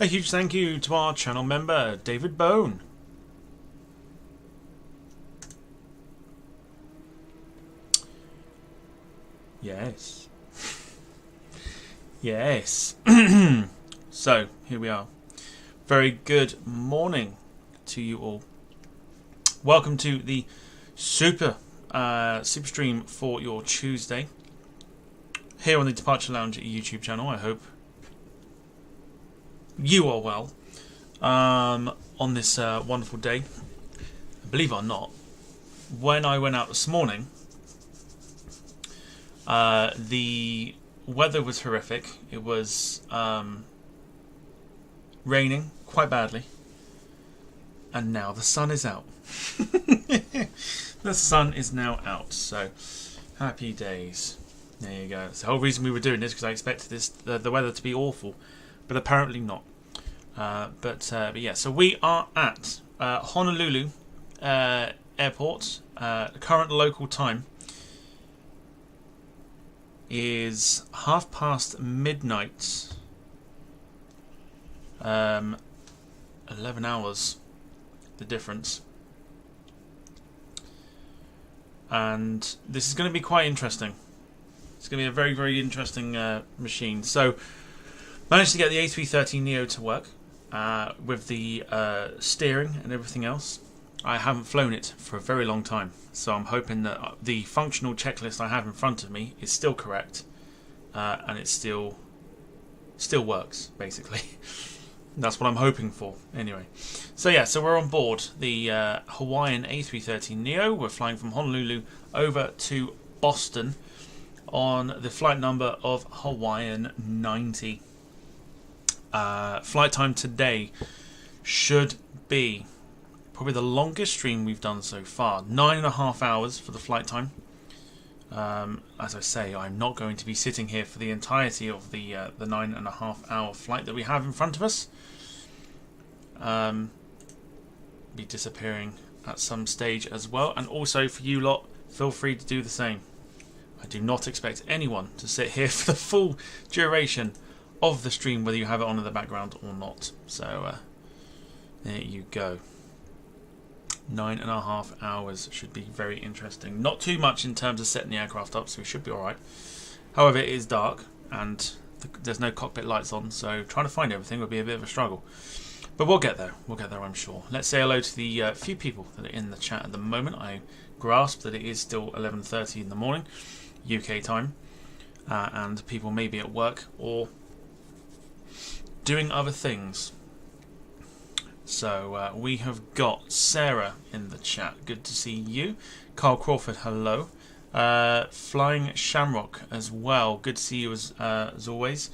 A huge thank you to our channel member, David Bone. Yes. Yes. So, here we are. Very good morning to you all. Welcome to the super stream for your Tuesday here on the Departure Lounge YouTube channel. I hope you are well on this wonderful day. Believe it or not, when I went out this morning, the weather was horrific. It was raining quite badly, and now the sun is out. The sun is now out, so happy days. There you go. That's the whole reason we were doing this, because I expected the weather to be awful, but apparently not. But yeah, so we are at Honolulu Airport. Current local time is midnight. 11 hours, the difference. And this is going to be quite interesting. It's going to be a very, very interesting machine. So, managed to get the A330NEO to work with the steering and everything else. I haven't flown it for a very long time, so I'm hoping that the functional checklist I have in front of me is still correct, and it still works, basically. That's what I'm hoping for, anyway. So yeah, so we're on board the Hawaiian A330NEO. We're flying from Honolulu over to Boston on the flight number of Hawaiian 90. Flight time today should be probably the longest stream we've done so far. 9.5 hours for the flight time. As I say, I'm not going to be sitting here for the entirety of the 9.5 hour flight that we have in front of us. Be disappearing at some stage as well, and also for you lot, feel free to do the same. I do not expect anyone to sit here for the full duration of the stream, whether you have it on in the background or not. So there you go. 9.5 hours should be very interesting. Not too much in terms of setting the aircraft up, so we should be alright. However, it is dark and there's no cockpit lights on, so trying to find everything would be a bit of a struggle. But we'll get there. We'll get there, I'm sure. Let's say hello to the few people that are in the chat at the moment. I grasp that it is still 11:30 in the morning, UK time, and people may be at work or doing other things. So we have got Sarah in the chat. Good to see you. Carl Crawford, hello. Flying Shamrock as well. Good to see you as always.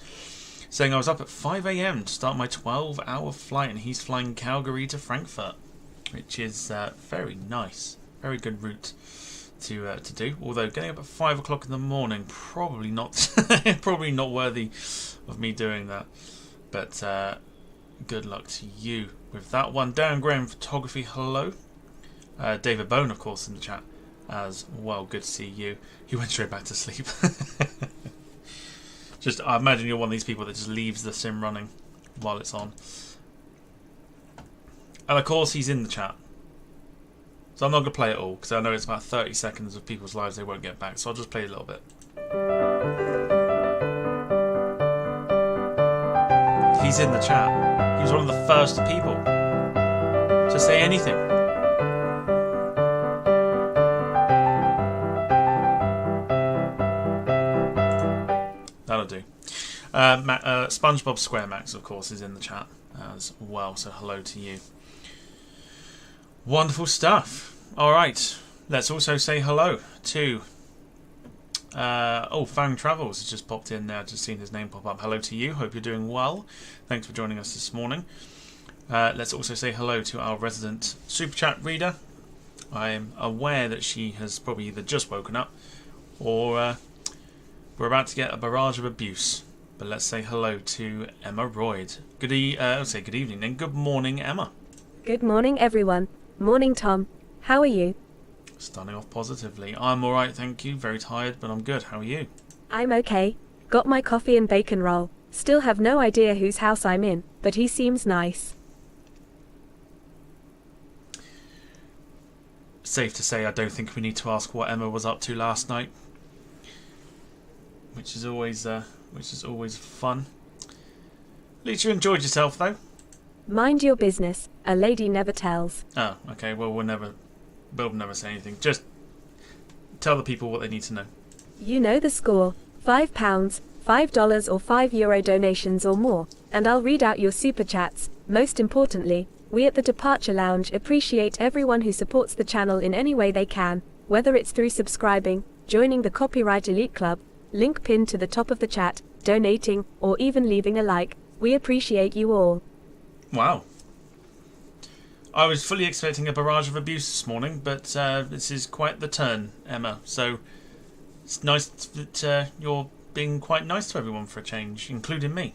Saying I was up at 5 AM to start my 12-hour flight, and he's flying Calgary to Frankfurt, which is very nice. Very good route to do. Although getting up at 5 o'clock in the morning, probably not probably not worthy of me doing that. But good luck to you with that one. Darren Graham Photography, hello. David Bone, of course, in the chat as well. Good to see you. He went straight back to sleep. I imagine you're one of these people that just leaves the sim running while it's on. And of course, he's in the chat. So I'm not going to play it all, because I know it's about 30 seconds of people's lives they won't get back. So I'll just play a little bit. He's in the chat. He was one of the first people to say anything. That'll do. SpongeBob SquareMax, of course, is in the chat as well, so hello to you. Wonderful stuff. Alright, let's also say hello to Fang Travels has just popped in there. Just seen his name pop up. Hello to you. Hope you're doing well. Thanks for joining us this morning. Let's also say hello to our resident Super Chat reader. I am aware that she has probably either just woken up or we're about to get a barrage of abuse. But let's say hello to Emma Royd. I'll say good evening and good morning, Emma. Good morning, everyone. Morning, Tom. How are you? Starting off positively. I'm alright, thank you. Very tired, but I'm good. How are you? I'm okay. Got my coffee and bacon roll. Still have no idea whose house I'm in, but he seems nice. Safe to say, I don't think we need to ask what Emma was up to last night, which is always fun. At least you enjoyed yourself, though. Mind your business. A lady never tells. Oh, okay. Well, we'll never say anything. Just tell the people what they need to know. You know the score. £5, $5 or €5 donations or more, and I'll read out your super chats. Most importantly, we at the Departure Lounge appreciate everyone who supports the channel in any way they can, whether it's through subscribing, joining the Copyright Elite Club, link pinned to the top of the chat, donating, or even leaving a like. We appreciate you all. Wow. I was fully expecting a barrage of abuse this morning, but this is quite the turn, Emma. So it's nice that you're being quite nice to everyone for a change, including me.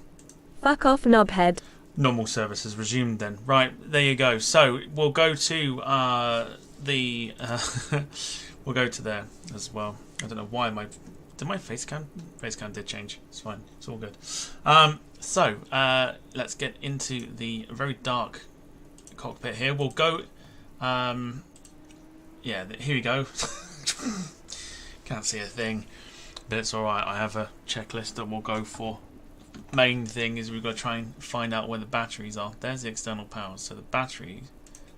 Fuck off, knobhead. Normal service has resumed then. Right, there you go. So we'll go to we'll go to there as well. I don't know why did my face cam did change. It's fine. It's all good. So let's get into the very dark cockpit here. We'll go. Yeah, here we go. Can't see a thing, but it's all right. I have a checklist that we'll go for. Main thing is we've got to try and find out where the batteries are. There's the external power. So the battery,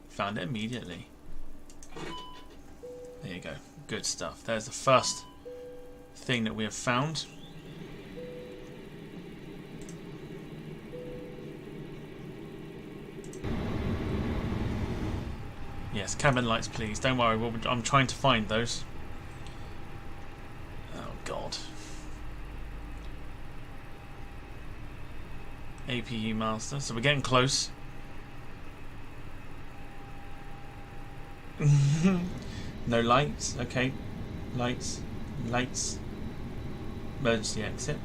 found it immediately. There you go. Good stuff. There's the first thing that we have found. Yes, cabin lights, please. Don't worry. I'm trying to find those. Oh God. APU master. So we're getting close. No lights. Okay. Lights. Emergency exit.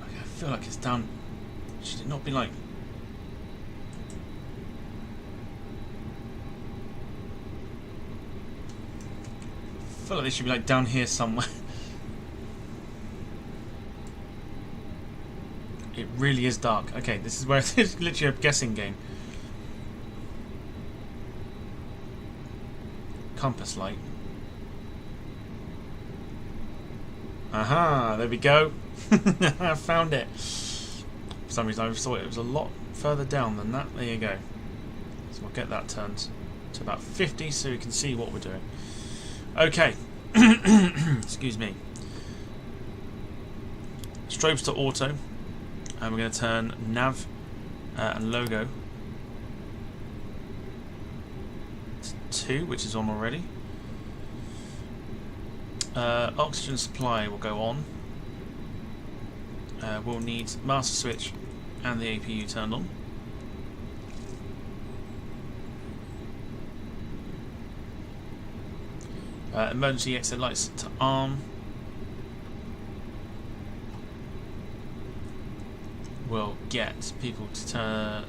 Okay, I feel like it's down. Should it not be like... I feel like they should be like down here somewhere. It really is dark. Okay, this is where it's literally a guessing game. Compass light. Aha, there we go. I found it. For some reason I thought it was a lot further down than that. There you go. So we'll get that turned to about 50 so we can see what we're doing. Okay. Excuse me. Strobes to auto. And we're going to turn nav and logo to 2, which is on already. Oxygen supply will go on. We'll need master switch and the APU turned on. Emergency exit lights to arm. We'll get people to turn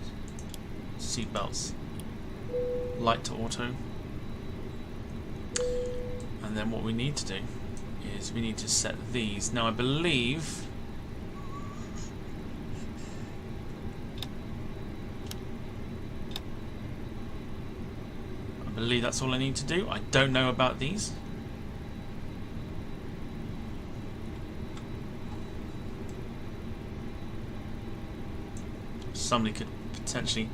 seatbelts light to auto. And then what we need to do is we need to set these. Now I believe that's all I need to do. I don't know about these. Somebody could potentially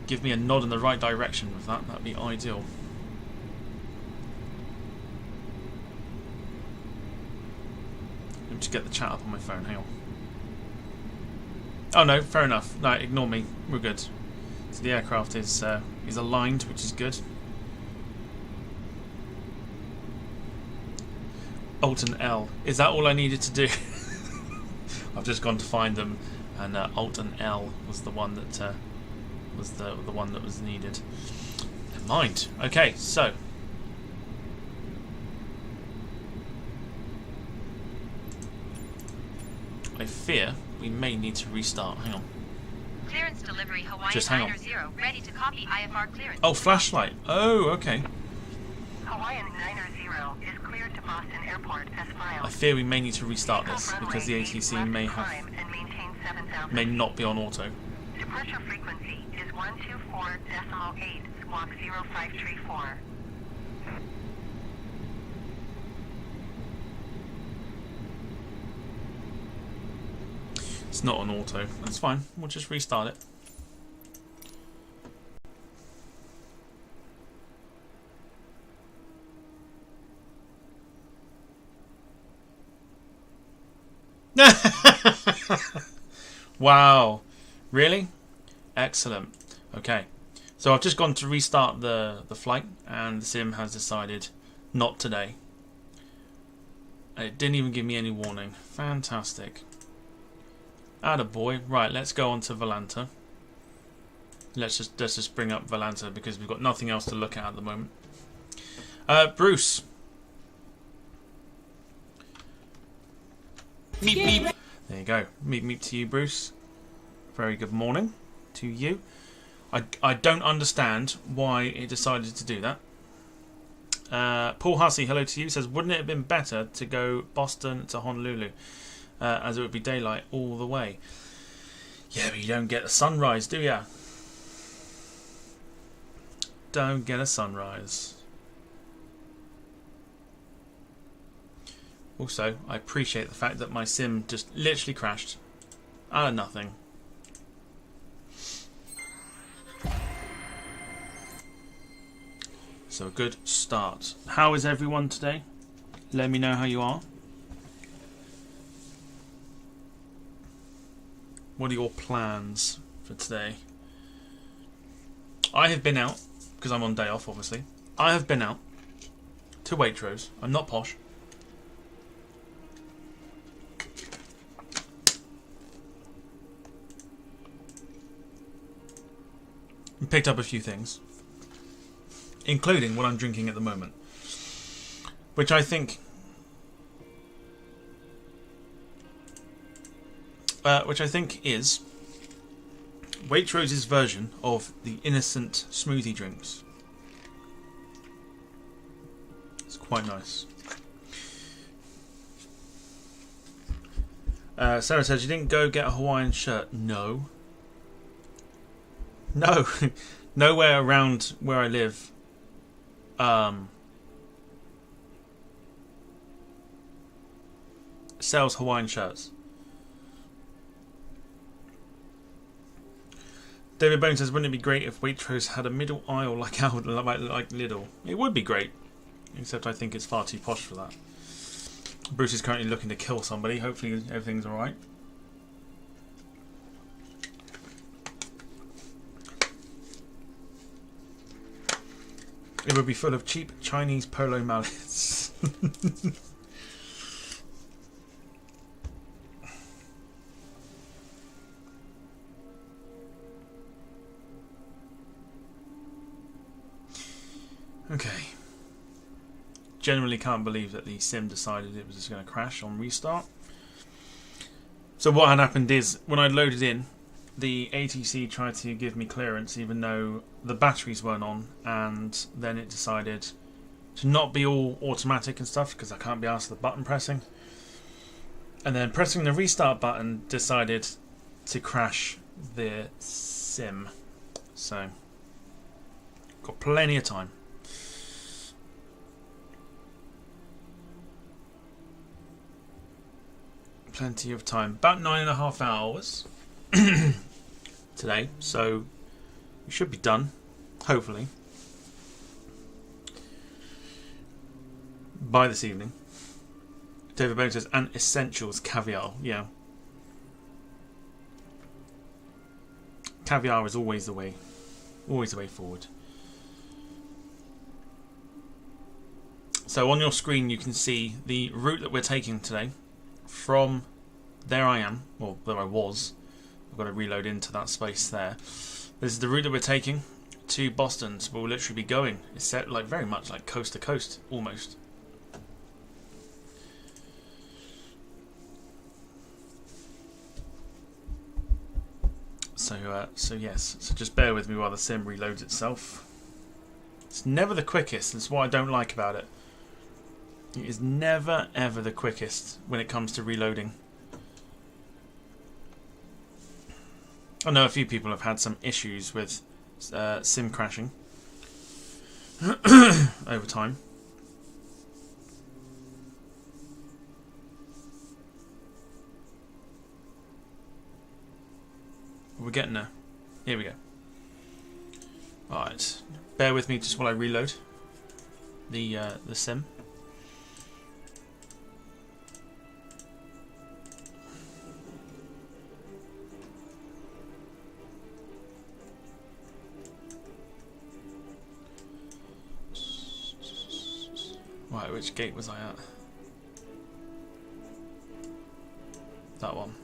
give me a nod in the right direction with that. That'd be ideal. Let me just get the chat up on my phone. Hang on. Oh no, fair enough. No, ignore me. We're good. So the aircraft is aligned, which is good. Alt and L. Is that all I needed to do? I've just gone to find them, and Alt and L was the one that was the one that was needed. Never mind. Okay, so I fear we may need to restart. Hang on. Clearance delivery Hawaiian Just hang on. 900, ready to copy IFR clearance. Oh, flashlight. Oh, okay. Hawaiian 900 is cleared to Boston Airport as filed. I fear we may need to restart this because the ATC may not be on auto. Departure frequency is 124.8, squawk 0534. It's not on auto. That's fine. We'll just restart it. Wow. Really? Excellent. Okay. So I've just gone to restart the flight and the sim has decided not today. It didn't even give me any warning. Fantastic. Attaboy. Right, let's go on to Volanta. Let's just bring up Volanta because we've got nothing else to look at the moment. Bruce. Meep meep. There you go. Meep meep to you, Bruce. Very good morning to you. I don't understand why it decided to do that. Paul Hussey, hello to you, says, wouldn't it have been better to go Boston to Honolulu? As it would be daylight all the way. Yeah, but you don't get a sunrise, do ya? Don't get a sunrise. Also, I appreciate the fact that my sim just literally crashed out of nothing. So a good start. How is everyone today? Let me know how you are. What are your plans for today? I have been out, because I'm on day off obviously. I have been out to Waitrose. I'm not posh. And picked up a few things, including what I'm drinking at the moment, which I think is Waitrose's version of the innocent smoothie drinks. It's quite nice. Sarah says, you didn't go get a Hawaiian shirt? No. No. Nowhere around where I live sells Hawaiian shirts. David Bone says, wouldn't it be great if Waitrose had a middle aisle like Lidl? It would be great, except I think it's far too posh for that. Bruce is currently looking to kill somebody. Hopefully everything's alright. It would be full of cheap Chinese polo mallets. Okay. Generally can't believe that the sim decided it was just going to crash on restart. So what had happened is, when I loaded in, the ATC tried to give me clearance even though the batteries weren't on, and then it decided to not be all automatic and stuff because I can't be asked for the button pressing. And then pressing the restart button decided to crash the sim. So, got plenty of time. Plenty of time. About 9.5 hours today, so we should be done, hopefully, by this evening. David Bone says, and essentials caviar. Yeah. Caviar is always the way forward. So on your screen you can see the route that we're taking today. From there I am, well, there I was. I've got to reload into that space there. This is the route that we're taking to Boston. So we'll literally be going. It's set like very much like coast to coast, almost. So yes. So just bear with me while the sim reloads itself. It's never the quickest. That's what I don't like about it. It is never ever the quickest when it comes to reloading. I know a few people have had some issues with sim crashing over time. We're getting there. Here we go. Alright. Bear with me just while I reload the sim. Right, which gate was I at? That one.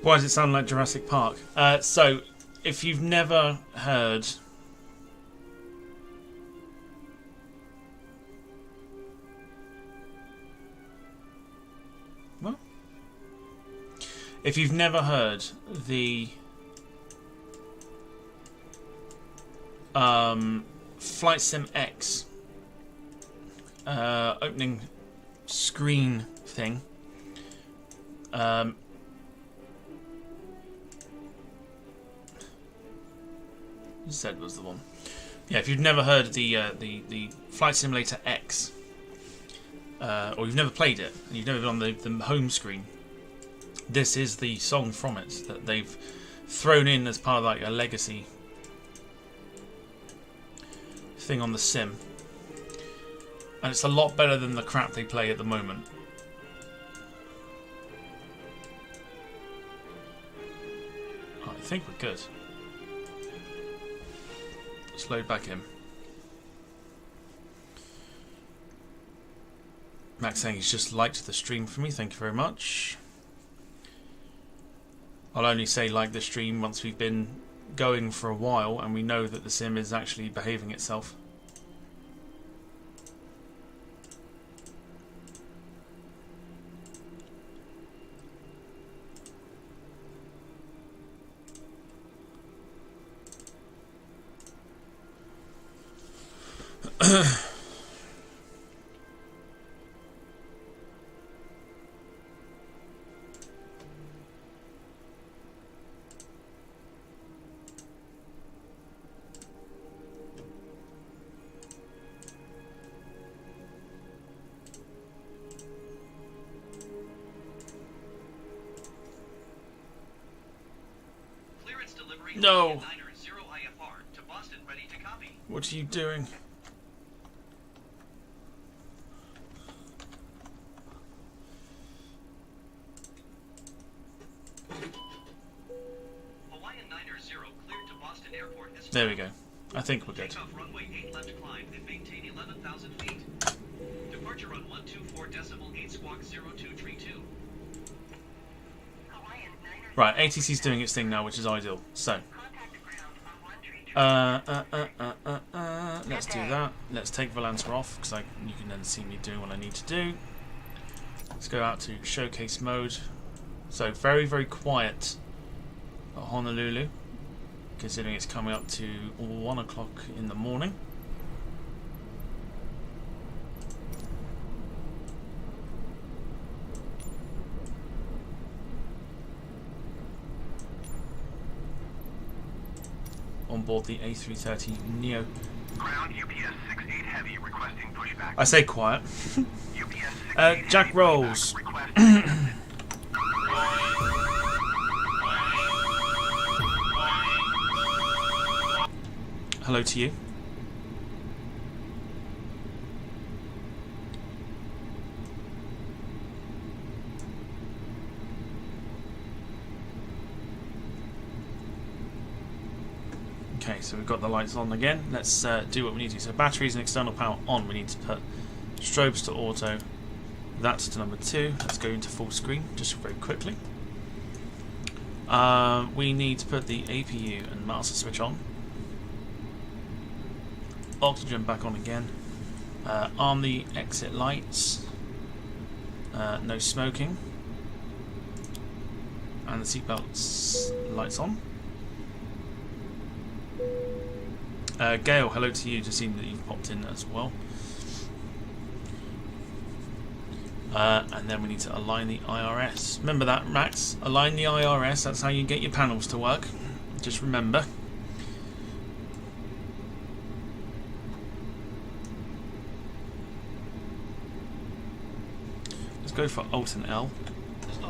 Why does it sound like Jurassic Park? So, if you've never heard... What? If you've never heard the Flight Sim X opening screen thing, Z was the one. Yeah, if you've never heard the Flight Simulator X, or you've never played it, and you've never been on the home screen, this is the song from it that they've thrown in as part of like a legacy thing on the sim, and it's a lot better than the crap they play at the moment. I think we're good. Let's load back in. Max saying he's just liked the stream for me. Thank you very much. I'll only say like the stream once we've been going for a while and we know that the sim is actually behaving itself. No! What are you doing? Hawaiian 90 cleared to Boston Airport. There we go. I think we're good. Takeoff runway 8 left climb and maintain 11,000 feet. Departure run 124.8 squawk 0232. Right, ATC's doing its thing now, which is ideal. So, let's do that. Let's take Valancer off, because you can then see me doing what I need to do. Let's go out to showcase mode. So, very, very quiet at Honolulu, considering it's coming up to 1 o'clock in the morning. On board the A330NEO. Ground UPS 68 Heavy requesting pushback. I say quiet. UPS Jack Rolls. Hello to you. so we've got the lights on again. Let's do what we need to. So batteries and external power on. We need to put strobes to auto. That's to number 2. Let's go into full screen just very quickly. We need to put the APU and master switch on. Oxygen back on again. Arm the exit lights. No smoking. And the seatbelts lights on. Gail, hello to you. Just seen that you've popped in as well. And then we need to align the IRS. Remember that, Max? Align the IRS. That's how you get your panels to work. Just remember. Let's go for Alt and L.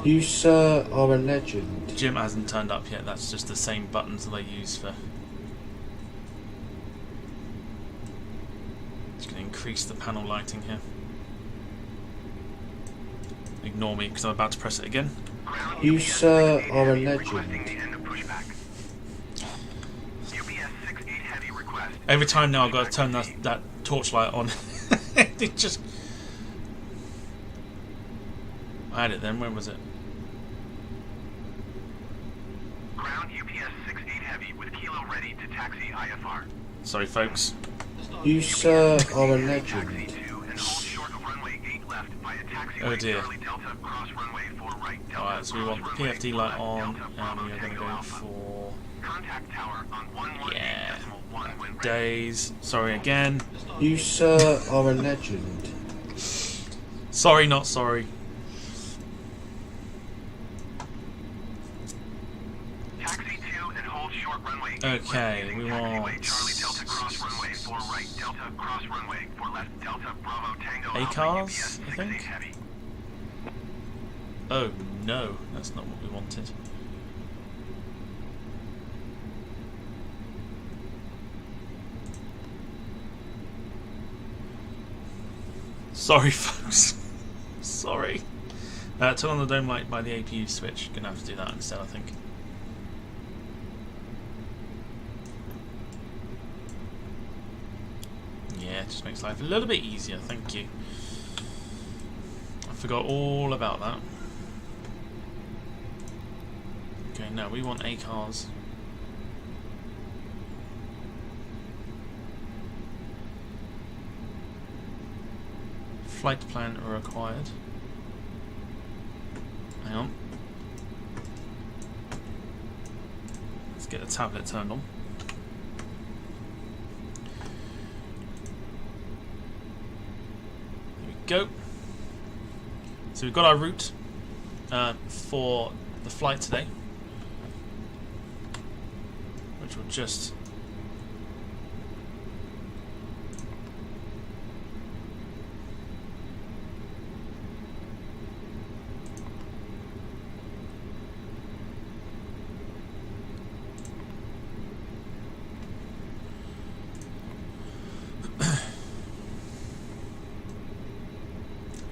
You, sir, are a legend. Jim hasn't turned up yet. That's just the same buttons that I use for... Just going to increase the panel lighting here. Ignore me because I'm about to press it again. You, sir, are a legend. Requesting the end of pushback. UPS 68 Heavy request. Every time now I've got to turn that torchlight on. It just... I had it then. When was it? Ground UPS 68 Heavy with Kilo ready to taxi IFR. Sorry, folks. You, sir, are a Taxi legend. 2 and hold short of runway 8 left via taxiway Oh dear. Charlie Delta cross runway 4 right Delta. Alright, so we want the cross runway PFD 4 light left, on, Delta, and Bravo we are going to Tango go Alpha. for Contact tower on 118.1 Yeah. when ready. days. Sorry again. You, sir, are a legend. Sorry, not sorry. Taxi 2 and hold short runway 8 Okay, left, we using want taxiway Charlie Delta cross runway 4 right Delta cross runway 4 left Delta Bravo Tango Alpha ACARS, UPS I 68 think? Heavy. Oh no, that's not what we wanted. Sorry, folks. Sorry. Turn on the dome light by the APU switch. Gonna have to do that instead, I think. Yeah, it just makes life a little bit easier. Thank you. I forgot all about that. Okay, no, we want ACARS. Flight plan required. Hang on. Let's get the tablet turned on. There we go. So we've got our route for the flight today, which will just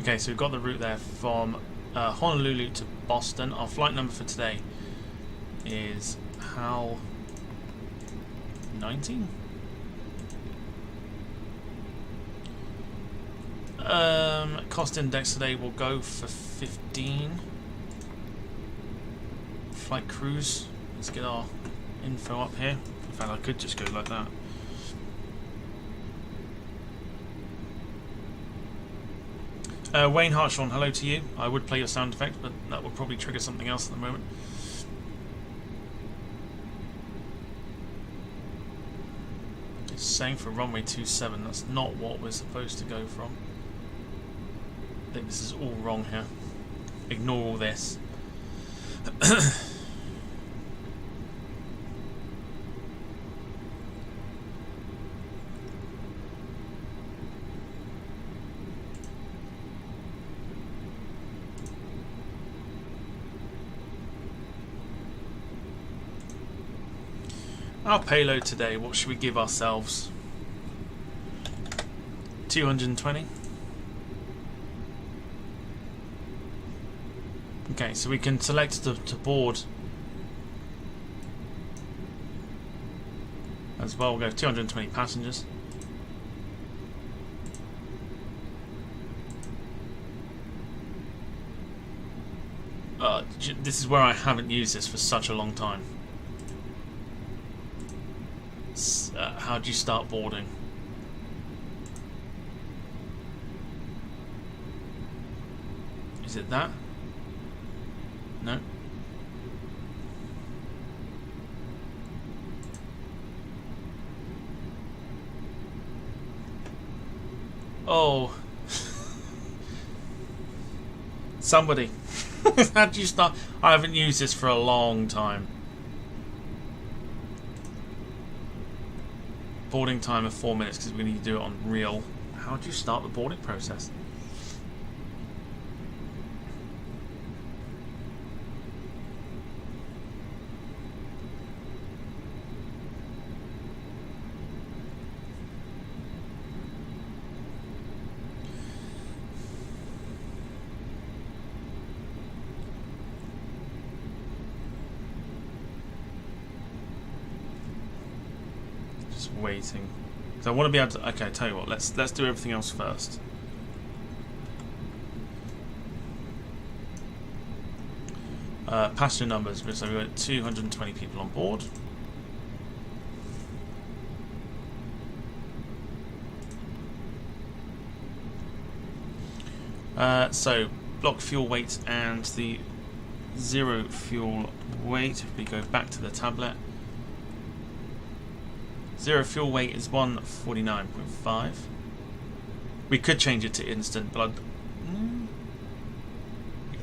okay, so we've got the route there from Honolulu to Boston. Our flight number for today is HAL 19. Cost index today will go for 15. Flight cruise. Let's get our info up here. In fact, I could just go like that. Wayne Hartshorn, hello to you. I would play your sound effect, but that would probably trigger something else at the moment. It's saying for runway 27. That's not what we're supposed to go from. I think this is all wrong here. Ignore all this. Our payload today, what should we give ourselves? 220? Okay, so we can select to board as well. We'll go 220 passengers. This is where I haven't used this for such a long time. How do you start boarding? Is it that? No. Oh. Somebody. How do you start? I haven't used this for a long time. Boarding time of 4 minutes because we need to do it on real. How do you start the boarding process? Waiting, so I want to be able to. Okay, tell you what. Let's do everything else first. Passenger numbers. So we got 220 people on board. So block fuel weight and the zero fuel weight. If we go back to the tablet. Zero fuel weight is 149.5. We could change it to instant, but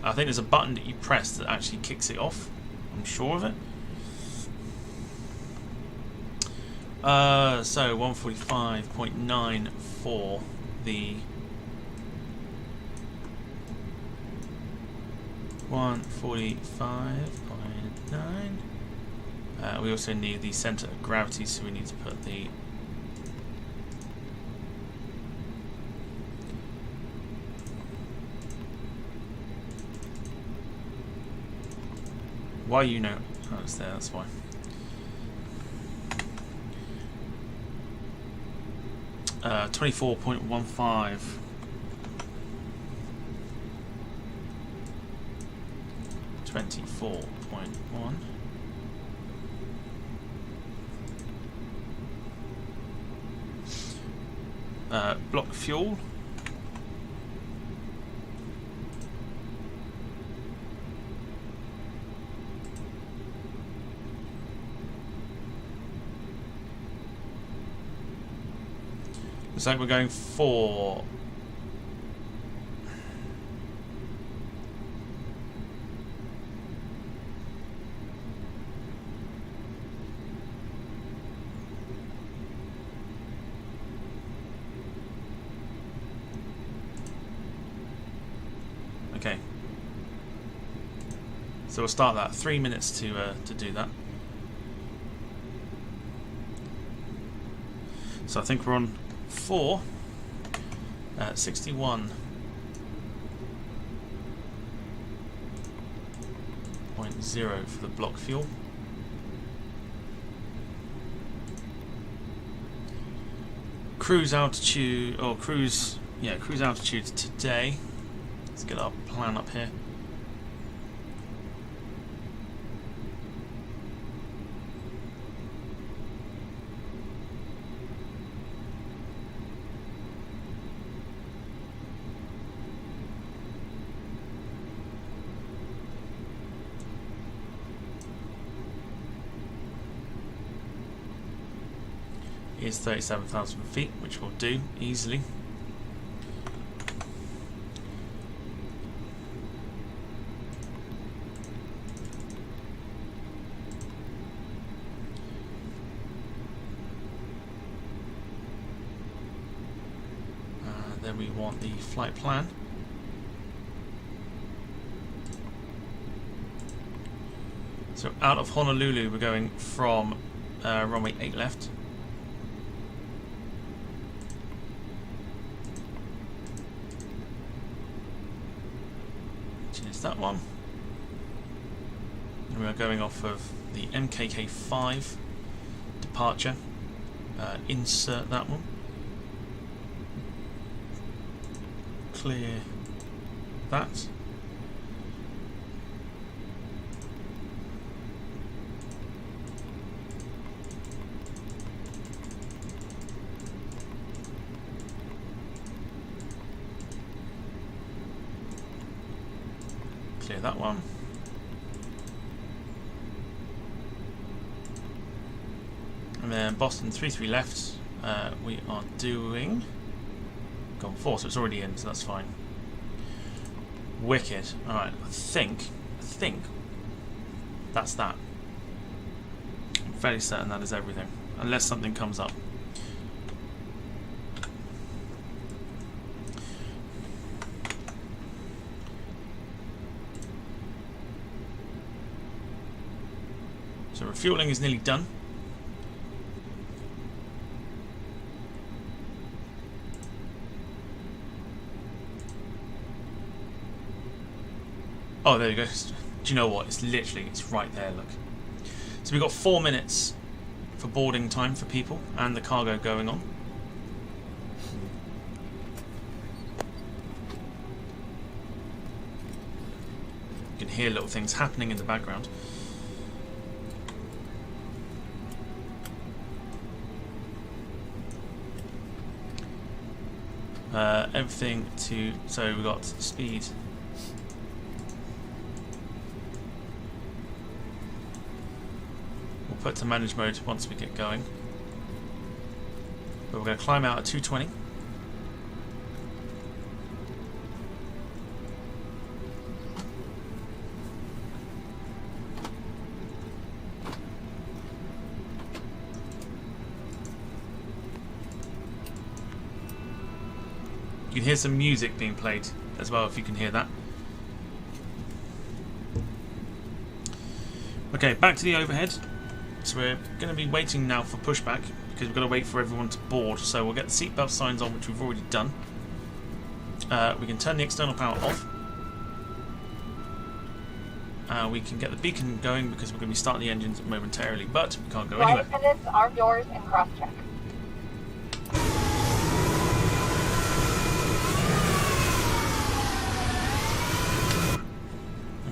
I think there's a button that you press that actually kicks it off. I'm sure of it. So 145.9 for the 145.9. We also need the centre of gravity, so we need to put the why you know oh, it's there, that's why. Uh, 24.15. 24.1. Block fuel. Looks like we're going for okay. So we'll start that. 3 minutes to do that. So I think we're on 4 at 61.0 for the block fuel. Cruise altitude or cruise altitude today. Let's get our plan up here. Is 37,000 feet, which will do easily. Then we want the flight plan. So out of Honolulu, we're going from runway 8 left. That one. And we are going off of the MKK5 departure. insert that one. Clear that. Clear that one. And then Boston 33 left. We are doing gone 4, so it's already in, so that's fine. Wicked. Alright, I think that's that. I'm fairly certain that is everything. Unless something comes up. So refueling is nearly done. Oh, there you go. Do you know what? It's right there, look. So we've got 4 minutes for boarding time for people and the cargo going on. You can hear little things happening in the background. Everything to, so we've got speed. We'll put to manage mode once we get going. But we're going to climb out at 220. You can hear some music being played as well, if you can hear that. Okay, back to the overhead. So we're going to be waiting now for pushback because we've got to wait for everyone to board. So we'll get the seatbelt signs on, which we've already done. We can turn the external power off. We can get the beacon going because we're going to be starting the engines momentarily, but we can't go anywhere. Flight attendants, arm doors, and cross-check.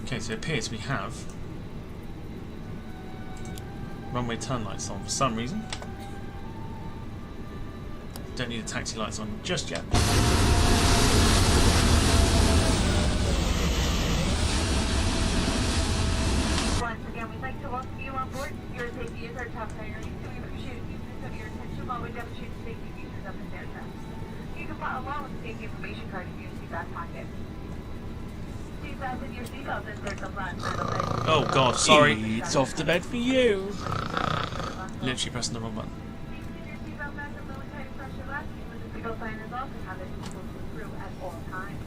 Okay, so it appears we have runway turn lights on for some reason. Don't need the taxi lights on just yet. Once again, we'd like to welcome you on board. Your safety is our top priority, so we appreciate the use of your attention while we demonstrate the safety features of this aircraft. You can follow along with the safety information card in your seat back pocket. Please fasten your seatbelt and circle front. Oh god, sorry. It's off the bed for you. Literally pressing the wrong button. Please keep your seatbelt back and low and tight across your lap. When the seatbelt sign is off and have it pulled through at all times.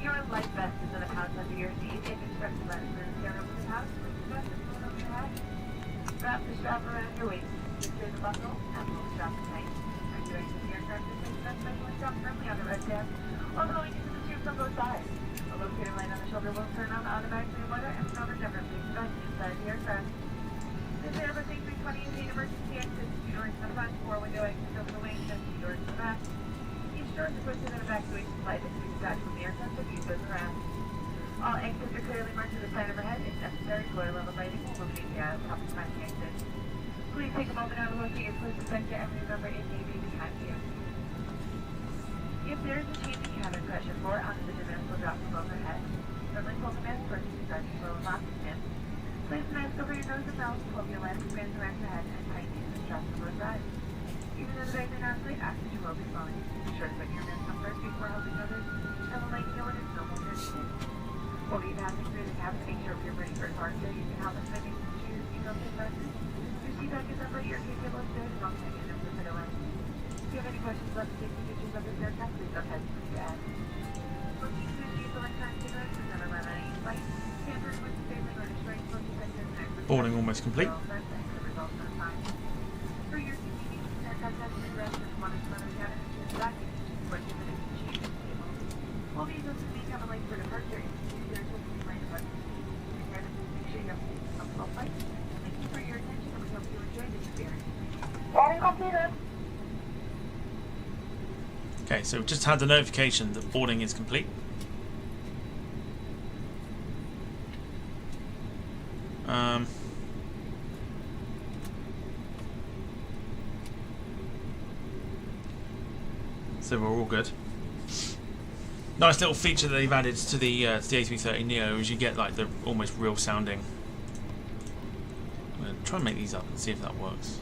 Your life vest is in a pouch under your seat. If instructed by the service down over the pouch, put the vest and pull it over your head. Wrap the strap around your waist. Secure the buckle and pull the strap tight. When you're exiting the aircraft, just place the vest specially strap firmly on the red tab or going into the tubes on both sides. A locator light on the shoulder will turn on automatically in water and cover never place the vest inside the aircraft. This Airbus A320 is an emergency exit. Doors in the front, 4-window exits over the wing, and 2 doors in the back. Each door is equipped with an evacuation slide that can be detached from the aircraft if used as a ramp. All exits are clearly marked with a sign overhead. If necessary, floor level lighting will illuminate the top of the exit. Please take a moment now to locate your closest exit and remember it may be behind you. If there is a change in cabin pressure, floor onto the mask will drop from overhead. Firmly pull the mask first to start to slow and lock the pin. Place the mask over your nose and mouth, pull the elastic bands around your head, and tighten the straps on both sides. Even though the bags are not asleep, oxygen will be flowing. Be sure to put your mask on first before helping others, and we'll let you know when it's no longer needed. While you're passing through the cabin, make sure you're ready for departure. You can help us by making sure your seatbelt is fastened. Your seat back is up right, your KBOS good, and all tight enough to fit around. If you have any questions about the safety features of this aircraft, please don't hesitate to ask. Looking to use electronic cigarettes is never run on any flight. Tampering with the family or destroying social sectors and active Boarding almost complete. For your convenience, this aircraft has been rested in one of the other cabins to the back, which is the change table. While these are become late for departure, your attention to my departure. Make sure you have a comfortable flight. Thank you for your attention, and we hope you enjoyed this experience. Adding computer. Okay, so we've just had the notification that boarding is complete. So we're all good. Nice little feature that they've added to the A330NEO is you get like the almost real sounding. I'm going to try and make these up and see if that works.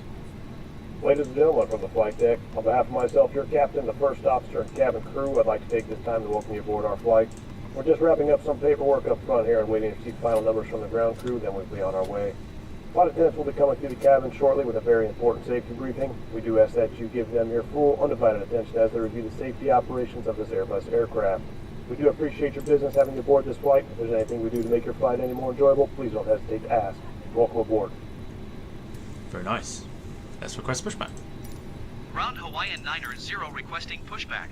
Ladies and gentlemen from the flight deck, on behalf of myself, your captain, the first officer, and cabin crew, I'd like to take this time to welcome you aboard our flight. We're just wrapping up some paperwork up front here and waiting to receive final numbers from the ground crew, then we'll be on our way. Flight attendants will be coming through the cabin shortly with a very important safety briefing. We do ask that you give them your full, undivided attention as they review the safety operations of this Airbus aircraft. We do appreciate your business having you aboard this flight. If there's anything we do to make your flight any more enjoyable, please don't hesitate to ask. Welcome aboard. Very nice. Let's request pushback. Ground Hawaiian 9er requesting pushback.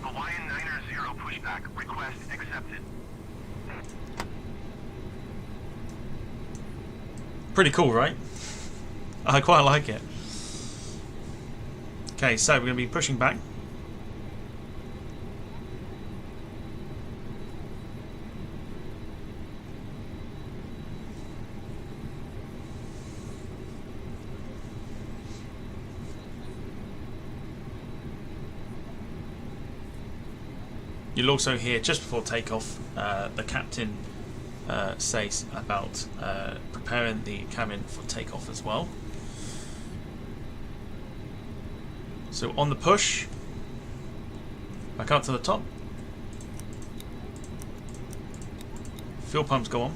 Hawaiian 9er pushback. Request accepted. Pretty cool, right? I quite like it. Okay, so we're going to be pushing back. You'll also hear just before takeoff the captain say about preparing the cabin for takeoff as well. So on the push, back up to the top. Fuel pumps go on.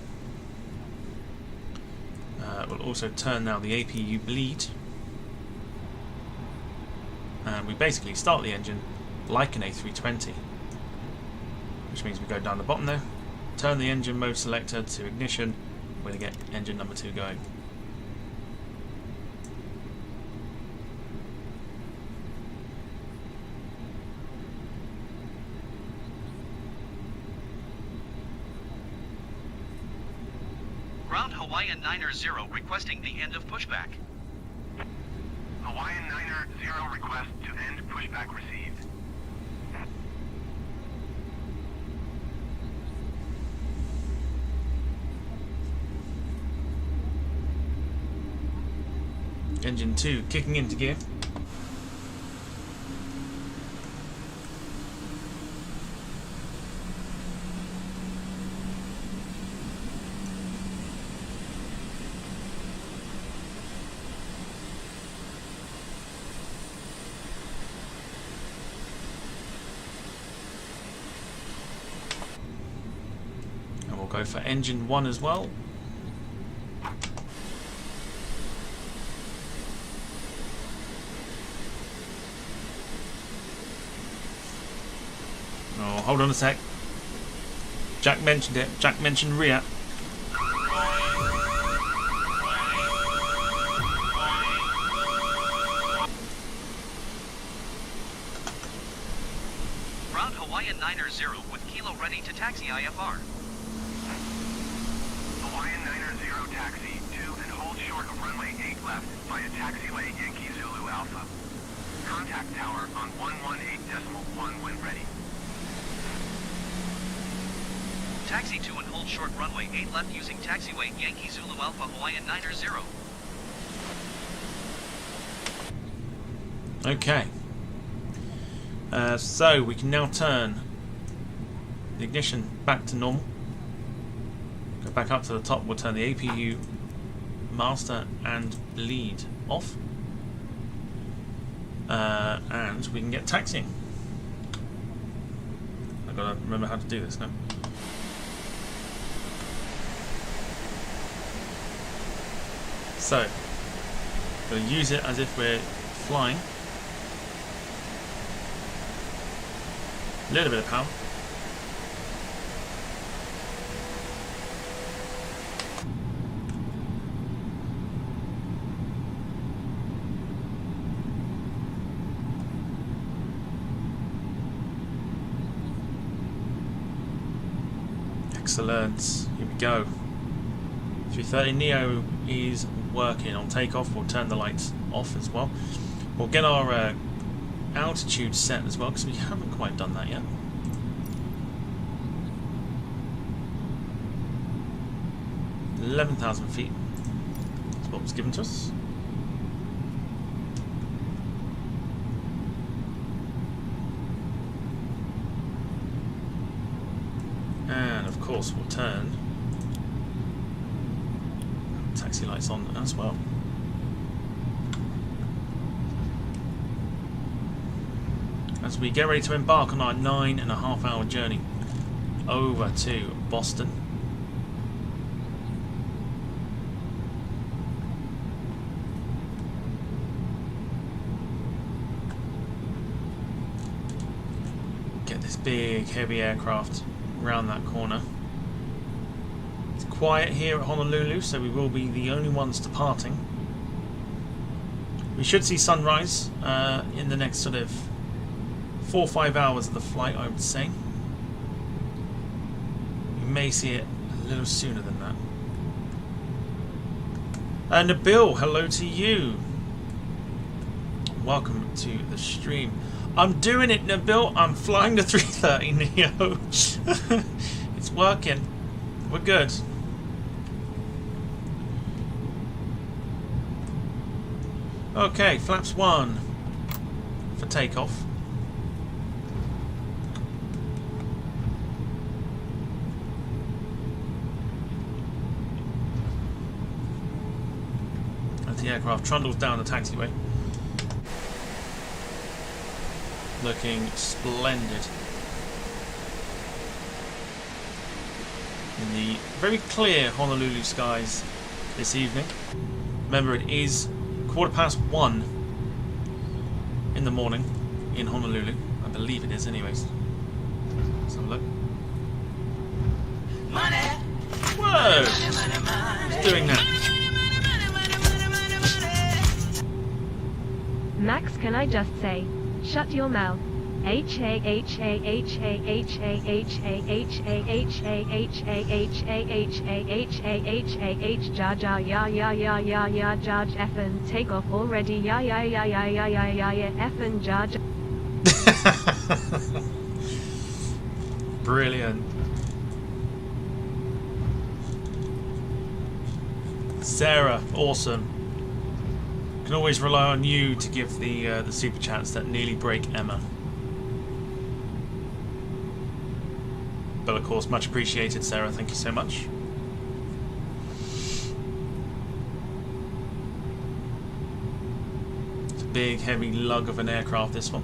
We'll also turn now the APU bleed. And we basically start the engine like an A320. Which means we go down the bottom there, turn the engine mode selector to ignition, we're going to get engine number 2 going. Ground Hawaiian 9er requesting the end of pushback. Hawaiian 9er request to end pushback received. Engine 2 kicking into gear. And we'll go for engine 1 as well. Oh, hold on a sec. Jack mentioned it. Jack mentioned RIA. Ground Hawaiian 9er with Kilo ready to taxi IFR. Hawaiian 9er taxi 2 and hold short of runway 8 left via taxiway Yankee Zulu Alpha. Contact tower on 118.1 when ready. Taxi 2 and hold short runway 8 left using taxiway Yankee Zulu Alpha Hawaiian 9er. Okay. So we can now turn the ignition back to normal. Go back up to the top. We'll turn the APU, master, and bleed off. And we can get taxiing. I've got to remember how to do this now. So, we'll use it as if we're flying. A little bit of power. Excellent. Here we go. A330NEO is working. On takeoff, we'll turn the lights off as well. We'll get our altitude set as well, because we haven't quite done that yet. $11,000 feet. That's what was given to us. And of course we'll turn taxi lights on as well. As we get ready to embark on our 9.5-hour journey over to Boston. Get this big heavy aircraft around that corner. It's quiet here at Honolulu, so we will be the only ones departing. We should see sunrise in the next sort of 4 or 5 hours of the flight, I would say. We may see it a little sooner than that. Nabil, hello to you. Welcome to the stream. I'm doing it, Nabil. I'm flying the 330NEO. It's working. We're good. Okay, flaps 1 for takeoff. As the aircraft trundles down the taxiway. Looking splendid. In the very clear Honolulu skies this evening. Remember, it is 1:15 in the morning in Honolulu. I believe it is anyways. Let's have a look. Whoa! Who's doing that? Max, can I just say, shut your mouth. H A H A H A H A H A H A H A H A H A H A H A H A H ja ja ya ya ya ya ya Judge effin take off already ya ya ya ya ya ya ya ya effin Judge. Brilliant. Sarah, awesome. Can always rely on you to give the super chats that nearly break Emma. But of course, much appreciated, Sarah. Thank you so much. It's a big, heavy lug of an aircraft, this one.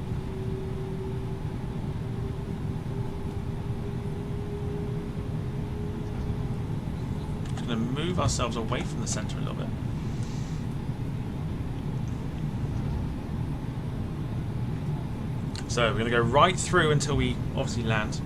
Just going to move ourselves away from the centre a little bit. So we're going to go right through until we obviously land.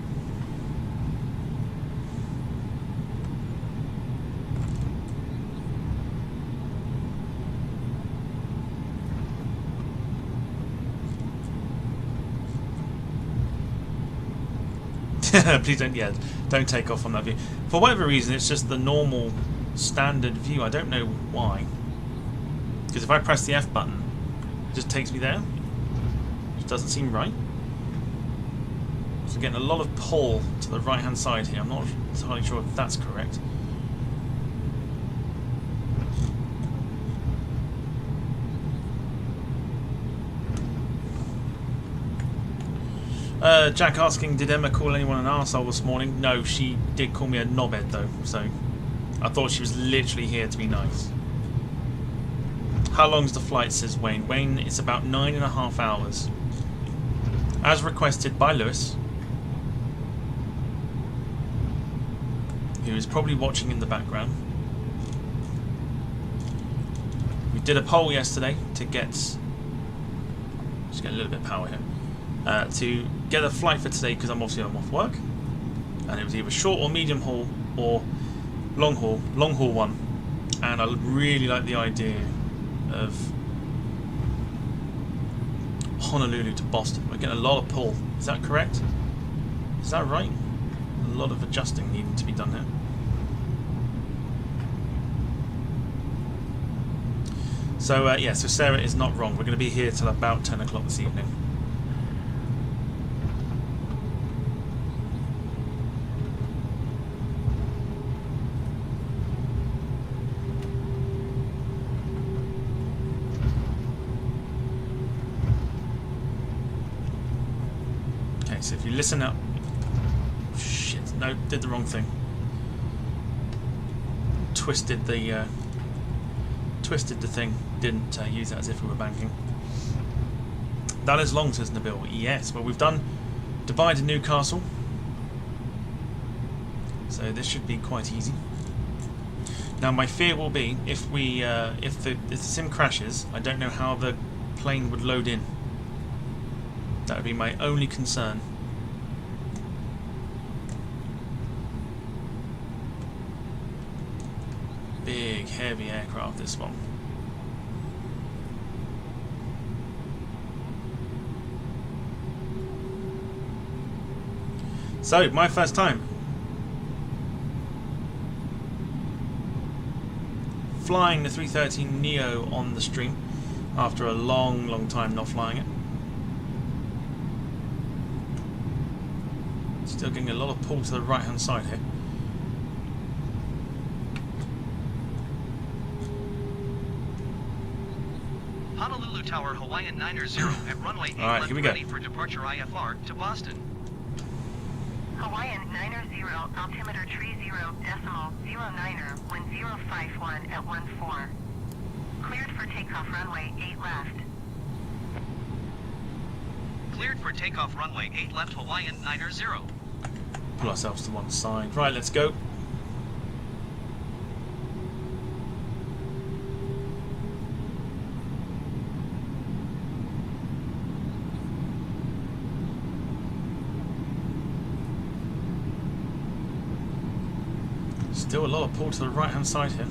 Please don't take off on that view. For whatever reason, it's just the normal standard view. I don't know why. Because if I press the F button, it just takes me there. Which doesn't seem right. So getting a lot of pull to the right hand side here. I'm not entirely sure if that's correct. Jack asking, did Emma call anyone an arsehole this morning? No, she did call me a knobhead though, so I thought she was literally here to be nice. How long's the flight, says Wayne. Wayne, it's about 9.5 hours. As requested by Lewis, who is probably watching in the background. We did a poll yesterday to get... Just get a little bit of power here. To get a flight for today, because I'm off work, and it was either short or medium haul or long haul one, and I really like the idea of Honolulu to Boston. We're getting a lot of pull. Is that correct? Is that right? A lot of adjusting needing to be done here. So yeah, so Sarah is not wrong. We're going to be here till about 10 o'clock this evening. Okay, so if you listen up... Shit, no, did the wrong thing. Twisted the thing. Didn't use that as if we were banking. That is long, says Nabil. Yes, well, we've done Dubai to Newcastle, so this should be quite easy. Now my fear will be if the sim crashes, I don't know how the plane would load in. That would be my only concern. Big, heavy aircraft, this one. So, my first time flying the A330NEO on the stream after a long time not flying it. Still getting a lot of pull to the right hand side here. Honolulu Tower, Hawaiian 90 at runway 8 Alright, here we go. ready for departure IFR to Boston. Hawaiian 90, altimeter 30.09er, wind 051 at 14. Cleared for takeoff runway 8 left. Cleared for takeoff runway 8 left, Hawaiian 90. Pull ourselves to one side. Right, let's go. Still a lot of pull to the right hand side here.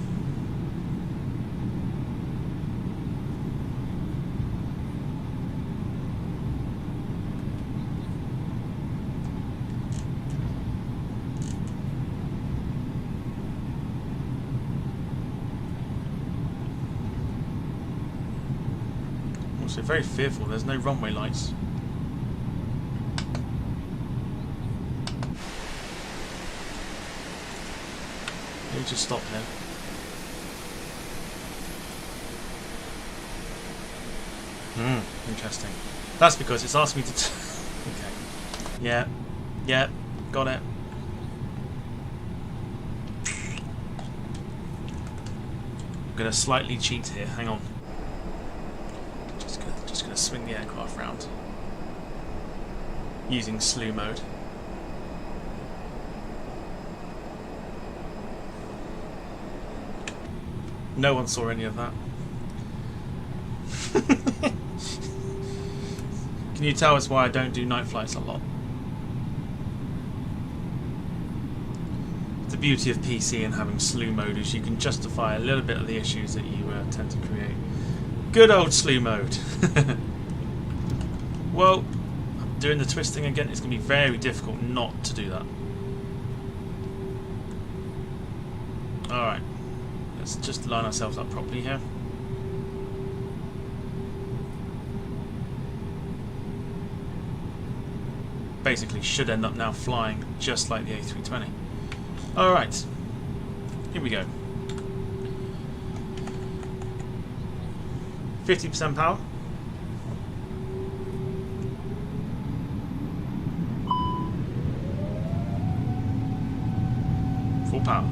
Also very fearful, there's no runway lights. Let me just stop here. Interesting. That's because it's asked me to... Okay. Yeah, got it. I'm going to slightly cheat here, hang on. Just gonna swing the aircraft round. Using slew mode. No one saw any of that. Can you tell us why I don't do night flights a lot? The beauty of PC and having slew mode is you can justify a little bit of the issues that you tend to create. Good old slew mode. Well, doing the twisting again, it's going to be very difficult not to do that. Alright. Let's just line ourselves up properly here. Basically should end up now flying just like the A320. Alright, here we go. 50% power. Full power.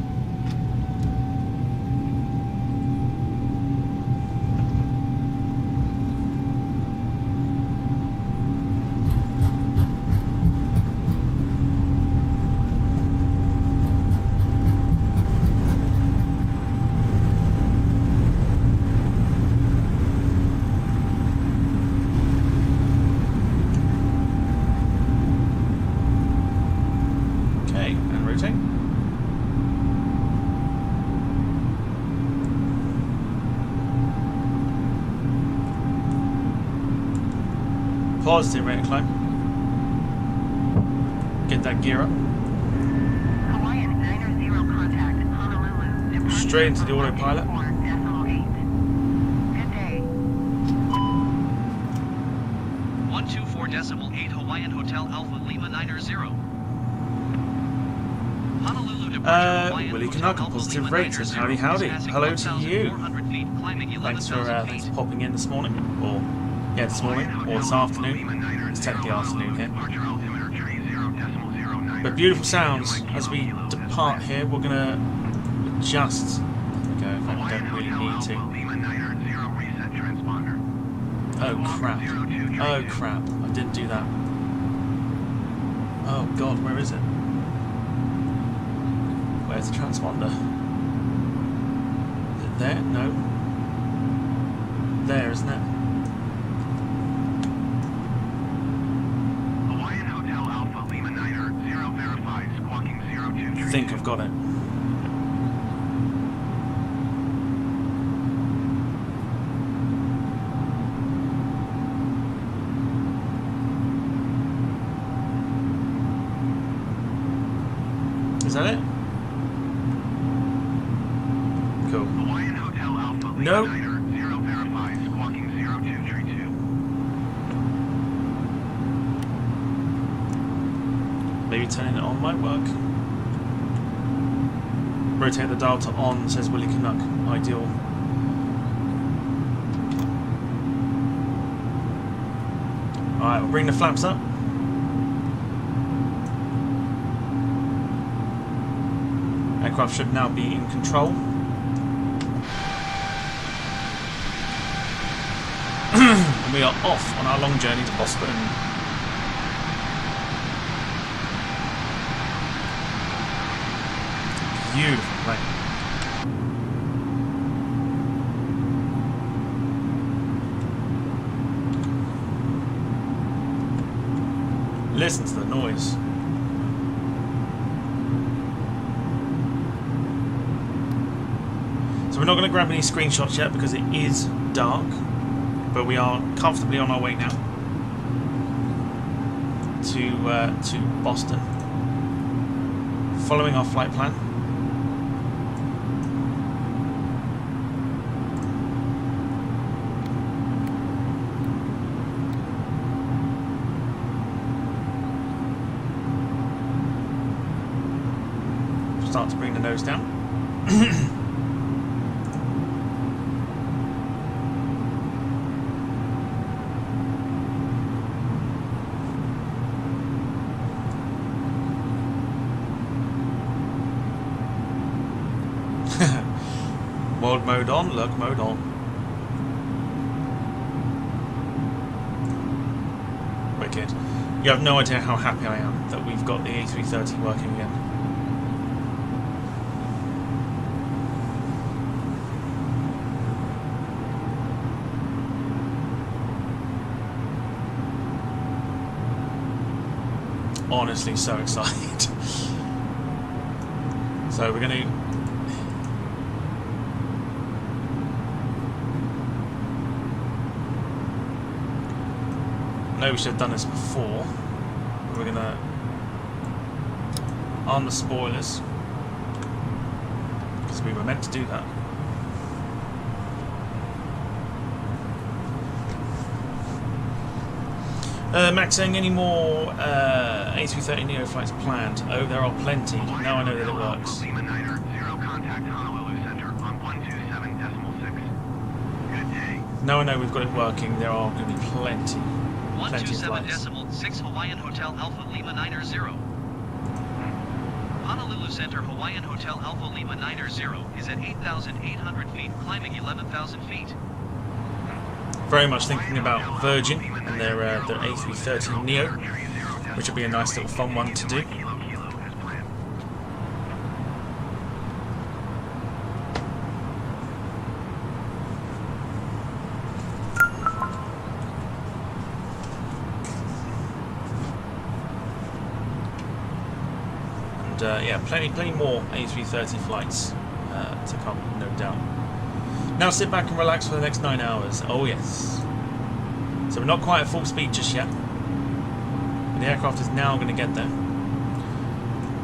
Positive rate of climb. Get that gear up. Hawaiian 90 contact Honolulu. Straight into the autopilot. 4.8. Good 124.8 Hawaiian Hotel Alpha Lima 90. Honolulu departure Hawaiian Willie Hotel Canuck, Alpha positive Lima ratings. 90, Howdy, howdy. passing Hello to you. 1,400 feet, climbing Thanks for 11,000 feet. popping in this morning, or yeah, this morning, or this afternoon. It's technically afternoon here. But beautiful sounds as we depart here. We're gonna adjust. There we go. In fact, we don't really need to. Oh crap! Oh crap! I didn't do that. Oh god, where is it? Where's the transponder? Is it there? No. There, isn't it? Hawaiian Hotel Alpha Lima 90, 0 verified, squawking 02. I think I've got it. Is that it? Cool. Hawaiian Hotel Alpha Lima Nope. 90, 0 verified, squawking 0232. Maybe turning it on might work. Rotate the dial to on, says Willie Canuck. Ideal. Alright, we'll bring the flaps up. Aircraft should now be in control. And we are off on our long journey to Boston. Beautiful plane. Listen to the noise. So we're not going to grab any screenshots yet because it is dark, but we are comfortably on our way now to Boston, following our flight plan. Start to bring the nose down. World mode on, lurk mode on. Wicked. You have no idea how happy I am that we've got the A330 working again. Honestly, so excited. So we're going to I know we should have done this before. We're going to arm the spoilers because we were meant to do that. Max saying, any more A330NEO flights planned? Oh, there are plenty. Now I know that it works. Lima 90, 0 contact Honolulu Center on 127.6. Good day. Now I know we've got it working. There are going to be plenty of flights. 127.6 Hawaiian Hotel Alpha Lima 90. Honolulu Center Hawaiian Hotel Alpha Lima 90 is at 8,800 feet, climbing 11,000 feet. Very much thinking about Virgin and their A330NEO, which would be a nice little fun one to do. And yeah, plenty more A330 flights to come, no doubt. Now sit back and relax for the next 9 hours. Oh yes. So we're not quite at full speed just yet. But the aircraft is now going to get there.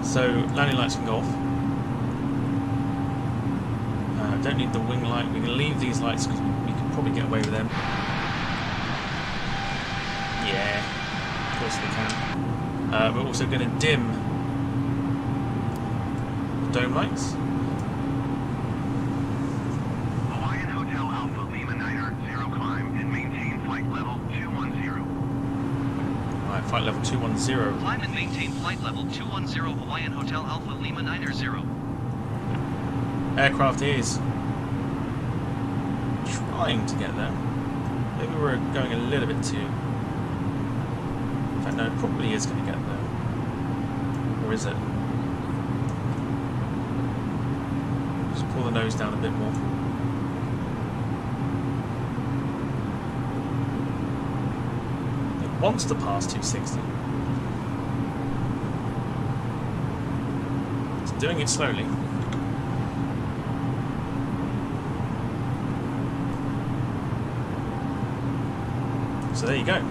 So landing lights can go off. Don't need the wing light. We can leave these lights because we can probably get away with them. Yeah. Of course they can. We're also going to dim the dome lights. Hawaiian Hotel Alpha Lima Niner, 0 climb and maintain flight level 210. Alright, flight level 210. Climb and maintain flight level 210 Hawaiian Hotel Alpha Lima Niner 0. Aircraft is trying to get there. Maybe we're going a little bit too... In fact, no, it probably is going to get there. Or is it? Just pull the nose down a bit more. It wants to pass 260. It's doing it slowly. So there you go.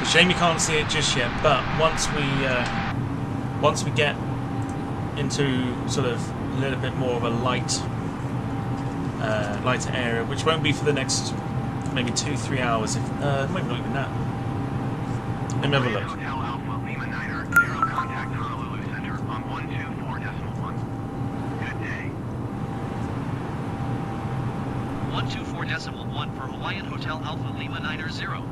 It's a shame you can't see it just yet, but once we get into sort of a little bit more of a lighter area, which won't be for the next maybe 2-3 hours, if maybe not even that. Let me have a look. Hotel Alpha Lima Niner, 0 contact Honolulu Center on 124.1. Good day. 124.1 for Hawaiian Hotel Alpha Lima Niner 0.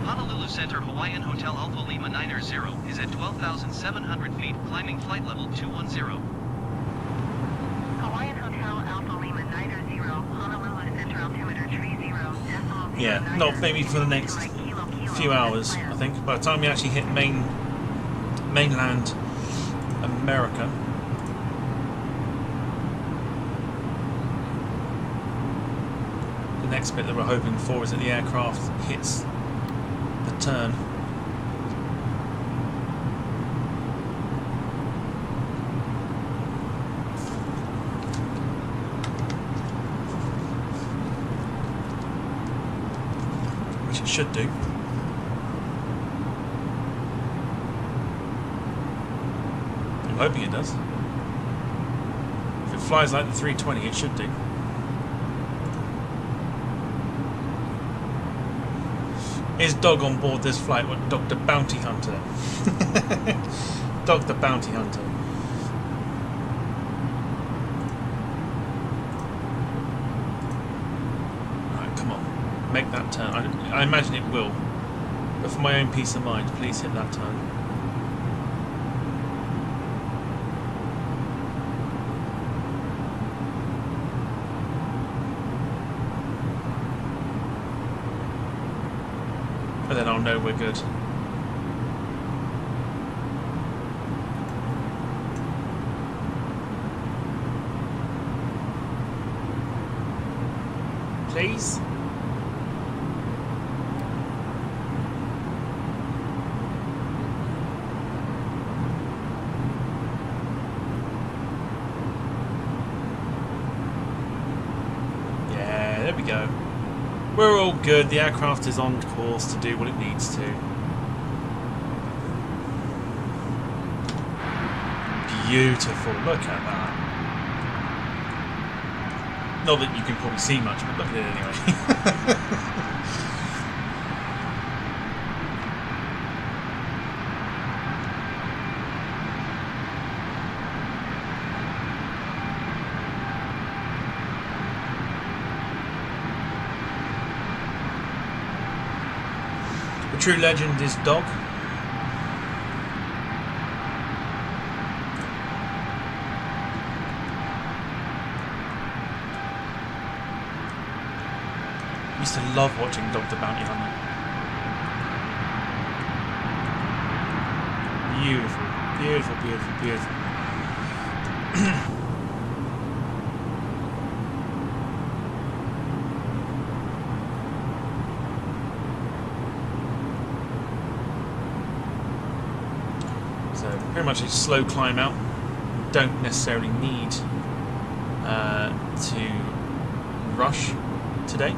Honolulu Center Hawaiian Hotel Alpha Lima Niner 0 is at 12,700 feet, climbing flight level 210. Hawaiian Hotel Alpha Lima Niner 0, Honolulu Center altimeter 30.0. Yeah, not maybe for the next few hours, I think. By the time we actually hit mainland America. The next bit that we're hoping for is that the aircraft hits the turn. Which it should do. I'm hoping it does. If it flies like the 320, it should do. Is Dog on board this flight? What, Dr. Bounty Hunter? Dog the Bounty Hunter. Alright, come on. Make that turn. I imagine it will. But for my own peace of mind, please hit that turn. And then I'll know we're good. Please? Yeah, there we go. We're all good. The aircraft is on course to do what it needs to. Beautiful. Look at that. Not that you can probably see much, but look at it anyway. The true legend is Dog. Used to love watching Dog the Bounty Hunter. Beautiful, beautiful, beautiful, beautiful. So pretty much a slow climb out. Don't necessarily need to rush today.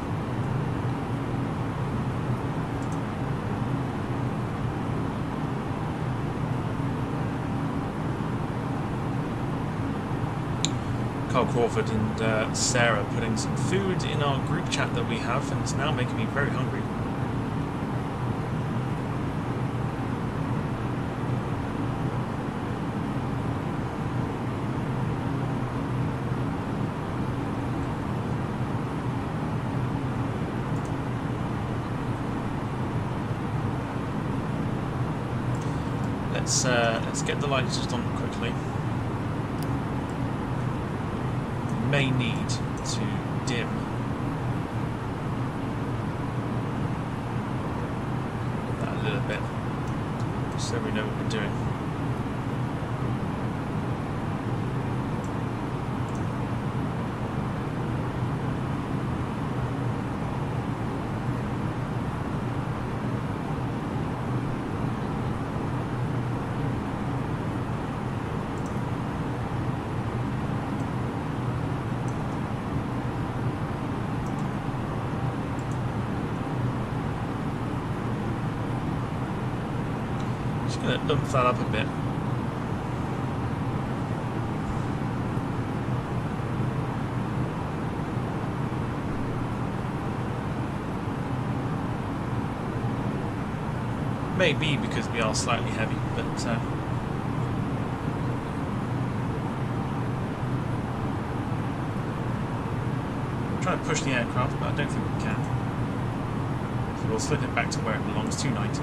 Crawford and Sarah putting some food in our group chat that we have, and it's now making me very hungry. Let's get the lights just on quickly. May need to dim that a little bit so we know what we're doing. Oomph that up a bit. Maybe because we are slightly heavy, but I'm trying to push the aircraft, but I don't think we can. So we'll slip it back to where it belongs, 290.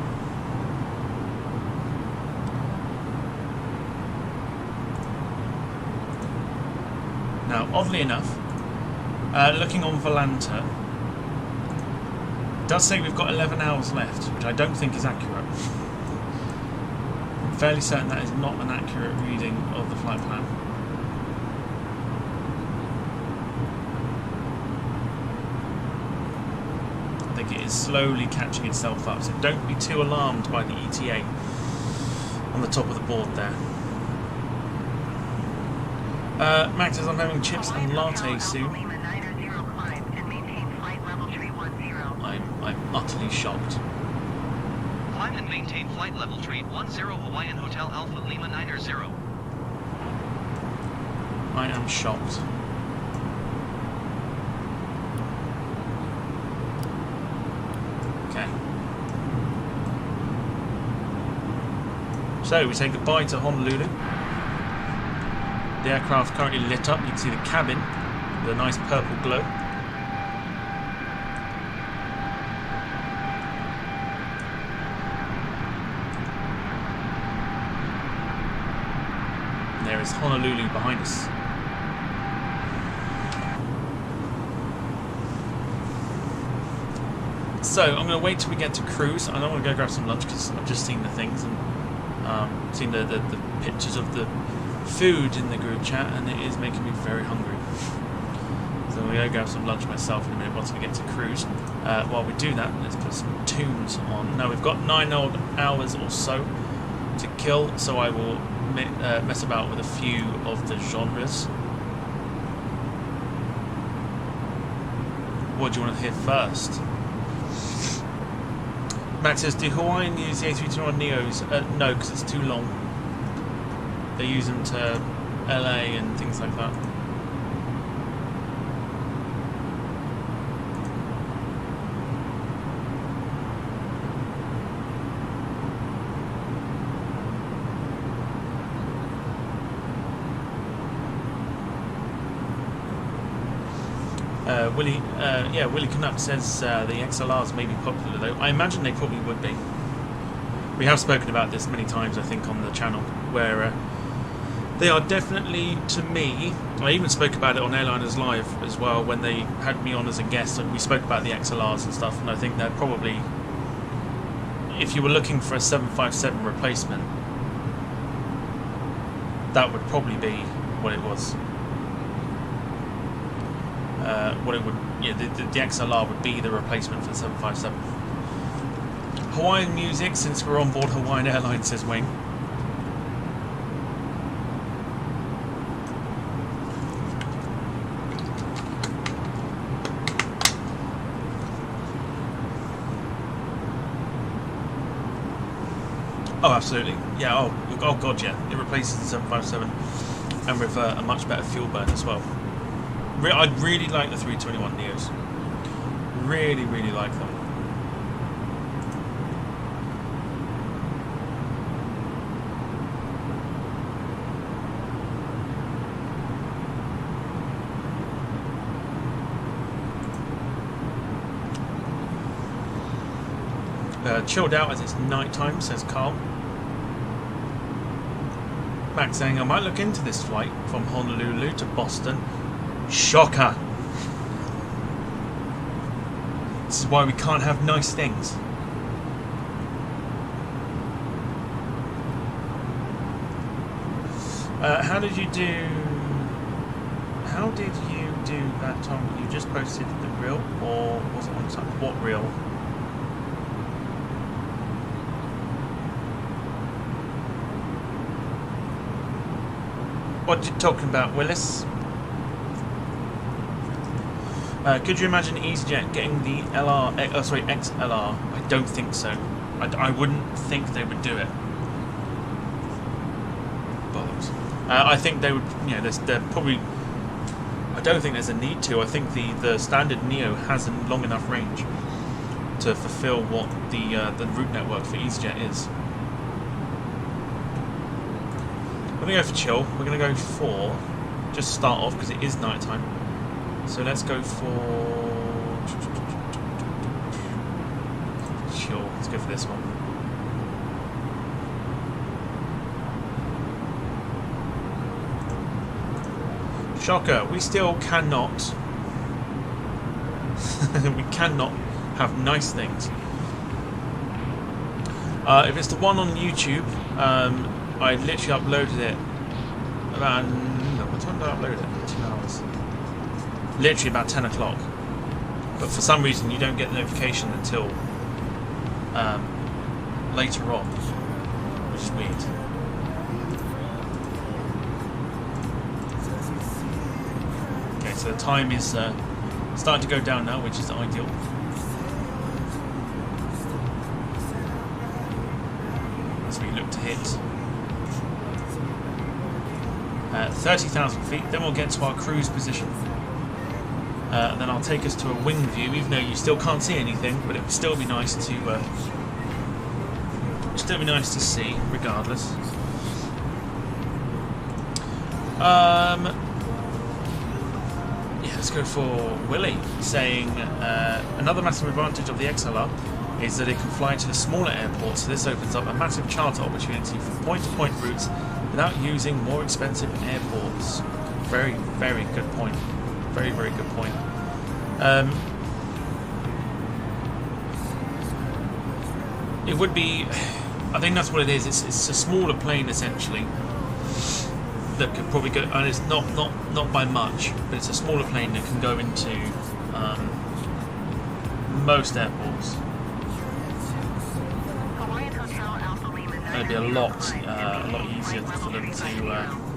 Now, oddly enough, looking on Volanta, it does say we've got 11 hours left, which I don't think is accurate. I'm fairly certain that is not an accurate reading of the flight plan. I think it is slowly catching itself up, so don't be too alarmed by the ETA on the top of the board there. Max says I'm having chips and latte soon. I'm utterly shocked. Climb and maintain flight level tree 10 Hawaiian Hotel Alpha Lima 90. I am shocked. Okay. So we say goodbye to Honolulu. The aircraft currently lit up. You can see the cabin with a nice purple glow. And there is Honolulu behind us. So I'm going to wait till we get to cruise. I don't want to go grab some lunch because I've just seen the things and seen the pictures of the food in the group chat, and it is making me very hungry. So I'm going to go grab some lunch myself in a minute once we get to cruise. While we do that, let's put some tunes on. Now we've got 9 odd hours or so to kill, so I will mess about with a few of the genres. What do you want to hear first? Max says, do Hawaiian use the A330NEOs? No, because it's too long. They use them to LA and things like that. Willie Canuck says the XLRs may be popular though. I imagine they probably would be. We have spoken about this many times, I think, on the channel, where they are definitely, to me, I even spoke about it on Airliners Live as well when they had me on as a guest, and we spoke about the XLRs and stuff, and I think they're probably, if you were looking for a 757 replacement, that would probably be what it was. The XLR would be the replacement for the 757. Hawaiian music, since we're on board Hawaiian Airlines, says Wayne. Oh, absolutely. Yeah, oh god, yeah. It replaces the 757 and with a much better fuel burn as well. I really like the 321 Neos. Really, really like them. Chilled out as it's night time, says Carl. Max saying, I might look into this flight from Honolulu to Boston. Shocker! This is why we can't have nice things. How did you do that, Tom? You just posted the reel, or was it on time? What reel? What are you talking about, Willis? Could you imagine EasyJet getting the XLR? I don't think so. I wouldn't think they would do it. Bollocks. I think they would. You know, they're probably. I don't think there's a need to. I think the standard Neo has a long enough range to fulfill what the route network for EasyJet is. We're going to go for chill. We're going to go for just start off because it is night time. So let's go for chill. Let's go for this one. Shocker, we still cannot we cannot have nice things. If it's the one on YouTube, I literally uploaded it about, what time did I upload it? 2 hours. Literally about 10 o'clock. But for some reason you don't get the notification until later on, which is weird. Okay, so the time is starting to go down now, which is ideal. As we look to hit 30,000 feet, then we'll get to our cruise position. And then I'll take us to a wing view, even though you still can't see anything, but it would still be nice to see, regardless. Yeah, let's go for Willie, saying another massive advantage of the XLR is that it can fly to the smaller airports, so this opens up a massive charter opportunity for point-to-point routes without using more expensive airports. Very, very good point. Very, very good point. It would be, I think that's what it is. It's a smaller plane essentially that could probably go, and it's not by much, but it's a smaller plane that can go into most airports. It'd be a lot easier for them to.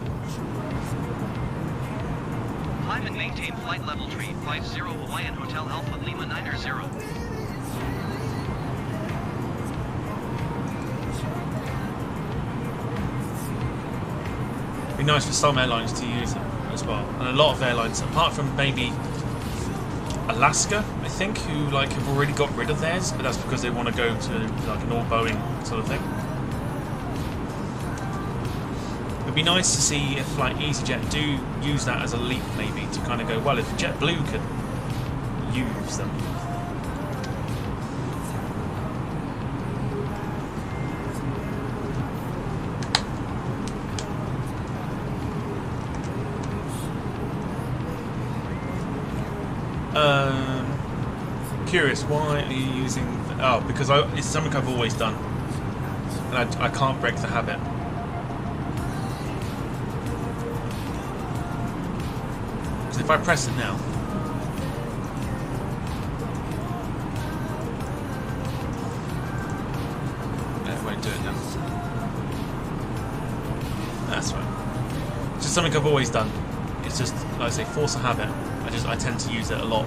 Climb and maintain flight level tree 50 Hawaiian Hotel Alpha Lima 90. Be nice for some airlines to use it as well, and a lot of airlines, apart from maybe Alaska, I think, who like have already got rid of theirs, but that's because they want to go to like an all Boeing sort of thing. It'd be nice to see if like EasyJet do use that as a leap, maybe to kind of go, well, if JetBlue could use them. Curious, why are you using? Oh, because it's something I've always done, and I can't break the habit. So if I press it now, it won't do it now. That's right. It's just something I've always done. It's just, like I say, force a habit. I tend to use it a lot.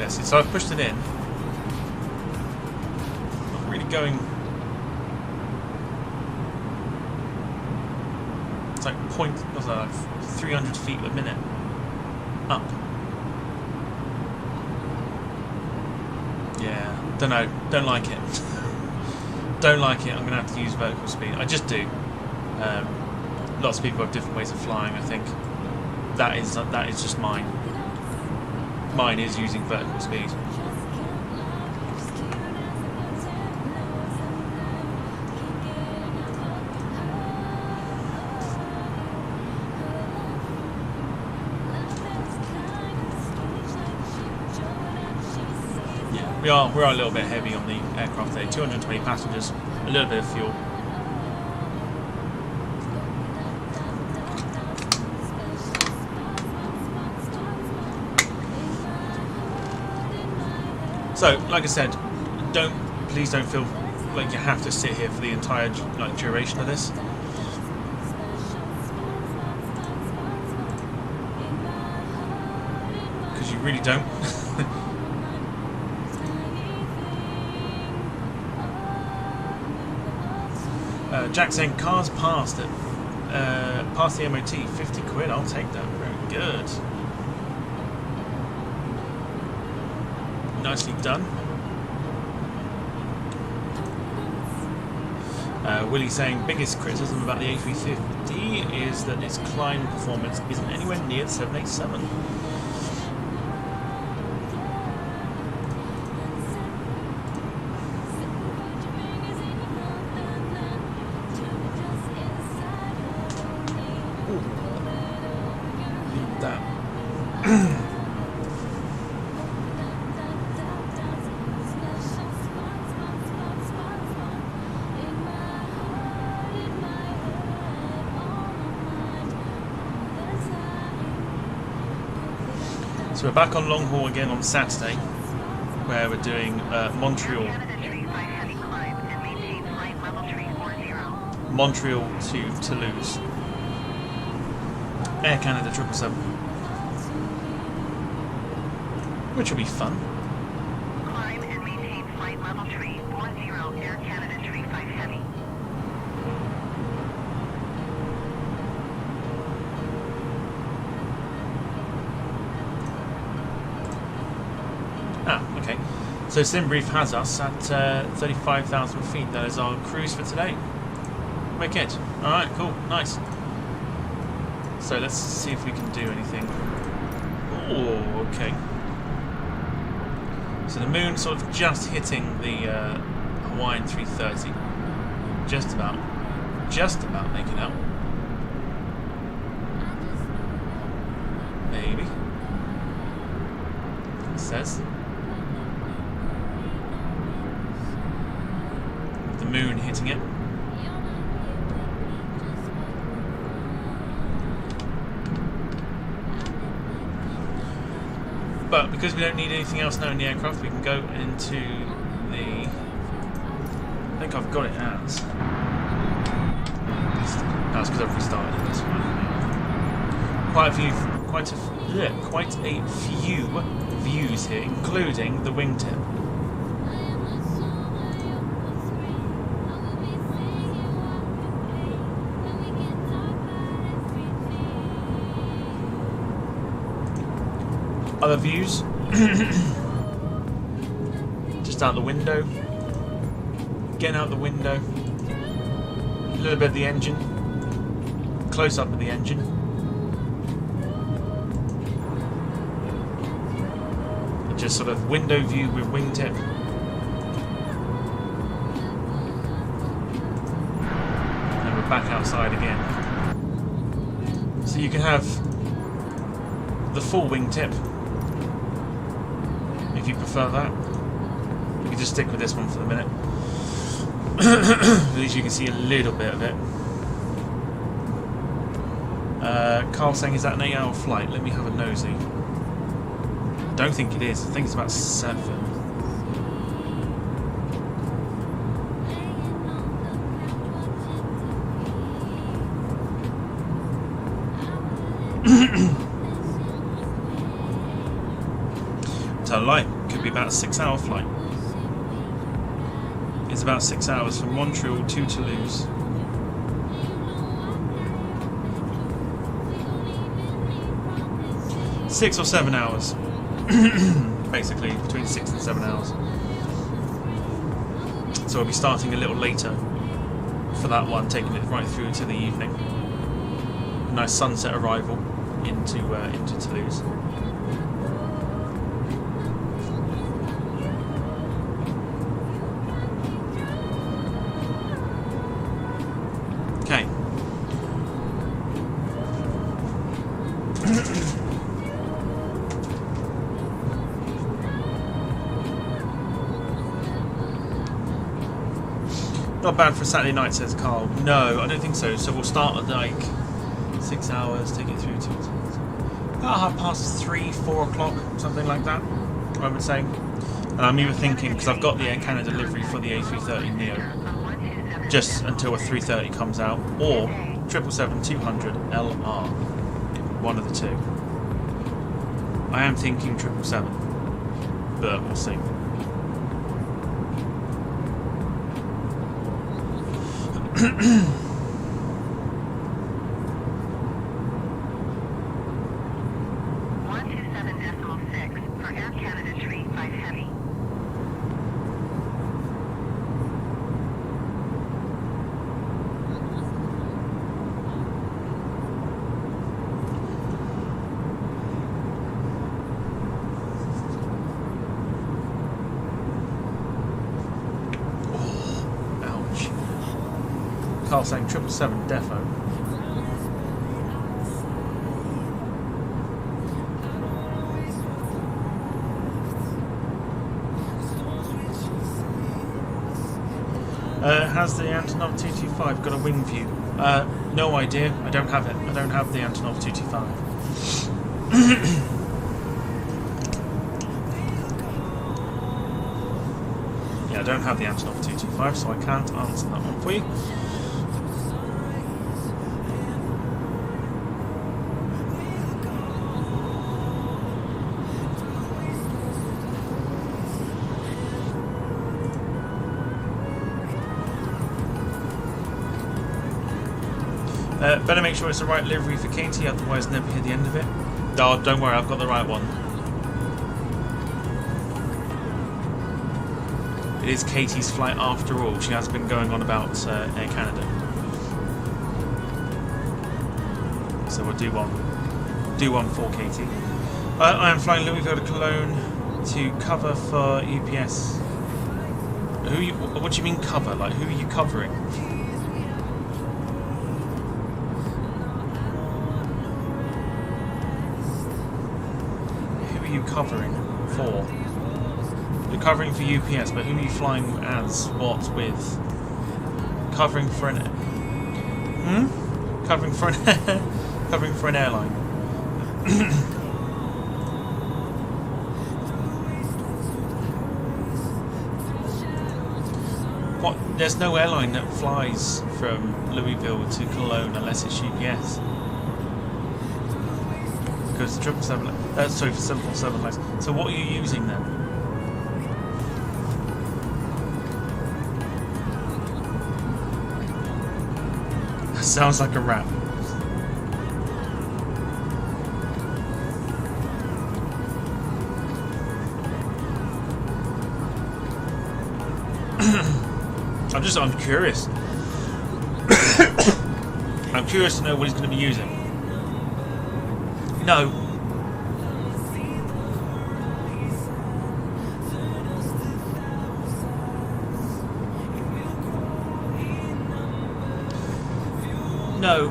this. So I've pushed it in. Not really going. It's like what's that, like 300 feet a minute up. Yeah, don't know. Don't like it. Don't like it. I'm gonna have to use vertical speed. I just do. Lots of people have different ways of flying. I think that is just mine. Mine is using vertical speed. Yeah, we are a little bit heavy on the aircraft today. 220 passengers, a little bit of fuel. So, like I said, please don't feel like you have to sit here for the entire duration of this. Because you really don't. Jack saying cars passed past the MOT, 50 quid. I'll take that. Very good. Nicely done. Willie saying biggest criticism about the A330 is that its climb performance isn't anywhere near the 787. Leave that. So we're back on long haul again on Saturday, where we're doing Montreal to Toulouse. Air Canada 777, which will be fun. Climb and maintain flight level 340 Air Canada 35 Heavy. Okay. So SimBrief has us at 35,000 feet. That is our cruise for today. Wicked. Alright, cool. Nice. So let's see if we can do anything. Oh, okay. So the moon sort of just hitting the Hawaiian 330. Just about making out. Maybe. It says. The moon hitting it. But because we don't need anything else now in the aircraft, we can go into the... I think I've got it as... That's because I've restarted it, that's fine. Quite a few views here, including the wingtip. Other views, just out the window, getting out the window, a little bit of the engine, close up of the engine, just sort of window view with wingtip, and we're back outside again. So you can have the full wingtip. If you prefer that, we can just stick with this one for the minute. At least you can see a little bit of it. Carl saying, is that an 8-hour flight? Let me have a nosy. Don't think it is. I think it's about 7. tell a lie. Could be about a 6-hour flight. It's about 6 hours from Montreal to Toulouse. Six or 7 hours. Basically, between 6 and 7 hours. So we'll be starting a little later for that one, taking it right through to the evening. A nice sunset arrival into Toulouse. Okay. Not bad for Saturday night, says Carl. No, I don't think so. So we'll start at like 6 hours, take it through to about 3:30, 4 o'clock, something like that, I would say. And I'm even thinking, because I've got the Air Canada delivery for the A330NEO, just until a 330 comes out, or 777-200 LR, one of the two. I am thinking 777, but we'll see. for Air Canada 35 Heavy. Carl saying 777 defo. Has the Antonov 225 got a wing view? No idea. I don't have it. I don't have the Antonov 225. Yeah, I don't have the Antonov 225, so I can't answer that one for you. Better make sure it's the right livery for Katie, otherwise never hear the end of it. Oh, don't worry, I've got the right one. It is Katie's flight after all. She has been going on about Air Canada. So we'll do one for Katie. I am flying Louisville to Cologne to cover for UPS. What do you mean cover? Like, who are you covering? Covering for? You're covering for UPS, but who are you flying as? What with? Covering for an covering for an covering for an airline. What? There's no airline that flies from Louisville to Cologne unless it's UPS. Because the 777, sorry, for 747 flights. So what are you using then? That sounds like a rap. I'm curious. I'm curious to know what he's going to be using. No. No.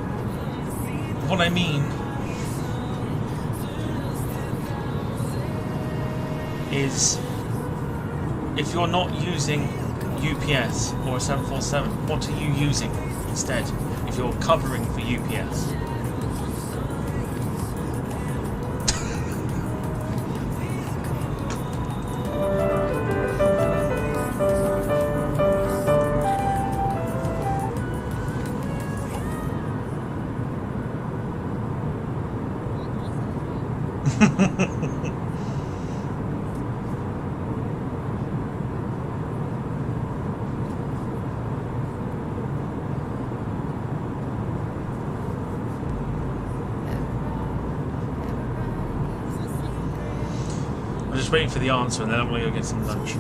What I mean is, if you're not using UPS or a 747, what are you using instead if you're covering for UPS? waiting for the answer, and then I'm going to go get some lunch.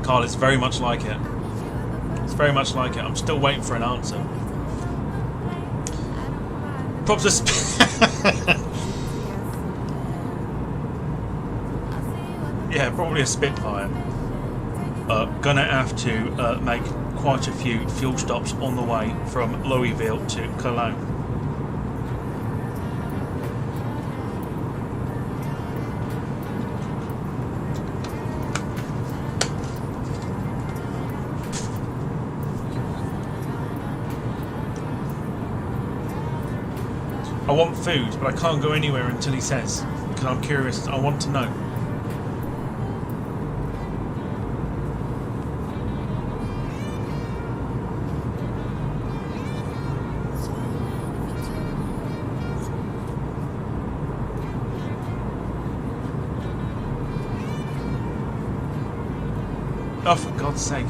Carl, it's very much like it. It's very much like it. I'm still waiting for an answer. Props yeah, probably a Spitfire. Gonna have to make quite a few fuel stops on the way from Louisville to Cologne. I want food, but I can't go anywhere until he says, because I'm curious. I want to know. Oh, for God's sake.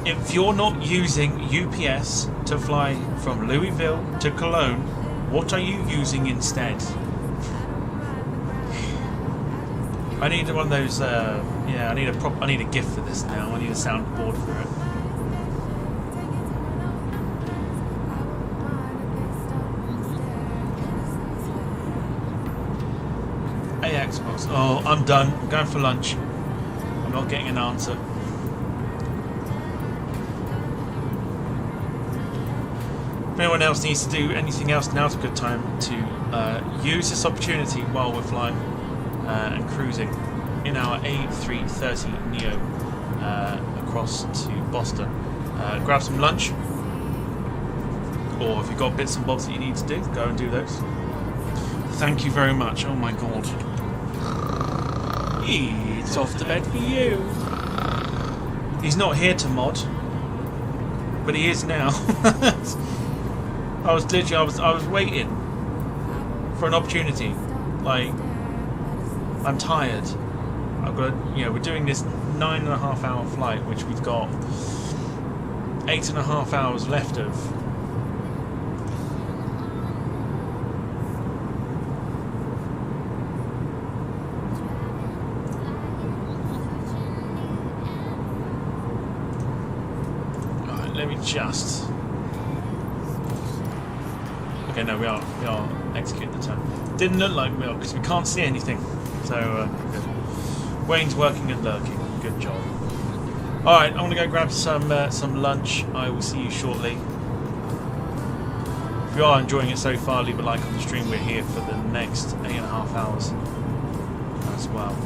If you're not using UPS to fly from Louisville to Cologne, what are you using instead? I need one of those, yeah, I need a gift for this now. I need a soundboard for it. Hey Xbox. Oh, I'm done. I'm going for lunch. I'm not getting an answer. If anyone else needs to do anything else, now's a good time to use this opportunity while we're flying and cruising in our A330NEO across to Boston. Grab some lunch, or if you've got bits and bobs that you need to do, go and do those. Thank you very much. Oh my God. It's off to bed for you. He's not here to mod, but he is now. I was waiting for an opportunity. Like, I'm tired. I've got, we're doing this 9.5 hour flight, which we've got 8.5 hours left of. Alright, let me just. Okay, no, we are executing the turn. Didn't look like we are because we can't see anything. So good. Wayne's working and lurking. Good job. All right, I'm gonna go grab some lunch. I will see you shortly. If you are enjoying it so far, leave a like on the stream. We're here for the next 8.5 hours as well.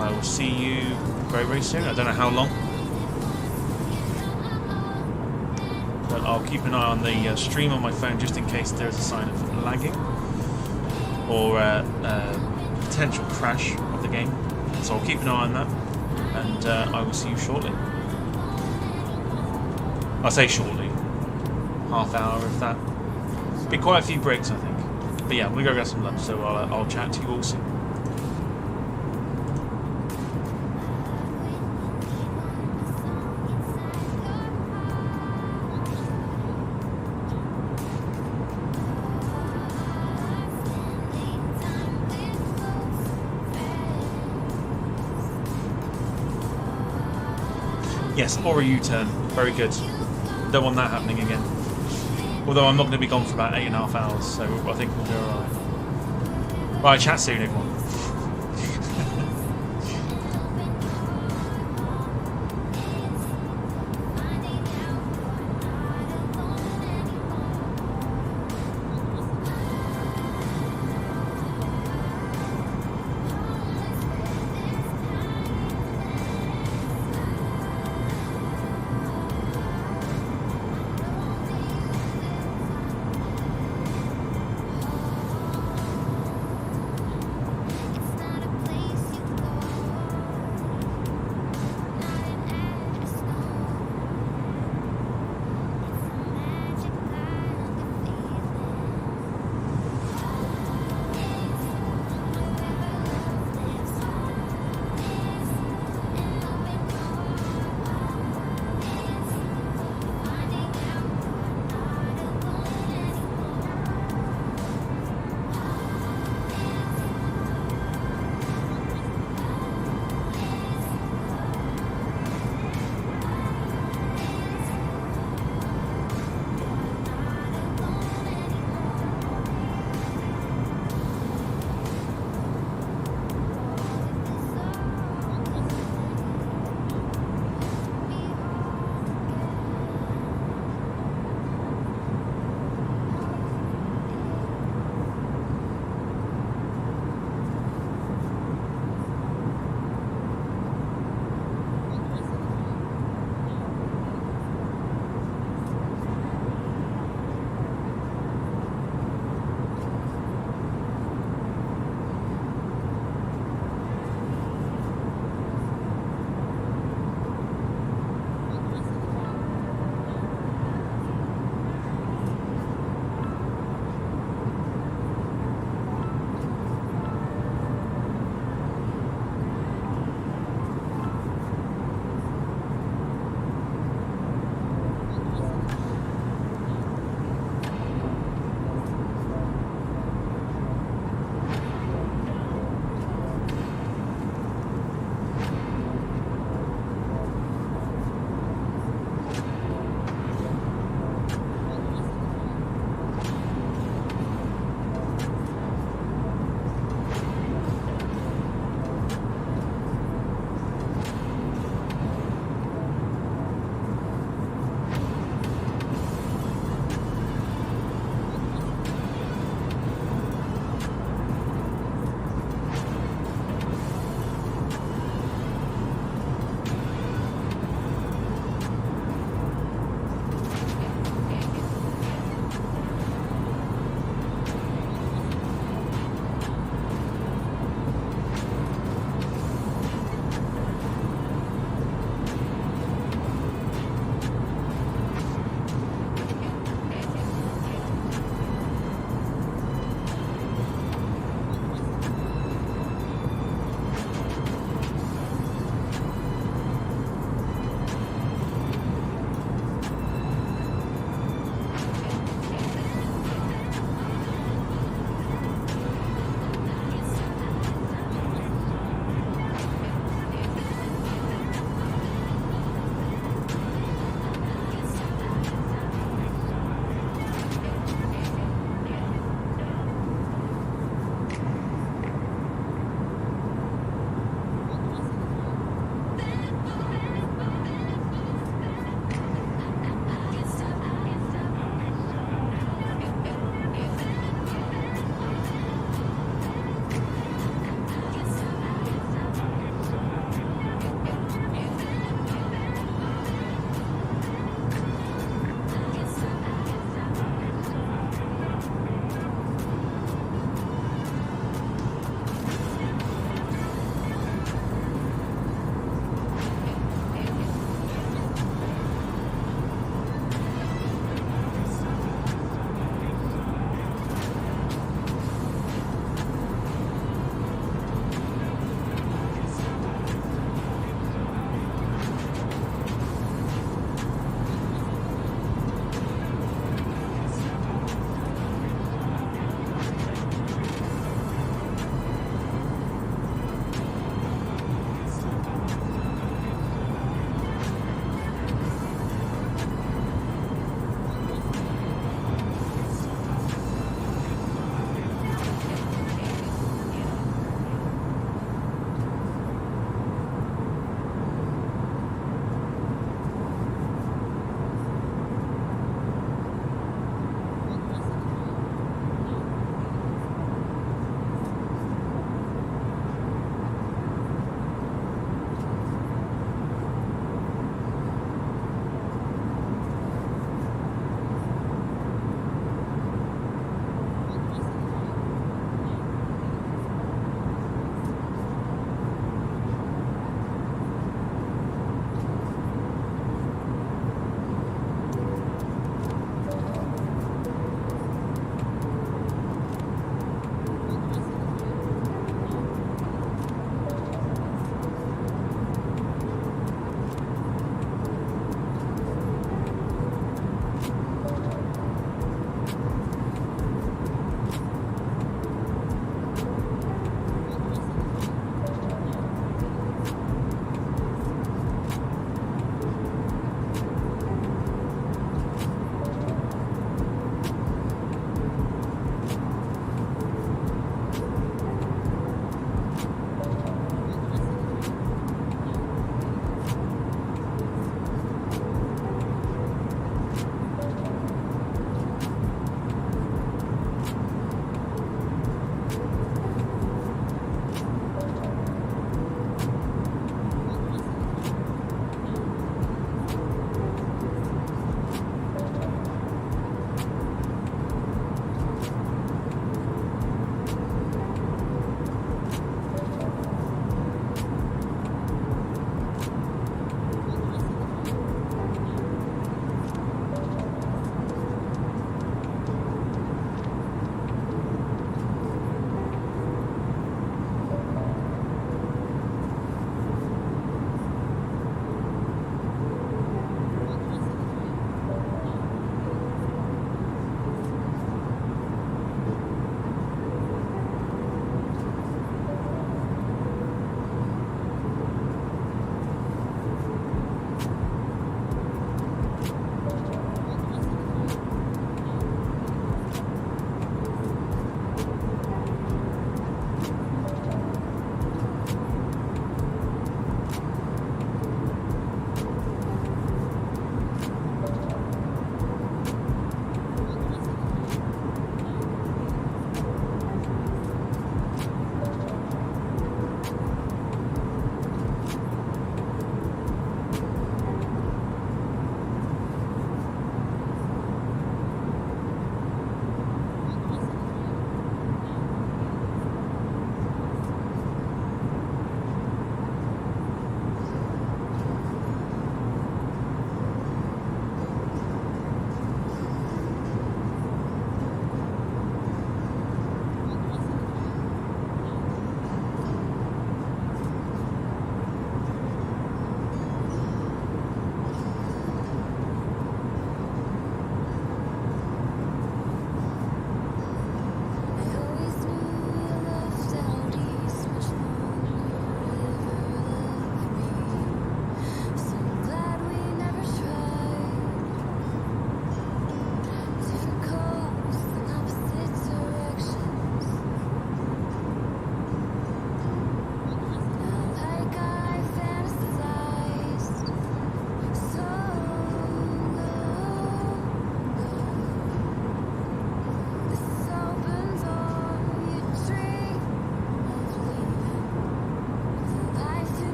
I will see you very, very soon. I don't know how long. But I'll keep an eye on the stream on my phone just in case there's a sign of lagging or potential crash of the game. So I'll keep an eye on that, and I will see you shortly. I'll say shortly, half hour if that. Be quite a few breaks, I think. But yeah, we're gonna go get some lunch, so I'll chat to you all soon. Yes, or a U-turn. Very good. Don't want that happening again. Although I'm not going to be gone for about 8.5 hours, so I think we'll be alright. Right, chat soon, everyone.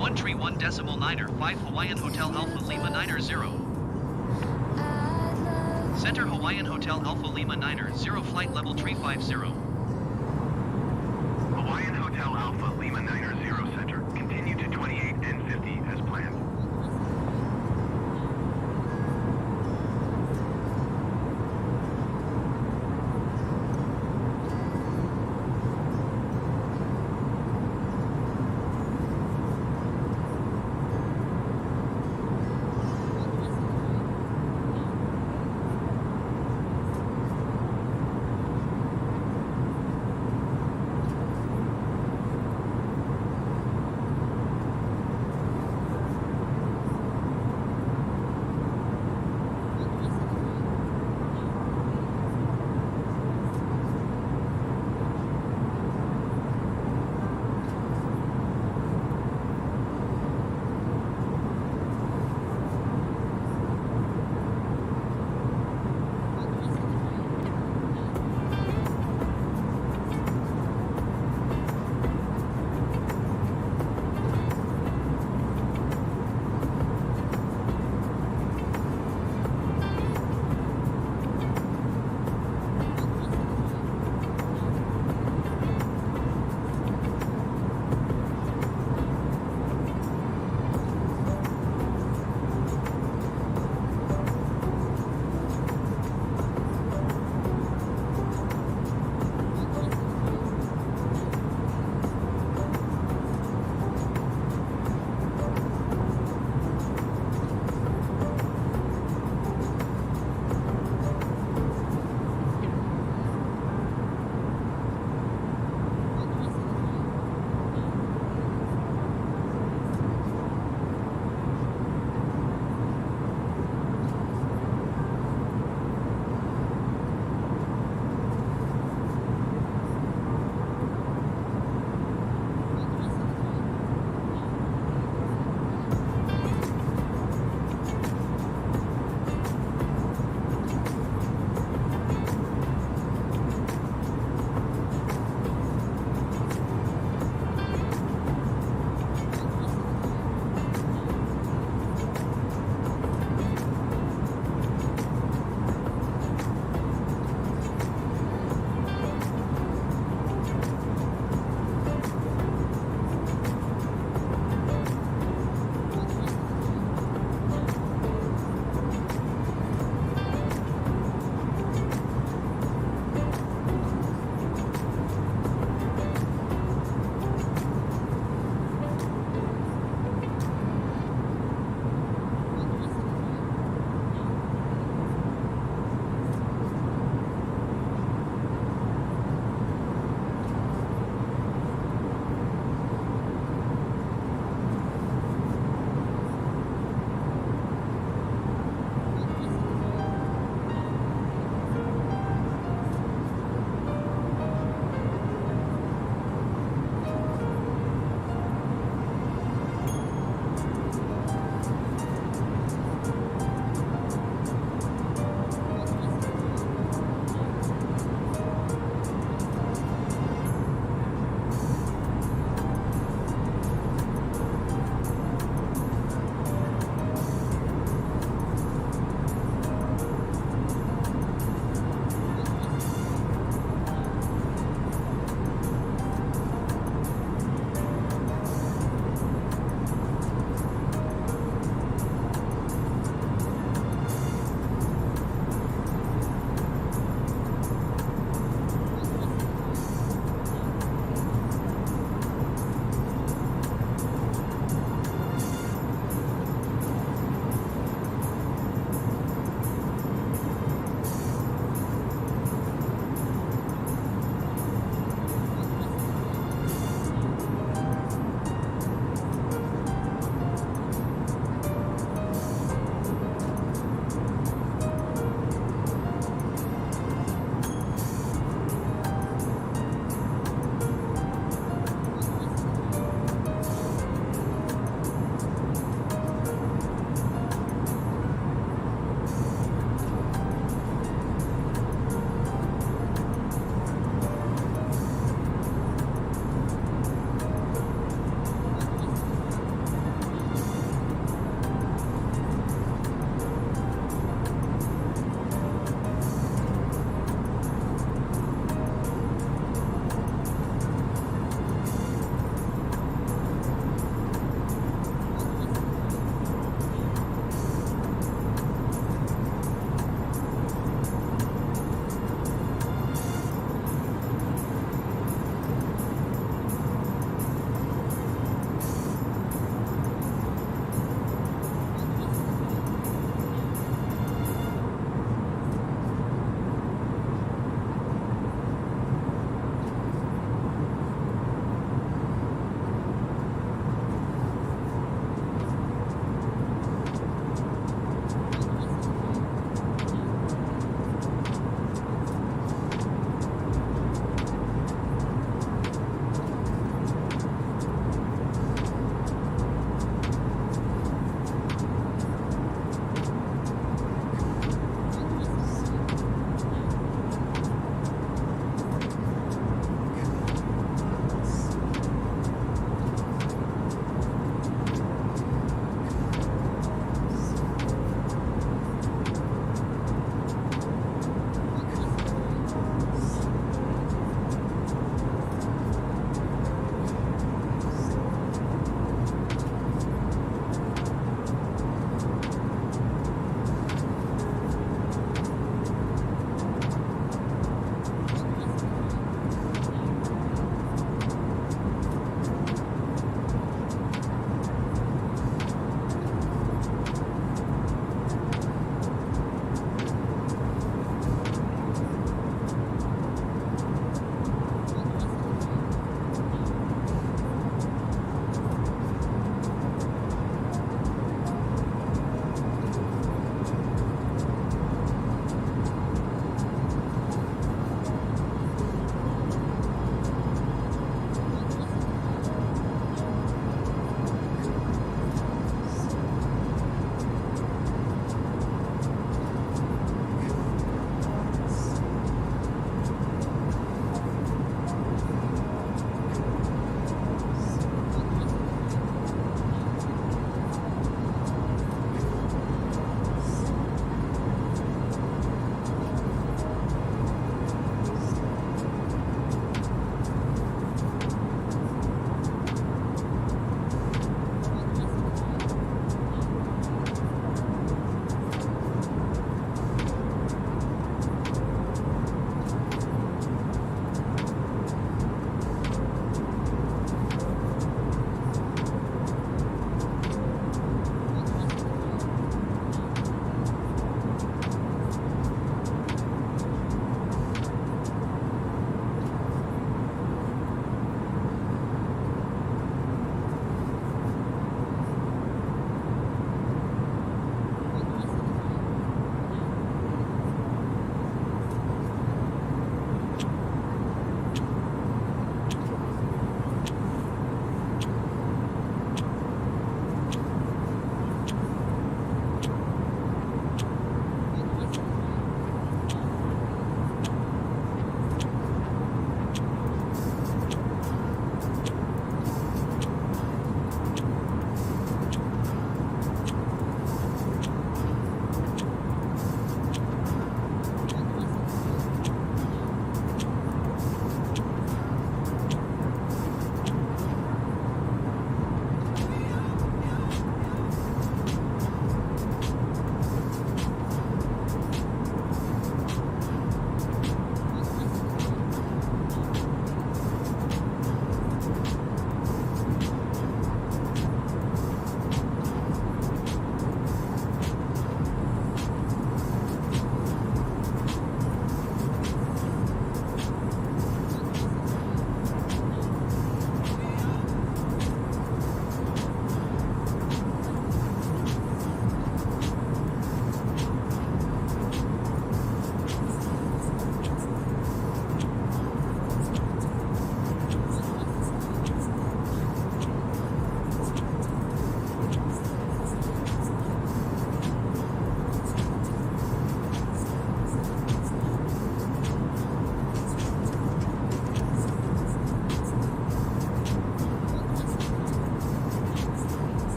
131.9er, 5 Hawaiian Hotel Alpha Lima 90. Center Hawaiian Hotel Alpha Lima 90, flight level 350. Hawaiian Hotel Alpha Lima 90 Center. Continue to 28 and 50 as planned.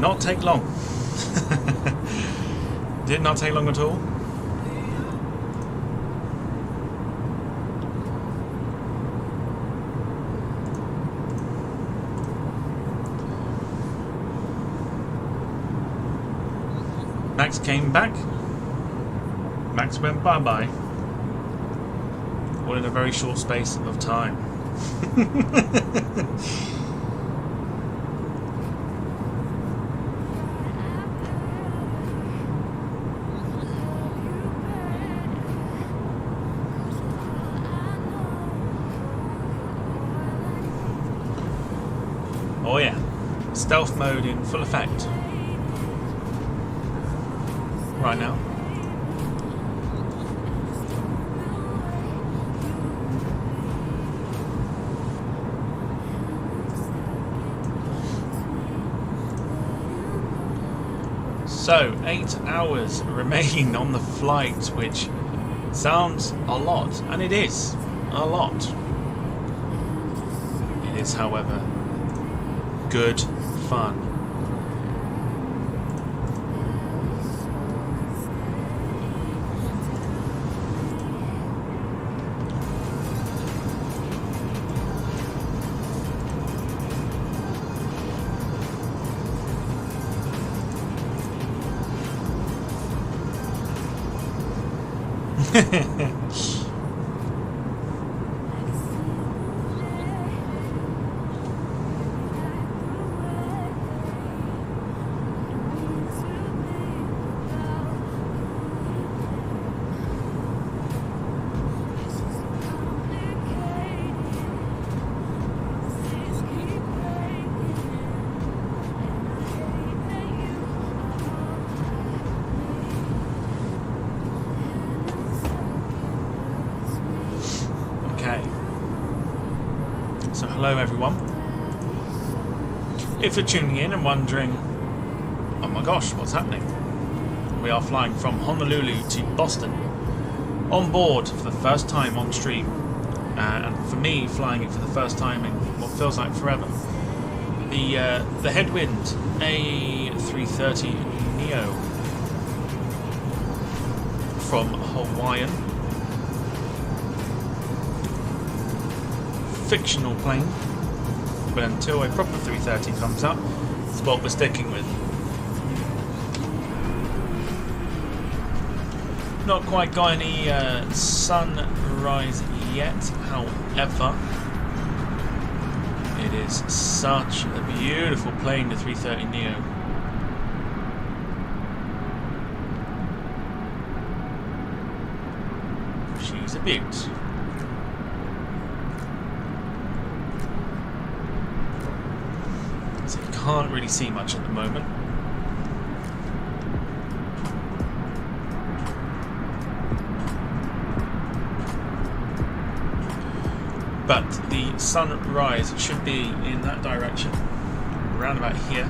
not take long. Did not take long at all. Max came back. Max went bye-bye. All in a very short space of time. Oh yeah, stealth mode in full effect right now. So, 8 hours remain on the flight, which sounds a lot, and it is a lot. It is, however, good fun. So hello everyone. If you're tuning in and wondering, oh my gosh, what's happening? We are flying from Honolulu to Boston on board for the first time on stream, and for me flying it for the first time in what feels like forever. The Headwind A330NEO from Hawaiian. Fictional plane, but until a proper 330 comes up, it's what we're sticking with. Not quite got any sunrise yet, however, it is such a beautiful plane, the 330NEO. She's a beaut. Can't really see much at the moment. But the sunrise should be in that direction, around about here.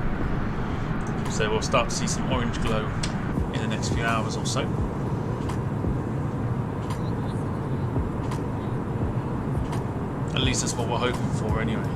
So we'll start to see some orange glow in the next few hours or so. At least that's what we're hoping for anyway.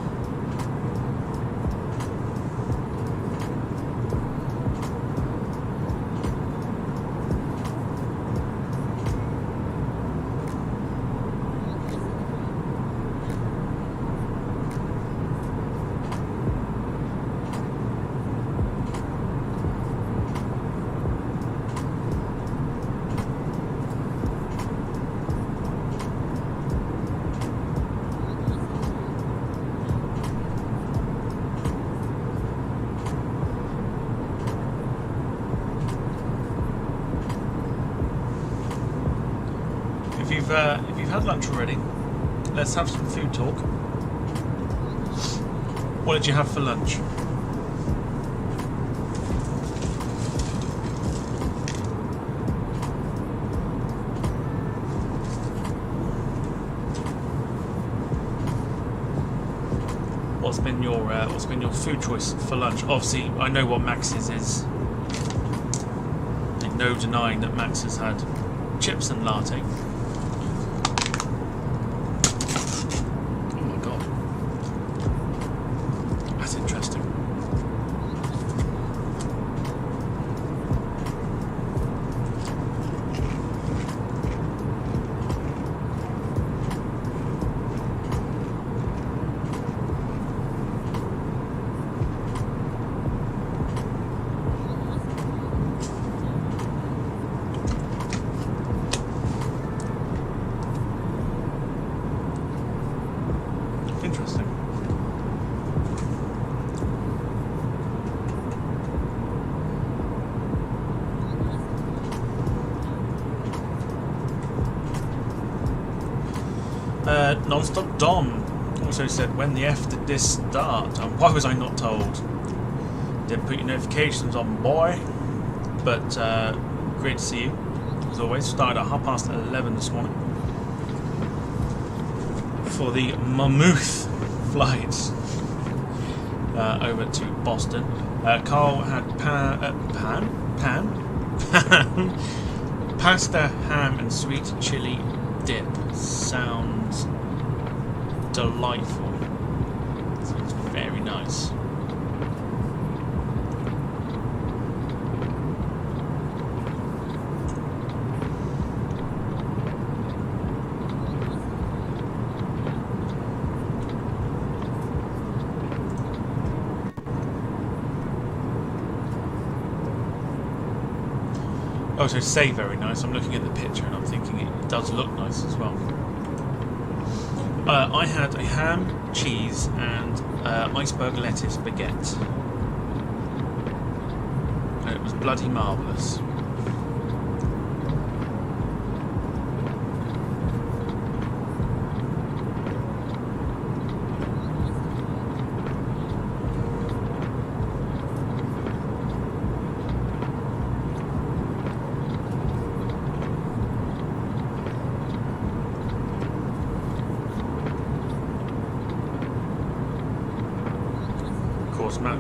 If you've had lunch already, let's have some food talk. What did you have for lunch? What's been your food choice for lunch? Obviously, I know what Max's is. There's no denying that Max has had chips and latte. interesting. Non-stop Dom also said, when the F did this start? And why was I not told? Didn't put your notifications on, boy. But great to see you, as always. Started at 11:30 this morning for the Mammoth flight over to Boston. Carl had pasta, ham and sweet chili dip. Sounds delightful. Sounds very nice. Oh, so say very nice. I'm looking at the picture and I'm thinking it does look nice as well. I had a ham, cheese, and iceberg lettuce baguette. And it was bloody marvellous.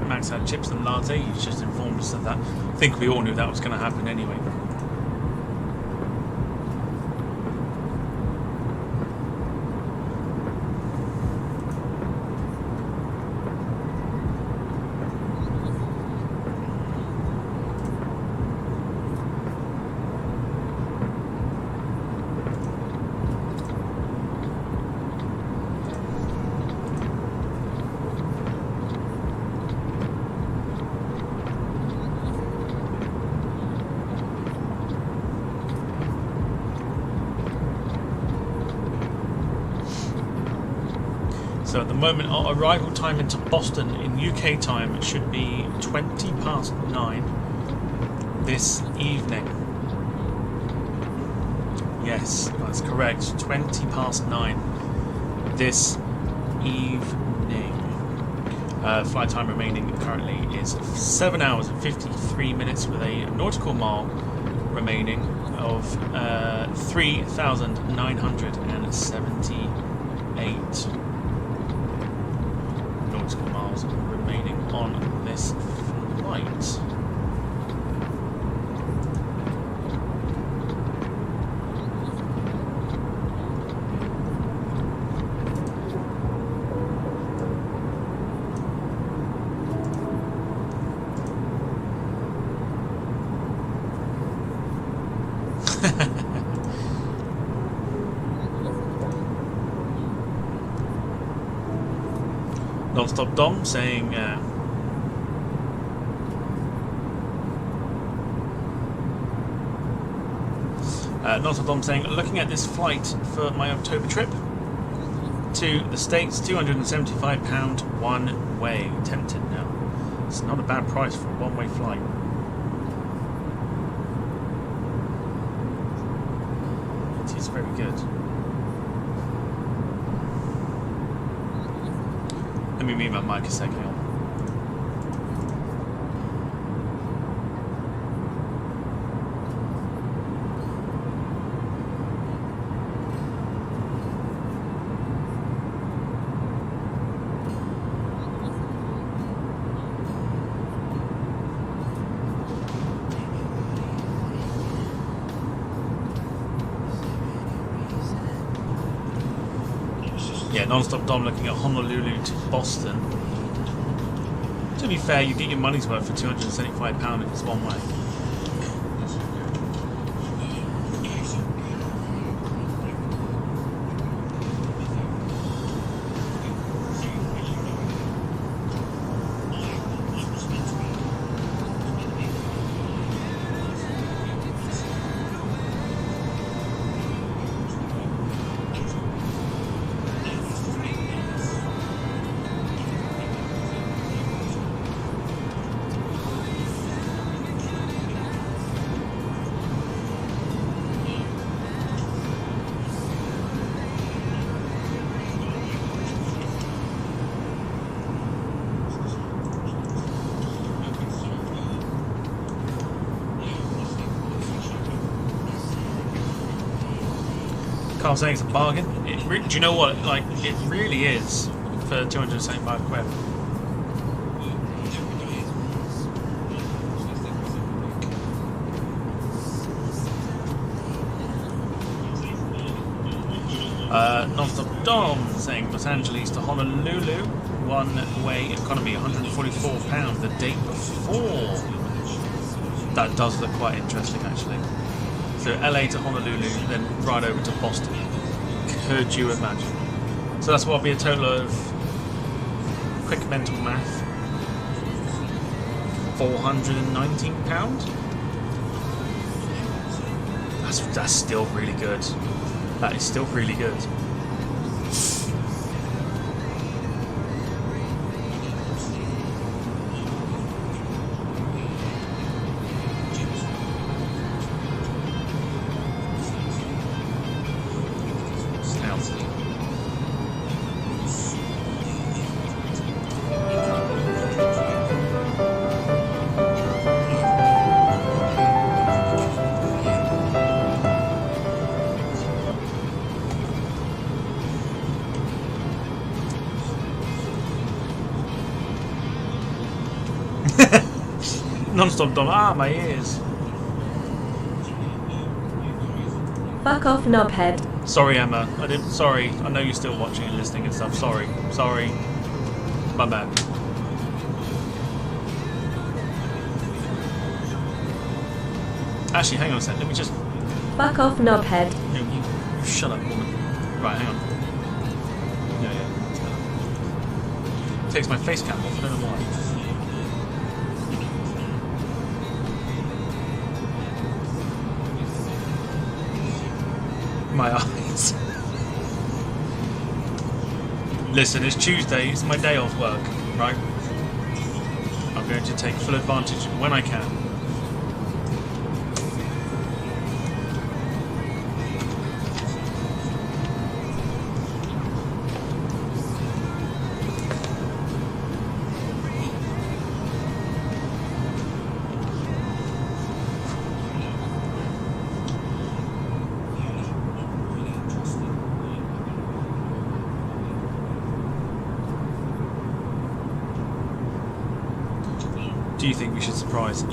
Max had chips and latte. He's just informed us of that. I think we all knew that was going to happen anyway. So at the moment, our arrival time into Boston in UK time should be 9:20 this evening. Yes, that's correct. 9:20 this evening. Flight time remaining currently is 7 hours and 53 minutes with a nautical mile remaining of 3,978 nautical miles remaining on this flight. Non-stop Dom saying Non-stop Dom saying, looking at this flight for my October trip to the States, £275 one way. Tempted now. It's not a bad price for a one-way flight. It is very good. Let me mute my mic a second. Yeah, non-stop Dom looking at Honolulu to Boston. To be fair, you get your money's worth for £275 if it's one way. Carl saying it's a bargain. Do you know what? Like, it really is for 275 quid. Non-stop Dom saying Los Angeles to Honolulu, one-way economy, £144 the day before. That does look quite interesting, actually. So LA to Honolulu, then right over to Boston. Could you imagine? So that's what will be a total of, quick mental math, £419. That's still really good. That is still really good. Non-stop Dom. Ah, my ears. Fuck off, knobhead. Sorry, Emma. I didn't. Sorry. I know you're still watching and listening and stuff. Sorry. Sorry. My bad. Actually, hang on a sec. Let me just. Fuck off, knobhead. No, you shut up, woman. Right, hang on. Yeah. Takes my face cap off. I don't know why. My eyes. Listen, it's Tuesday, it's my day off work, right? I'm going to take full advantage when I can. Do you think we should surprise him?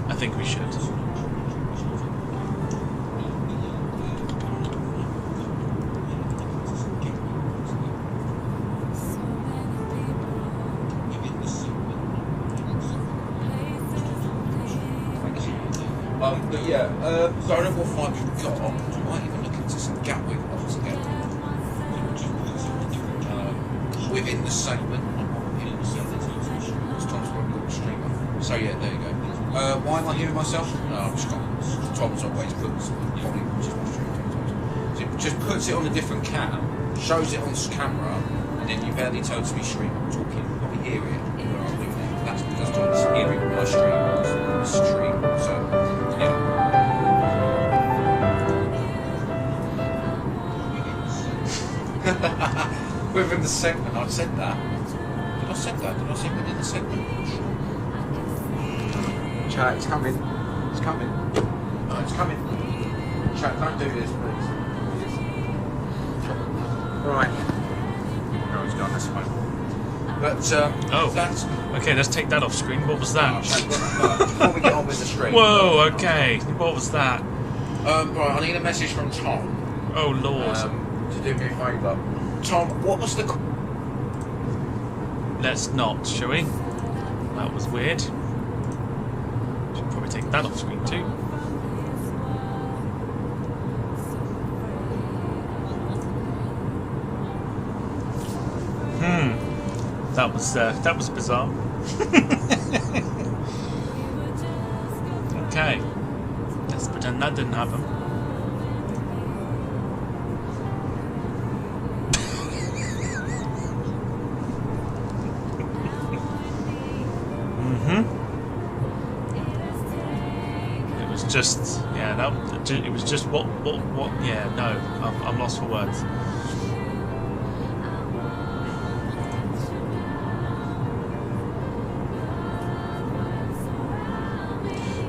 I think we should. But yeah, so I don't know what flight we've got. I might even look into some Gatwick ones again. Within the segment. It's Tom's probably got a streamer. So yeah, there you go. Why am I hearing myself? No, I've just got Tom's always puts probably just my stream sometimes. So it just puts it on a different cam, shows it on camera, and then you barely totally stream. I'm talking, you probably hear it when I'm doing it. That's because Tom's hearing my stream on the stream. So yeah. Within the segment, I said that. Did I say that? Did I say within the segment? Chat, it's coming. It's coming. No, it's coming. Chat, don't do this, please. Right. No, he's gone, that's fine. But, that's... Okay, let's take that off screen. What was that? Before we get on with the stream. Whoa, okay. What was that? Right, I need a message from Tom. Oh, Lord. To do me a favour. Tom, what was the... Let's not, shall we? That was weird. Should probably take that off screen too. That was bizarre. Okay. Let's pretend that didn't happen. It was just, yeah, it was just what, yeah, no, I'm lost for words.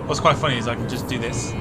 What's quite funny is I can just do this.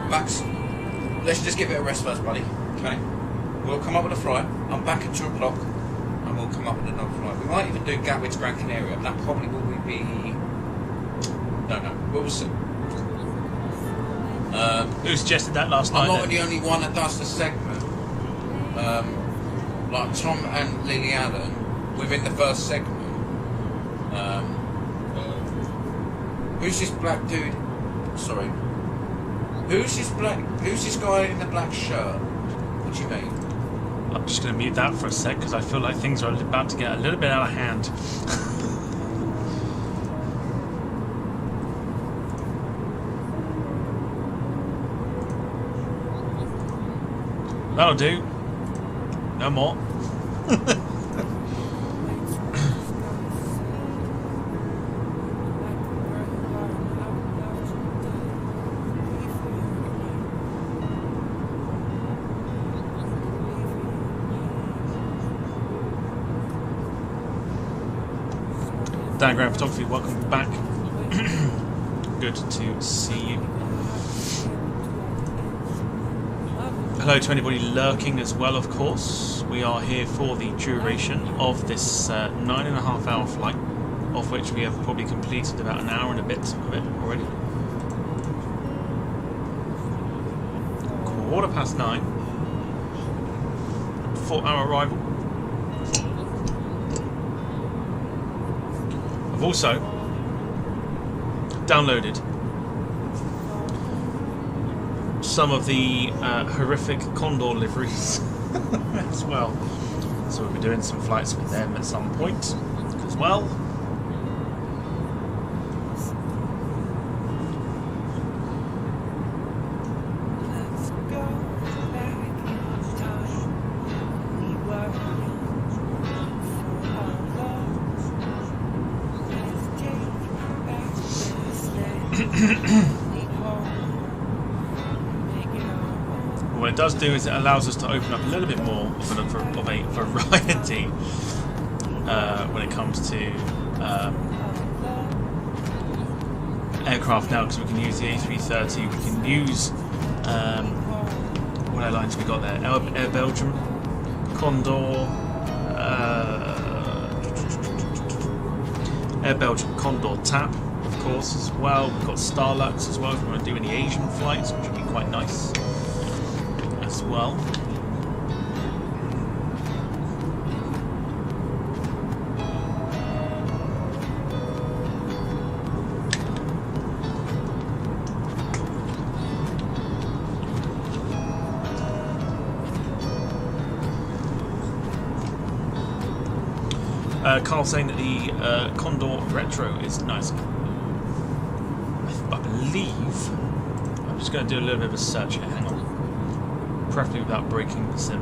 Max, let's just give it a rest first, buddy. Okay? We'll come up with a flight. I'm back at 2 o'clock, and we'll come up with another flight. We might even do Gatwick to Gran Canaria, and that probably will be... Don't know. We'll see. Who suggested that last night? I'm not the only one that does the segment. Like Tom and Lily Allen, within the first segment. Who's this black dude? Sorry. Who's this guy in the black shirt? What do you mean? I'm just going to mute that for a sec because I feel like things are about to get a little bit out of hand. That'll do. No more. Diagram Photography, welcome back. Good to see you. Hello to anybody lurking as well, of course. We are here for the duration of this 9.5 hour flight, of which we have probably completed about an hour and a bit of it already. 9:15. 4-hour arrival. I've also downloaded some of the horrific Condor liveries as well, so we'll be doing some flights with them at some point as well. What it does do is it allows us to open up a little bit more of a variety when it comes to aircraft now, because we can use the A330, we can use what airlines we got there? Air Belgium, Condor, Air Belgium, Condor TAP, of course, as well. We've got Starlux as well if we want to do any Asian flights, which would be quite nice as well. Carl saying that the Condor Retro is nice. I believe I'm just going to do a little bit of a search here. Hang on. Preferably without breaking the sim.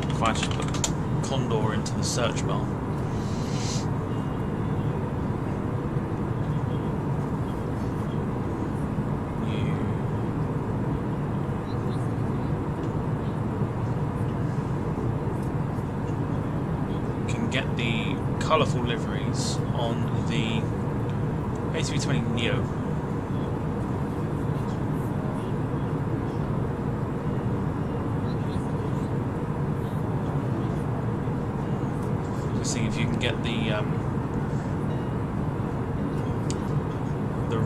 If I just put Condor into the search bar. Get the colourful liveries on the A330NEO. Just seeing if you can get the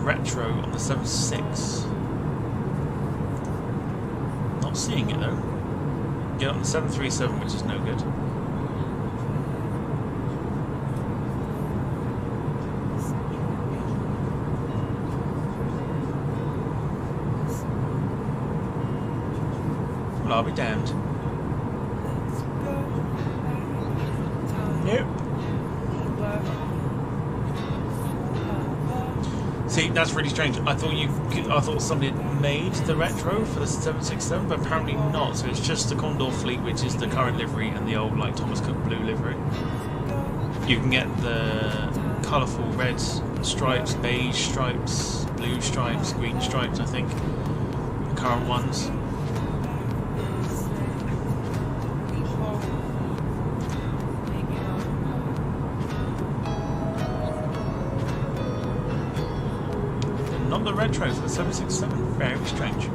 retro on the 7.6. Not seeing it though. Get on the 737, which is no good. Well, I'll be damned. Nope. See, that's really strange. I thought somebody had made the retro for the 767, but apparently not. So it's just the Condor fleet, which is the current livery, and the old like Thomas Cook blue livery. You can get the colourful red stripes, beige stripes, blue stripes, green stripes. I think the current ones. Not the retro for the 767. Very strange.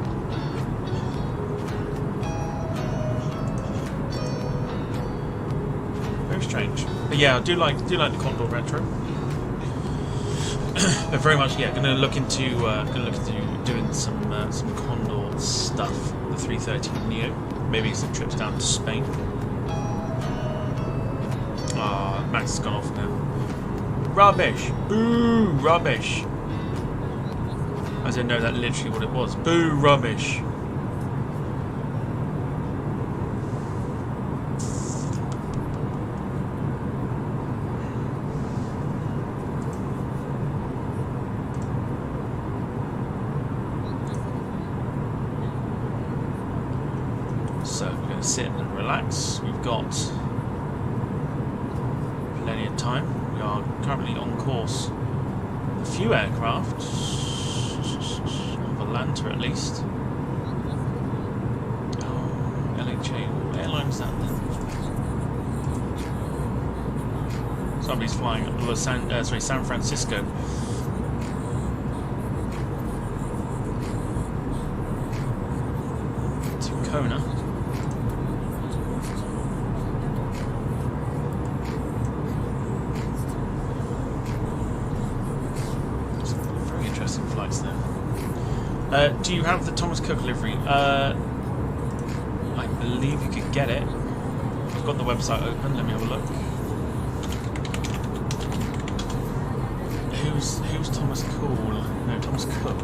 Very strange. But yeah, I do like the Condor retro. But very much, yeah. Gonna look into doing some Condor stuff. The 330NEO. Maybe some trips down to Spain. Ah, Max has gone off now. Rubbish. Boo. Rubbish. I didn't know that literally what it was. Boo, rubbish. So we're going to sit and relax. We've got plenty of time. We are currently on course. A few aircraft. Atlanta at least. Oh, LHA. What airline is that then? Somebody's flying San Francisco. To Kona. Some very interesting flights there. Do you have the Thomas Cook livery? I believe you could get it. I've got the website open. Let me have a look. Who's Thomas Cool? No, Thomas Cook.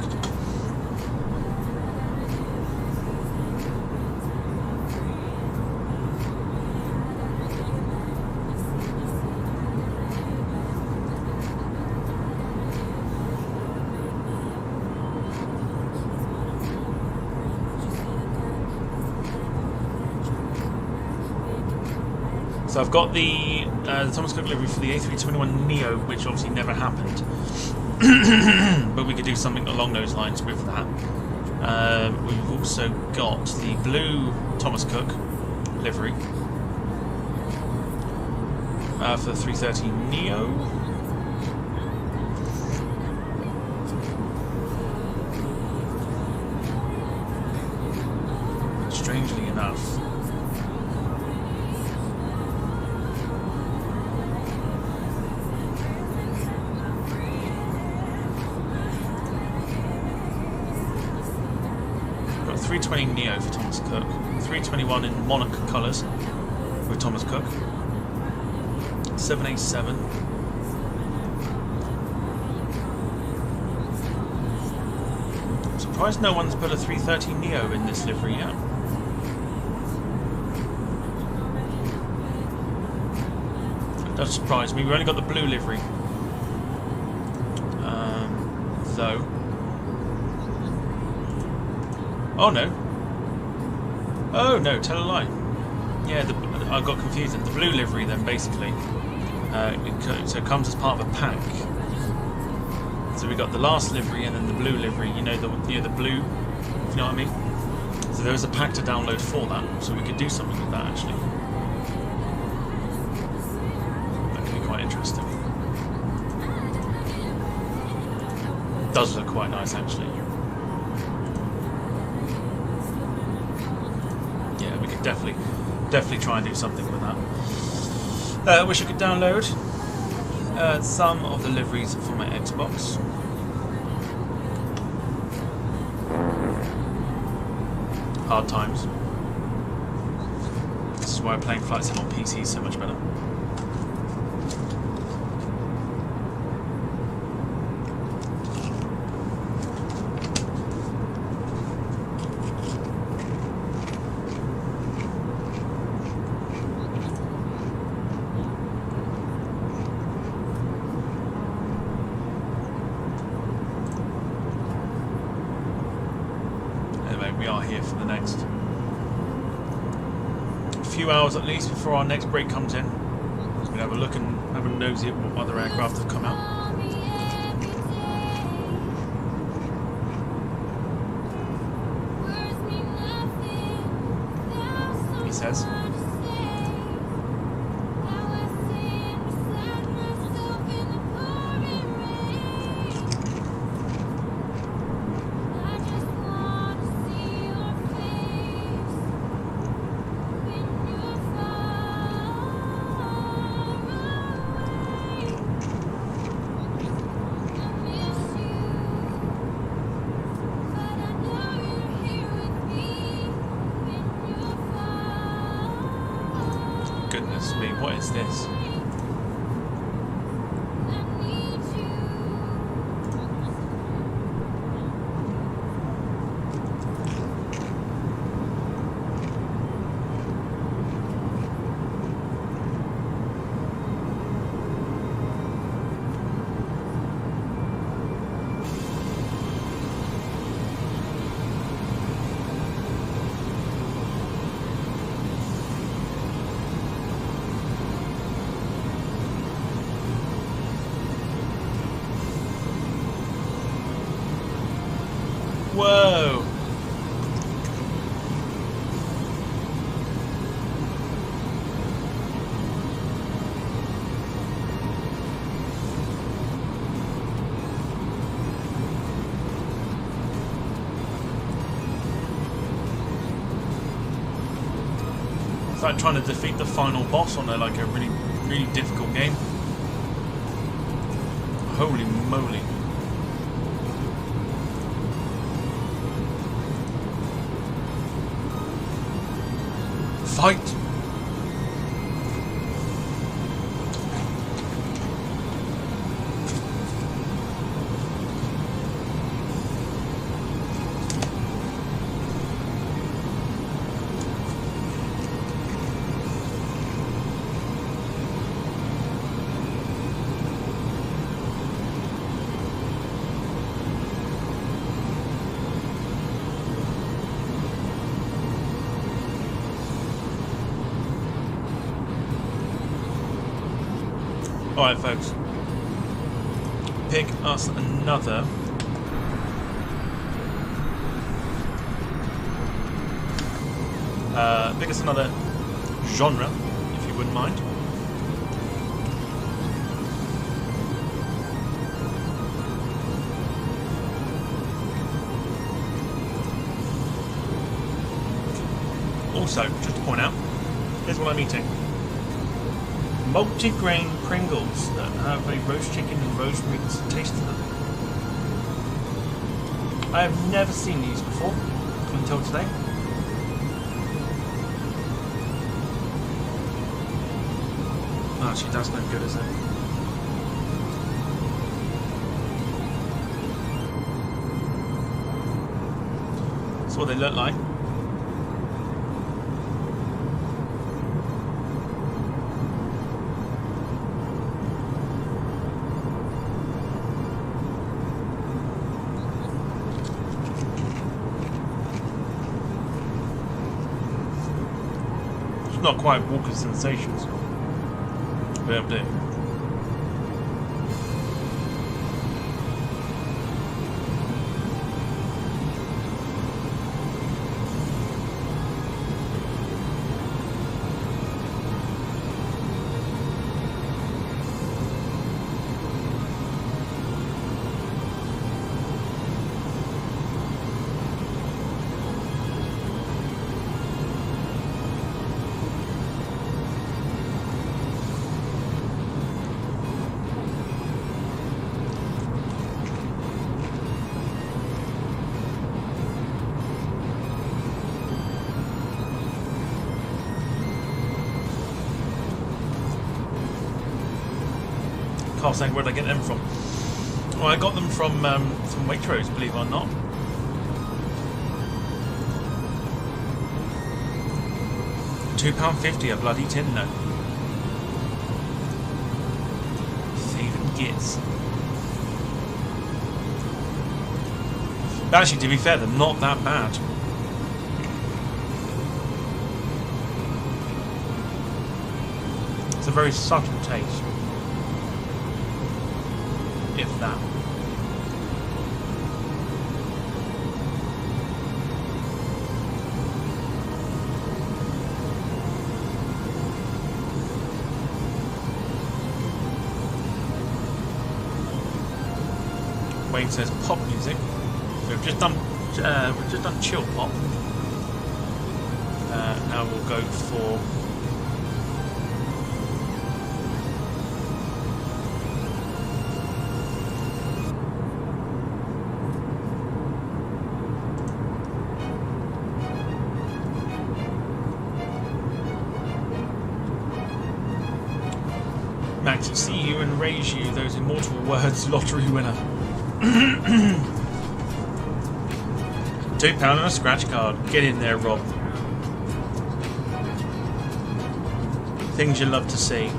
So I've got the Thomas Cook livery for the A321NEO, which obviously never happened. But we could do something along those lines with that. We've also got the blue Thomas Cook livery for the 330NEO. Strangely enough, got 320NEO for Thomas Cook, 321 in Monarch colours with Thomas Cook, 787. I'm surprised no one's put a 330NEO in this livery yet. That does surprise me. We've only got the blue livery. Though. Oh no. Oh no, tell a lie. Yeah, I got confused. The blue livery then basically. So it comes as part of a pack. So we got the last livery and then the blue livery. You know the blue. If you know what I mean. So there was a pack to download for that. So we could do something with that actually. That could be quite interesting. Does look quite nice actually. Yeah, we could definitely try and do something with that. I wish I could download some of the liveries for my Xbox. hard times. This is why playing flight sim on PC is so much better. We are here for the next few hours at least before our next break comes in. We'll have a look and have a nosy at what other aircraft have come out. He says. Goodness me, what is this? Whoa! It's like trying to defeat the final boss on like a really difficult game. Holy moly. Fight! Alright folks, pick us another genre, if you wouldn't mind. Also, just to point out, here's what I'm eating. Multi-grain Pringles that have a roast chicken and rosemary taste to them. I have never seen these before until today. Actually, that's no good, is it? That's what they look like. Not quite Walker's Sensations, but it'll do. Carl saying, where did I get them from? Well, I got them from Waitrose, believe it or not. £2.50 a bloody tin note. Saving gits. Actually, to be fair, they're not that bad. It's a very subtle taste, if that. Wayne says pop music. We've just done chill pop. Now we'll go for Max, see you and raise you, those immortal words, lottery winner. £2 on a scratch card. Get in there, Rob. Things you love to see.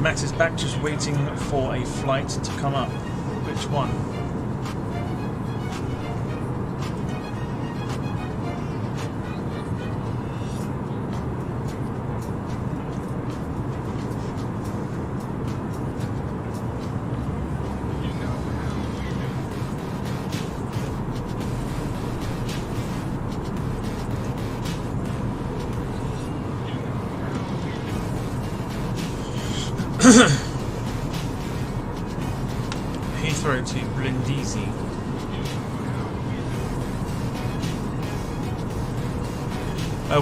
Max is back, just waiting for a flight to come up. Which one? Heathrow to Brindisi.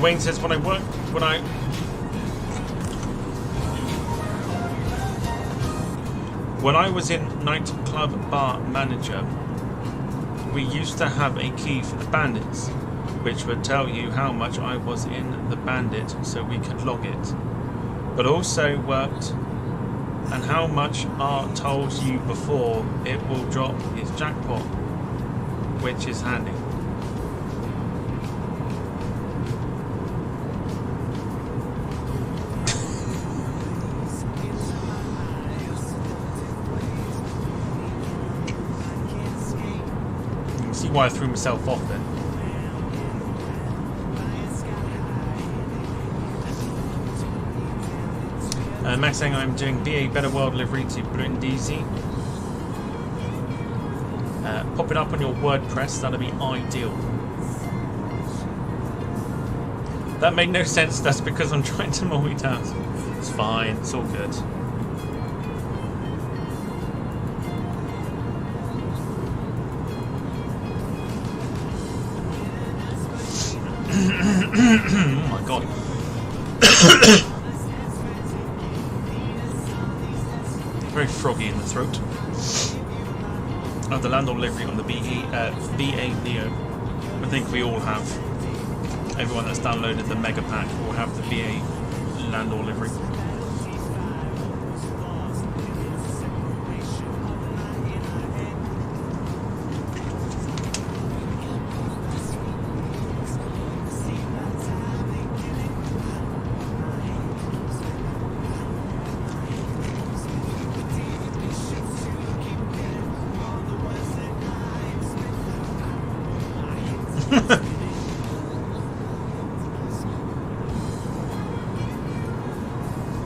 Wayne says, when I was in nightclub bar manager, we used to have a key for the bandits, which would tell you how much I was in the bandit so we could log it. But also worked and how much R told you before it will drop his jackpot, which is handy. You can see why I threw myself off then. Max saying I'm doing BA Better World livery to Brindisi. Pop it up on your WordPress, that'll be ideal. That made no sense, that's because I'm trying to multitask. It's fine, it's all good. Oh my god. Very froggy in the throat. The land or livery on the BA Neo. I think we all have. Everyone that's downloaded the Mega Pack will have the BA land or livery.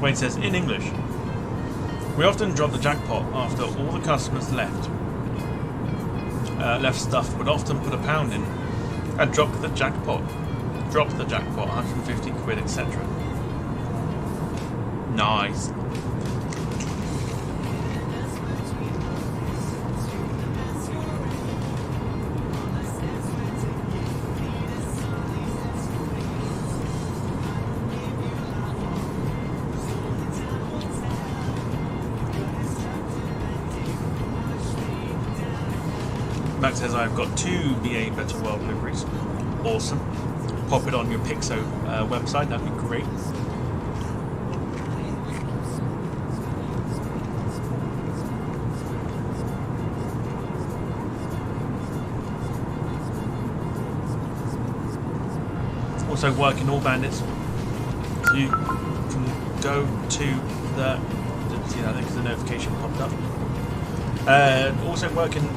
Wayne says, in English. We often drop the jackpot after all the customers left stuff. Would often put £1 in and drop the jackpot, 150 quid, etc. Nice. Max says I've got 2 BA Better World liveries. Awesome. Pop it on your Pixo website, that'd be great. Also work in all bandits. So you can go to the, didn't see that because the notification popped up. Also work in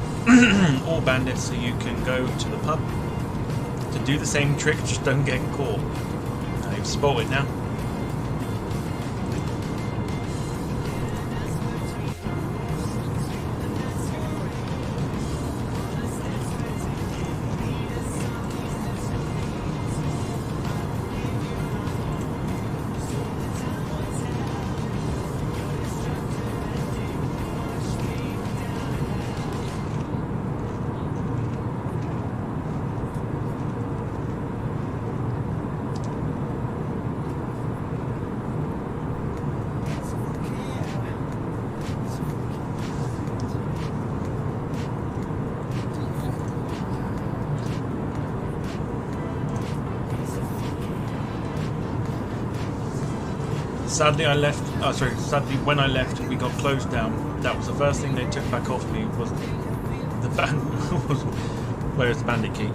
all bandits, so you can go to the pub to do the same trick, just don't get caught. You've spotted now. Sadly, sadly, when I left, we got closed down. That was the first thing they took back off me was the where's the bandit key?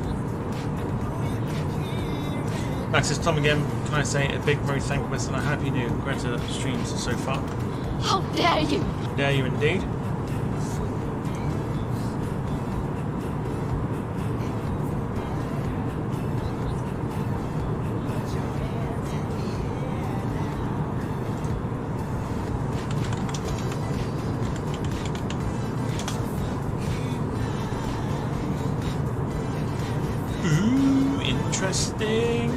Max says, Tom again, can I say a big Merry Thankmas and a Happy New Greta streams so far? How dare you! Dare you indeed. Interesting.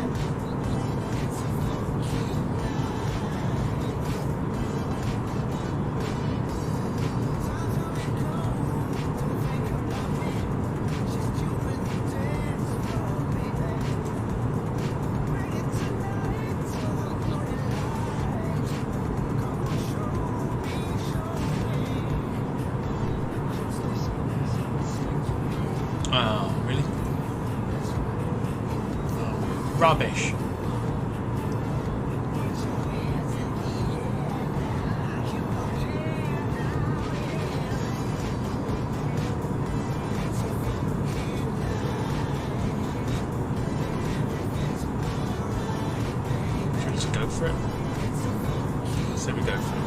Oh, really? Rubbish. Should we just go for it? Let's say we go for it.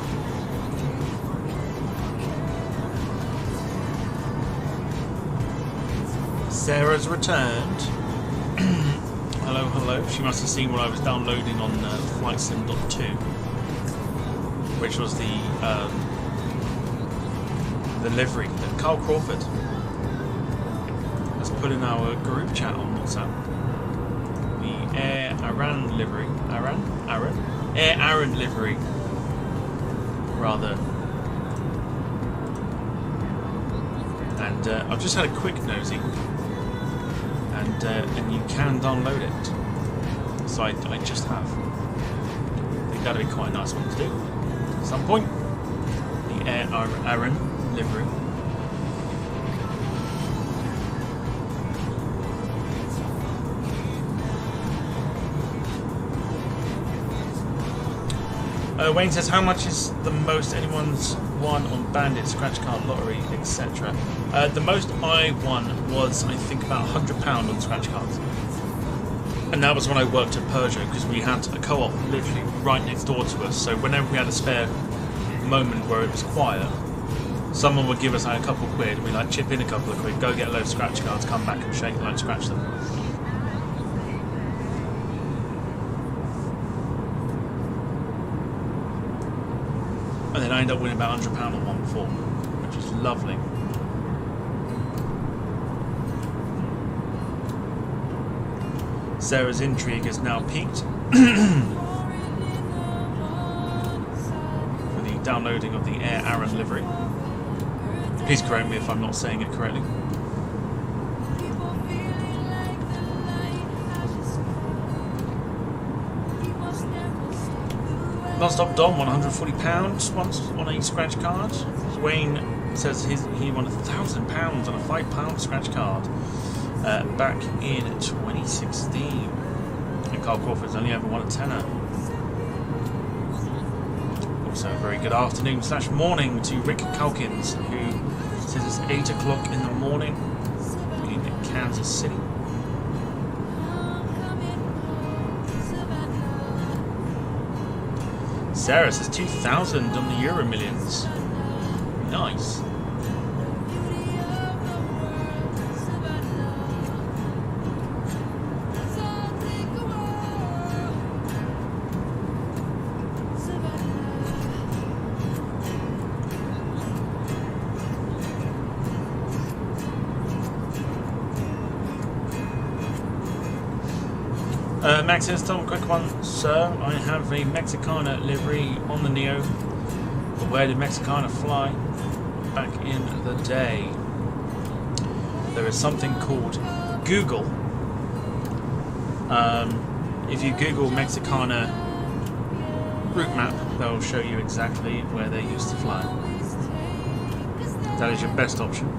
Sarah's returned. Hello, hello. She must have seen what I was downloading on FlightSim.2, which was the livery that Carl Crawford has put in our group chat on WhatsApp. The Air Aran livery. Air Aran livery, rather. And I've just had a quick nosy. And you can download it. So I just have. I think that'd be quite a nice one to do at some point. The Air Aran livery. Wayne says, how much is the most anyone's won on Bandit, Scratch Card, Lottery, etc.? The most I won was, I think, about £100 on Scratch Cards. And that was when I worked at Peugeot, because we had a co-op literally right next door to us. So whenever we had a spare moment where it was quiet, someone would give us like a couple of quid, and we'd like chip in a couple of quid, go get a load of Scratch Cards, come back and shake, like scratch them. And then I end up winning about £100 on one before, which is lovely. Sarah's intrigue is now peaked for the downloading of the Air Aaron livery. Please correct me if I'm not saying it correctly. Non-stop Dom won £140 once on a scratch card. Wayne says he won £1,000 on a £5 scratch card back in 2016. And Carl Crawford's only ever won a tenner. Also, a very good afternoon / morning to Rick Calkins, who says it's 8 o'clock in the morning in Kansas City. Sarah says 2,000 on the Euro Millions. Nice. Max says, Tom, quick one, sir. I have a Mexicana livery on the Neo. But where did Mexicana fly back in the day? There is something called Google. If you Google Mexicana route map, they'll show you exactly where they used to fly. That is your best option.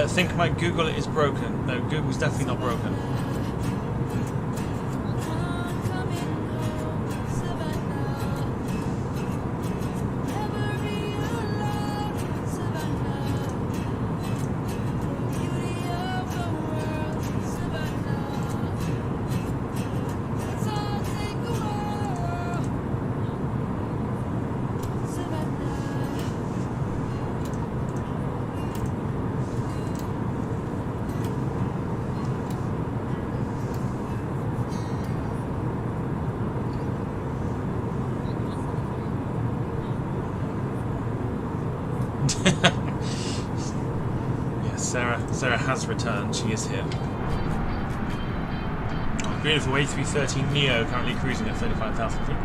Think my Google is broken. No, Google's definitely not broken. Yes, Sarah has returned. She is here. Oh, beautiful A330NEO, currently cruising at 35,000 feet.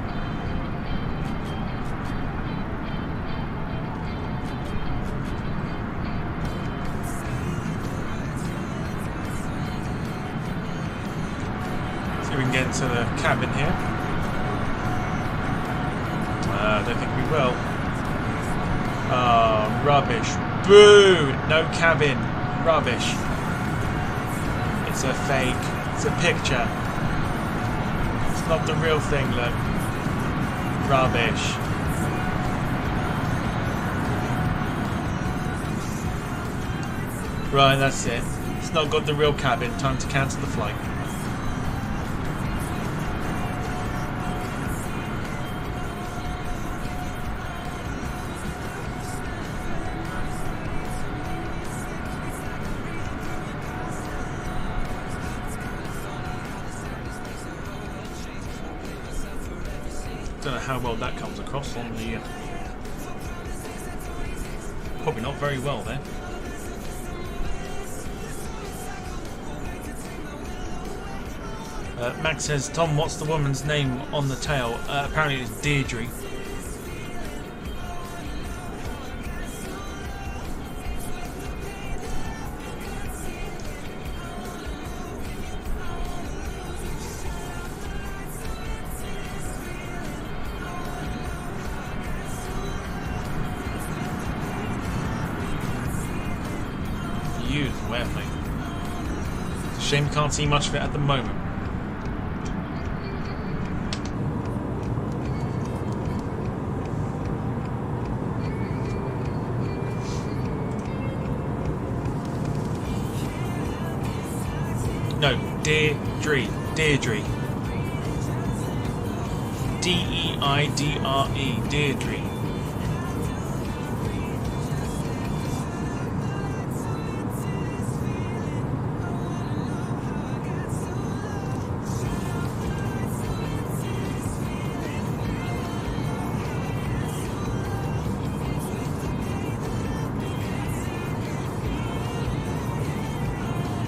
See if we can get into the cabin here. I don't think we will. Oh, rubbish. Boo! No cabin. Rubbish. It's a fake. It's a picture. It's not the real thing, look. Rubbish. Right, that's it. It's not got the real cabin. Time to cancel the flight. Don't know how well that comes across on the probably not very well there. Max says, Tom, what's the woman's name on the tail? Apparently it's Deirdre. Shame you can't see much of it at the moment. No, Deirdre. Deirdre. D-E-I-D-R-E. Deirdre.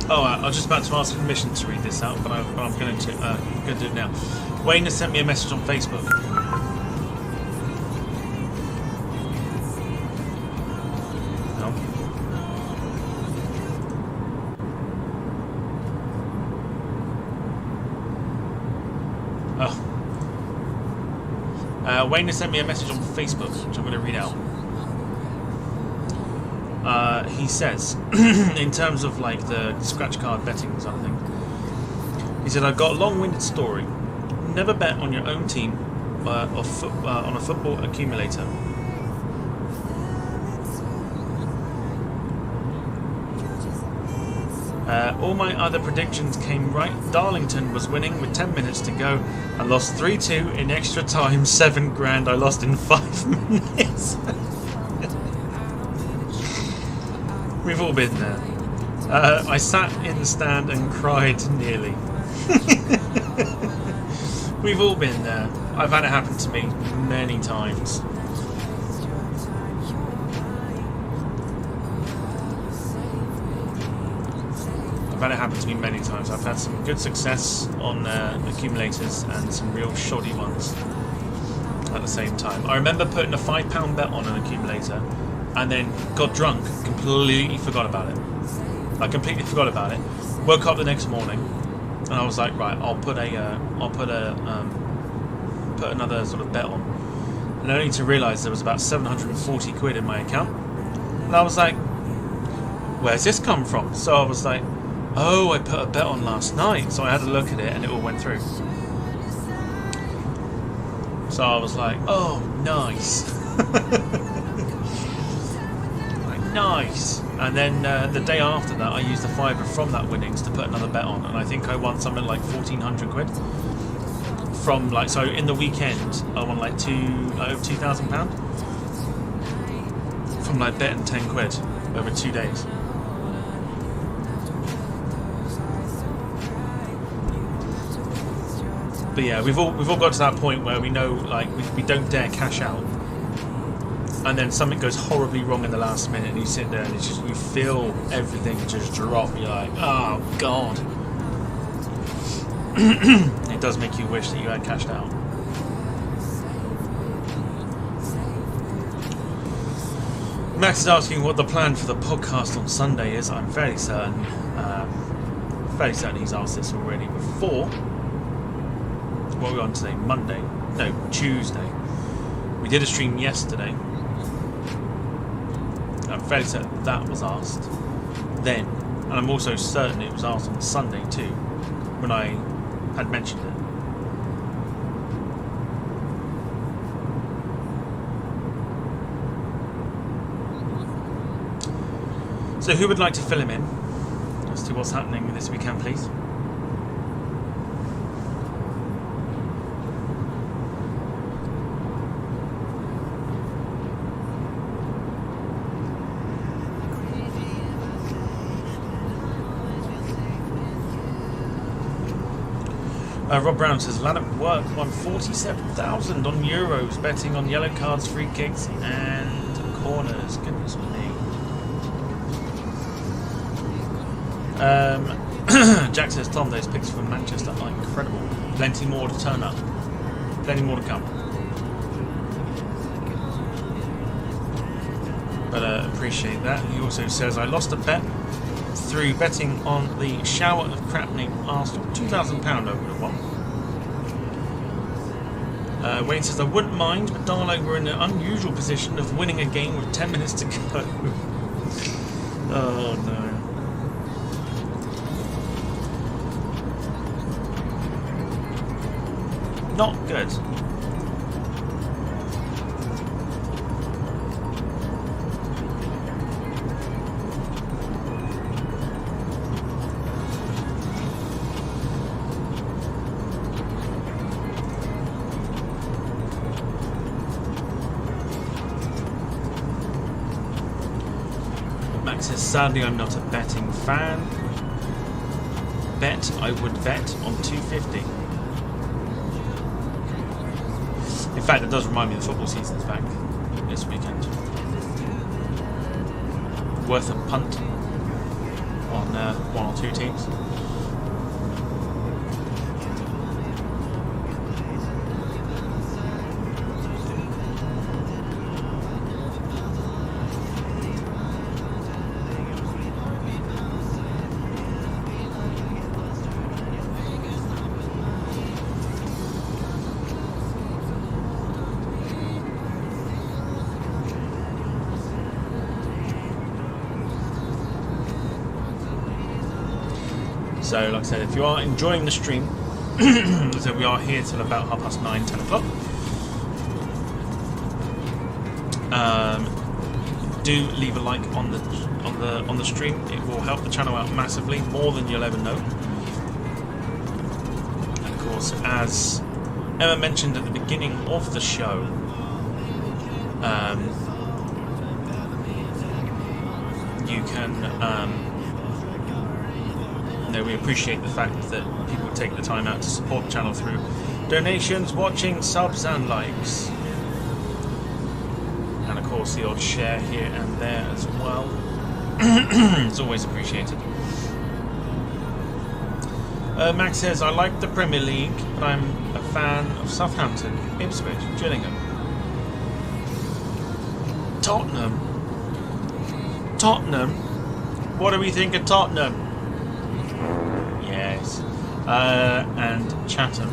Oh, I was just about to ask permission to read this out, but I'm going to do it now. Wayne has sent me a message on Facebook. No. Oh. Wayne has sent me a message on Facebook, which I'm going to read out. He says, in terms of like the scratch card betting or something, he said, I've got a long-winded story. Never bet on your own team on a football accumulator. All my other predictions came right. Darlington was winning with 10 minutes to go and lost 3-2 in extra time. 7 grand I lost in 5 minutes. We've all been there. I sat in the stand and cried nearly. We've all been there. I've had it happen to me many times. I've had it happen to me many times. I've had some good success on accumulators and some real shoddy ones at the same time. I remember putting a £5 bet on an accumulator and then got drunk, completely forgot about it. I completely forgot about it. Woke up the next morning, and I was like, right, I'll put another sort of bet on, and only to realise there was about 740 quid in my account, and I was like, where's this come from? So I was like, oh, I put a bet on last night. So I had a look at it, and it all went through. So I was like, oh, nice. Nice. And then the day after that, I used the fiver from that winnings to put another bet on, and I think I won something like 1,400 quid from like, so in the weekend I won like £2,000 from like betting 10 quid over 2 days. But yeah, we've all got to that point where we know, like, we don't dare cash out. And then something goes horribly wrong in the last minute, and you sit there and it's just, you feel everything just drop. You're like, oh god. It does make you wish that you had cashed out. Max is asking what the plan for the podcast on Sunday is. I'm fairly certain he's asked this already before. What are we on today? Monday? No, Tuesday. We did a stream yesterday. I'm fairly certain that was asked then, and I'm also certain it was asked on Sunday too, when I had mentioned it. So who would like to fill him in as to what's happening this weekend, please? Rob Brown says, lad at work won 47,000 on Euros betting on yellow cards, free kicks and corners. Goodness me. Jack says, Tom, those picks from Manchester are incredible. Plenty more to turn up. Plenty more to come. But appreciate that. He also says, I lost a bet through betting on the shower of crap named Arsenal. £2,000 I would have won. Wayne says, I wouldn't mind, but Darlo were in an unusual position of winning a game with 10 minutes to go. Oh no. not good. Max says, sadly I'm not a betting fan. I would bet on 250. In fact, it does remind me the football season's back this weekend. Worth a punt on one or two teams. So, like I said, if you are enjoying the stream, so we are here till about 9:30, 10 o'clock. Do leave a like on the stream. It will help the channel out massively, more than you'll ever know. And of course, as Emma mentioned at the beginning of the show, you can. We appreciate the fact that people take the time out to support the channel through donations, watching, subs and likes, and of course the odd share here and there as well. It's always appreciated. Max says, I like the Premier League, but I'm a fan of Southampton, Ipswich, Gillingham, Tottenham. What do we think of Tottenham? And Chatham.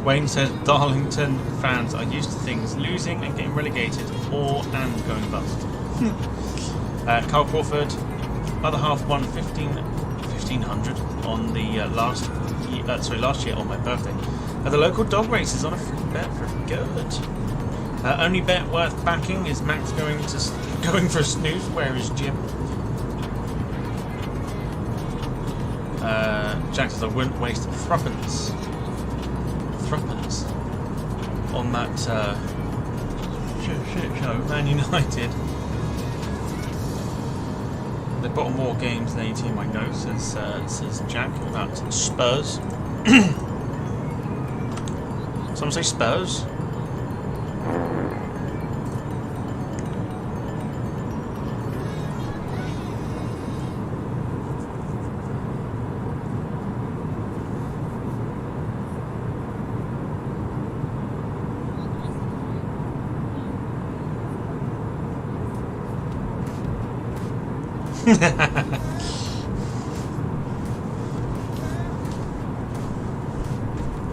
Wayne says Darlington fans are used to things losing and getting relegated or and going bust. Carl Crawford, other half won 1,500 on the last year on my birthday. The local dog races on a free bet, very good. Only bet worth backing is Max going for a snooze. Where is Jim? Jack says I wouldn't waste threepence on that shit show. Man United. They've got more games than any team I know, says Jack about Spurs. Someone say Spurs?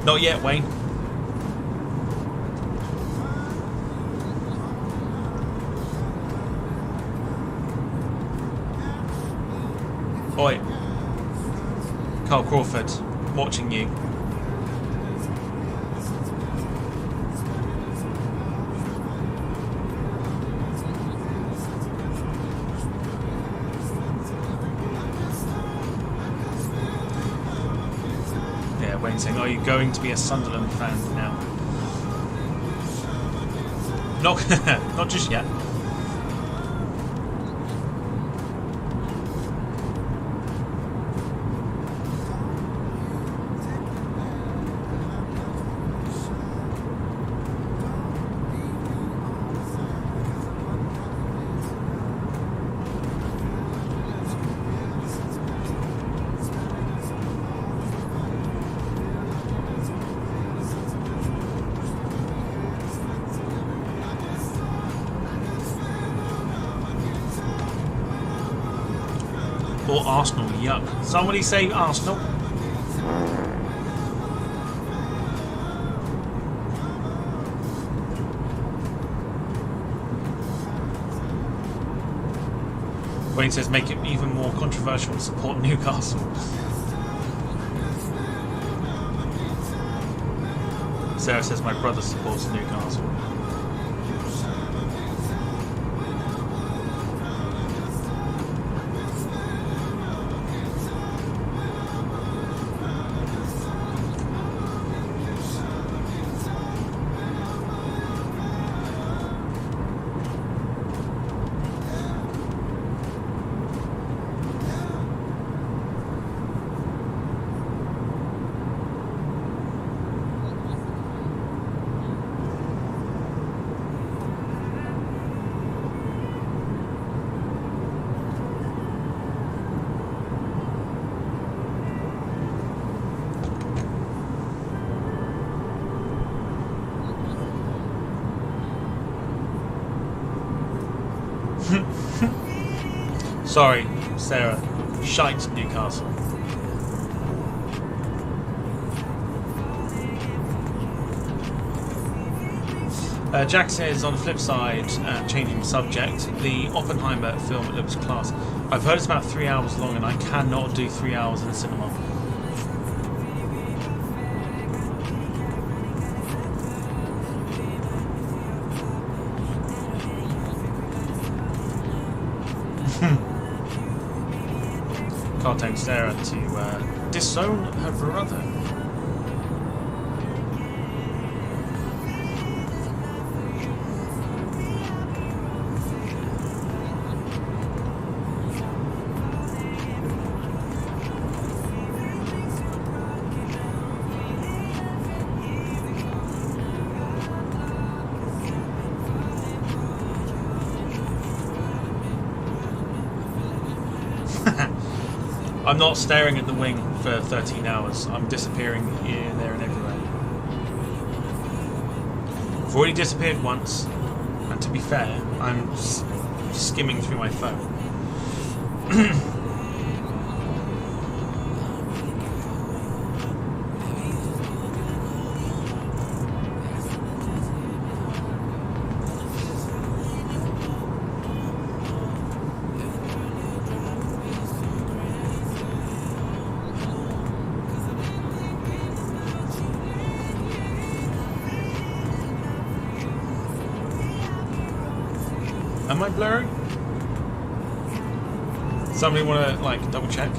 Not yet, Wayne. Oi. Carl Crawford, watching you. Saying, are you going to be a Sunderland fan now? Not just yet. Or Arsenal, yuck. Somebody say Arsenal. Wayne says make it even more controversial to support Newcastle. Sarah says my brother supports Newcastle. Sorry, Sarah. Shite, Newcastle. Jack says, on the flip side, changing subject, the Oppenheimer film looks class. I've heard it's about 3 hours long and I cannot do 3 hours in the cinema. Can't take Sarah to disown her brother. I'm not staring at the wing for 13 hours. I'm disappearing here, there and everywhere. I've already disappeared once, and to be fair, I'm skimming through my phone. Am I blurry? Somebody want to like double check?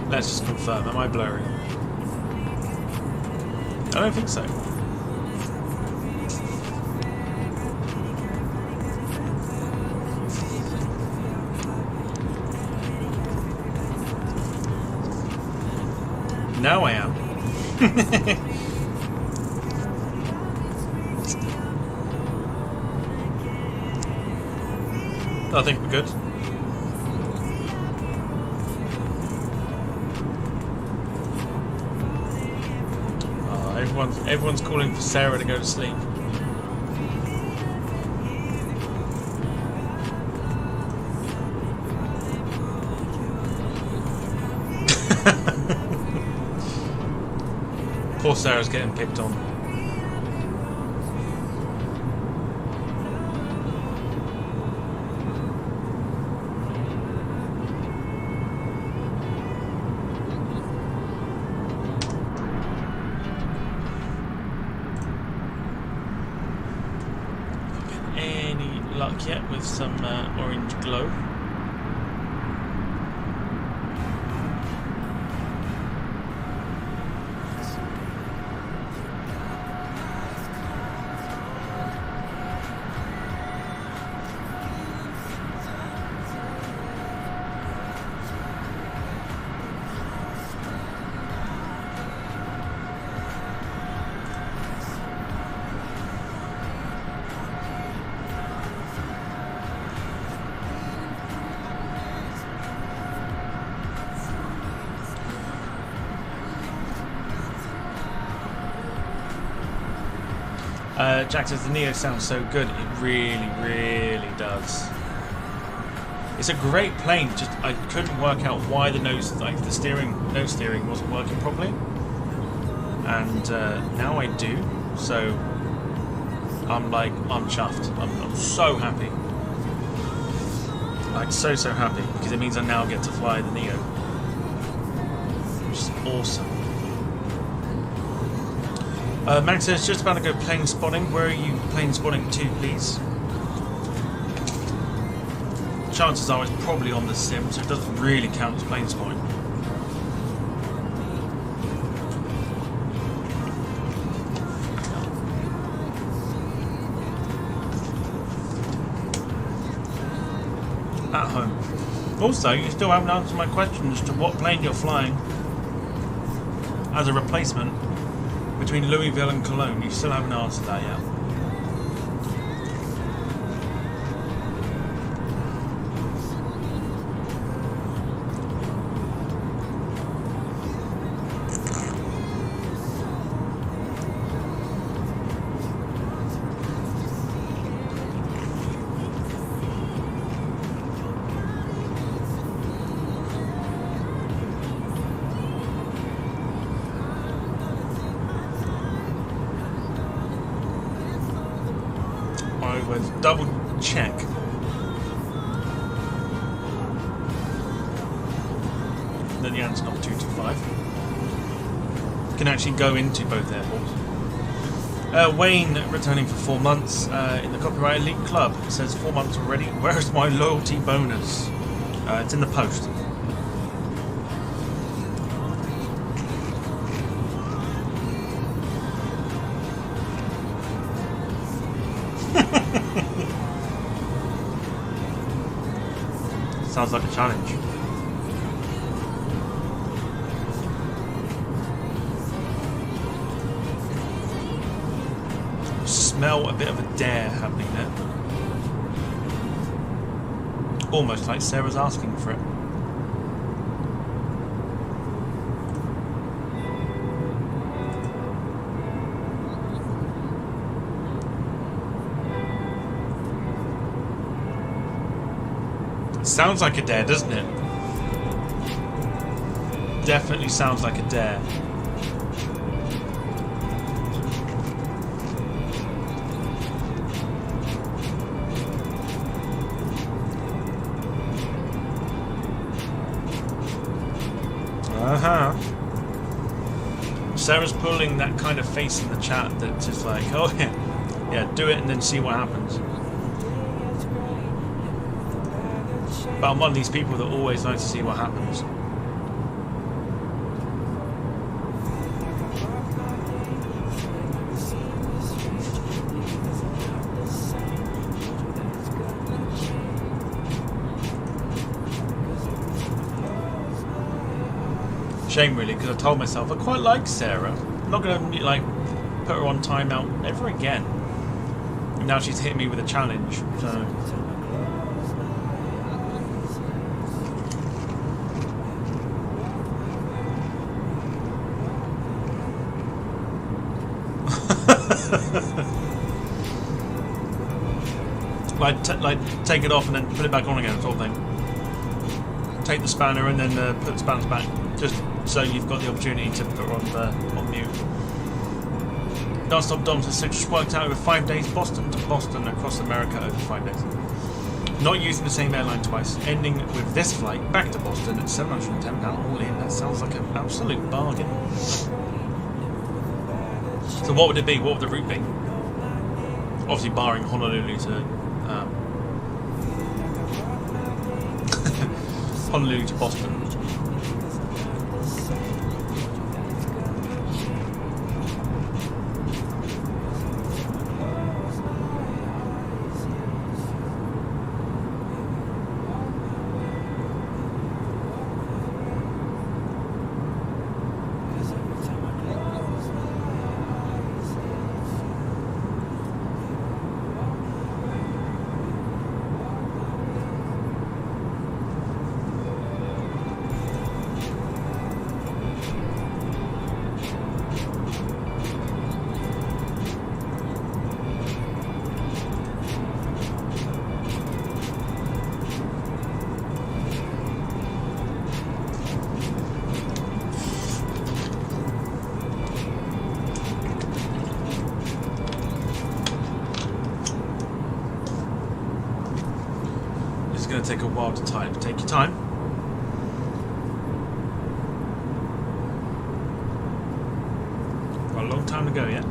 Let's just confirm. Am I blurry? I don't think so. Now I am. I think we're good. Everyone's calling for Sarah to go to sleep. Poor Sarah's getting picked on. Yet with some orange glow. Jack says the Neo sounds so good. It really, really does. It's a great plane. Just I couldn't work out why the nose steering wasn't working properly, and now I do. So I'm chuffed. I'm so happy. Like so happy because it means I now get to fly the Neo, which is awesome. Max says just about to go plane spotting. Where are you plane spotting to, please? Chances are it's probably on the sim, so it doesn't really count as plane spotting. At home. Also, you still haven't answered my question as to what plane you're flying as a replacement between Louisville and Cologne. You still haven't answered that yet. Double check. Then the answer's not 225. Can actually go into both airports. Wayne returning for 4 months in the Copyright Elite Club. It says 4 months already. Where's my loyalty bonus? It's in the post. Sounds like a challenge. Smell a bit of a dare happening there. Almost like Sarah's asking for it. Sounds like a dare, doesn't it? Definitely sounds like a dare. Sarah's pulling that kind of face in the chat that's just like, oh yeah, do it and then see what happens. But I'm one of these people that always like to see what happens. Shame really, because I told myself I quite like Sarah. I'm not going to like put her on timeout ever again. And now she's hit me with a challenge, so. like take it off and then put it back on again, sort of thing. Take the spanner and then put the spanners back, just so you've got the opportunity to put her on mute. Non-stop Dom says, so just worked out over 5 days, Boston to Boston across America over 5 days. Not using the same airline twice, ending with this flight back to Boston at £710 all in. That sounds like an absolute bargain. So what would it be? What would the route be? Obviously barring Honolulu to Honolulu to Boston. going to take a while to type. Take your time. Got a long time to go yet.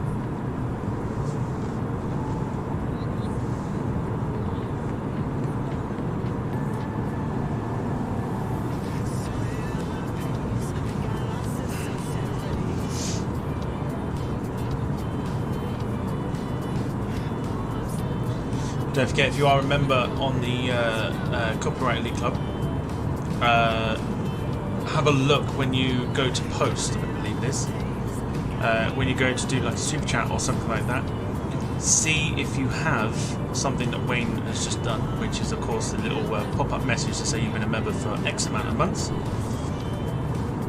Don't forget, if you are a member on the Copyright Elite Club, have a look when you go to post, I believe this, when you go to do like a super chat or something like that, see if you have something that Wayne has just done, which is of course the little pop-up message to say you've been a member for X amount of months.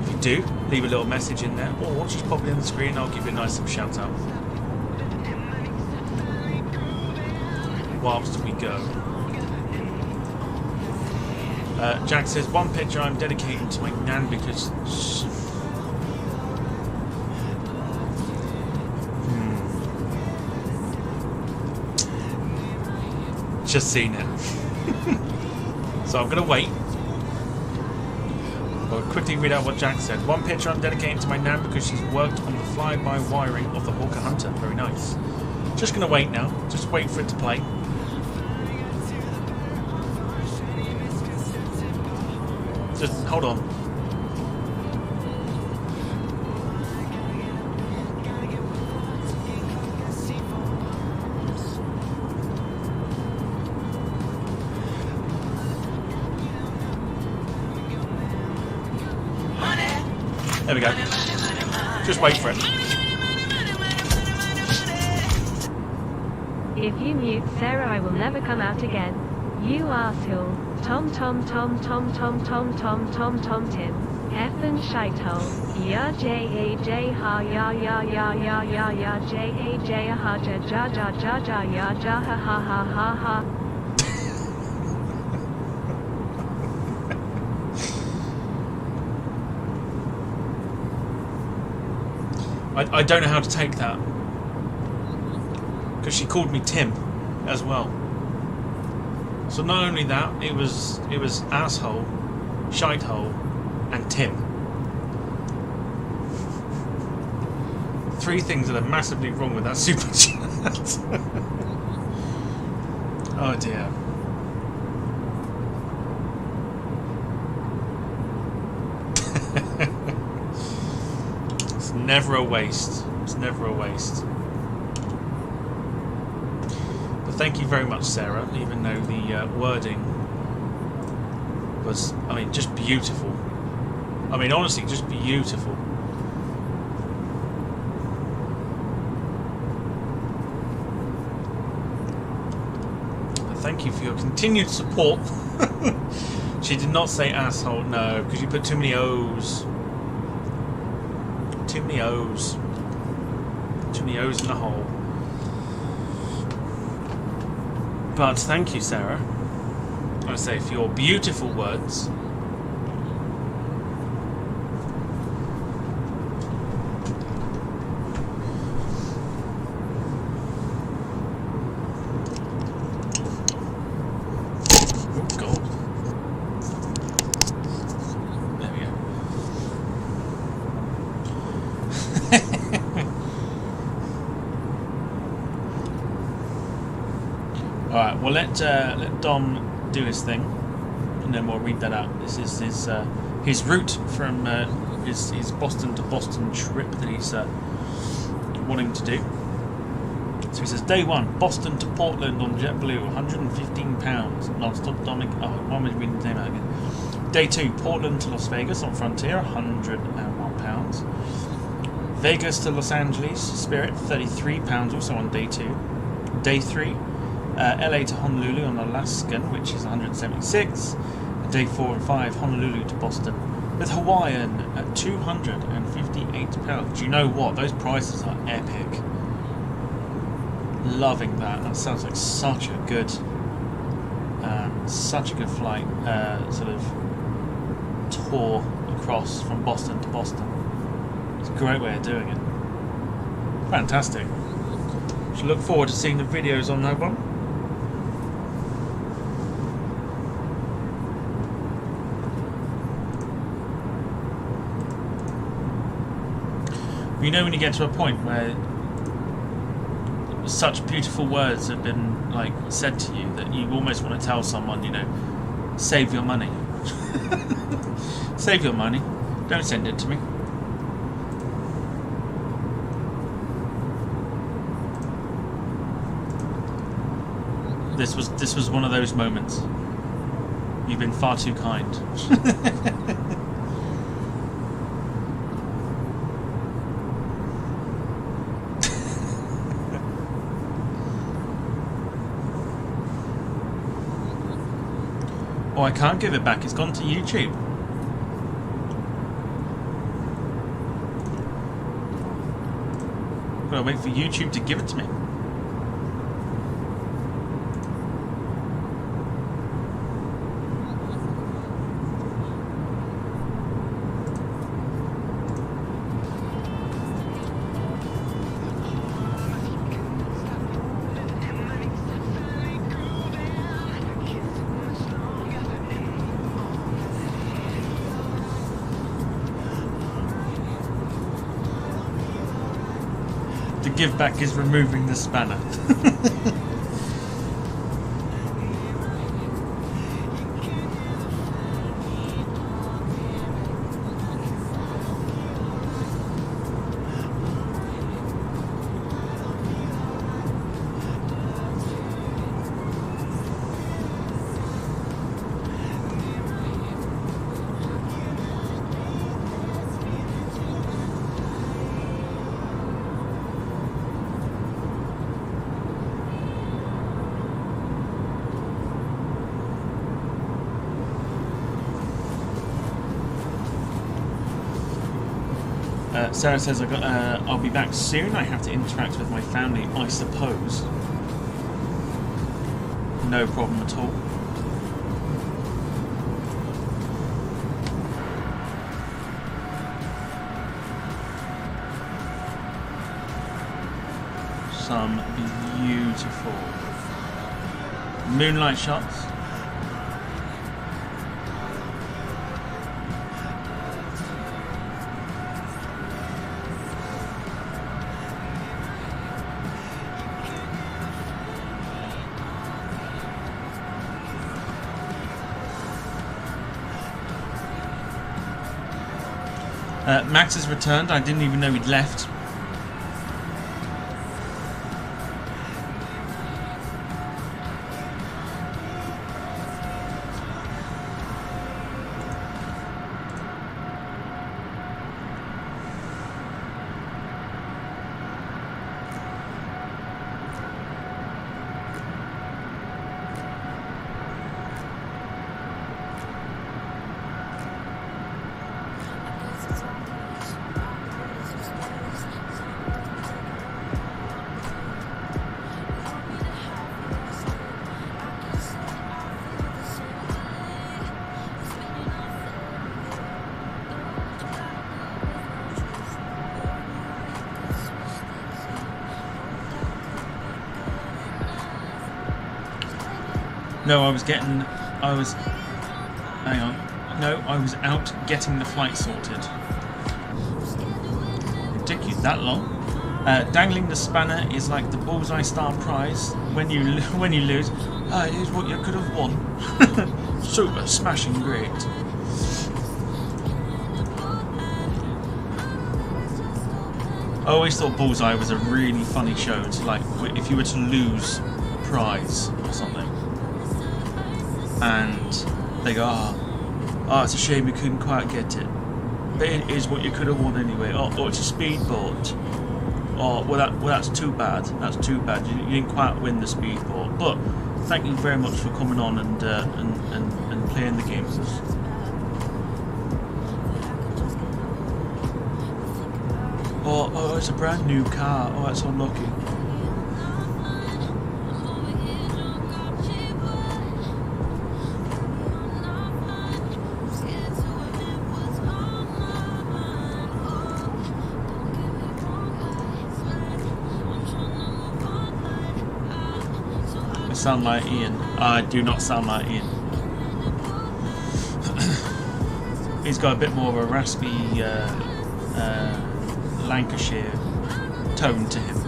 If you do, leave a little message in there, or just pop it in the screen, I'll give you a nice little shout out. Whilst we go. Jack says, one picture I'm dedicating to my nan because just seen it. So I'm gonna wait. I'll quickly read out what Jack said. One picture I'm dedicating to my nan because she's worked on the fly-by wiring of the Hawker Hunter. Very nice. Just gonna wait now. Just wait for it to play. Just hold on. There we go. Just wait for it. If you mute Sarah, I will never come out again. You arsehole. Tom Tom Tom Tom Tom Tom Tom Tom Tom Tim. Effin' shithole. Ya J A J ha ya ya ya ya ya ya J A J ha ja ja ja ja ja ya ja ha ha ha ha ha. I don't know how to take that. Because she called me Tim as well. So not only that, it was asshole, shithole, and Tim. 3 things that are massively wrong with that super chat. Oh dear. It's never a waste. It's never a waste. Thank you very much, Sarah, even though the wording was, I mean, just beautiful. I mean, honestly, just beautiful. But thank you for your continued support. She did not say asshole, no, because you put too many O's. Too many O's. Too many O's in the hole. But thank you, Sarah, I say, for your beautiful words. Oh, God. There we go. Alright, well let Dom do his thing, and then we'll read that out. This is his route from his Boston to Boston trip that he's wanting to do. So he says, day 1, Boston to Portland on JetBlue, £115, non-stop Dominic. Oh, why am I reading the name out again? Day 2, Portland to Las Vegas on Frontier, £101. Vegas to Los Angeles, Spirit, £33, also on day 2. Day 3, LA to Honolulu on Alaskan, which is 176. Day 4 and 5, Honolulu to Boston with Hawaiian at £258. Do you know what? Those prices are epic. Loving that. That sounds like such a good flight, sort of tour across from Boston to Boston. It's a great way of doing it. Fantastic. Should look forward to seeing the videos on that one. You know when you get to a point where such beautiful words have been like said to you that you almost want to tell someone, you know, save your money. Save your money. Don't send it to me. This was one of those moments. You've been far too kind. Oh, I can't give it back. It's gone to YouTube. Gotta wait for YouTube to give it to me. Give back is removing the spanner. Sarah says I'll be back soon. I have to interact with my family, I suppose. No problem at all. Some beautiful moonlight shots. Max has returned. I didn't even know he'd left. No, I was out getting the flight sorted. It took you that long? Dangling the spanner is like the bullseye star prize. When you lose, here's what you could have won. Super smashing great. I always thought Bullseye was a really funny show. It's like if you were to lose a prize or something, and they go, oh, it's a shame you couldn't quite get it, but it is what you could have won anyway. Oh, it's a speedboat. Oh, well, that's too bad. That's too bad. You didn't quite win the speedboat, but thank you very much for coming on and playing the game with us. Oh, it's a brand new car. Oh, that's unlucky. I sound like Ian. I do not sound like Ian. He's got a bit more of a raspy Lancashire tone to him.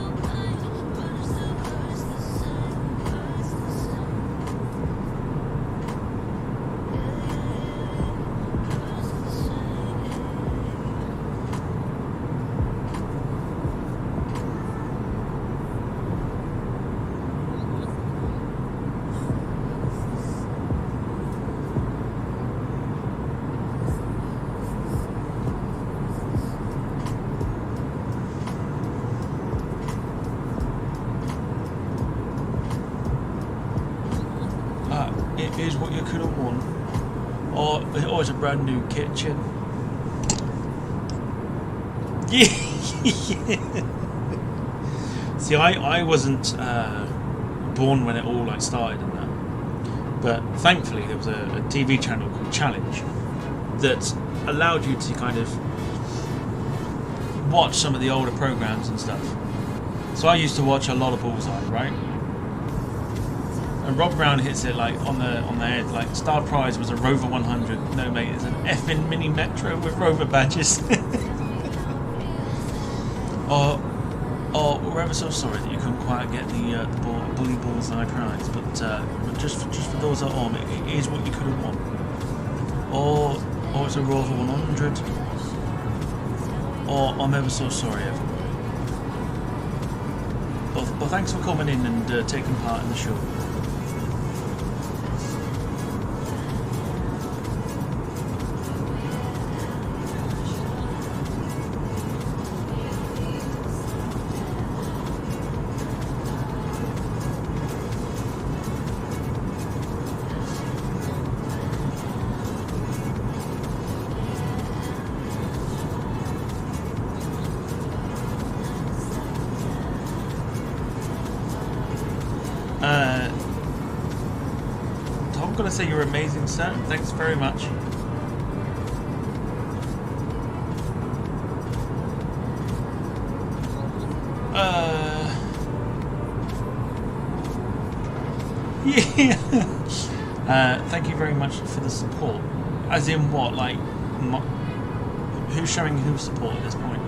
Here's what you could have won. Or it's a brand new kitchen. Yeah. See, I wasn't born when it all like started and that. But thankfully there was a TV channel called Challenge that allowed you to kind of watch some of the older programs and stuff. So I used to watch a lot of Bullseye, right? And Rob Brown hits it like on the head. Like Star Prize was a Rover 100. No mate, it's an effing mini Metro with Rover badges. or we're ever so sorry that you couldn't quite get the Bully Bullseye prize, but just for those at home, it is what you could have won. Or it's a Rover 100. Or I'm ever so sorry, everyone. Well, thanks for coming in and taking part in the show. I'm gonna say you're amazing, sir. Thanks very much. Yeah. Thank you very much for the support. As in what? Like, who's showing who support at this point?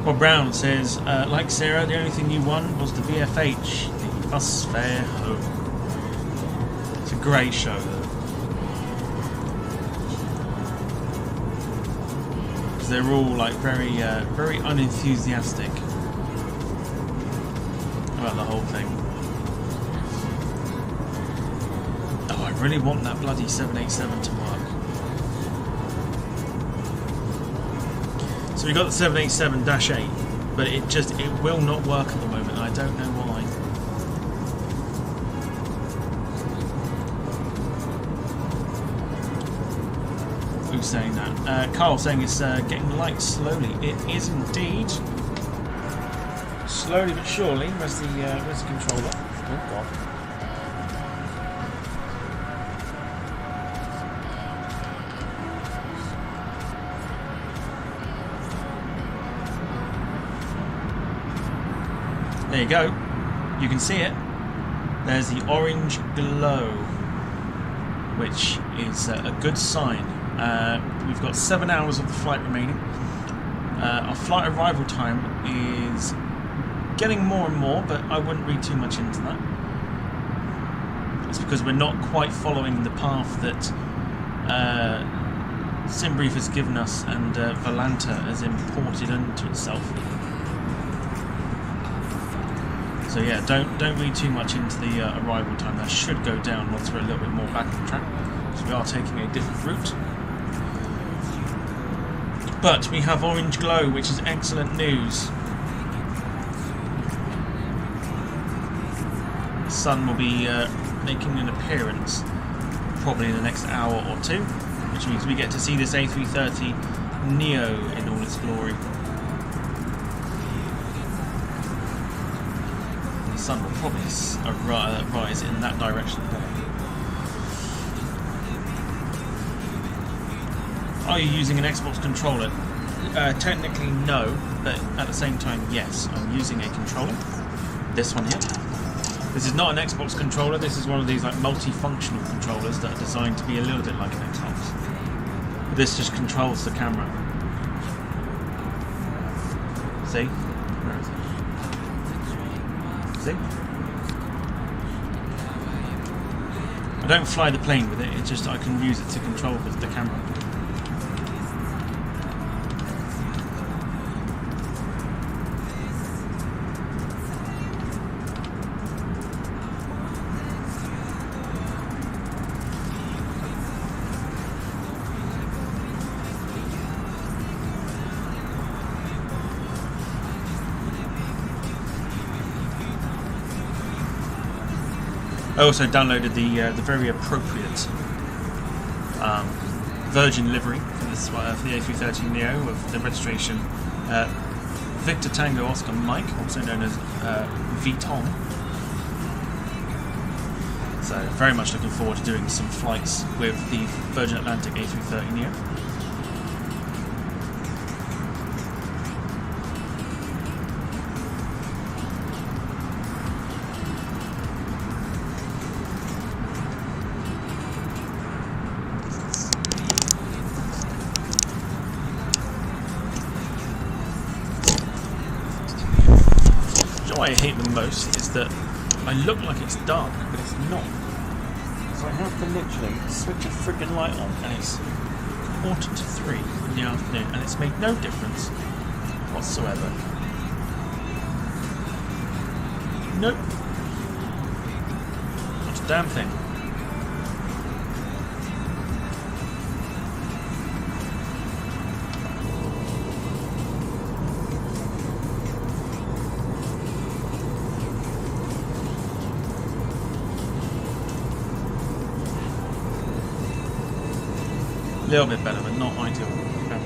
Well, Brown says, like Sarah, the only thing you won was the VFH, the Bus Fare Home. It's a great show, though. Because they're all like very unenthusiastic about the whole thing. Oh, I really want that bloody 787 to work. So we got the 787-8, but it will not work at the moment. I don't know why. Who's saying that? Carl saying it's getting light slowly. It is indeed. Slowly but surely. Where's the controller? Oh god. There you go. You can see it. There's the orange glow, which is a good sign. We've got 7 hours of the flight remaining. Our flight arrival time is getting more and more, but I wouldn't read too much into that. It's because we're not quite following the path that Simbrief has given us and Volanta has imported into itself. So yeah, don't read too much into the arrival time. That should go down once we're a little bit more back on track, because we are taking a different route. But we have orange glow, which is excellent news. The sun will be making an appearance probably in the next hour or two, which means we get to see this A330NEO in all its glory. The sun will probably rise in that direction there. Are you using an Xbox controller? Technically no, but at the same time yes, I'm using a controller. This one here. This is not an Xbox controller, this is one of these like multifunctional controllers that are designed to be a little bit like an Xbox. This just controls the camera. See? Where is it? See? I don't fly the plane with it, it's just I can use it to control the camera. I also downloaded the very appropriate Virgin livery for this for the A330NEO with the registration Victor Tango Oscar Mike, also known as VTOM. So very much looking forward to doing some flights with the Virgin Atlantic A330NEO. What I hate the most is that I look like it's dark, but it's not. So I have to literally switch a friggin' light on, and it's 2:45 in the afternoon, and it's made no difference whatsoever. Nope. Not a damn thing. A little bit better, but not ideal. Okay.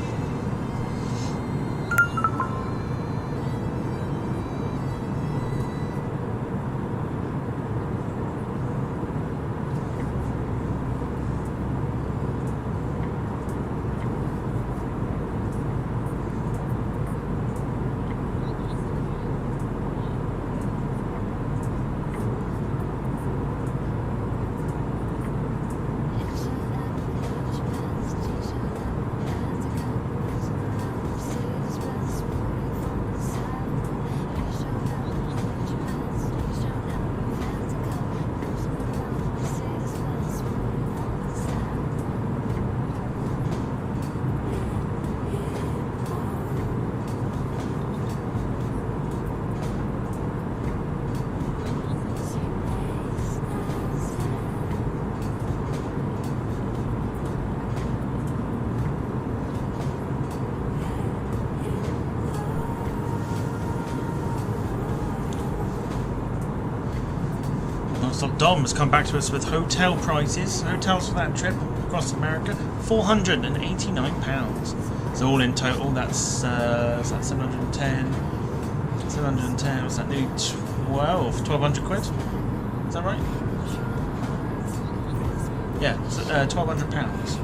Dom has come back to us with hotel prices. Hotels for that trip across America, £489. So all in total, that's 710. 710. What's that? Nearly 1,200 quid. Is that right? Yeah, £1,200.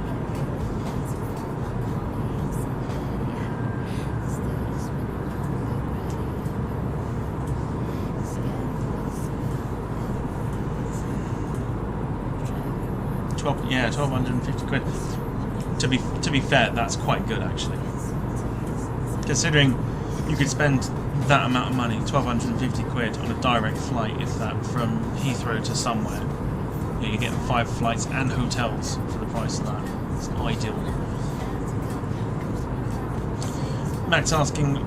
Yeah, 1,250 quid. To be fair, that's quite good actually. Considering you could spend that amount of money, 1,250 quid, on a direct flight, if that, from Heathrow to somewhere. You know, you're getting 5 flights and hotels for the price of that. It's ideal. Max asking,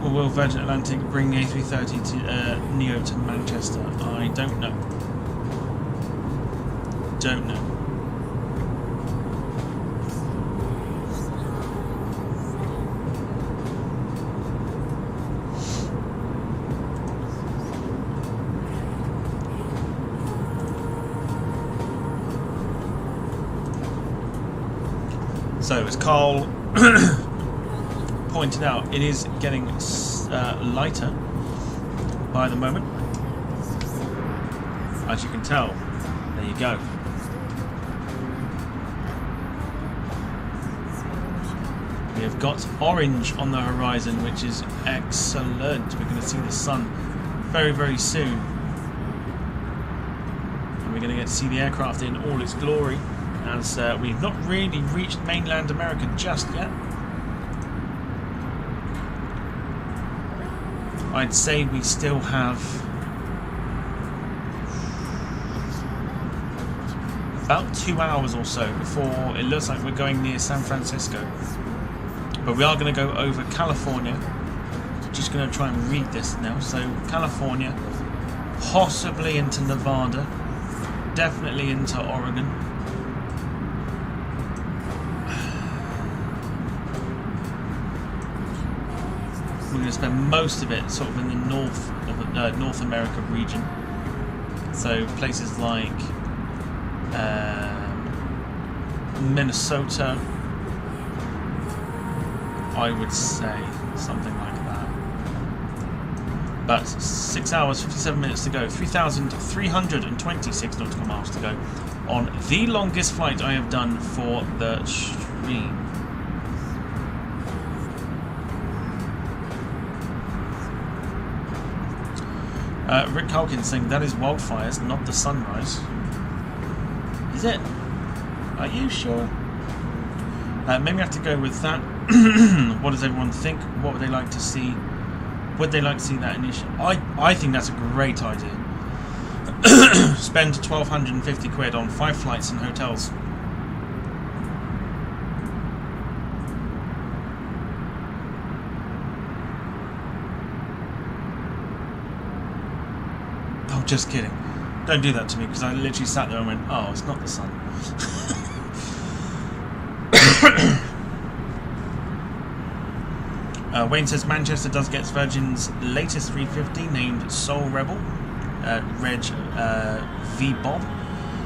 will Virgin Atlantic bring the A330NEO to Manchester? I don't know. Don't know. So as Carl pointed out, it is getting lighter by the moment. As you can tell, there you go. We have got orange on the horizon, which is excellent. We're going to see the sun very, very soon. And we're going to get to see the aircraft in all its glory, as we've not really reached mainland America just yet. I'd say we still have about 2 hours or so before it looks like we're going near San Francisco. But we are going to go over California. Just going to try and read this now. So California, possibly into Nevada, definitely into Oregon. We're going to spend most of it sort of in the north of the North America region. So places like Minnesota, I would say, something like that. But 6 hours, 57 minutes to go, 3,326 nautical miles to go on the longest flight I have done for the stream. Rick Calkins saying that is wildfires, not the sunrise. Is it? Are you sure? Maybe I have to go with that. What does everyone think? What would they like to see? Would they like to see that initially? I think that's a great idea. Spend 1,250 quid on 5 flights and hotels. Oh, just kidding. Don't do that to me, because I literally sat there and went, oh, it's not the sun. Wayne says Manchester does get Virgin's latest 350 named Soul Rebel, Reg V Bob,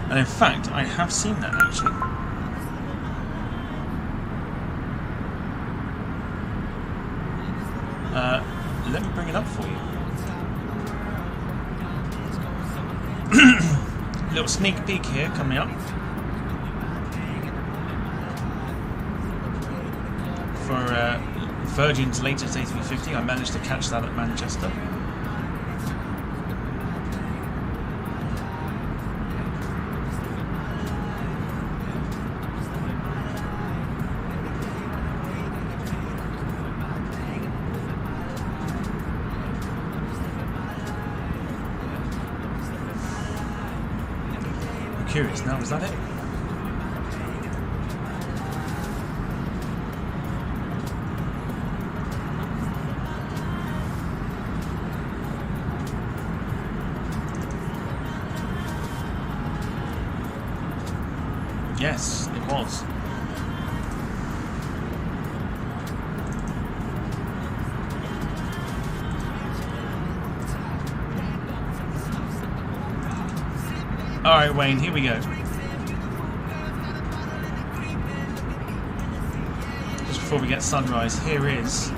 and in fact I have seen that actually. Let me bring it up for you. Little sneak peek here coming up for Virgin's latest A350. I managed to catch that at Manchester. I'm curious now, was that it? Yes, it was. Alright, Wayne, here we go. Just before we get sunrise, here is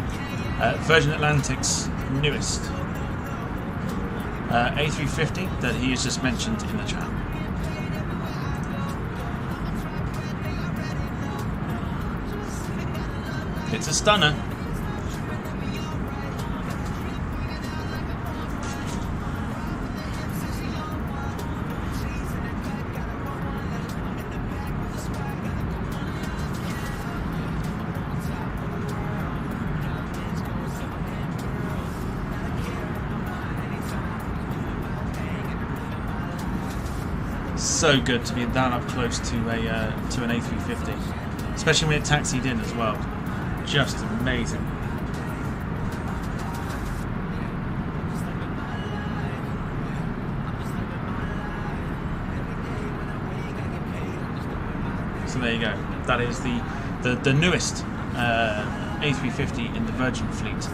Virgin Atlantic's newest A350 that he has just mentioned in the chat. It's a stunner. So good to be that up close to an A350, especially when it taxied in as well. Just amazing. So there you go. That is the newest A350 in the Virgin fleet.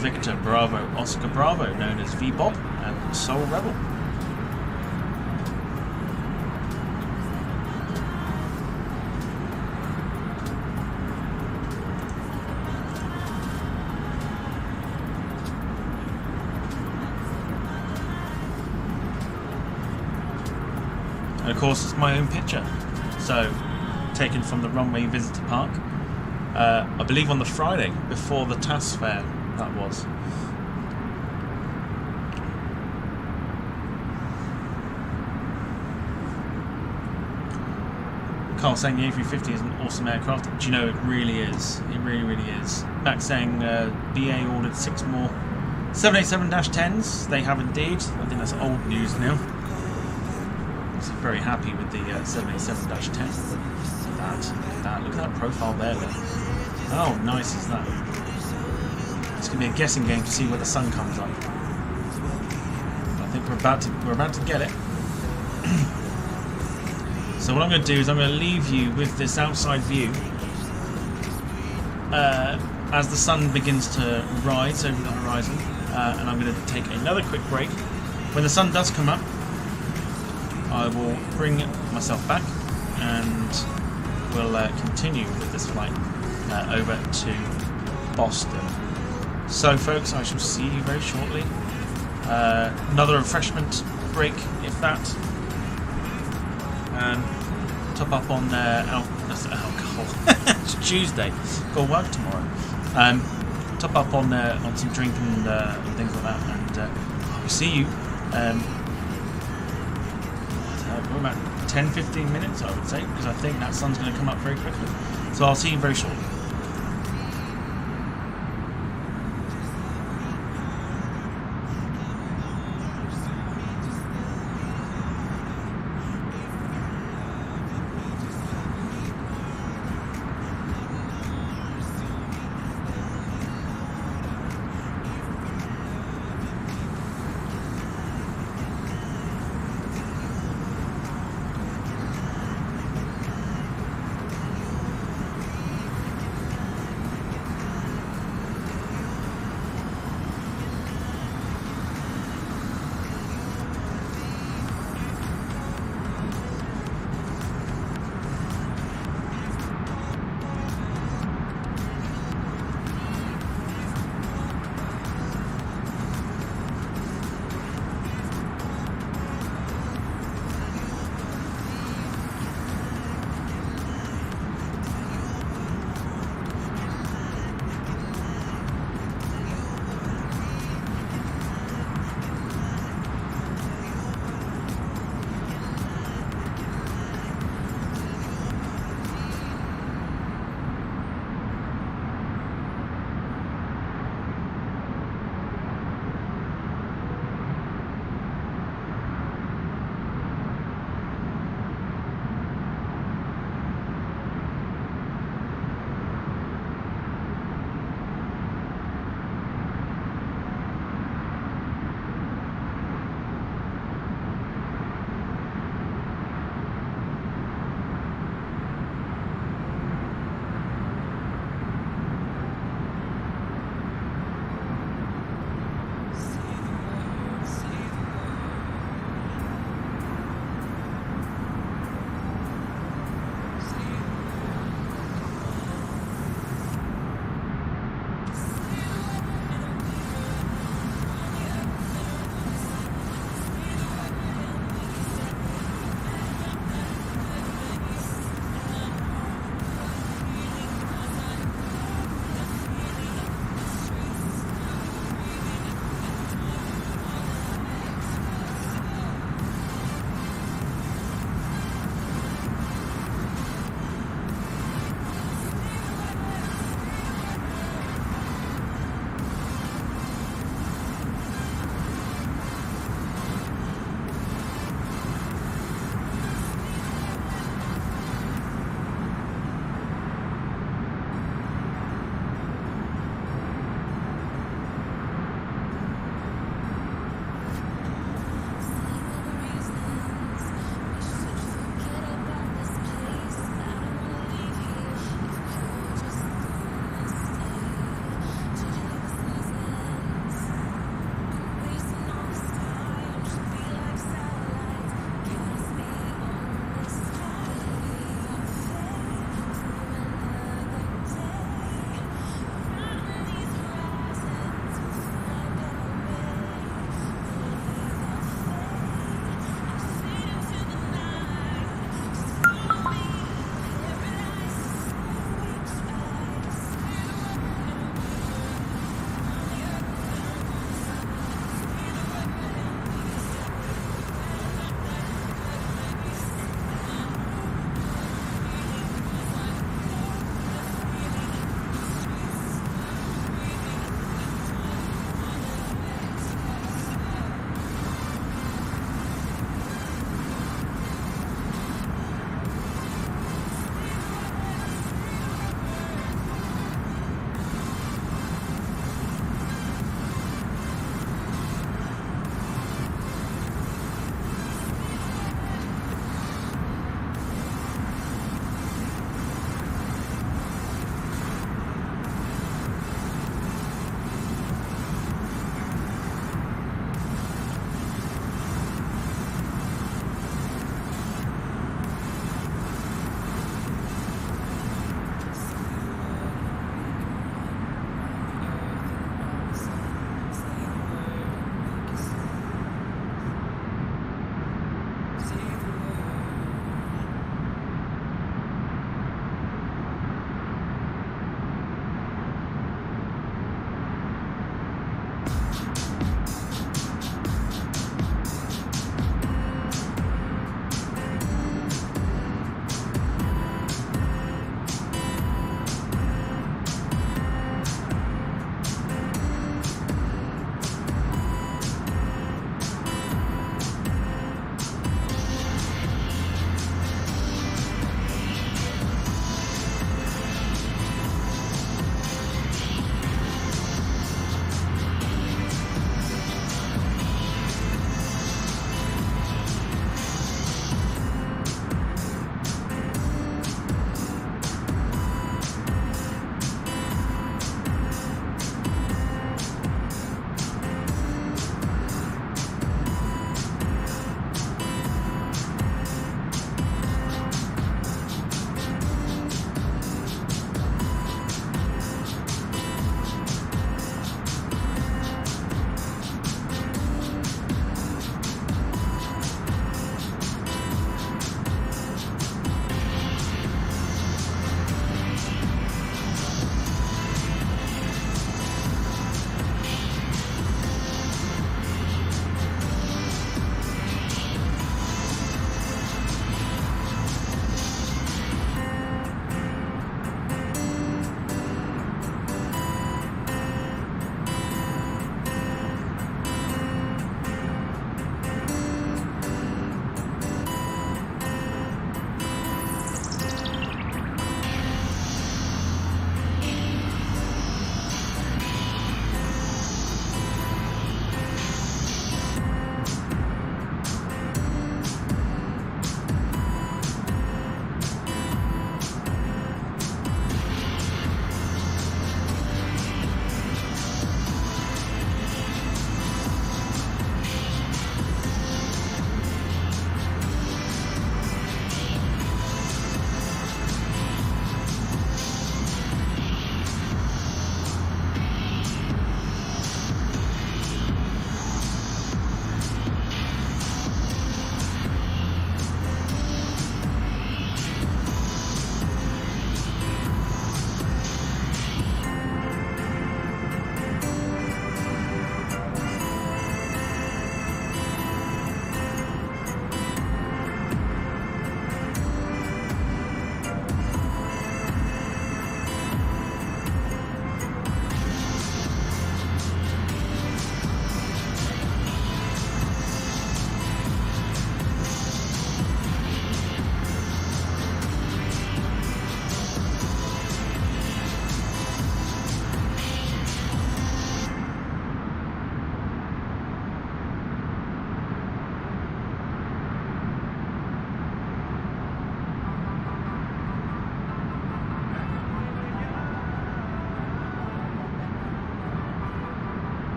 Victor Bravo, Oscar Bravo, known as V-Bob and Soul Rebel. of course it's my own picture. So, taken from the runway visitor park. I believe on the Friday before the TAS fair, that was. Carl saying the A350 is an awesome aircraft. Do you know, it really is. It really, really is. Max saying BA ordered 6 more 787-10s. They have indeed. I think that's old news now. I'm very happy with the 787-10. Look at that. Look at that profile there. Look. How nice is that? It's going to be a guessing game to see where the sun comes up. I think we're about to get it. So what I'm going to do is I'm going to leave you with this outside view as the sun begins to rise over the horizon, and I'm going to take another quick break. When the sun does come up, I will bring myself back and we'll continue with this flight over to Boston. So folks, I shall see you very shortly. Another refreshment break, if that. Top up on alcohol. It's Tuesday. Got work tomorrow. Top up on some drink and things like that, and I'll see you. We're about 10-15 minutes, I would say, because I think that sun's going to come up very quickly. So I'll see you very shortly.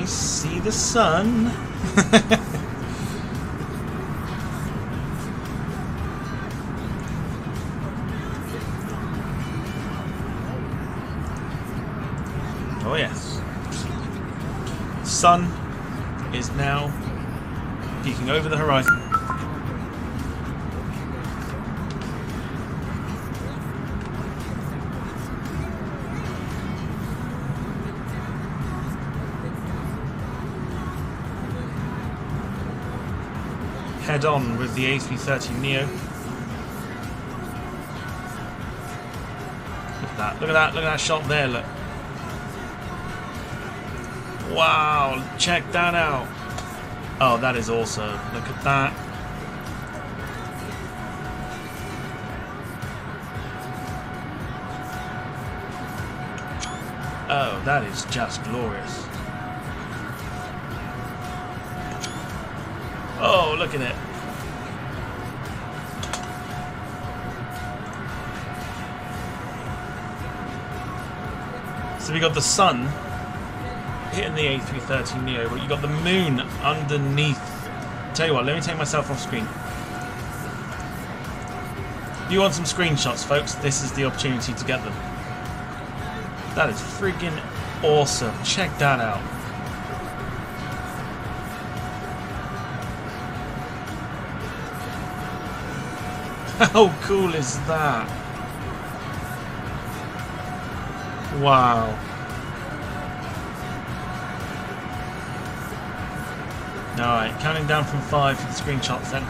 see the sun. Oh yes. Sun is now peeking over the horizon. Head on with the A330NEO. Look at that, look at that, look at that shot there, look. Wow, check that out. Oh, that is awesome. Look at that. Oh, that is just glorious. Oh, look at it. So we got the sun hitting the A330NEO, but you got the moon underneath. Tell you what, let me take myself off screen. If you want some screenshots, folks, this is the opportunity to get them. That is freaking awesome. Check that out. How cool is that? Wow. Alright, counting down from 5 for the screenshots then.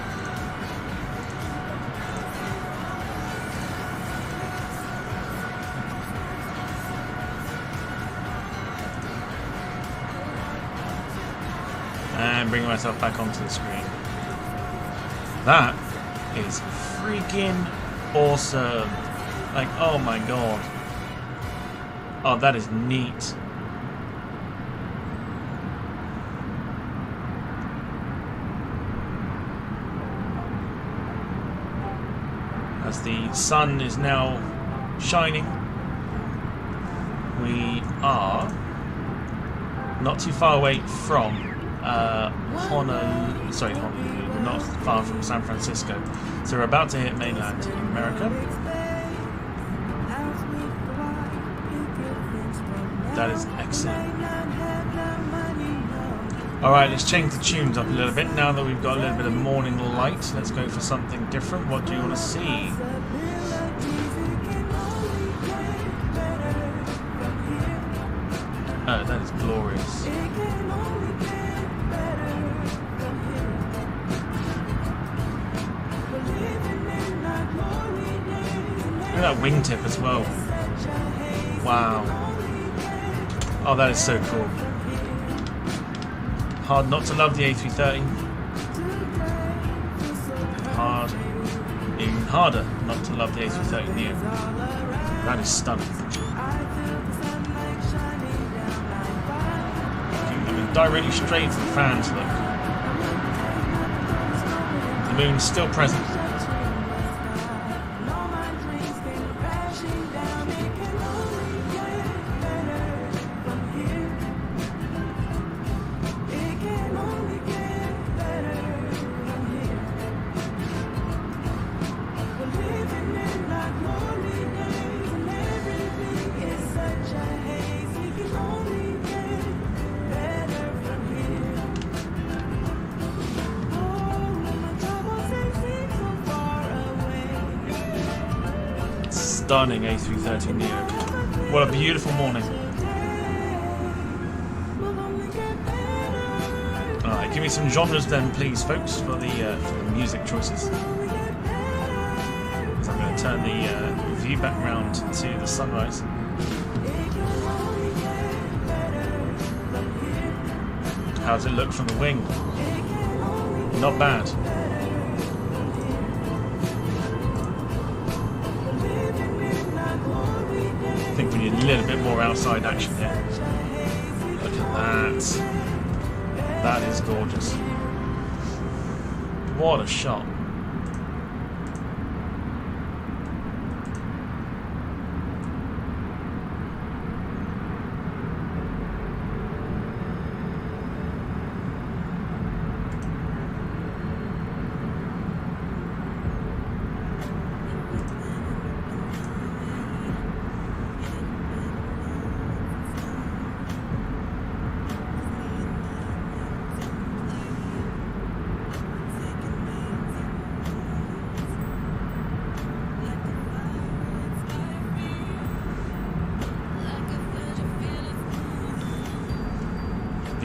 And bringing myself back onto the screen. That is freaking awesome. Like, oh my god. Oh, that is neat. As the sun is now shining, we are not too far away from Honolulu, not far from San Francisco. So we're about to hit mainland in America. That is excellent. Alright, let's change the tunes up a little bit now that we've got a little bit of morning light. Let's go for something different. What do you want to see? Oh, that is glorious. Look at that wingtip as well. Wow. Oh, that is so cool. Hard not to love the A330. Even harder not to love the A330NEO. That is stunning. Coming directly straight to the fans, look. The moon's still present. Stunning A330NEO. What a beautiful morning. Alright, give me some genres then please folks for the music choices. So I'm going to turn the view back round to the sunrise. How does it look from the wing? Not bad. I think we need a little bit more outside action here. Look at that. That is gorgeous. What a shot.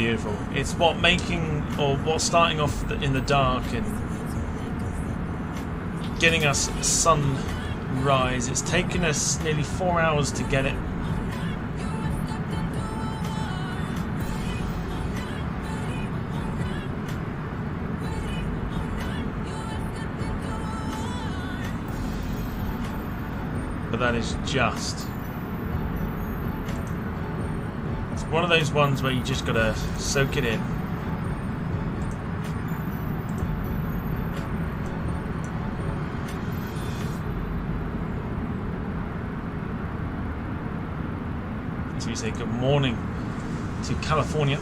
Beautiful. It's what's starting off in the dark and getting us sunrise. It's taken us nearly 4 hours to get it. But that is just... it's one of those ones where you just gotta soak it in. So we say good morning to California.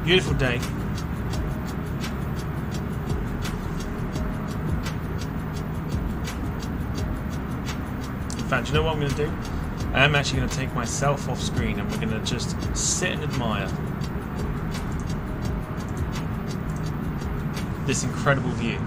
Beautiful day. In fact, you know what I'm going to do? I am actually going to take myself off screen and we're going to just sit and admire this incredible view.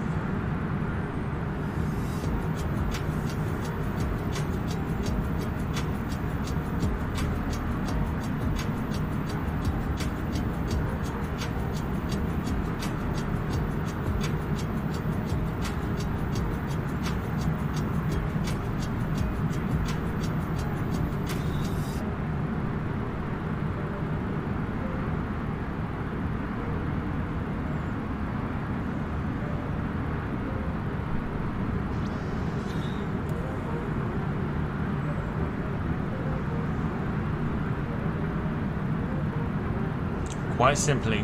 Quite simply,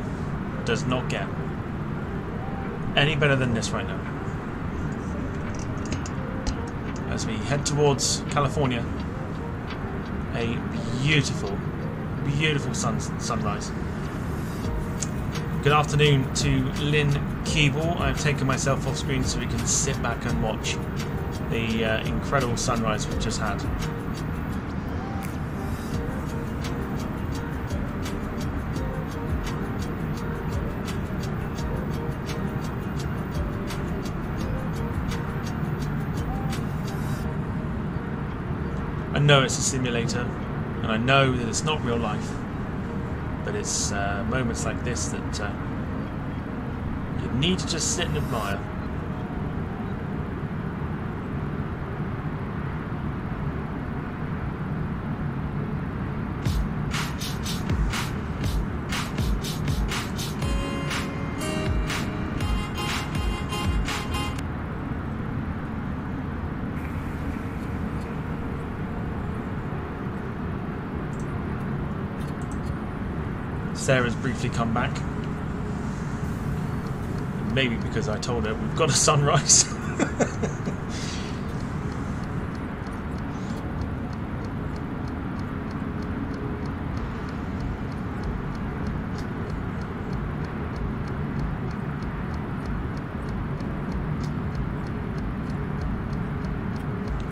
does not get any better than this right now. As we head towards California, a beautiful, beautiful sunrise. Good afternoon to Lynn Keeble. I've taken myself off screen so we can sit back and watch the incredible sunrise we've just had. I know it's a simulator, and I know that it's not real life, but it's moments like this that you need to just sit and admire. Sarah's briefly come back. Maybe because I told her we've got a sunrise.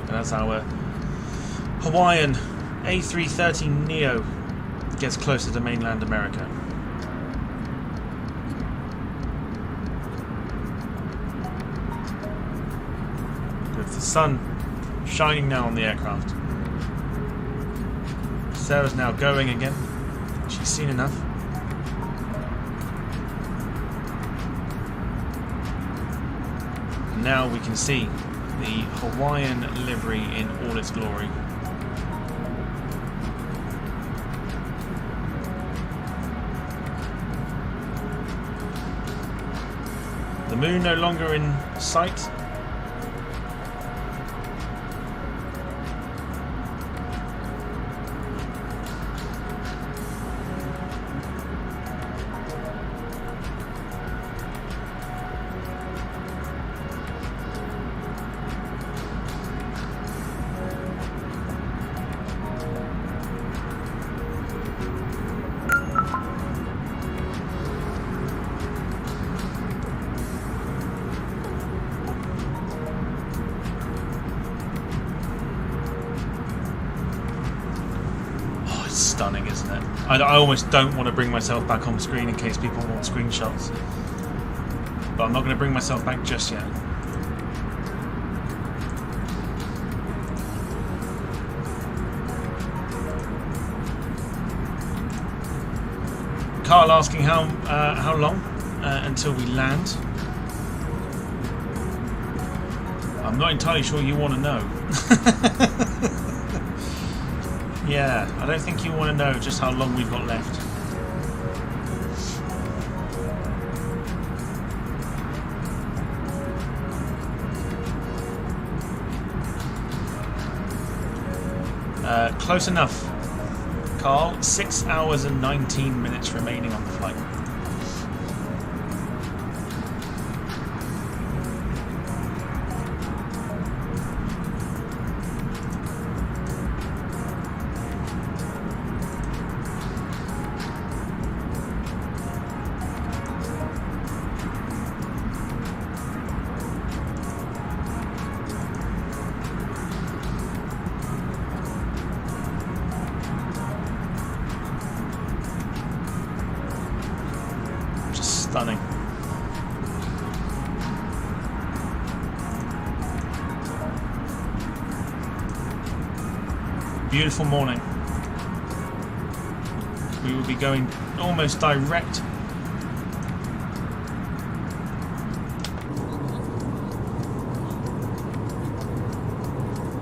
And that's our Hawaiian A330NEO gets closer to mainland America. With the sun shining now on the aircraft. Sarah's now going again. She's seen enough. Now we can see the Hawaiian livery in all its glory. The moon no longer in sight. stunning, isn't it? I almost don't want to bring myself back on screen in case people want screenshots. But I'm not going to bring myself back just yet. Carl asking how long until we land. I'm not entirely sure you want to know. Yeah, I don't think you want to know just how long we've got left. Close enough, Carl. 6 hours and 19 minutes remaining on the flight. Stunning. Beautiful morning. We will be going almost direct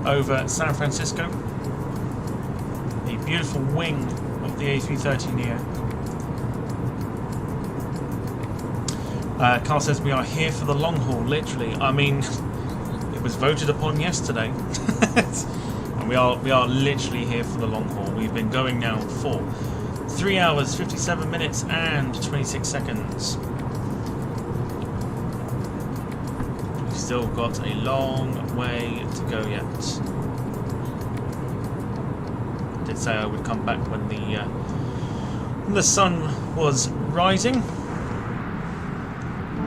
over San Francisco. The beautiful wing of the A330NEO. Carl says we are here for the long haul, literally. I mean, it was voted upon yesterday. And we are literally here for the long haul. We've been going now for 3 hours, 57 minutes and 26 seconds. We've still got a long way to go yet. I did say I would come back when the sun was rising.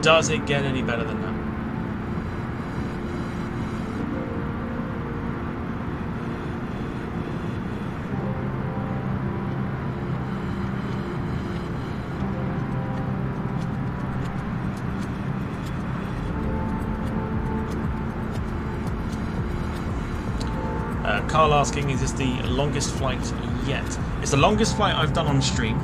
Does it get any better than that? Carl asking, is this the longest flight yet? It's the longest flight I've done on stream.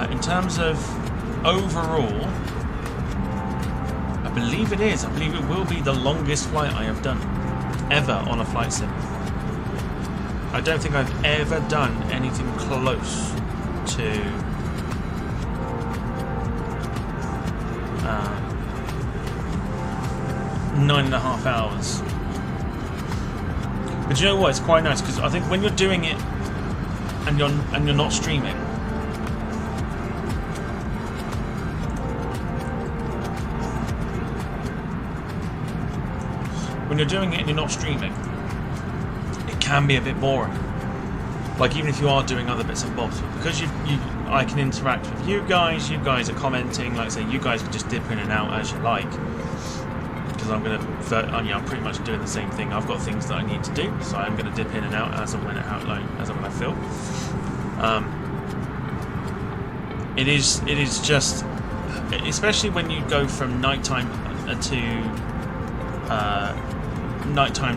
In terms of overall, I believe it is. I believe it will be the longest flight I have done ever on a flight sim. I don't think I've ever done anything close to 9.5 hours. But you know what? It's quite nice because I think when you're doing it and you're not streaming, it can be a bit boring. Like even if you are doing other bits and bobs, because I can interact with you guys. You guys are commenting. Like I say, you guys can just dip in and out as you like. Because I'm pretty much doing the same thing. I've got things that I need to do, so I'm going to dip in and out as and when I feel. It is just, especially when you go from nighttime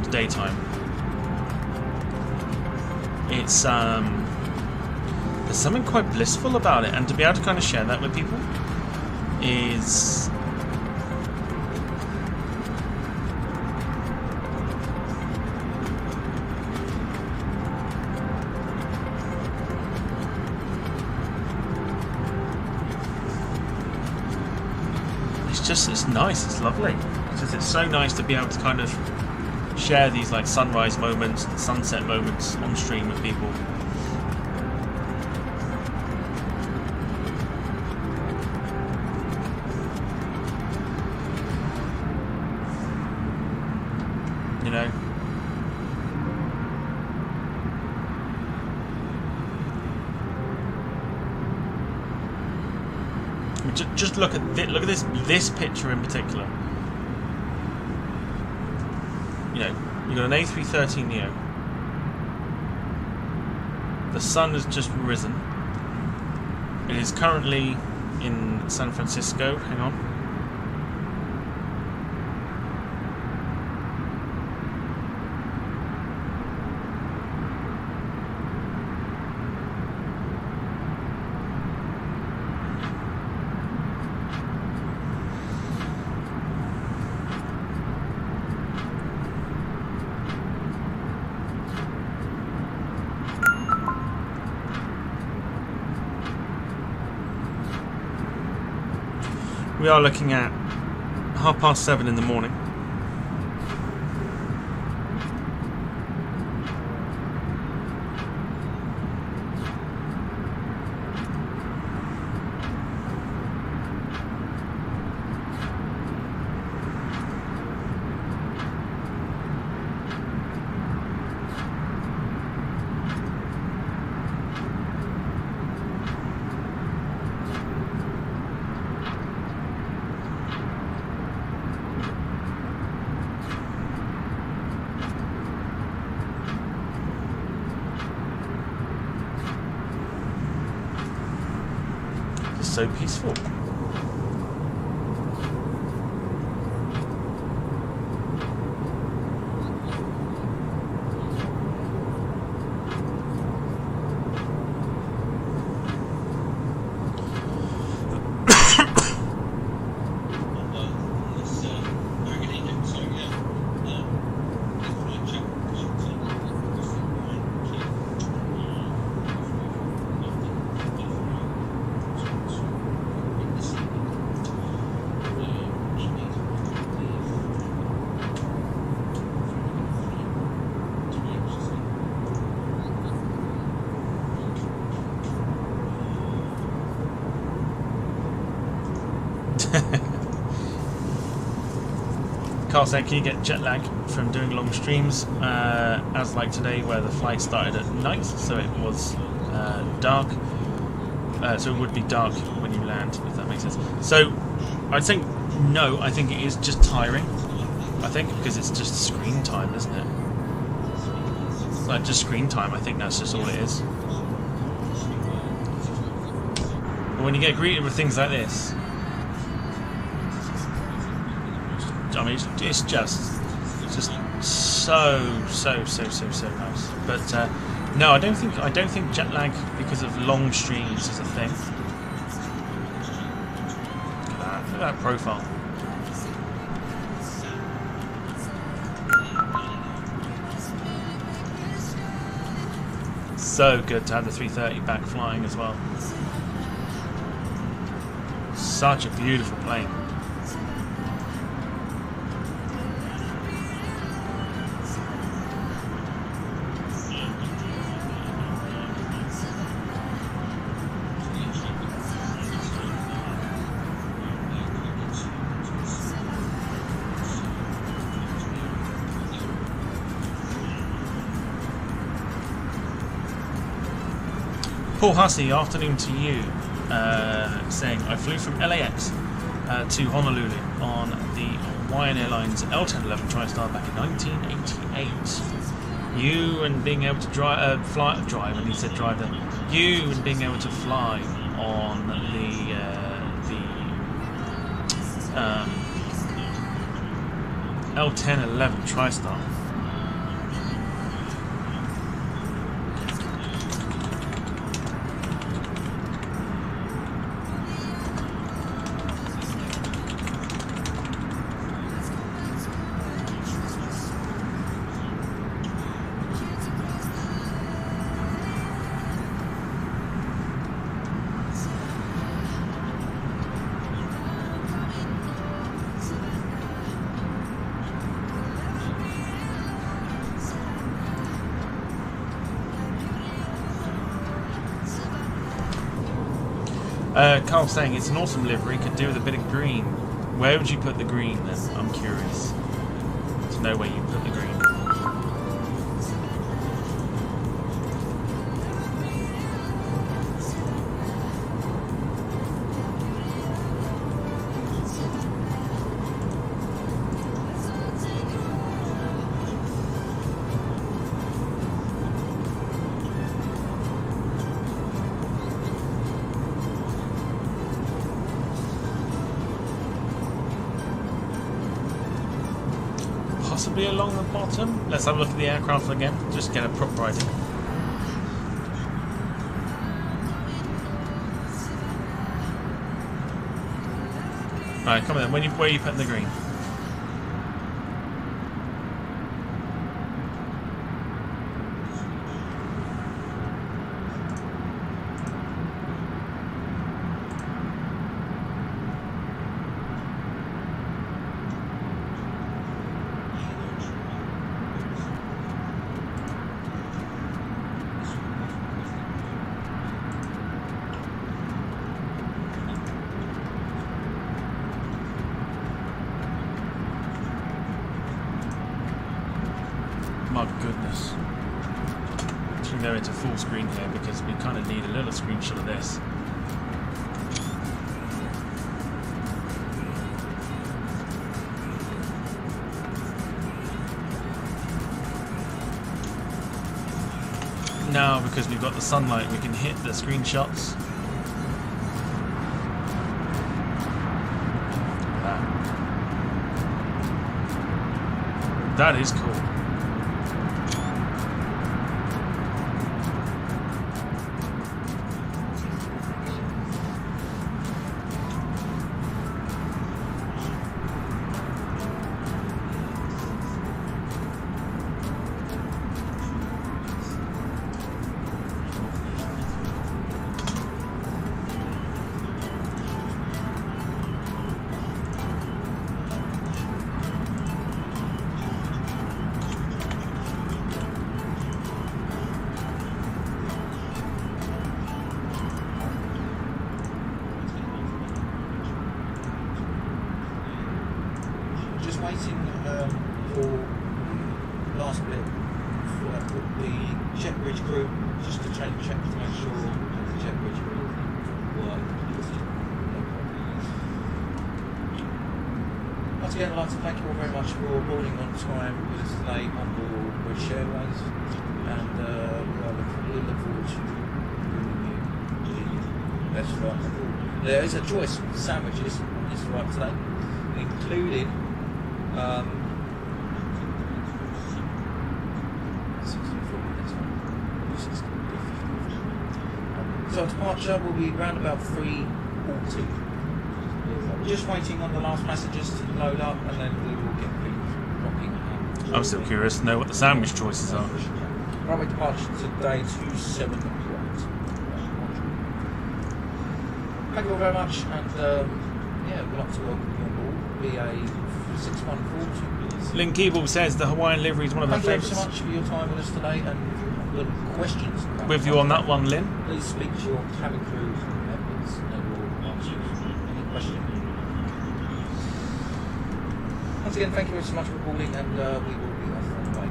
to daytime. It's there's something quite blissful about it, and to be able to kind of share that with people is. It's nice, it's lovely. It's so nice to be able to kind of share these like sunrise moments and sunset moments on stream with people. You know? just look at this picture in particular. You know, you've got an A330NEO. The sun has just risen. It is currently in San Francisco. Hang on. We are looking at 7:30 in the morning. So peaceful. Carl said, can you get jet lag from doing long streams, as like today where the flight started at night, so it was dark, so it would be dark when you land, if that makes sense. So I'd say no, I think it is just tiring, I think, because it's just screen time, isn't it? Like just screen time, I think that's just all it is. But when you get greeted with things like this, I mean, it's just so nice. But no, I don't think jet lag because of long streams is a thing. Look at that profile. So good to have the 330 back flying as well. Such a beautiful plane. Paul Hussey, afternoon to you, saying, I flew from LAX to Honolulu on the Hawaiian Airlines L1011 TriStar back in 1988. You and being able to drive, and he said drive them. You and being able to fly on the L1011 TriStar. Carl's saying it's an awesome livery, could do with a bit of green. Where would you put the green then? I'm curious to know where you put the green. possibly along the bottom. Let's have a look at the aircraft again, just get a proper idea. Alright, come on then. Where are you putting the green? My goodness. I'm going to go into full screen here because we kind of need a little screenshot of this. Now, because we've got the sunlight, we can hit the screenshots. That is cool. Again, I'd like to thank you all very much for boarding on time with us today on board British Airways, and we look forward to bringing you the best flight on board. There is a choice of sandwiches on this flight today, including so our departure will be around about 3:40. Just waiting on the last passengers to load up, and then we will get things rocking. I'm still curious to know what the sandwich choices are. Runway departure today 27 right. Thank you all very much, and yeah, we'd like to welcome you on board. BA 6142. Lynn Keeble says the Hawaiian livery is one of her favourites. favourites. Thank you so much for your time with us today, and if you have good questions with you on that one, Lynn. Please speak to your cabin crew members, and we'll answer any questions. Once again, thank you so much for calling, and we will be off on the way.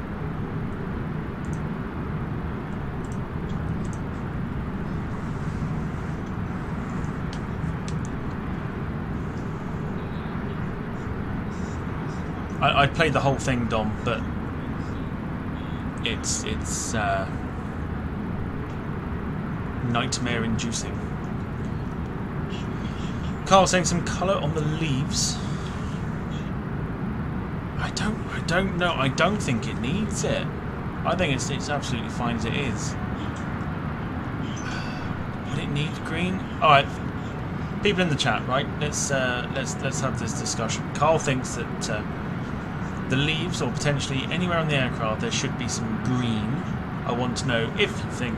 I played the whole thing, Dom, but it's nightmare-inducing. Carl saying some colour on the leaves. I don't know. I don't think it needs it. I think it's absolutely fine as it is. Would it need green? All right, people in the chat, right? Let's have this discussion. Carl thinks that the leaves, or potentially anywhere on the aircraft, there should be some green. I want to know if you think.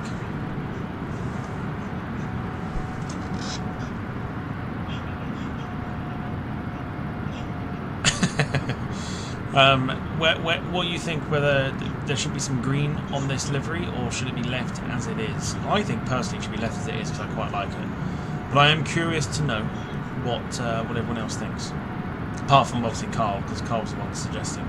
What you think, whether there should be some green on this livery or should it be left as it is? I think personally it should be left as it is because I quite like it. But I am curious to know what everyone else thinks. Apart from obviously Carl, because Carl's the one suggesting.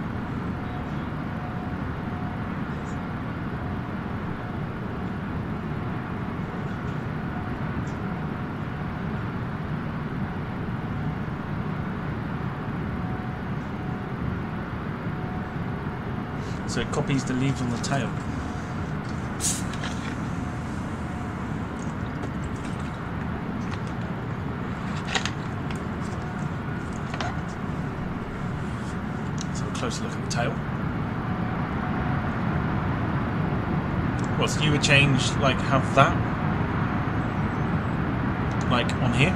So it copies the leaves on the tail. Let's have a closer look at the tail. What, so you would change, like, have that? Like, on here?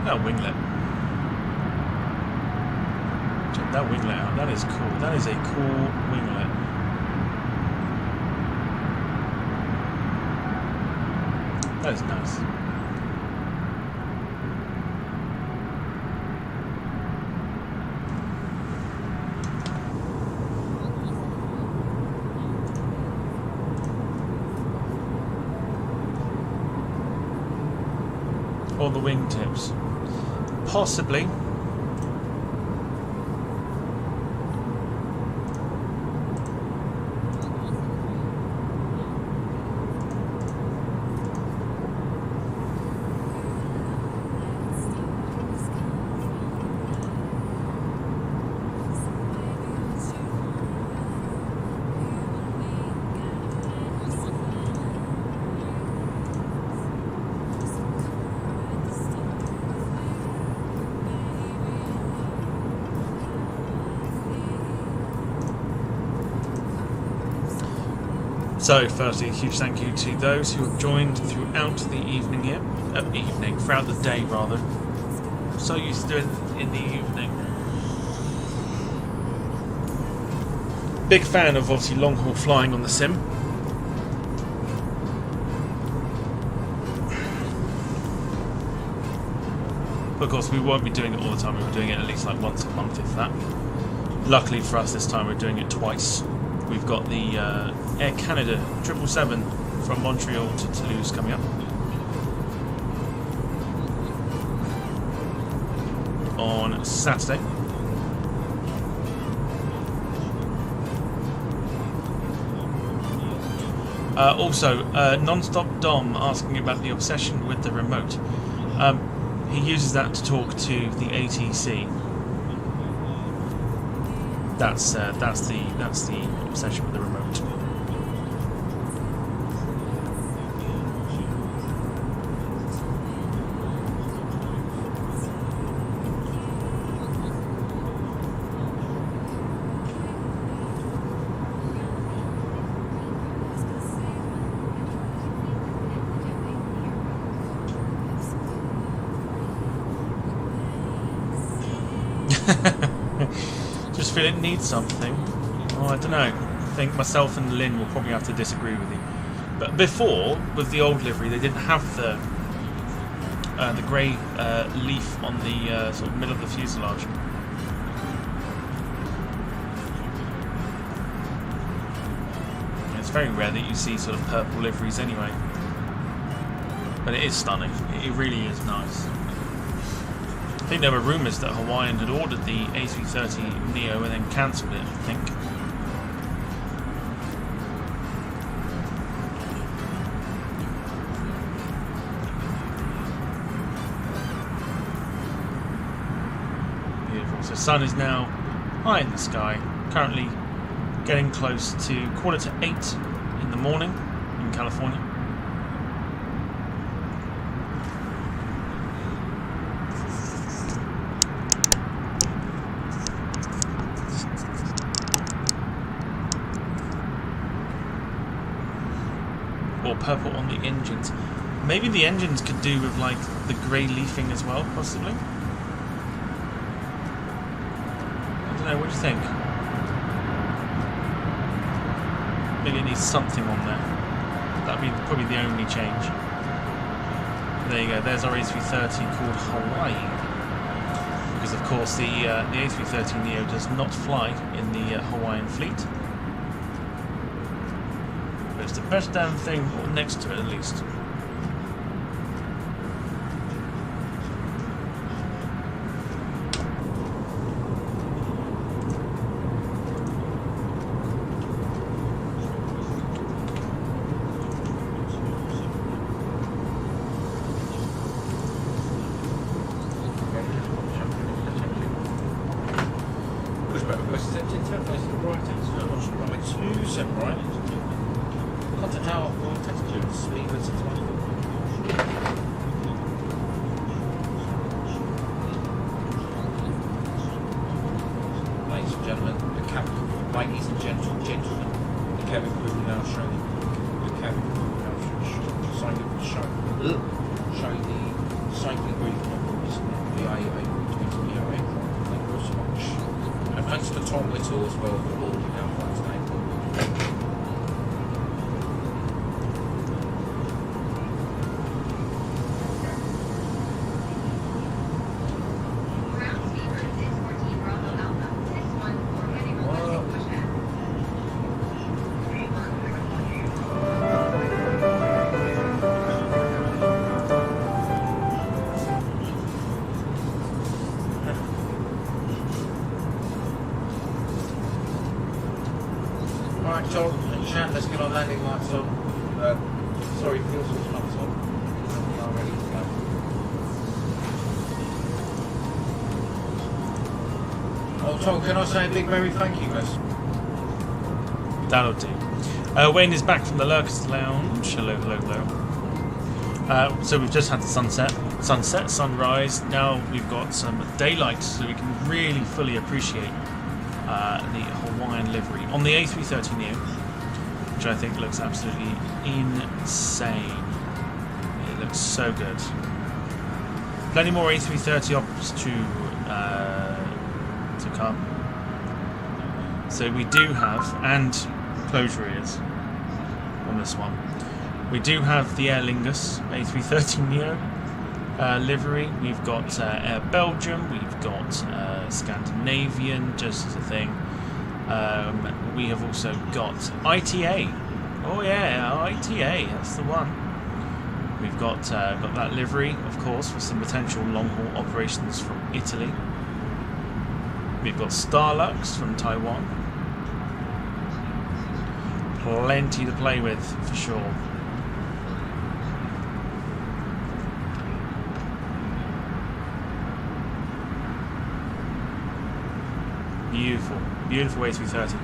That winglet. Check that winglet out. That is cool. That is a cool winglet. That is nice. Or the wingtips. Possibly. So, firstly, a huge thank you to those who have joined throughout the evening here. Throughout the day, rather. So used to it in the evening. Big fan of, obviously, long haul flying on the sim. But of course, we won't be doing it all the time. We're doing it at least like once a month, if that. Luckily for us, this time we're doing it twice. We've got the Air Canada 777 from Montreal to Toulouse coming up on Saturday. Also, Non-Stop Dom asking about the obsession with the remote. He uses that to talk to the ATC. That's the obsession with the remote. Just feel it needs something. Oh, I don't know. I think myself and Lynn will probably have to disagree with you. But before, with the old livery, they didn't have the grey leaf on the sort of middle of the fuselage. It's very rare that you see sort of purple liveries anyway. But it is stunning. It really is nice. I think there were rumours that Hawaiian had ordered the A330NEO and then cancelled it, I think. Beautiful. So sun is now high in the sky, currently getting close to 7:45 in the morning in California. Purple on the engines. Maybe the engines could do with like the grey leafing as well, possibly. I don't know, what do you think? Maybe it needs something on there. That'd be probably the only change. There you go, there's our A330 called Hawaii. Because of course the A330NEO does not fly in the Hawaiian fleet. It's the best damn thing next to it, at least. Pushback versus engine turn facing right answer. Runway 27 right. Contact tower for taxi clearance, speed 6 miles. ladies and gentlemen, the cabin crew will now show show the safely briefing of the A330NEO aircraft. Thank you so much. And thanks to Tom Whittle as well for all the outflight today. Alright, John and Shan, let's get our landing lights on. Sorry, fuel switch lights on. We are ready to go. Oh, Tom, can I say a big merry thank you, miss? That'll do. Wayne is back from the Lurkers Lounge. Hello, hello, hello. So we've just had the sunset, sunrise. Now we've got some daylight, so we can really fully appreciate the Hawaiian livery on the A330NEO, which I think looks absolutely insane. It looks so good. Plenty more A330 ops to come. So we do have, and closure ears on this one. We do have the Aer Lingus A330NEO livery. We've got Air Belgium. We've got Scandinavian, just as a thing. We have also got ITA. Oh yeah, ITA. That's the one. We've got that livery, of course, for some potential long-haul operations from Italy. We've got Starlux from Taiwan. Plenty to play with, for sure. Beautiful, beautiful A330.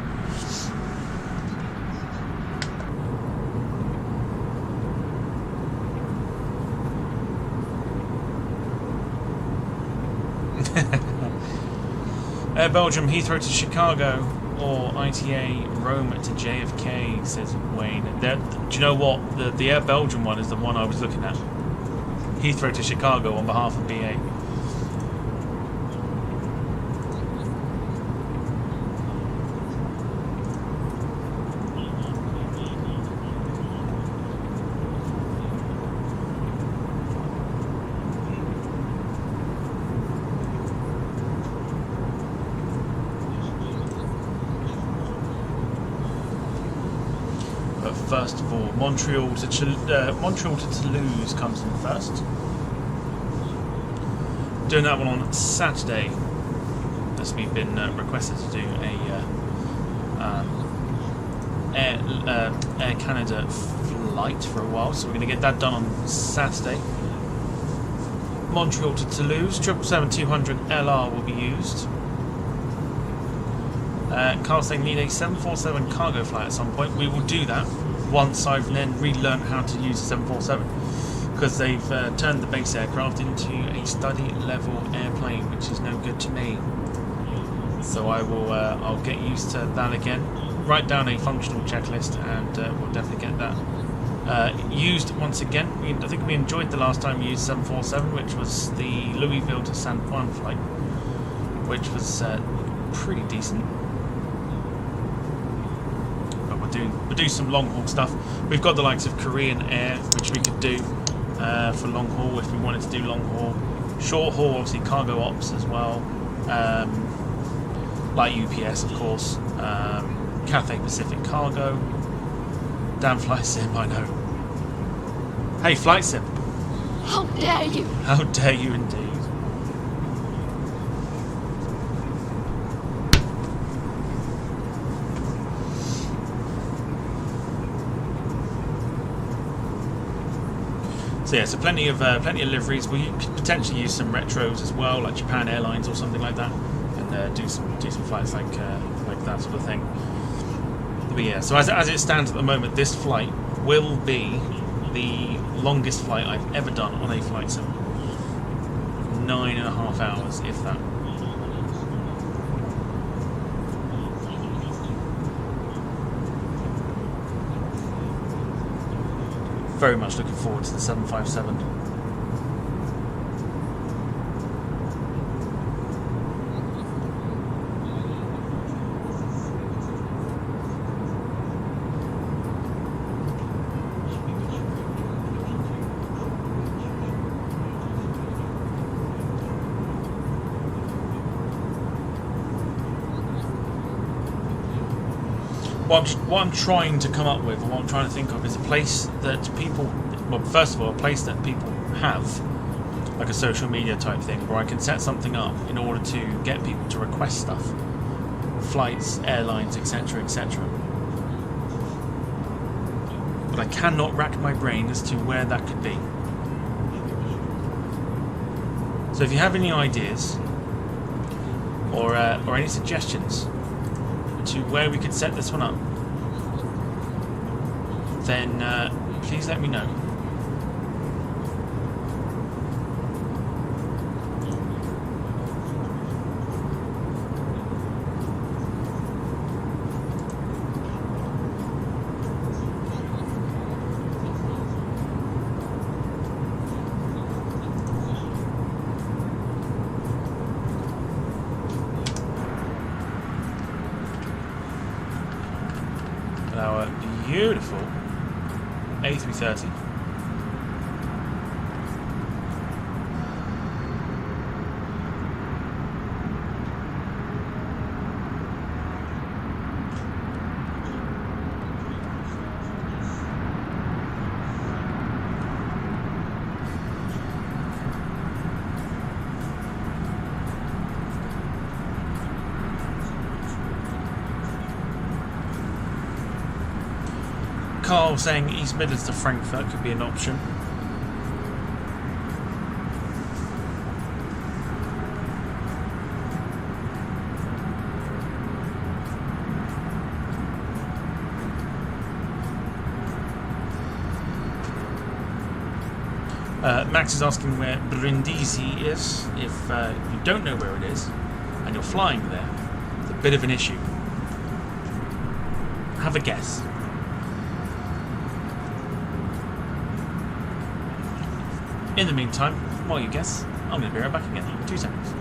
Air Belgium, Heathrow to Chicago, or ITA, Rome to JFK, says Wayne. Do you know what? The Air Belgium one is the one I was looking at. Heathrow to Chicago on behalf of BA. First of all, Montreal to Toulouse comes in first. Doing that one on Saturday, as we've been requested to do a Air Canada flight for a while, so we're going to get that done on Saturday. Montreal to Toulouse, 777-200 LR will be used. Carl saying need a 747 cargo flight at some point. We will do that once I've then relearned how to use the 747, because they've turned the base aircraft into a study level airplane, which is no good to me. So I will I'll get used to that again, write down a functional checklist, and we'll definitely get that used once again. I think we enjoyed the last time we used 747, which was the Louisville to San Juan flight, which was pretty decent. We'll do some long haul stuff. We've got the likes of Korean Air, which we could do for long haul if we wanted to do long haul. Short haul, obviously cargo ops as well, like UPS, of course. Cathay Pacific Cargo. Damn Flight Sim, I know. Hey, Flight Sim. How dare you? How dare you indeed. So yeah, so plenty of liveries. We could potentially use some retros as well, like Japan Airlines or something like that, and do some flights like that sort of thing. But yeah, so as it stands at the moment, this flight will be the longest flight I've ever done on a flight sim. 9.5 hours, if that. very much looking forward to the 757. What I'm trying to come up with, or what I'm trying to think of, is a place that people, well, first of all, a place that people have, like a social media type thing, where I can set something up in order to get people to request stuff, flights, airlines, etc., etc. But I cannot rack my brain as to where that could be. So if you have any ideas or any suggestions to where we could set this one up, then please let me know. Our beautiful A330. Carl saying East Midlands to Frankfurt could be an option. Max is asking where Brindisi is. If you don't know where it is and you're flying there, it's a bit of an issue. Have a guess. In the meantime, while you guess, I'm going to be right back again in 2 seconds.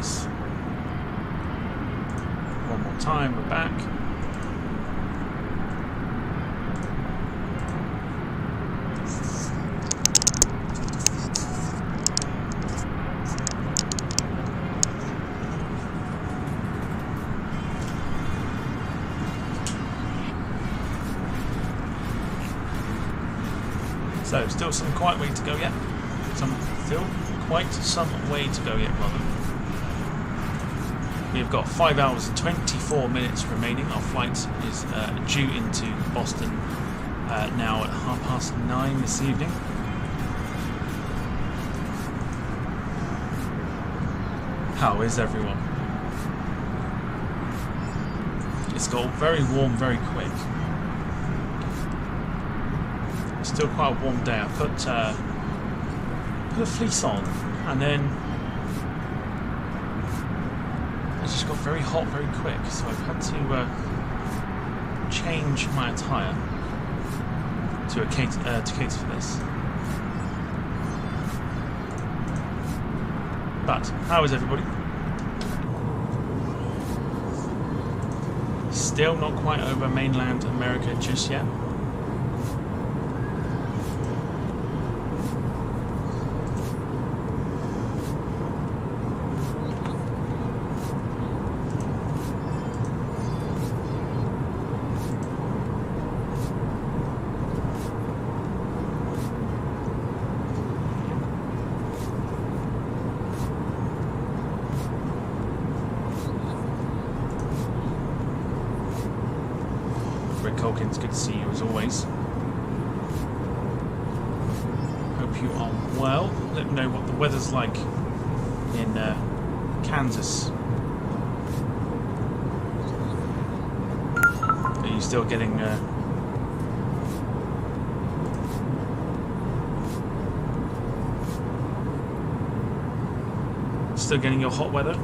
nice. One more time, we're back. So, still some quite way to go yet. Still quite some way to go yet, rather. We've got 5 hours and 24 minutes remaining. Our flight is due into Boston now at 9:30 this evening. How is everyone? It's got very warm very quick. Still quite a warm day. I put a fleece on, and then it just got very hot very quick, so I've had to change my attire to cater for this. But how is everybody? Still not quite over mainland America just yet. It's good to see you as always. Hope you are well. Let me know what the weather's like in Kansas. Are you still getting your hot weather?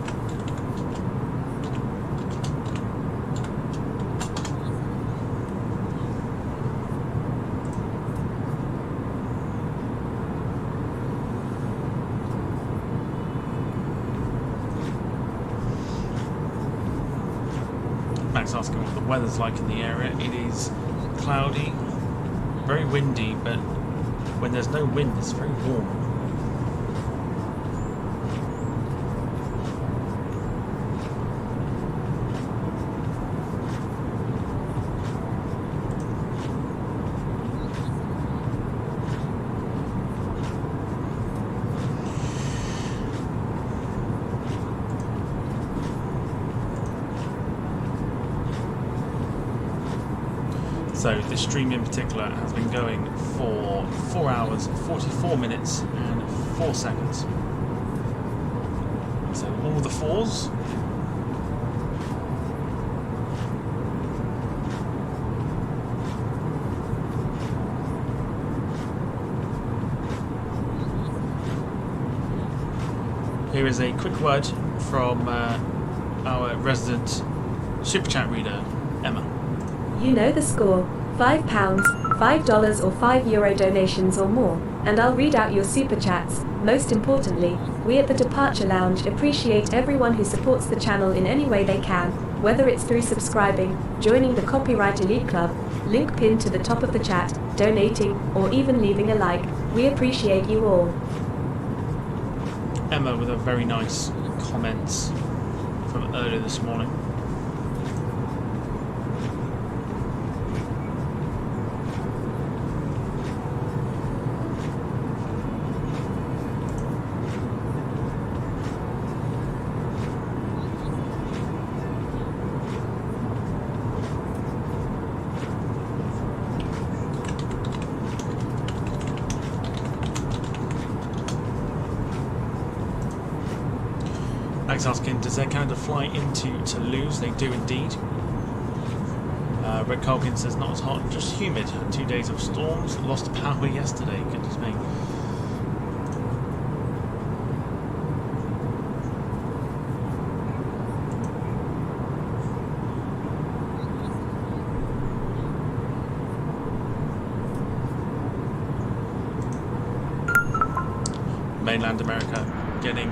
Asking what the weather's like in the area. It is cloudy, very windy, but when there's no wind it's very warm. So this stream in particular has been going for 4 hours, 44 minutes and 4 seconds. So all the fours. Here is a quick word from our resident Super Chat reader, Emma. You know the score. £5, $5 or €5 donations or more, and I'll read out your super chats. Most importantly, we at the Departure Lounge appreciate everyone who supports the channel in any way they can, whether it's through subscribing, joining the Copyright Elite Club, link pinned to the top of the chat, donating, or even leaving a like. We appreciate you all. Emma with a very nice comments from earlier this morning. Asking, does Air Canada fly into Toulouse? They do indeed. Red Colgan says not as hot, just humid. 2 days of storms, lost power yesterday. Goodness me. Mainland America getting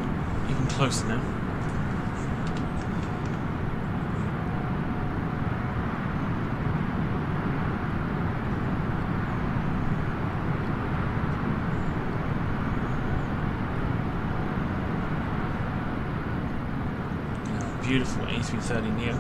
even closer now. beautiful A330NEO.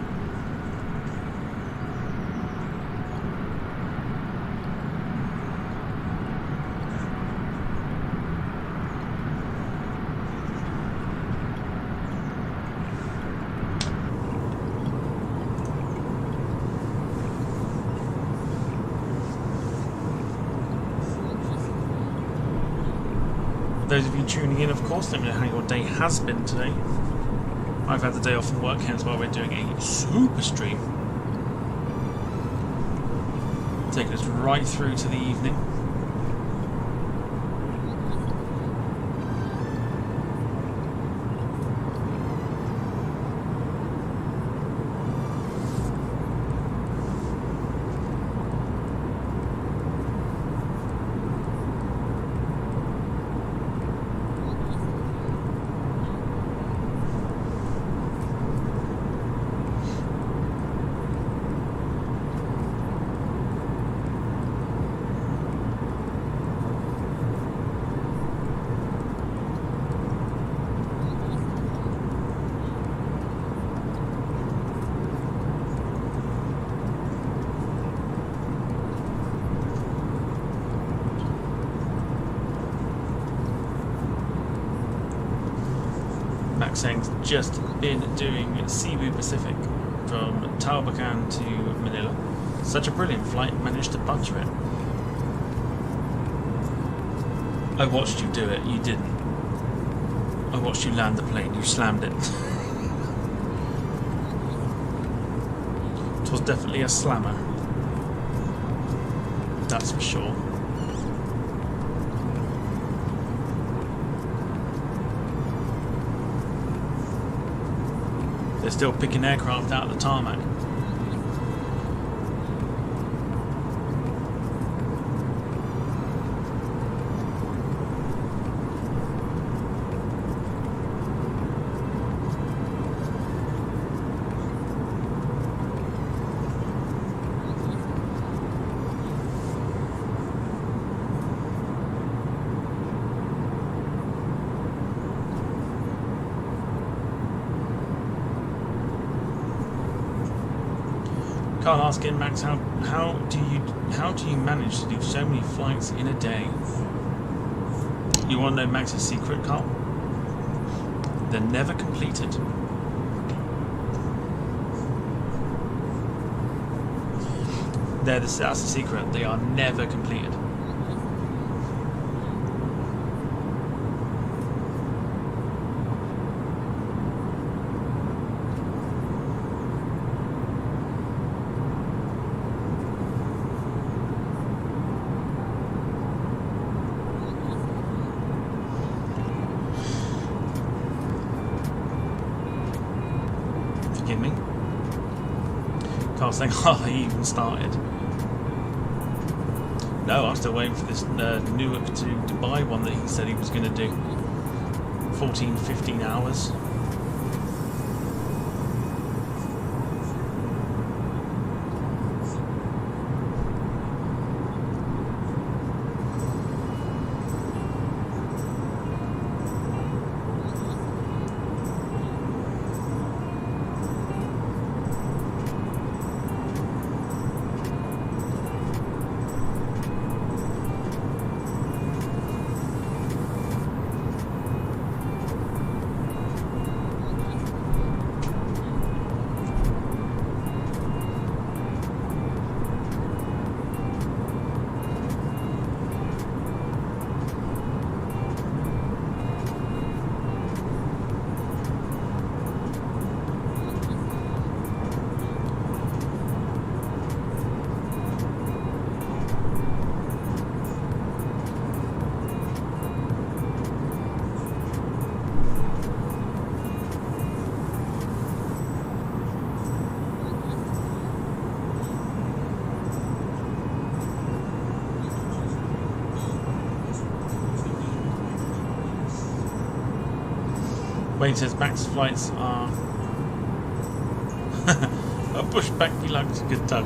Those of you tuning in, of course, let me know how your day has been today. I've had the day off from work, hence why we're doing a super stream. Taking us right through to the evening. Max saying just been doing Cebu Pacific from Taubacan to Manila. Such a brilliant flight, managed to bunch it. I watched you do it, you didn't. I watched you land the plane, you slammed it. It was definitely a slammer. That's for sure. They're still picking aircraft out of the tarmac. Carl asking Max, how do you manage to do so many flights in a day? You want to know Max's secret, Carl? They're never completed. That's the secret. They are never completed. Saying, oh, he even started. No, I'm still waiting for this Newark to Dubai one that he said he was going to do. 14, 15 hours. Wayne says Max flights are a pushback deluxe. Good tug.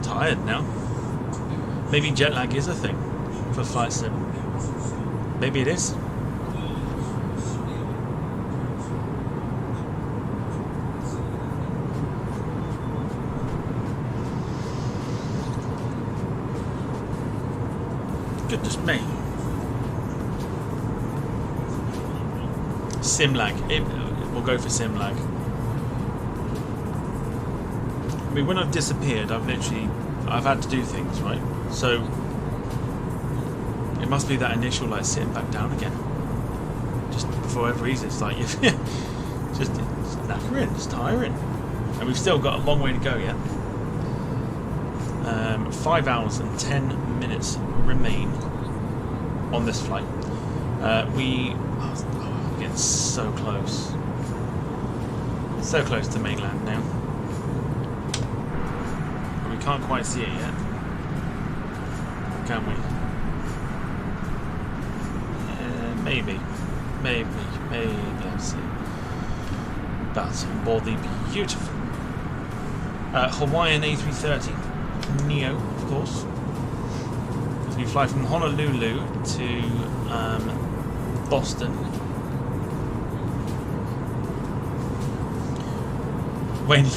Tired now. Maybe jet lag is a thing for flight sim. Maybe it is. Goodness me. Sim lag. We'll go for sim lag. I mean, when I've disappeared, I've had to do things, right? So it must be that initial like sitting back down again. Just for whatever reason, it's like it's knackering, it's tiring, and we've still got a long way to go yet. 5 hours and 10 minutes remain on this flight. We're getting so close to mainland now. We can't quite see it yet, can we? Maybe. Let's see. But on board the beautiful Hawaiian A330NEO, of course. So we fly from Honolulu to Boston. Wayne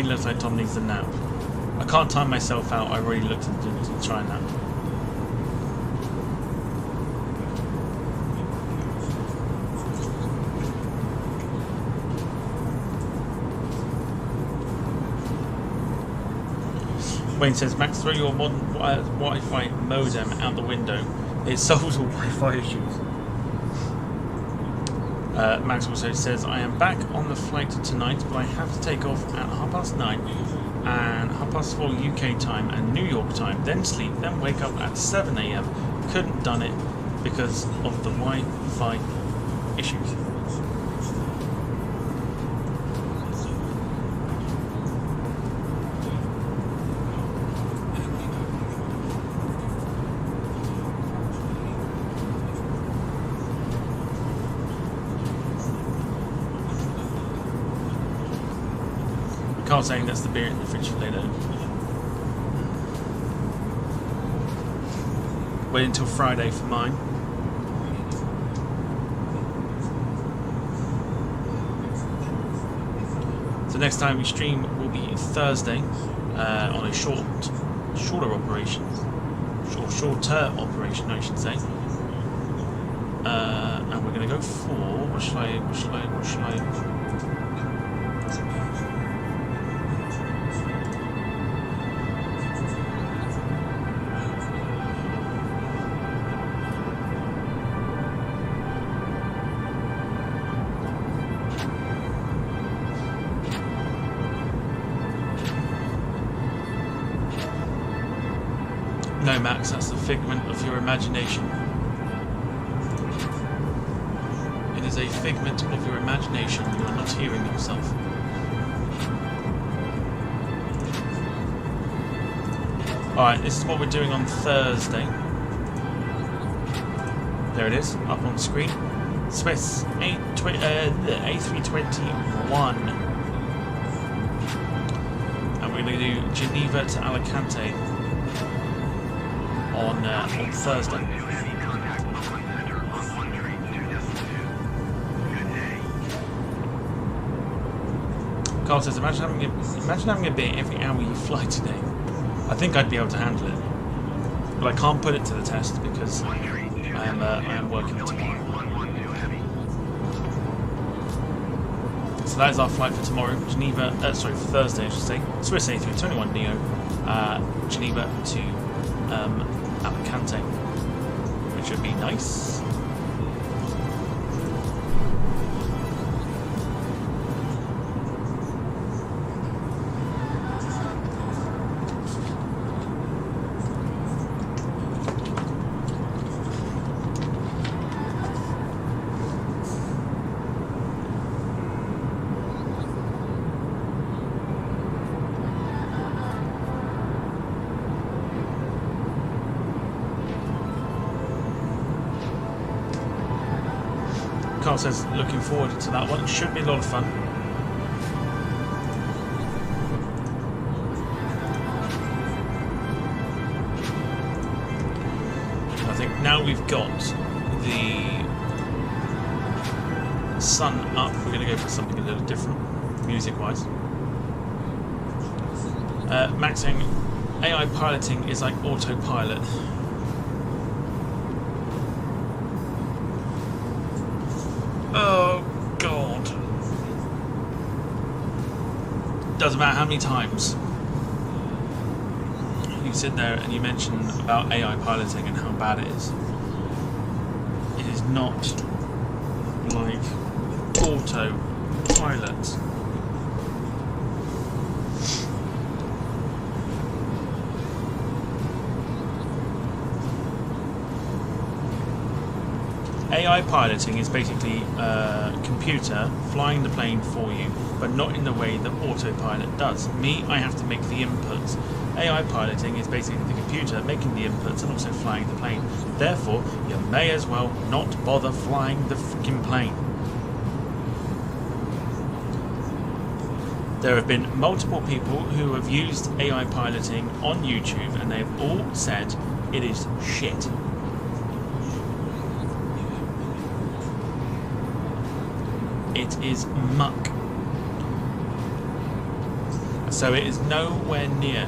looks like Tom needs a nap. I can't time myself out. I already looked to try and nap. Wayne says, Max, throw your modern Wi-Fi modem out the window. It solves all Wi-Fi issues. Max also says, I am back on the flight tonight, but I have to take off at 9:30 and 4:30 UK time and New York time, then sleep, then wake up at 7 AM. Couldn't done it because of the Wi-Fi issues. Carl saying that's the beer in the refrigerator. Wait until Friday for mine. So next time we stream will be Thursday on a shorter operation, shorter operation, I should say. And we're going to go for what shall I? No, Max, that's a figment of your imagination. It is a figment of your imagination. You are not hearing yourself. Alright, this is what we're doing on Thursday. There it is, up on screen. Swiss A321. And we're going to do Geneva to Alicante on Thursday. Carl says, imagine having a beer every hour you fly today. I think I'd be able to handle it, but I can't put it to the test because I am working tomorrow. So that is our flight for tomorrow. For Thursday, I should say. Swiss A321NEO, Geneva to Alicante, which would be nice. Carl says, looking forward to that one. Should be a lot of fun. got the sun up. We're going to go for something a little different, music-wise. Max saying, AI piloting is like autopilot. Oh, God. Doesn't matter how many times you sit there and you mention about AI piloting and how bad it is. It is not like autopilot. AI piloting is basically a computer flying the plane for you, but not in the way that autopilot does. I have to make the inputs. AI piloting is basically the computer making the inputs and also flying the plane. Therefore, you may as well not bother flying the freaking plane. There have been multiple people who have used AI piloting on YouTube and they've all said it is shit. It is muck. So it is nowhere near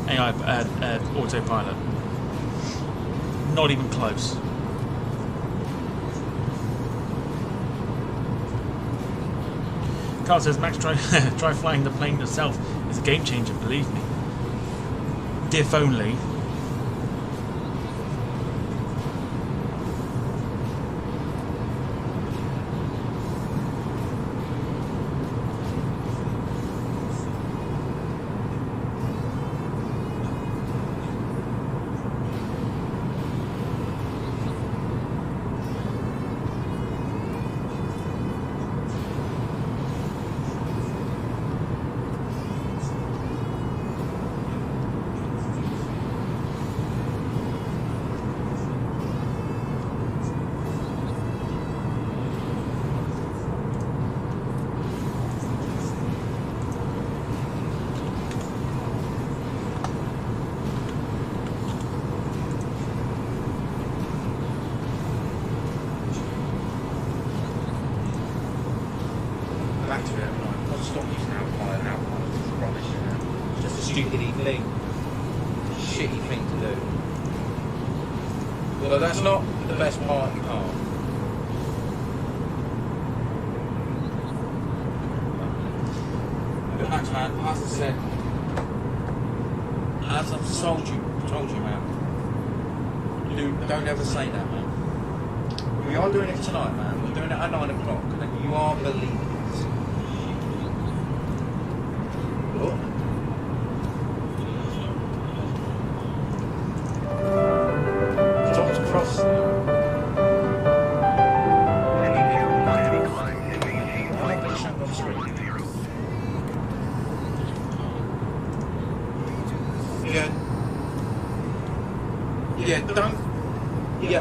AI autopilot. Not even close. Carl says, Max, try flying the plane yourself. It's a game changer, believe me. If only. Shitty thing to do. Although that's not the best part you can't. But Max, man, as I said, as I've told you, man, don't ever say that, man. We are doing it tonight, man. We're doing it at 9 o'clock, and you are believing it. Oh.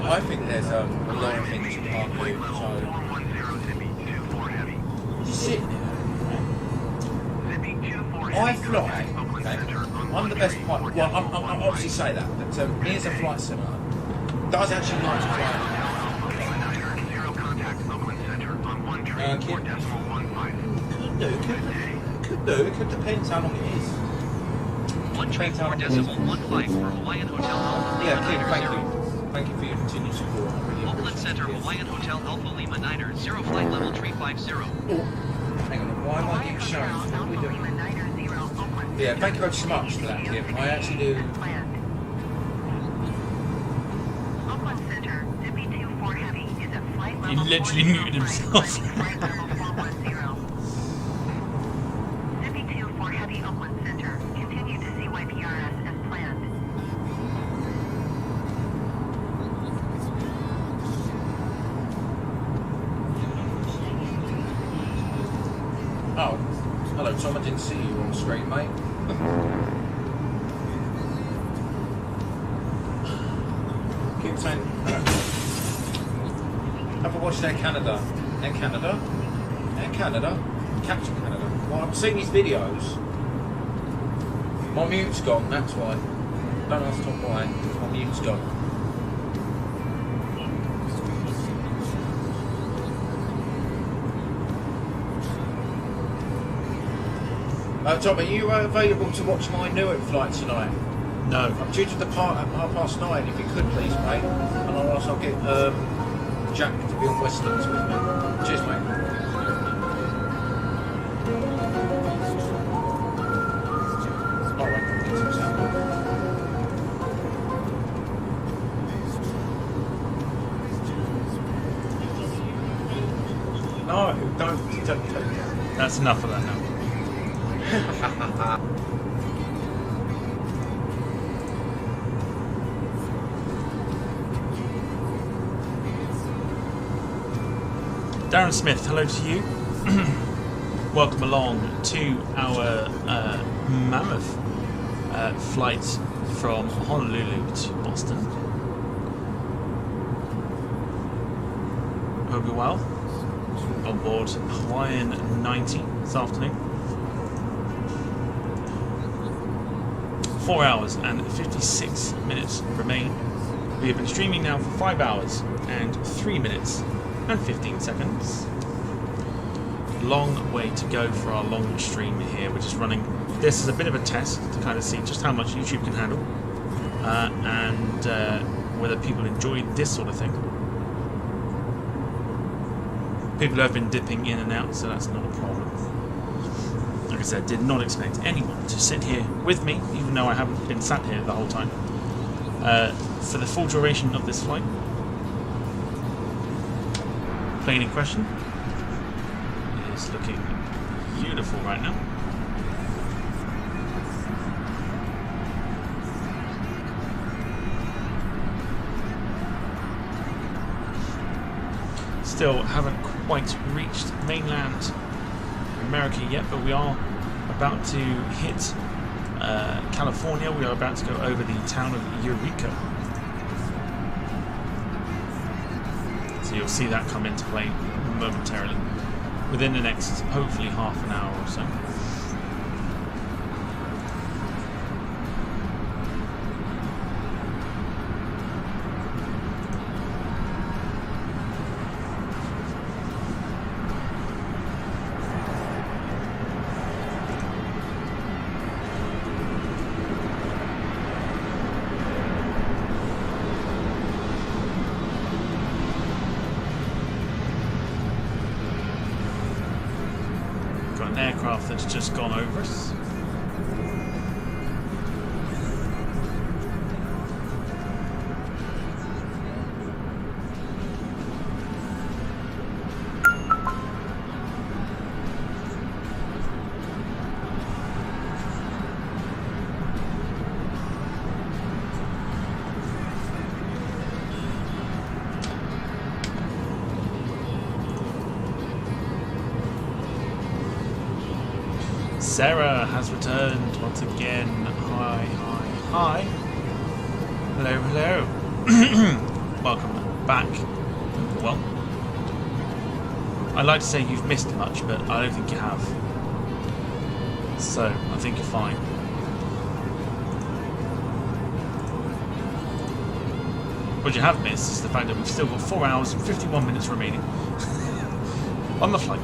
I think there's a lot of things you can't do, so just sit there. I fly, okay? I'm the best pilot. Well, I'm obviously say that, but me as a flight simulator does actually like to fly. Could do. It could depend how long it is. 134.15 for Hawaiian Hotel Alpha. Yeah, Kim, thank you. Thank you for your continued support. Oakland Center, Hawaiian Hotel Alpha Lima Niner, 0 flight level 350. Oh, hang on, why am I getting shown? What are we doing? Yeah, thank you so much for that, Kim. I actually do. He literally muted himself. Oh, hello Tom, I didn't see you on the screen, mate. Keep saying, have I watched Air Canada? Air Canada? Air Canada? Captain Canada? Well, I've seen these videos. My mute's gone, that's why. Don't ask Tom why. My mute's gone. Tom, are you available to watch my Newark flight tonight? No. I'm due to depart at 9:30. If you could, please, mate. And I'll get Jack to be on Westerns with me. Cheers, mate. Alright, get some sound. No, don't. That's enough of that now. Darren Smith, hello to you. Welcome along to our mammoth flight from Honolulu to Boston. Hope you're well. On board Hawaiian 90 this afternoon. 4 hours and 56 minutes remain. We have been streaming now for 5 hours and 3 minutes and 15 seconds. Long way to go for our long stream here. We're just running this as a bit of a test to kind of see just how much YouTube can handle and whether people enjoy this sort of thing. People have been dipping in and out, so that's not a problem. Like I said, did not expect anyone to sit here with me, even though I haven't been sat here the whole time, for the full duration of this flight. Plane in question is looking beautiful right now. Still haven't quite reached mainland America yet, but we are about to hit California. We are about to go over the town of Eureka. So you'll see that come into play momentarily within the next, hopefully, half an hour or so. Aircraft that's just gone over us. Sarah has returned once again. Hi, hi, hi. Hello, hello. Welcome back. Well, I'd like to say you've missed much, but I don't think you have. So, I think you're fine. What you have missed is the fact that we've still got 4 hours and 51 minutes remaining on the flight.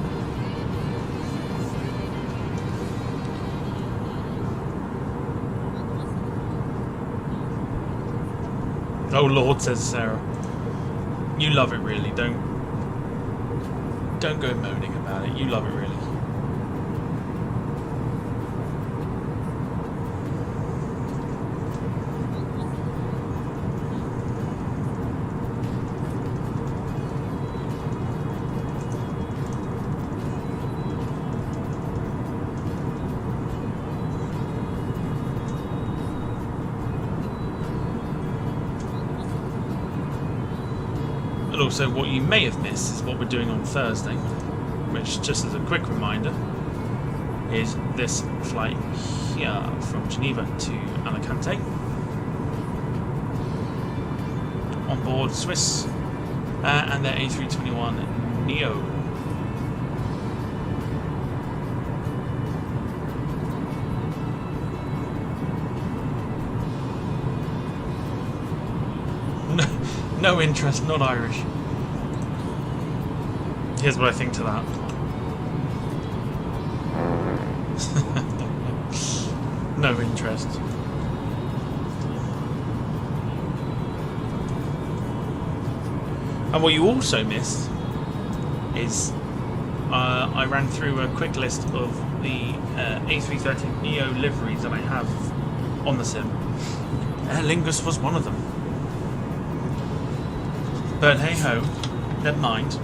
Oh Lord, says Sarah. You love it really, don't go moaning about it. You love it really. But also what you may have missed is what we're doing on Thursday, which, just as a quick reminder, is this flight here from Geneva to Alicante. On board Swiss and their A321NEO. No interest, not Irish. Here's what I think to that. No interest. And what you also missed is I ran through a quick list of the A330NEO liveries that I have on the sim. Aer Lingus was one of them. But hey ho, never mind.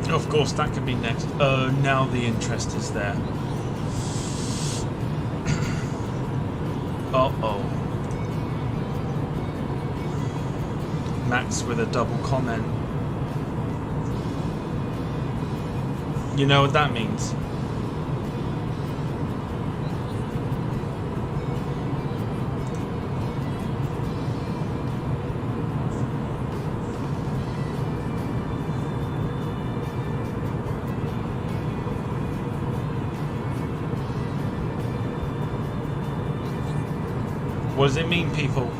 Of course, that could be next. Oh, now the interest is there. Uh-oh. Max with a double comment. You know what that means? What does it mean, people?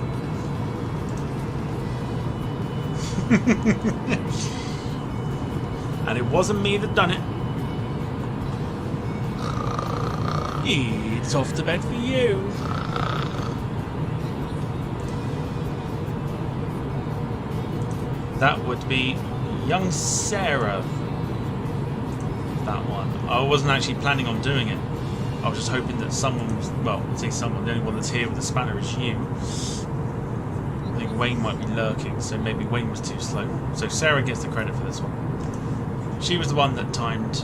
And it wasn't me that done it. It's off to bed for you. That would be young Sarah. That one. I wasn't actually planning on doing it. I was just hoping that someone was, well, I say someone, the only one that's here with the spanner is you. I think Wayne might be lurking, so maybe Wayne was too slow. So Sarah gets the credit for this one. She was the one that timed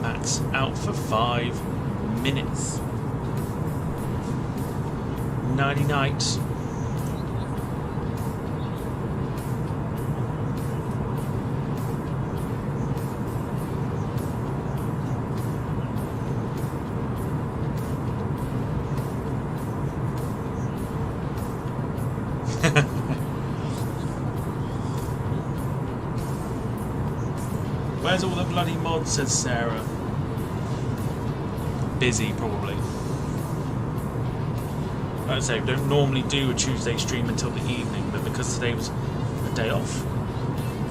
Max out for 5 minutes. Nighty night. Where's all the bloody mods, says Sarah. Busy, probably. Like I say, we don't normally do a Tuesday stream until the evening, but because today was a day off,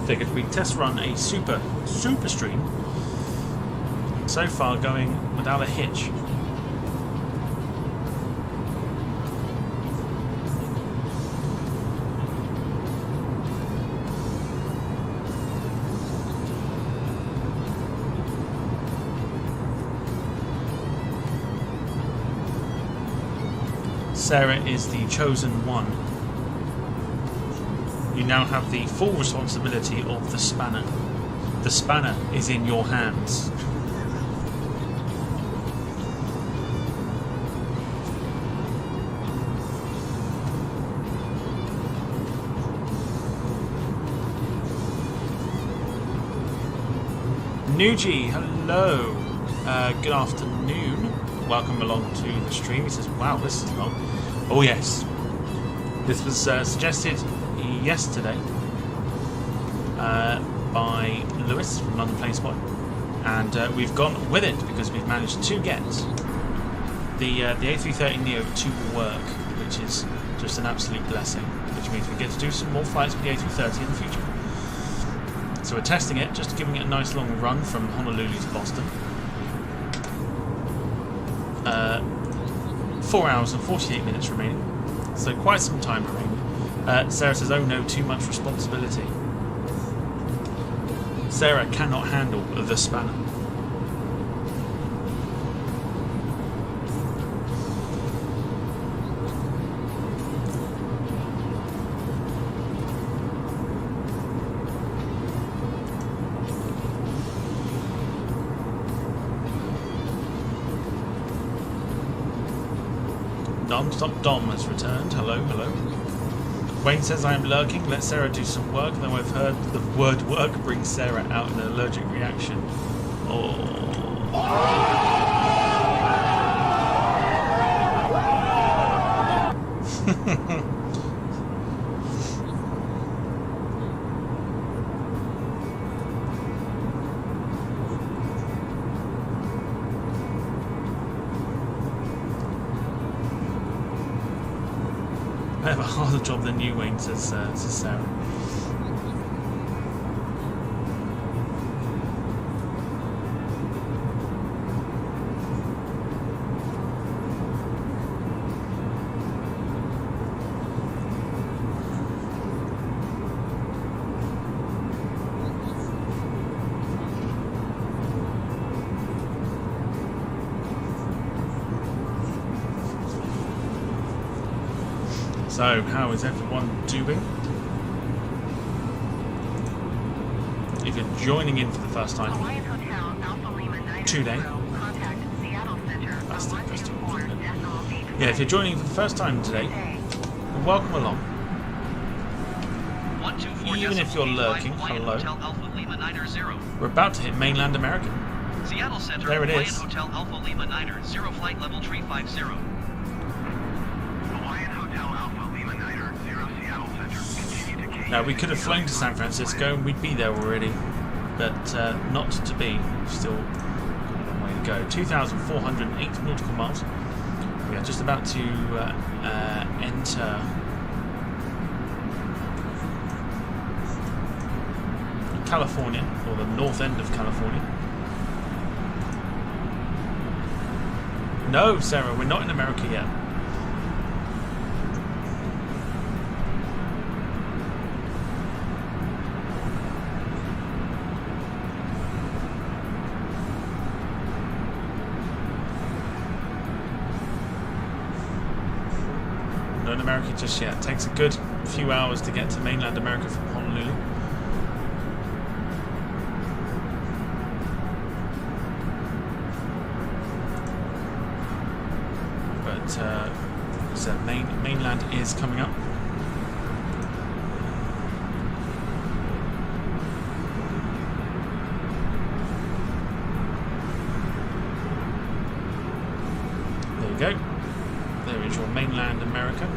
figured we'd test run a super stream. So far going without a hitch. Sarah is the chosen one. You now have the full responsibility of the spanner. The spanner is in your hands. Nuji, hello. Good afternoon. Welcome along to the stream. He says, wow, this is long. Oh yes. This was suggested yesterday by Lewis from London Plane Spot. And we've gone with it because we've managed to get the A330NEO to work, which is just an absolute blessing, which means we get to do some more flights with the A330 in the future. So we're testing it, just giving it a nice long run from Honolulu to Boston. 4 hours and 48 minutes remaining, so quite some time remaining. Sarah says, oh no, too much responsibility. Sarah cannot handle the spanner. Non-stop Dom has returned. Hello, hello. Wayne says, I am lurking. Let Sarah do some work. Though I've heard the word work brings Sarah out in an allergic reaction. Oh. harder job than you, Wayne, says Sarah. So, how is everyone doing? If you're joining in for the first time today, that's the question. Yeah, if you're joining in for the first time today, welcome along. Even if you're lurking, hello. We're about to hit mainland America. Seattle Center, there it Hawaiian is. Hotel Alpha Lima Niner, 0 flight level 350. Now, we could have flown to San Francisco and we'd be there already, but not to be. Still got a long way to go. 2,408 nautical miles. We are just about to enter California, or the north end of California. No, Sarah, we're not in America yet. America just yet. It takes a good few hours to get to mainland America from Honolulu. But so mainland is coming up. There you go. There is your mainland America.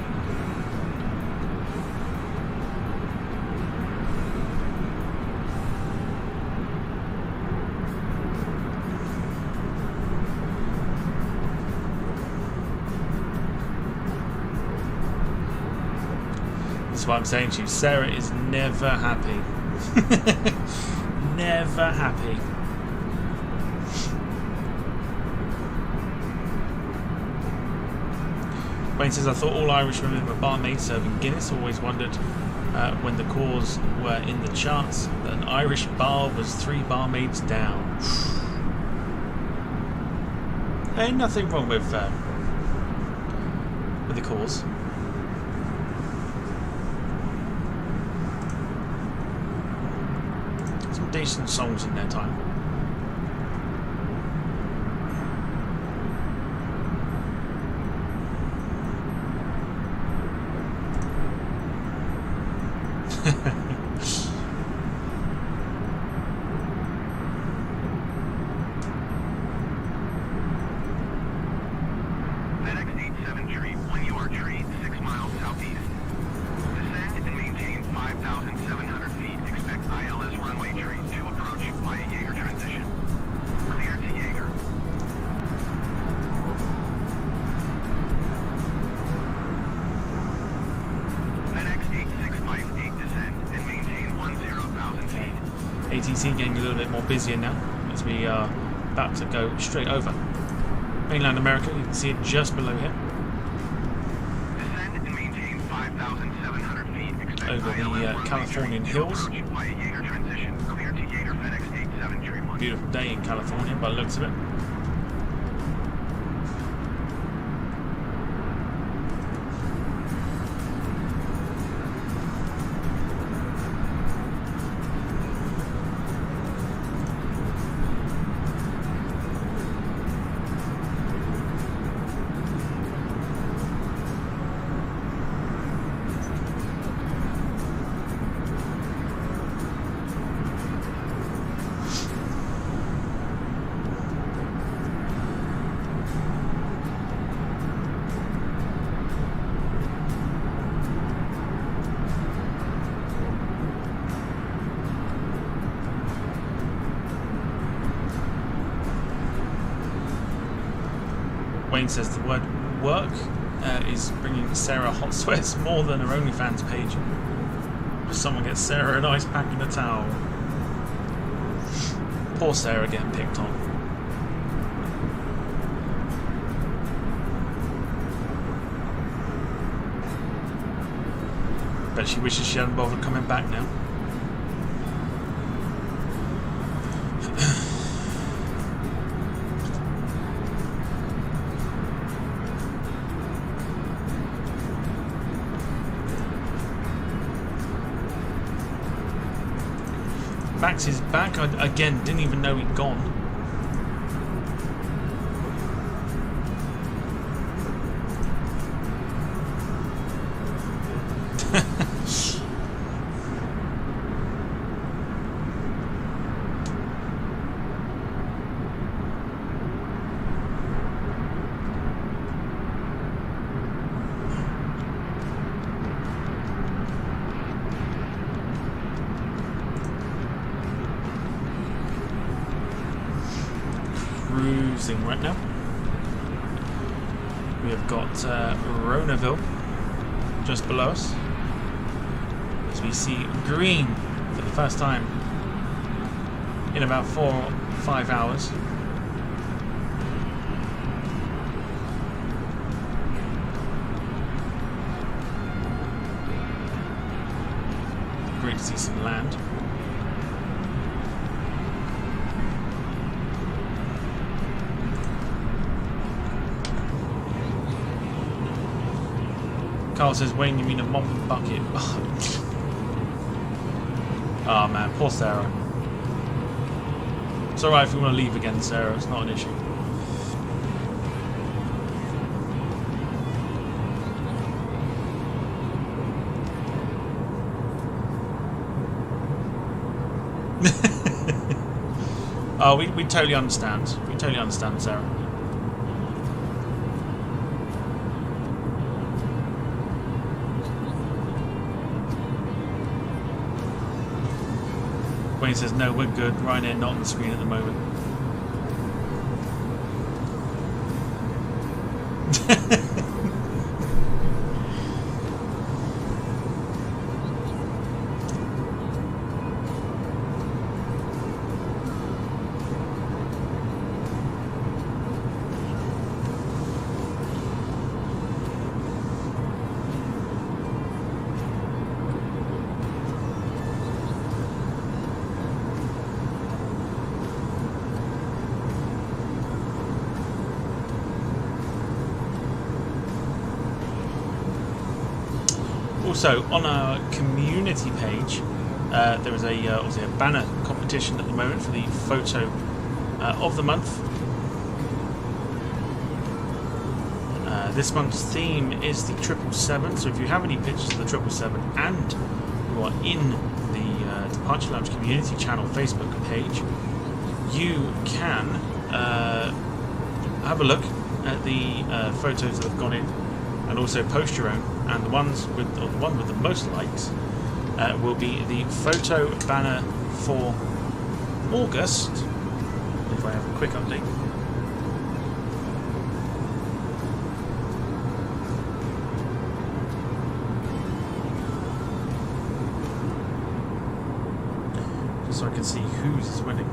That's what I'm saying to you. Sarah is never happy. Never happy. Wayne says, I thought all Irish women were barmaids serving Guinness. Always wondered when the calls were in the charts that an Irish bar was 3 barmaids down. Ain't nothing wrong with the cause. Some decent songs in their time. ATC getting a little bit more busier now as we are about to go straight over mainland America. You can see it just below here. Descend and maintain 5,700 feet. Over the Californian hills. Beautiful day in California by the looks of it. Wayne says the word work is bringing Sarah hot sweats more than her OnlyFans page. Just someone gets Sarah an ice pack and a towel. Poor Sarah getting picked on. Bet she wishes she hadn't bothered coming back now. Max is back. I, again, didn't even know he'd gone. Cruising right now. We have got Ronaville just below us as we see green for the first time in about 4 or 5 hours. Great to see some land. Carl says, Wayne, you mean a mop and bucket? Oh man, poor Sarah. It's alright if you want to leave again, Sarah, it's not an issue. Oh, we totally understand. We totally understand, Sarah. Wayne says, no, we're good. Ryanair not on the screen at the moment. Also, on our community page, there is obviously a banner competition at the moment for the photo of the month. This month's theme is the 777, so if you have any pictures of the 777 and you are in the Departure Lounge community channel Facebook page, you can have a look at the photos that have gone in and also post your own. And the one with the most likes will be the photo banner for August. If I have a quick update. Just so I can see whose is winning.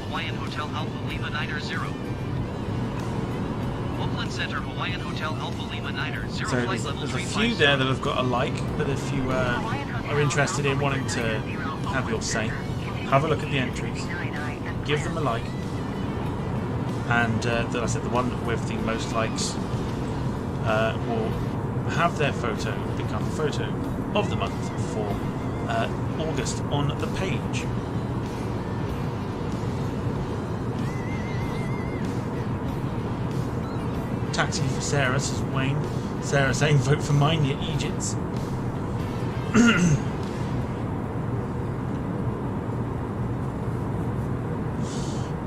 Hawaiian Hotel Alpha Lima Niner 0. Oakland Center Hawaiian Hotel Alpha Lima Niner 0. So there's a few there that have got a like, but if you are interested in wanting to have your say, have a look at the entries, give them a like, and like I said, the one with the most likes will have their photo become photo of the month for August on the page. Taxi for Sarah, says Wayne. Sarah saying vote for mine, you Egypts.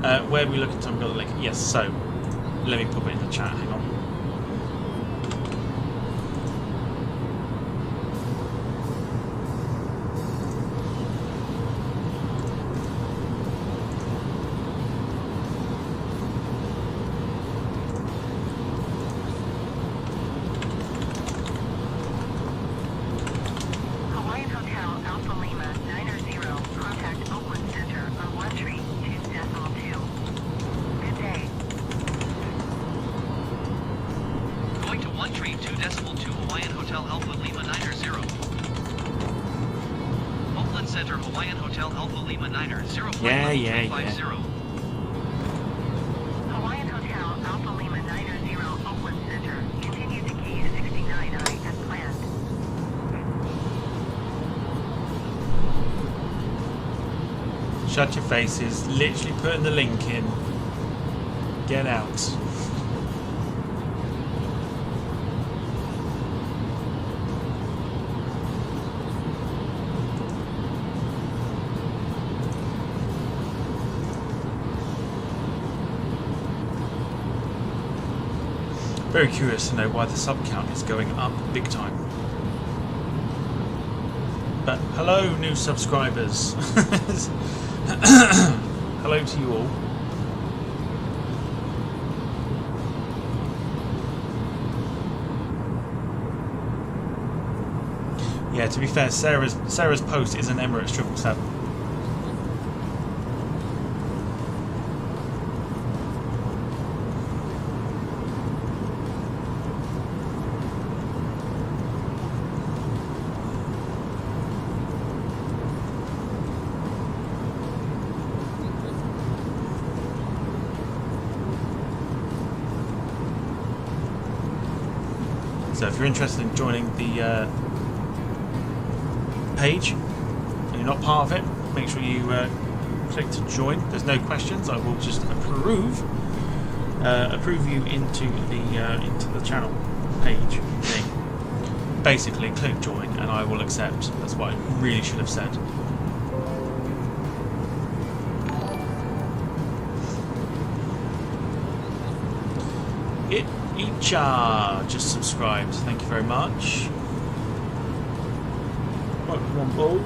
Where are we looking to? I've got the link. Yes, so let me pop it in the chat. Hang on. Hawaiian Hotel Alpha Lima 90, contact Oakland Center on 132.2. Good day. Going to 132.2 Hawaiian Hotel Alpha Lima 90. Oakland Center Hawaiian Hotel Alpha Lima 90. Yeah. Hawaiian Hotel Alpha Lima 90, Oakland Center. Continue to key 69I as planned. Shut your faces. Literally putting the link in. Get out. Very curious to know why the sub count is going up big time. But hello, new subscribers. Hello to you all. Yeah, to be fair, Sarah's post is an Emirates 777. So if you're interested in joining the page and you're not part of it, make sure you click to join. There's no questions. I will just approve you into the channel page thing. Basically, click join and I will accept. That's what I really should have said. Icha just subscribed. Thank you very much. Welcome on board.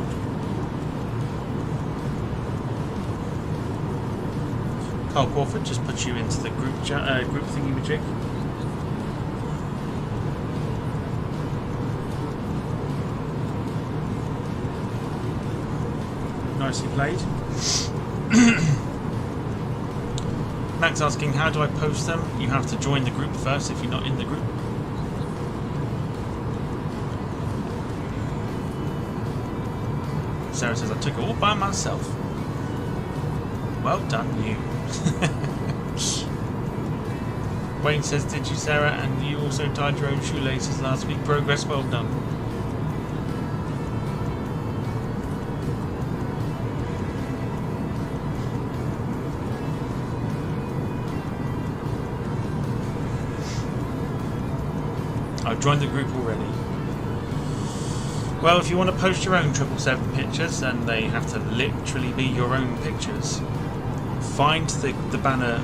Carl Crawford just put you into the group thingy-majig. Nicely played. Max asking, how do I post them? You have to join the group first if you're not in the group. Sarah says, I took it all by myself. Well done, you. Wayne says, did you, Sarah? And you also tied your own shoelaces last week. Progress, well done. I've joined the group already. Well, if you want to post your own 777 pictures, then they have to literally be your own pictures. Find the banner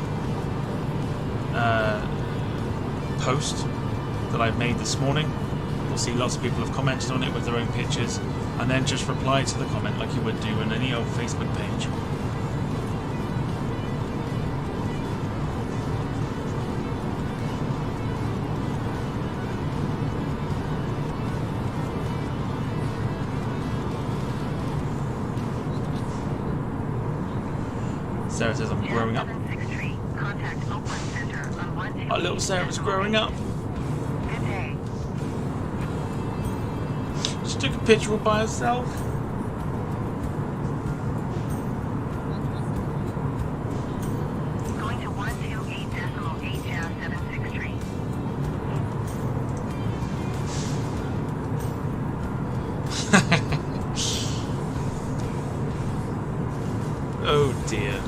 post that I've made this morning. You'll see lots of people have commented on it with their own pictures, and then just reply to the comment like you would do on any old Facebook page. Sarah says I'm growing up. Our little Sarah's growing up. She took a picture all by herself. Going to 128.8-763. Oh dear.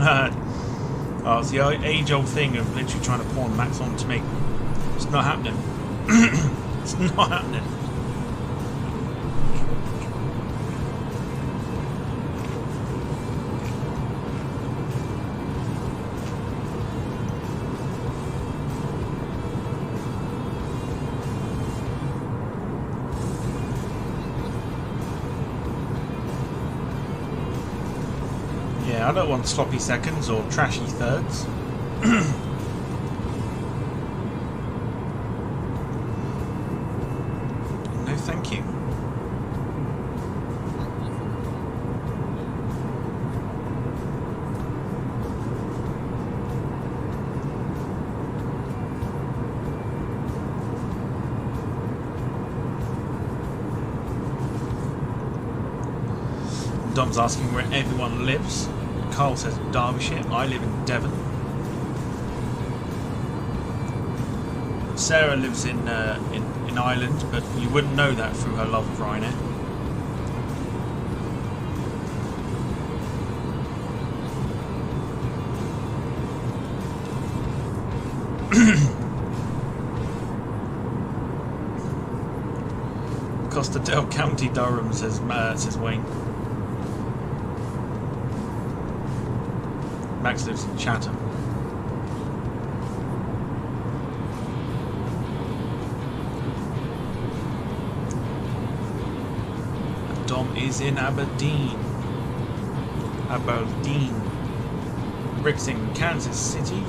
Oh, it's the age-old thing of literally trying to pawn Max on to me. It's not happening. It's not happening. I don't want sloppy seconds or trashy thirds. No, thank you. Dom's asking where everyone lives. Carl says Derbyshire. I live in Devon. Sarah lives in Ireland, but you wouldn't know that through her love of Ryanair. Costadale County Durham, says Wayne. Max lives in Chatham. And Dom is in Aberdeen. Rick's in Kansas City.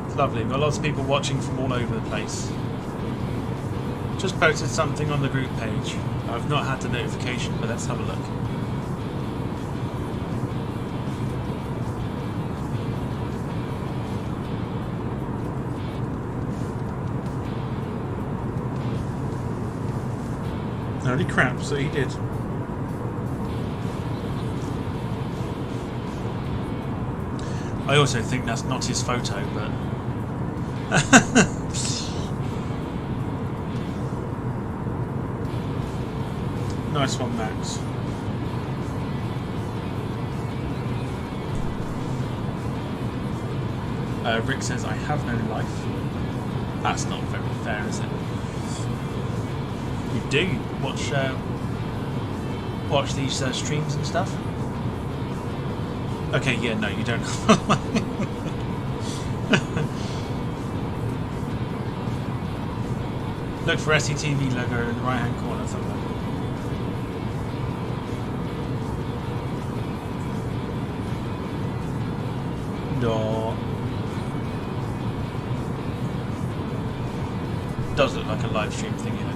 It's lovely. We've got lots of people watching from all over the place. Just posted something on the group page. I've not had the notification, but let's have a look. Holy crap, so he did. I also think that's not his photo, but... Nice one, Max. Rick says, I have no life. That's not very fair, is it? You do watch these streams and stuff? Okay, yeah, no, you don't. Look for SCTV logo in the right hand corner somewhere. No. Does look like a live stream thing, you know.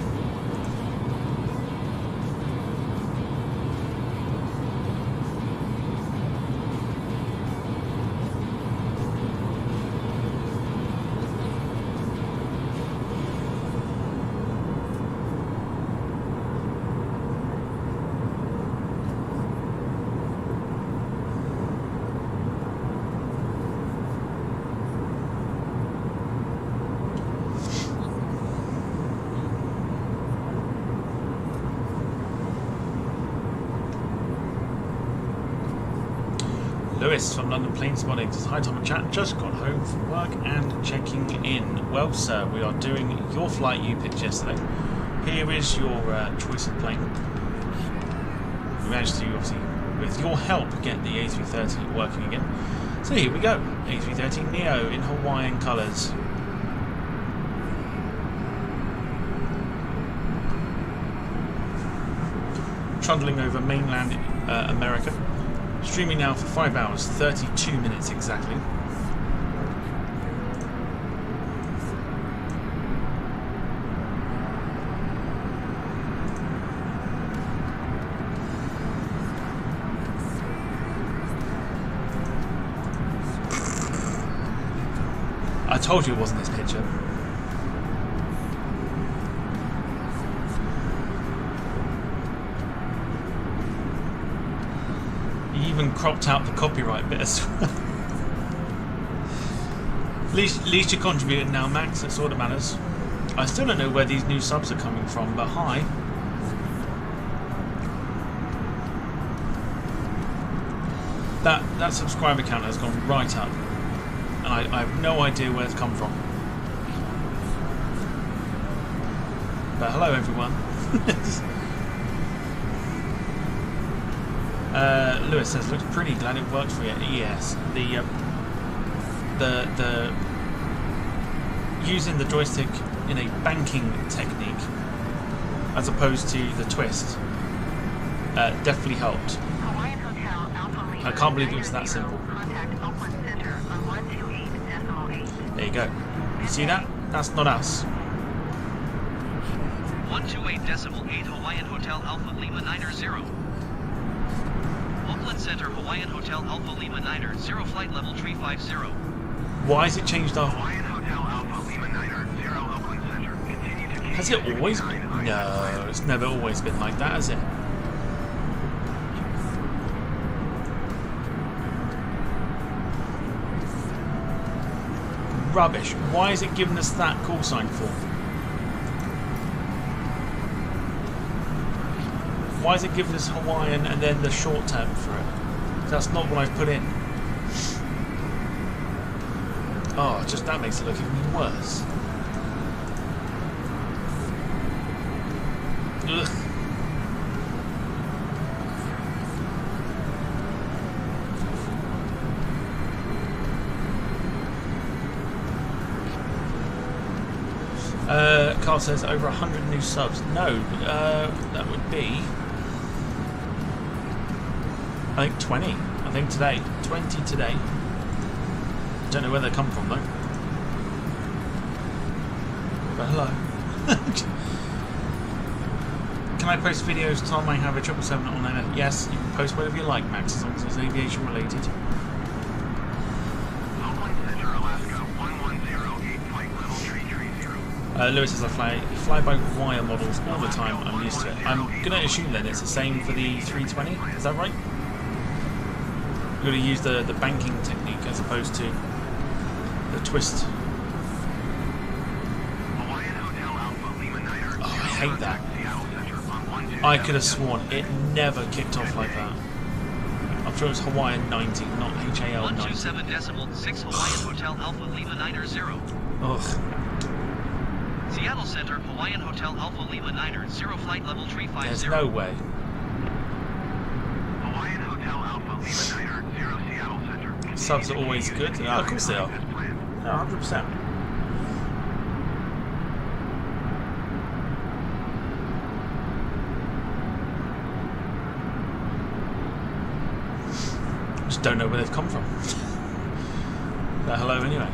Lewis from London Plane Spotting says, hi Tom and chat, just got home from work and checking in. Well sir, we are doing your flight you picked yesterday. Here is your choice of plane. We managed to, obviously, with your help, get the A330 working again. So here we go, A330NEO in Hawaiian colours. Trundling over mainland America. Streaming now for 5 hours, 32 minutes exactly. I told you it wasn't this picture. Even cropped out the copyright bit as well. At least you're contributing now, Max. That's all that matters. I still don't know where these new subs are coming from, but hi. That subscriber count has gone right up, and I have no idea where it's come from. But hello everyone. Lewis says, looks pretty, glad it worked for you. Yes, the using the joystick in a banking technique as opposed to the twist definitely helped. I can't believe it was that simple. There you go. You see that? That's not us. 128.8 Hawaiian Hotel Alpha Lima 90. Oakland Center Hawaiian Hotel Alpha Lima 90, flight level 350. Why has it changed our... Hawaiian Hotel Alpha Lima 90, Oakland Center. Continue to keep... Has it always been? No, it's never always been like that, has it? Rubbish. Why is it giving us that call sign for? Why is it giving us Hawaiian and then the short term for it? That's not what I've put in. Oh, just that makes it look even worse. Ugh. Carl says over 100 new subs. No, that would be, I think 20. I think today. 20 today. Don't know where they come from though. But hello. Can I post videos, Tom? I have a 777 on there. Yes, you can post whatever you like, Max, as long as it's aviation related. Lewis says I fly by wire models all the time. I'm used to it. I'm going to assume then it's the same for the 320. Is that right? You're going to use the banking technique as opposed to the twist. Oh, I hate that. I could have sworn it never kicked off like that. I'm sure it was Hawaiian 90, not HAL 90. 127.6 Hawaiian Hotel Alpha Lima 90. Ugh. Seattle Center Hawaiian Hotel Alpha Lima 90, flight level 350. There's no way. Hawaiian Hotel Alpha Lima 90, Seattle Center. Subs are always good. Oh, of course they are. No, 100%. Just don't know where they've come from. But hello anyway.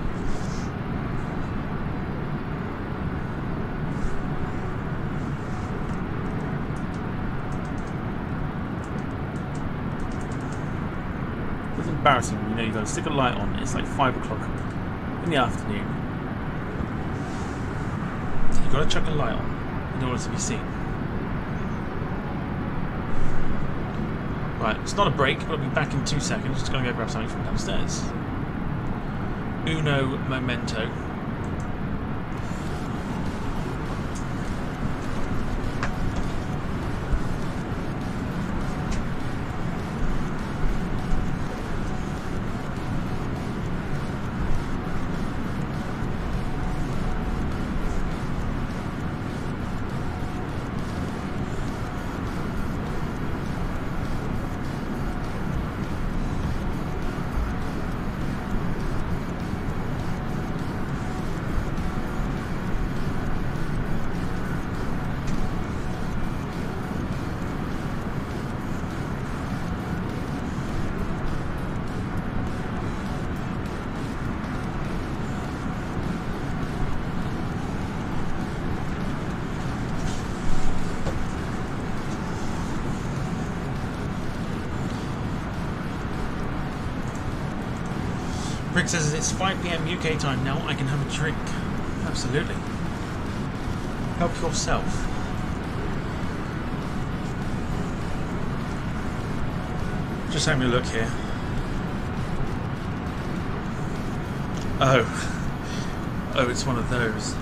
It's embarrassing, you know, you've got to stick a light on. It's like 5 o'clock in the afternoon. You've got to chuck a light on in order to be seen. Right, it's not a break, but I'll be back in 2 seconds. Just going to go grab something from downstairs. Uno momento. Rick says it's 5 PM UK time now. I can have a drink. Absolutely. Help yourself. Just having a look here. Oh. Oh, it's one of those.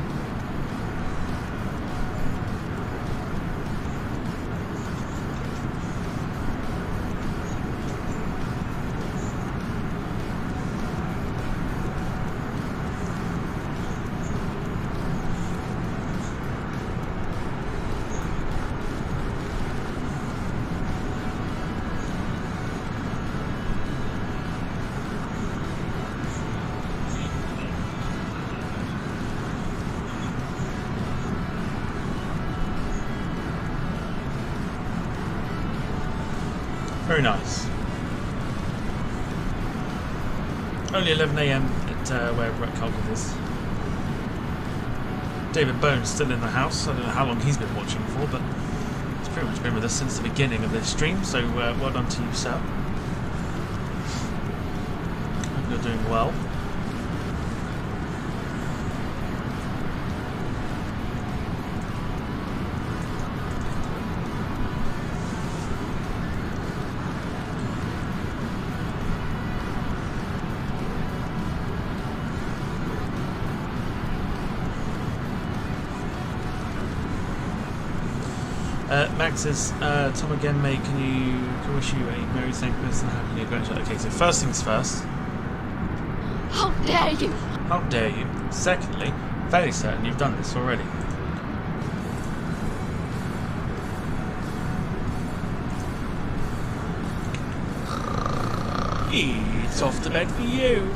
Very nice. Only 11 AM at where Brett Colgate is. David Bone's still in the house. I don't know how long he's been watching for, but he's pretty much been with us since the beginning of this stream, so well done to you, sir. Hope you're doing well. Max says, Tom again, mate, can wish you a Merry Thankmas and Happy New Year. Okay, so first things first. How dare you? How dare you? Secondly, fairly certain you've done this already. It's off to bed for you.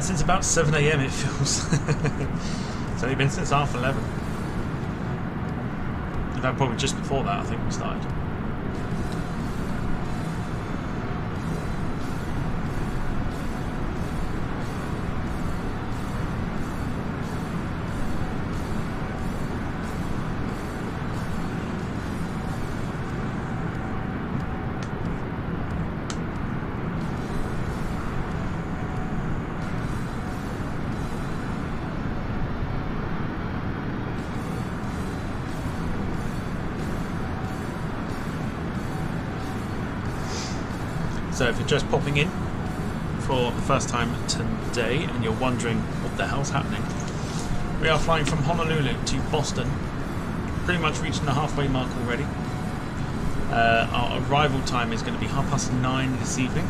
Since about 7 AM it feels. It's only been since 11:30. In fact, probably just before that I think we started. So if you're just popping in for the first time today and you're wondering what the hell's happening, we are flying from Honolulu to Boston, pretty much reaching the halfway mark already. Our arrival time is going to be 9:30 this evening.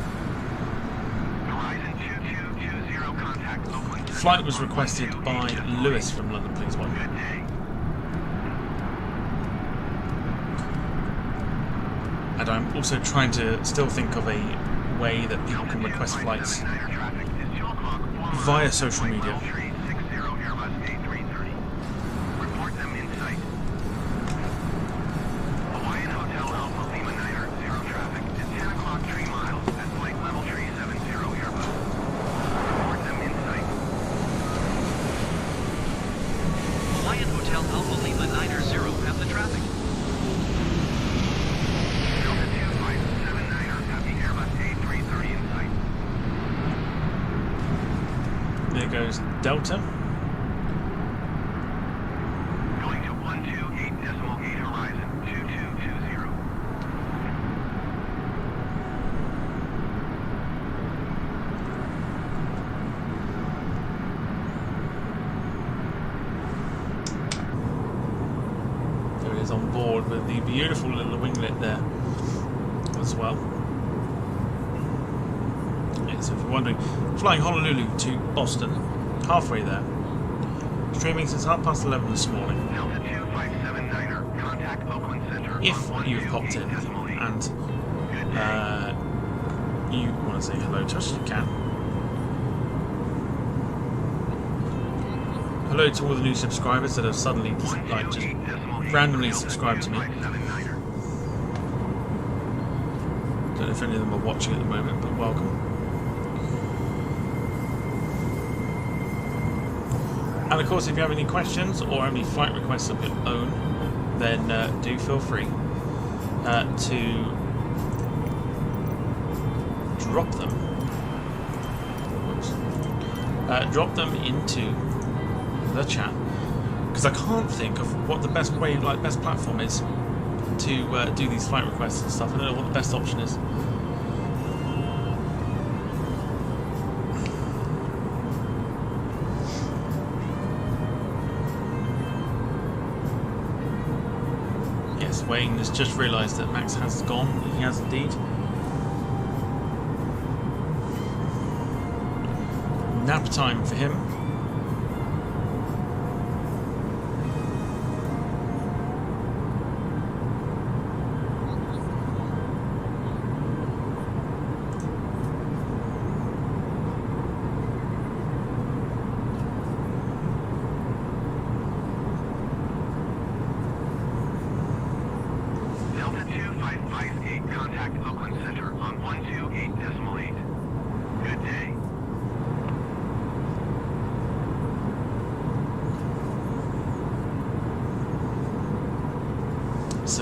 The flight was requested by Lewis from London, please one. And I'm also trying to still think of a way that people can request flights via social media. Report them in sight. Hawaiian Hotel Alpha Lima 90 traffic at 10 o'clock 3 miles at flight level 370 Airbus. Report them in sight. Hawaiian Hotel Alpha Lima 90 have the traffic. Delta 2579 have the Airbus A330 in sight. There goes Delta. Going to 128.8 horizon 2220. There he is on board with the beautiful little winglet there as well. Yeah, so if you're wondering, flying Honolulu to Boston, halfway there. Streaming since 11:30 this morning. Delta 2579 contact Oakland Center. If you've popped in and you want to say hello to us, you can. Hello to all the new subscribers that have suddenly just randomly subscribed to me. Don't know if any of them are watching at the moment, but welcome. And of course, if you have any questions or any flight requests of your own, then do feel free to drop them. Drop them into the chat, because I can't think of what the best way, best platform is to do these flight requests and stuff. I don't know what the best option is. Yes, Wayne has just realised that Max has gone. He has indeed. Nap time for him.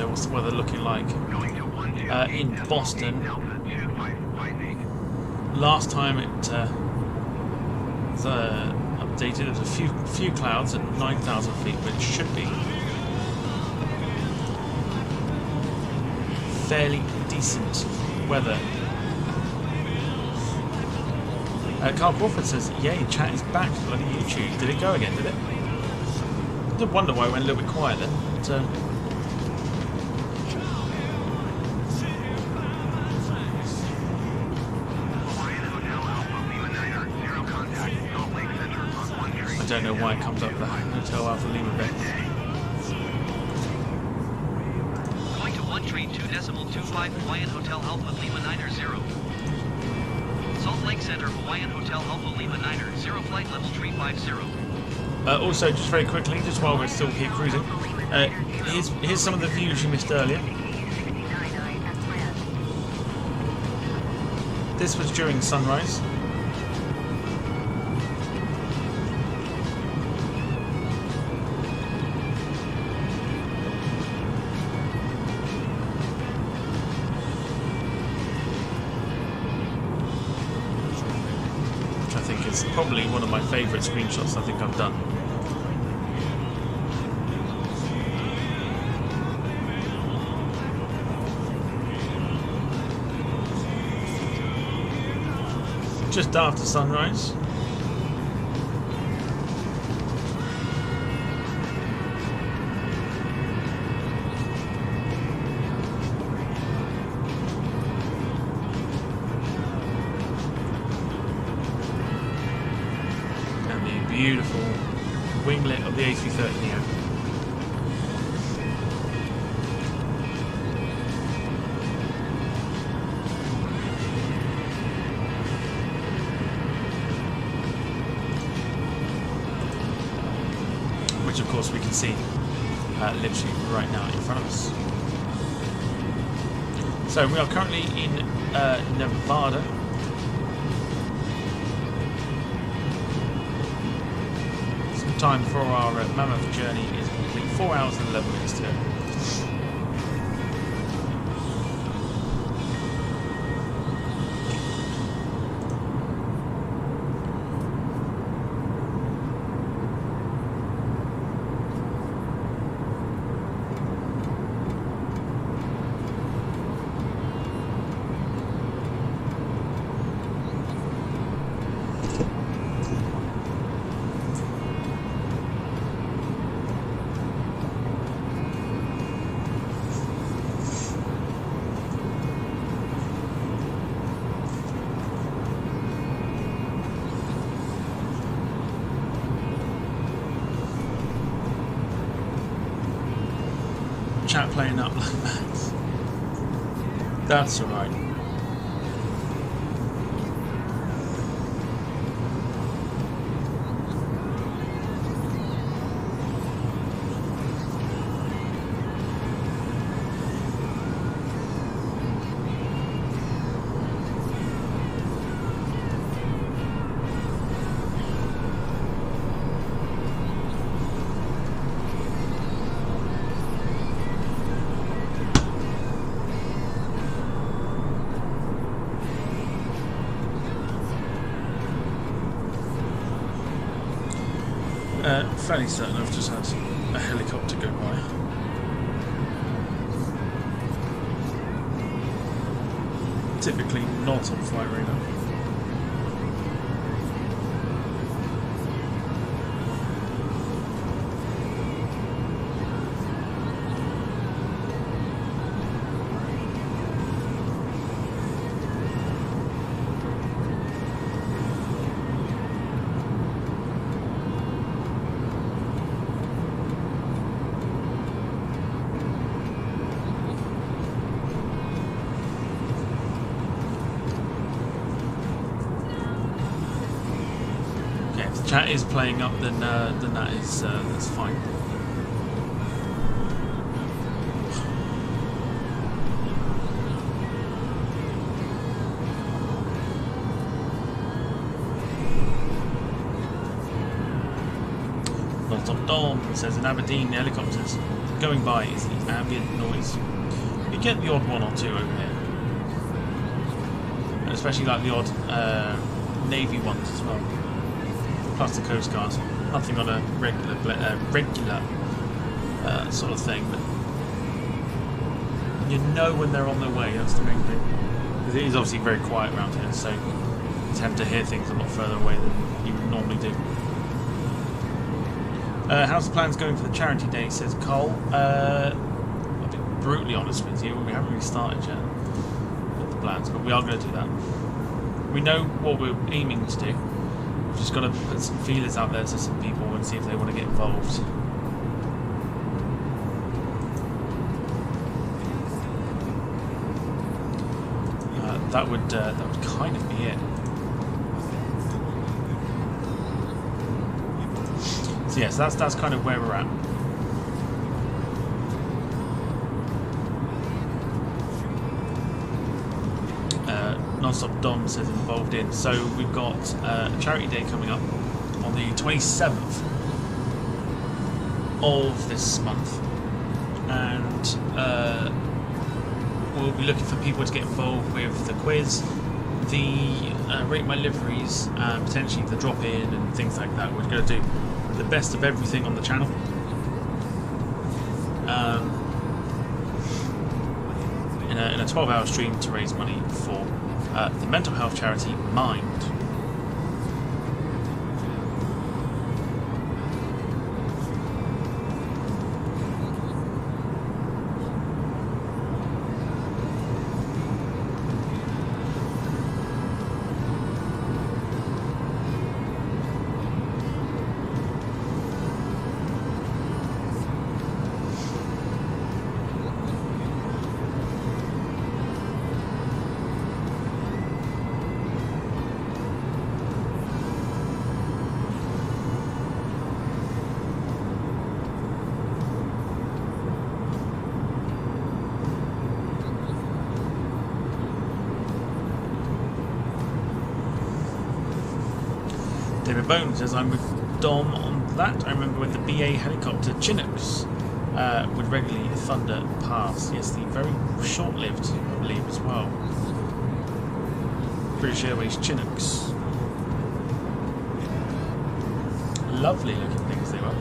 also what's the weather looking like in Boston. Last time it was updated, there was a few clouds at 9,000 feet, but it should be fairly decent weather. Carl Crawford says, yay, chat is back. Bloody YouTube. Did it go again, did it? I did wonder why it went a little bit quiet then. But, I don't know why it comes up with the Hotel Alpha Lima bit. Going to 13.25 Hawaiian Hotel Alpha Lima 90. Salt Lake Center, Hawaiian Hotel Alpha Lima 90, flight level 350. Also, just very quickly, just while we still keep cruising, here's some of the views you missed earlier. This was during sunrise. It's probably one of my favourite screenshots I think I've done. Just after sunrise. Beautiful winglet of the A330NEO. Which of course we can see literally right now in front of us. So we are currently in Nevada. Time for our Mammoth journey is complete. 4 hours and 11 minutes to go. Chat playing up like that. That's alright. Fairly certain I've just had a helicopter go by. Typically not on flight radar. Chat is playing up, then that is that's fine. Dom says in Aberdeen the helicopters going by is the ambient noise. You get the odd one or two over here, and especially like the odd Navy ones as well. Plus the Coast Guards. Nothing on a regular sort of thing, but you know when they're on their way. That's the main thing. Because it is obviously very quiet around here, so you tend to hear things a lot further away than you would normally do. How's the plans going for the charity day? Says Cole. I'll be brutally honest with you, we haven't really started yet with the plans, but we are going to do that. We know what we're aiming to do. We've just got to put some feelers out there to some people and see if they want to get involved. That would kind of be it. So yes, that's kind of where we're at. Non-stop Dom says involved in. So we've got a charity day coming up on the 27th of this month, and we'll be looking for people to get involved with the quiz, the rate my liveries, and potentially the drop-in and things like that. We're going to do the best of everything on the channel. In a 12-hour stream to raise money for the mental health charity Mind. David Bones says, I'm with Dom on that. I remember when the BA helicopter Chinooks would regularly thunder past. Yes, the very short-lived, I believe, as well. British Airways Chinooks. Lovely looking things they were.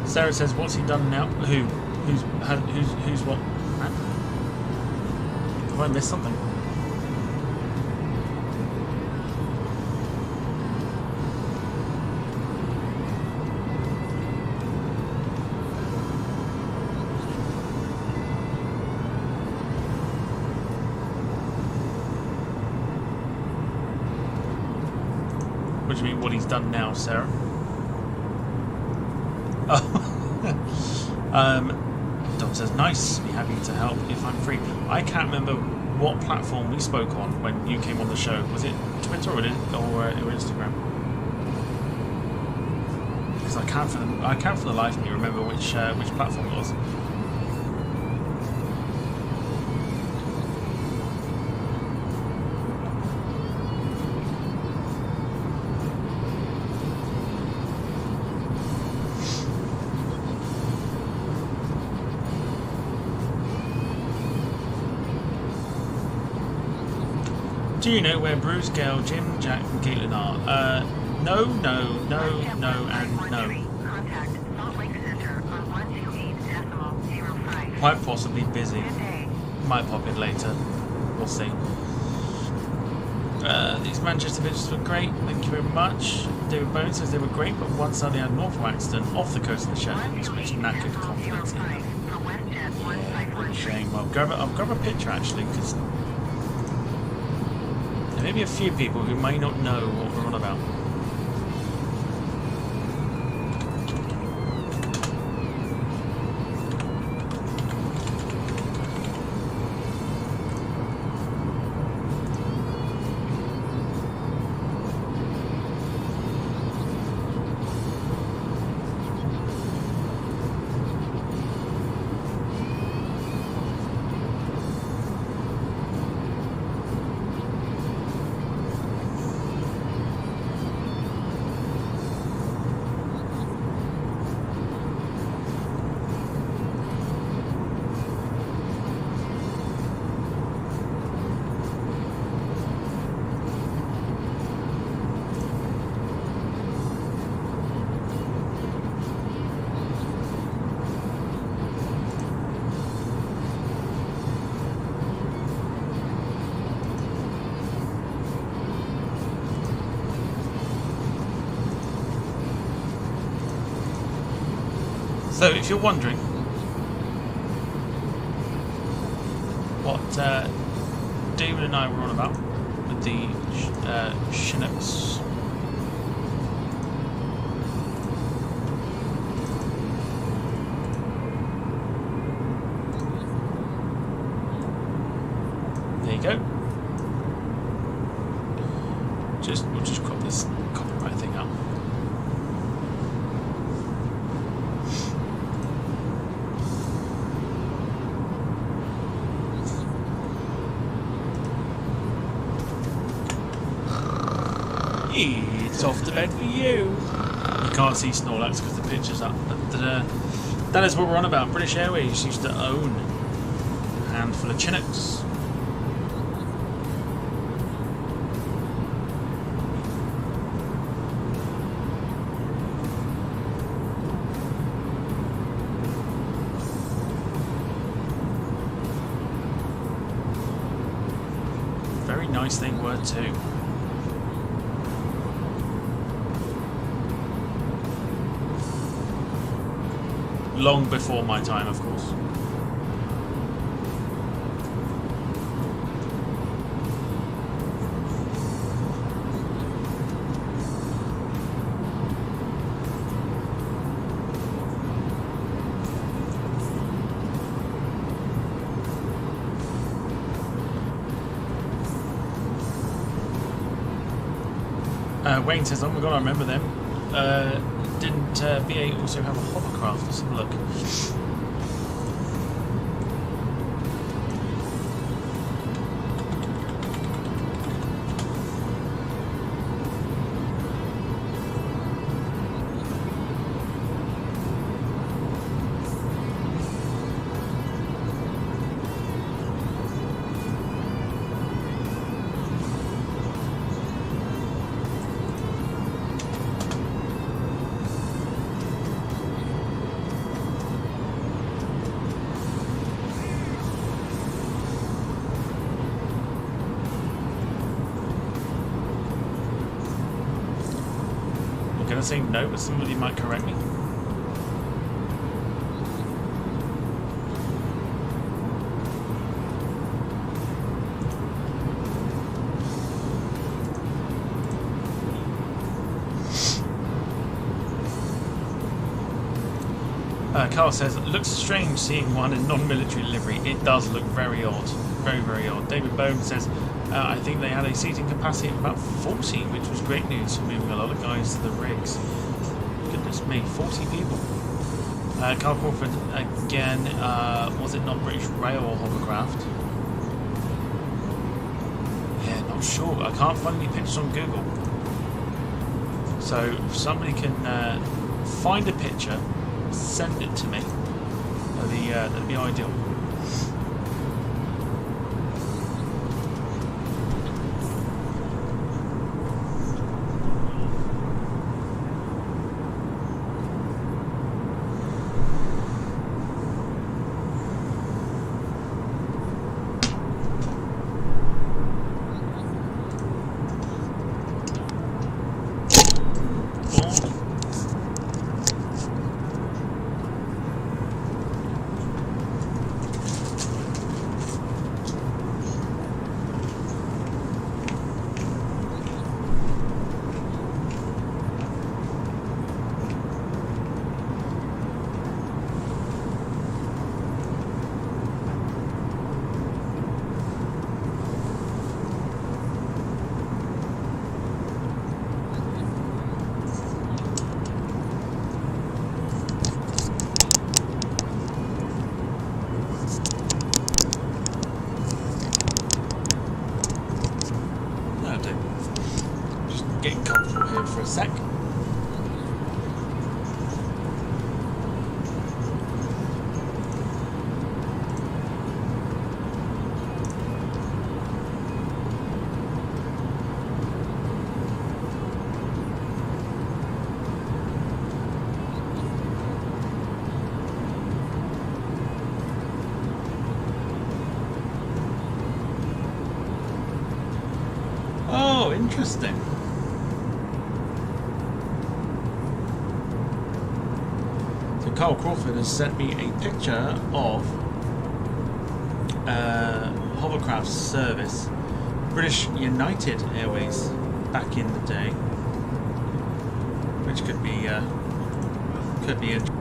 Sarah says, what's he done now? Who's what? Have I missed something? What do you mean, what he's done now, Sarah? Oh. Dom says, nice, be happy to help if I'm free. I can't remember what platform we spoke on when you came on the show. Was it Twitter or Instagram? Because I can't for the life of me remember which platform it was. Do you know where Bruce, Gail, Jim, Jack and Caitlin are? No, and no. Quite possibly busy. Might pop in later. We'll see. These Manchester visitors were great. Thank you very much. David Bones says they were great, but one suddenly had an awful accident off the coast of the Shetlands, which knackered confidence in them. Yeah, what a shame. Well, I'll grab a picture actually, because there may be a few people who may not know what we're on about. So if you're wondering what David and I were on about with the Chinooks, there you go. We'll just crop this copyright thing out. It's off to bed for you. You can't see Snorlax because the picture's up, but that is what we're on about. British Airways used to own a handful of Chinooks. Very nice they were too. Long before my time, of course. Wayne says, oh my god, I remember them. Didn't BA also have a hovercraft? Let's have a look. I'm going to say no, but somebody might correct me. Carl says, it looks strange seeing one in non-military livery. It does look very odd. Very, very odd. David Bone says, I think they had a seating capacity of about 40, which was great news for moving a lot of guys to the rigs. Goodness me, 40 people. Carl Crawford, again, was it not British Rail or hovercraft? Yeah, not sure. I can't find any pictures on Google. So if somebody can find a picture, send it to me. That'd be ideal. Getting comfortable here for a sec. Oh, interesting. Carl Crawford has sent me a picture of hovercraft service, British United Airways back in the day, which could be interesting.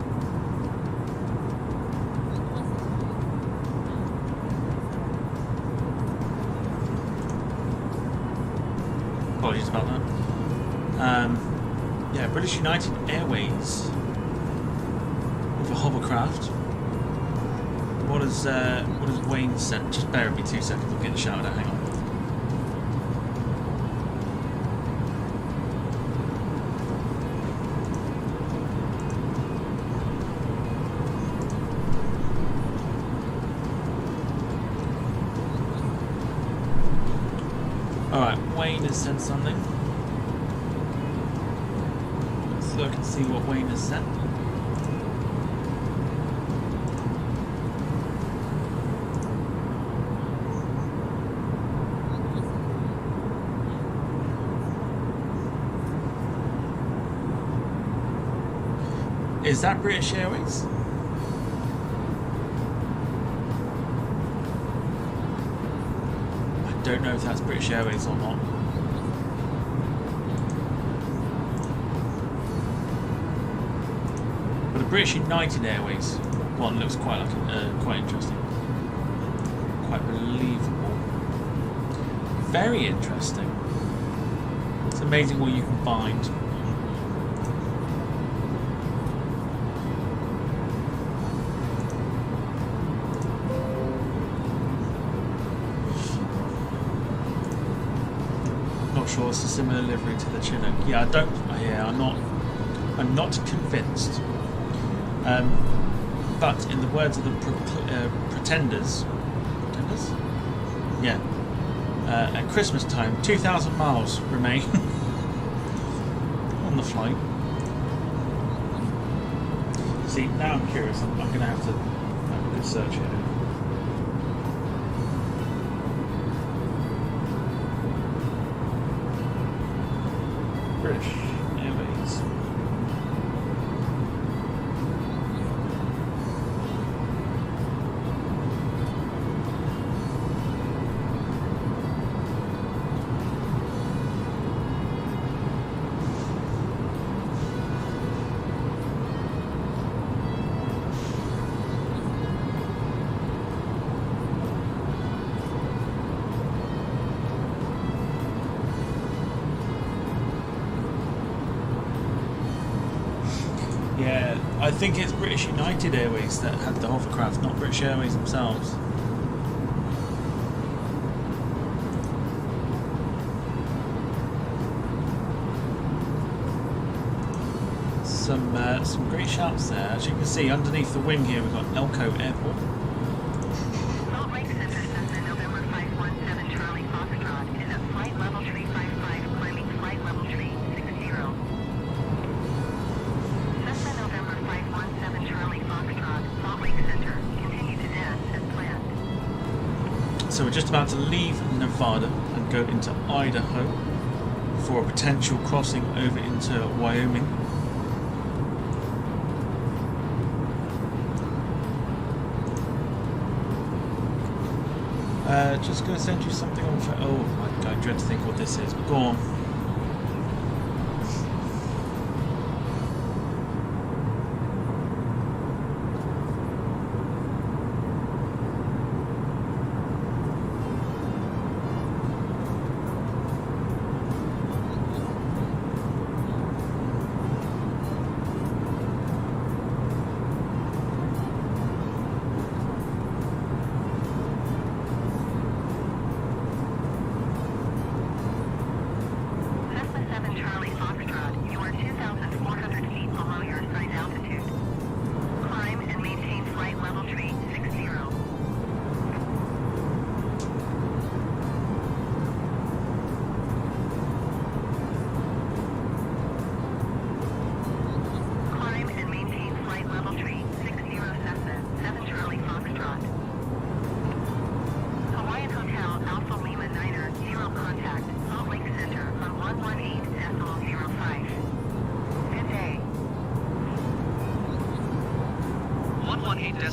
Apologies about that. Yeah, British United Airways with a hovercraft. What has Wayne sent? Just bear with me 2 seconds. I'm getting shouted at. Hang on. All right, Wayne has sent something. Let's look and see what Wayne has sent. Is that British Airways? I don't know if that's British Airways or not. But the British United Airways one looks quite like quite interesting, quite believable, very interesting. It's amazing what you can find. Sure, it's a similar livery to the Chinook. Yeah, I'm not convinced. But in the words of the pretenders, yeah, at Christmas time, 2,000 miles remain on the flight. See, now I'm curious. I'm going to have to have a good search here. British Airways. Yeah, I think it's British United Airways that had the hovercraft, not British Airways themselves. Some great shouts there. As you can see, underneath the wing here, we've got Elko Airport. Salt Lake Center, Cessna November 517 Charlie Foxtrot is at flight level 355, climbing flight level 360. Cessna November 517 Charlie Foxtrot, Salt Lake Center, continue to dance as planned. So we're just about to leave Nevada and go into Idaho for a potential crossing over into Wyoming. Just going to send you something on. Oh my god, I dread to think what this is. Go on.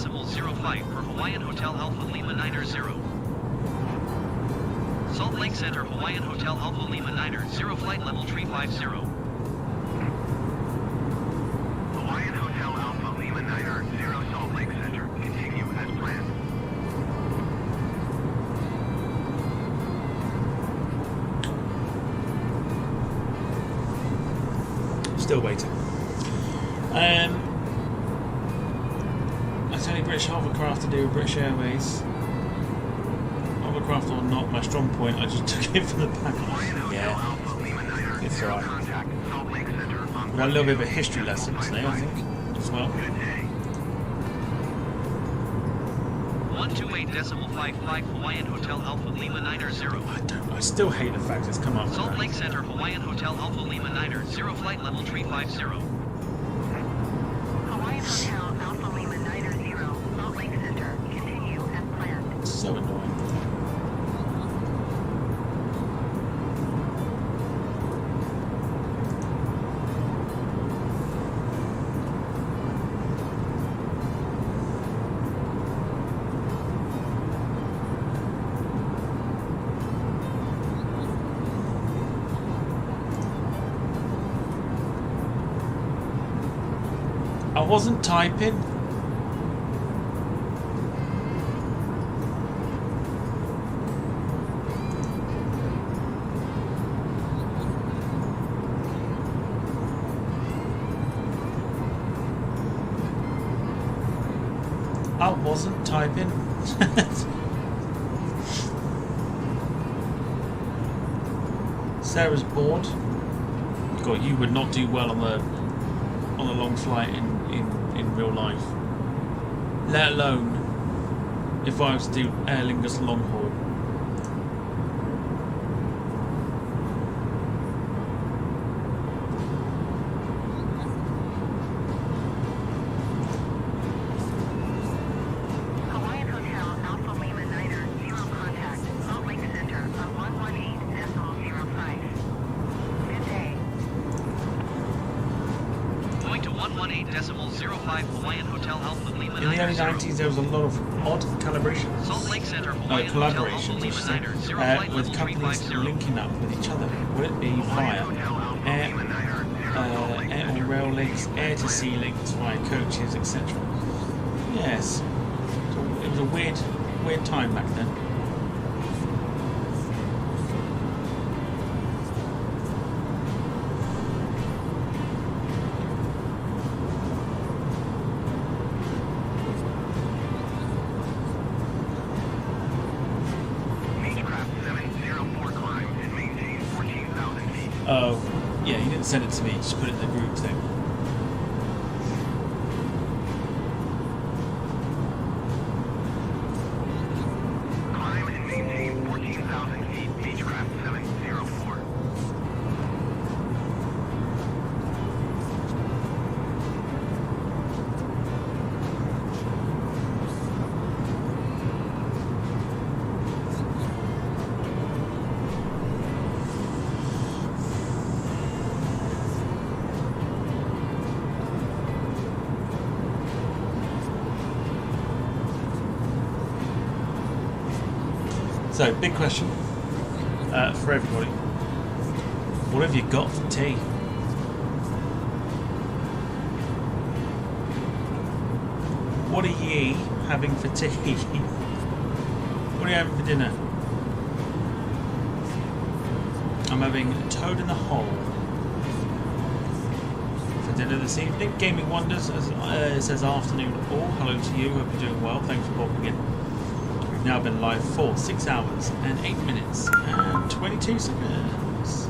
118.05 for Hawaiian Hotel Alpha Lima 90. Salt Lake Center, Hawaiian Hotel Alpha Lima 90, flight level 350. Hawaiian Hotel Alpha Lima 90, Salt Lake Center. Continue as planned. Still waiting. That's only British hovercraft to do with British Airways. Hovercraft or not, my strong point, I just took it from the back. Yeah, it's alright. We've got a little bit of a history lesson today, I think, as well. 128.55 Hawaiian Hotel Alpha Lima 90. I still hate the fact it's come up. Salt Lake Center, Hawaiian Hotel Alpha Lima 90, flight level 350. Hawaiian Hotel Alpha Lima 90, Salt Lake Center. Continue as planned. So annoying. I wasn't typing. I wasn't typing. Sarah's bored. God, you would not do well on the long flight in real life. Let alone if I was to do Aer Lingus long haul. Hawaiian Hotel Alpha Lima 90, contact. Salt Lake Center on 118.05. Good day. Going to 118.05 Hawaiian Hotel Alpha Lima 90. In the early 90s, there was a lot of odd calibrations. Salt Lake Center, Hawaiian Hotel Alpha Collaborations, Lima 90, with flight level companies 350. linking up with each other. Would it be via air or rail links, air to sea links via coaches, etc.? Yes. So it was a weird time back then. Beechcraft 704 climb and maintain 14,000 feet. Oh, yeah, you didn't send it to me, just put it in the group thing. Climb and maintain 14,000 feet. Beechcraft 704. So, big question for everybody. What have you got for tea? What are ye having for tea? What are you having for dinner? I'm having a toad in the hole for dinner this evening. Gaming Wonders it says afternoon all. Hello to you, hope you're doing well. Thanks for popping in. We've now been live for 6 hours and 8 minutes and 22 seconds.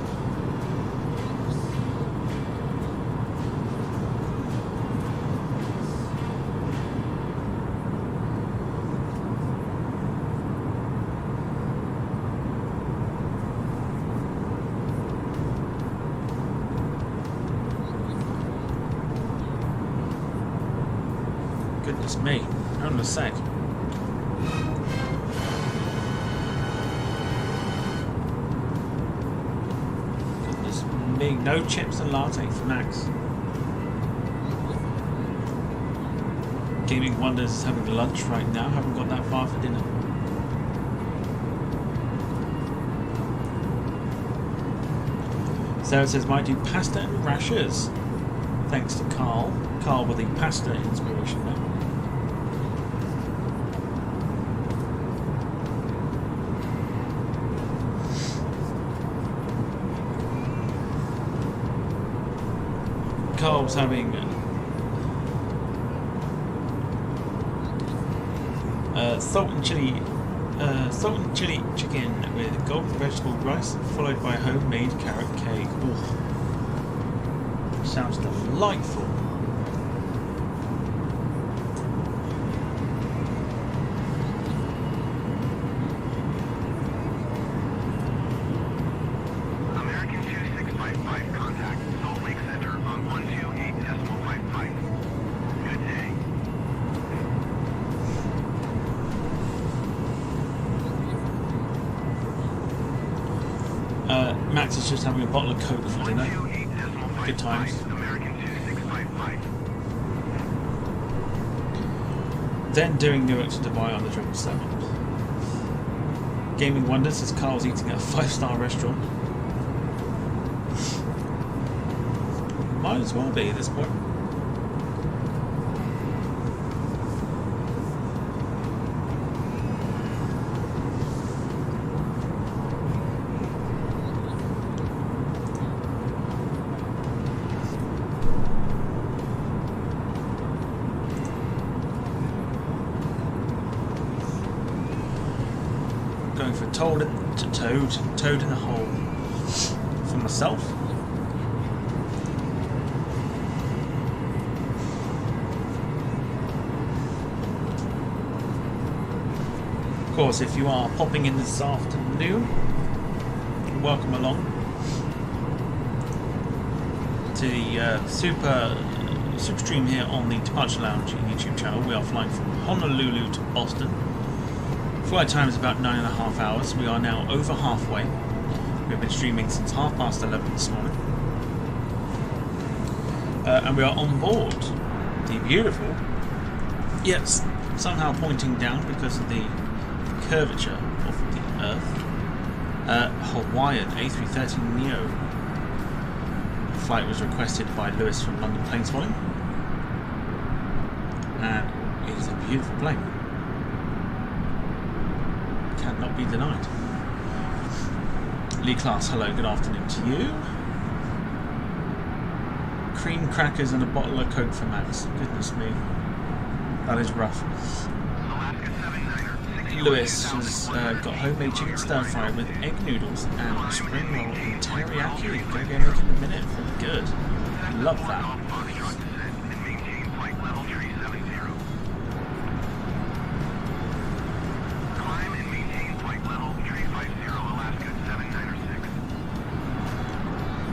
Goodness me, hold on a sec. Goodness me, no chips and latte for Max. Gaming Wonders is having lunch right now. Haven't got that far for dinner. Sarah says, might do pasta and rashers. Thanks to Carl. Carl with the pasta inspiration there. Carl's having salt and chili chicken with golden vegetable rice, followed by homemade carrot cake. Ooh. Sounds delightful. American 2655, contact Salt Lake Center on 128.55. Good day. Max is just having a bottle of Coke for dinner. Good times. American 2655. Then doing Newark to Dubai on the 777. Gaming Wonders says Carl's eating at a 5-star restaurant. Might as well be at this point. Going for toad in the hole for myself. Of course, if you are popping in this afternoon, welcome along to the super stream here on the Departure Lounge YouTube channel. We are flying from Honolulu to Boston. Flight time is about 9.5 hours. We are now over halfway. We've been streaming since 11:30 this morning. And we are on board the beautiful, yes, somehow pointing down because of the curvature of the Earth, Hawaiian A330NEO. The flight was requested by Lewis from London Planes Spotting. And it is a beautiful plane. Cannot be denied. Lee Class, hello, good afternoon to you. Cream crackers and a bottle of Coke for Max. Goodness me. That is rough. Lewis has got homemade chicken stir fry with egg noodles and spring roll and teriyaki. Go get it in a minute. Really good. Love that.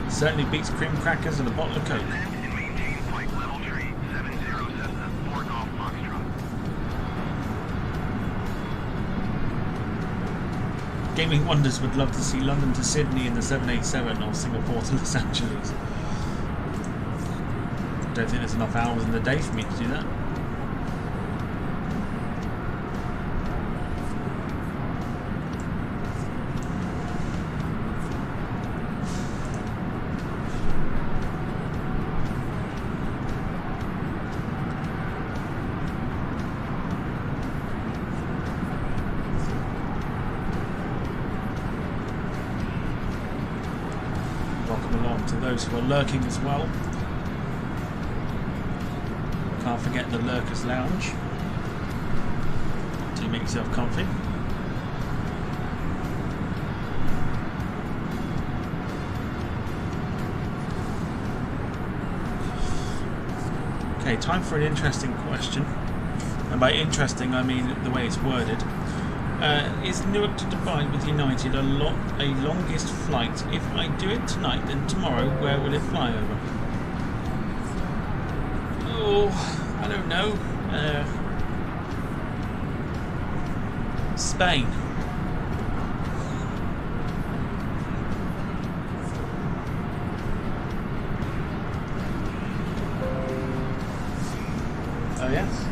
Certainly beats cream crackers and a bottle of Coke. Gaming Wonders would love to see London to Sydney in the 787 or Singapore to Los Angeles. Don't think there's enough hours in the day for me to do that. Those who are lurking as well. Can't forget the Lurkers Lounge. Do make yourself comfy. Okay, time for an interesting question. And by interesting, I mean the way it's worded. Is Newark to Dubai with United a longest flight? If I do it tonight, then tomorrow, where will it fly over? Oh, I don't know. Spain. Oh yes.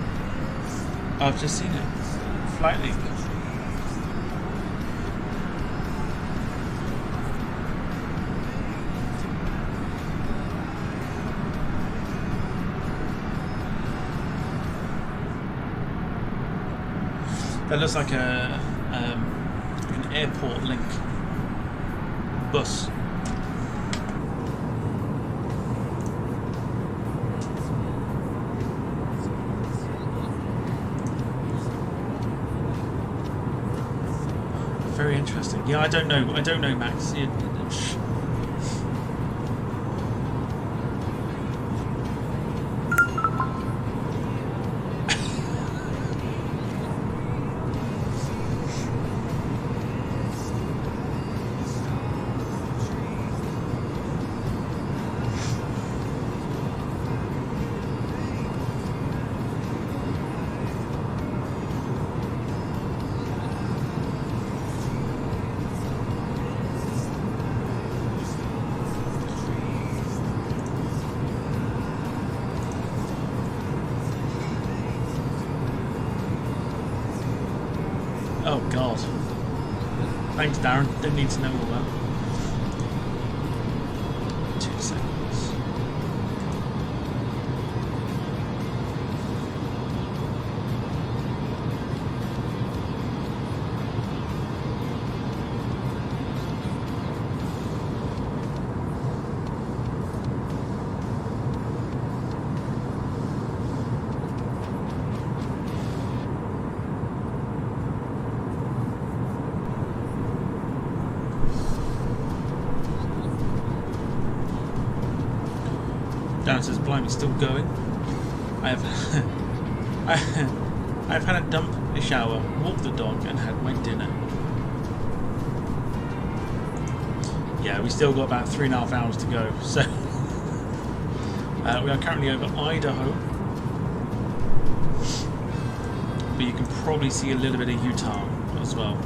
I've just seen it. Flight link. That looks like an airport link bus. Very interesting. Yeah, I don't know, Max. Oh God. Thanks, Darren. Didn't need to know all that. 2 seconds. Darren says, blimey, still going. I have I've had a dump, a shower, walked the dog and had my dinner. Yeah, we still got about 3.5 hours to go, so we are currently over Idaho, but you can probably see a little bit of Utah as well.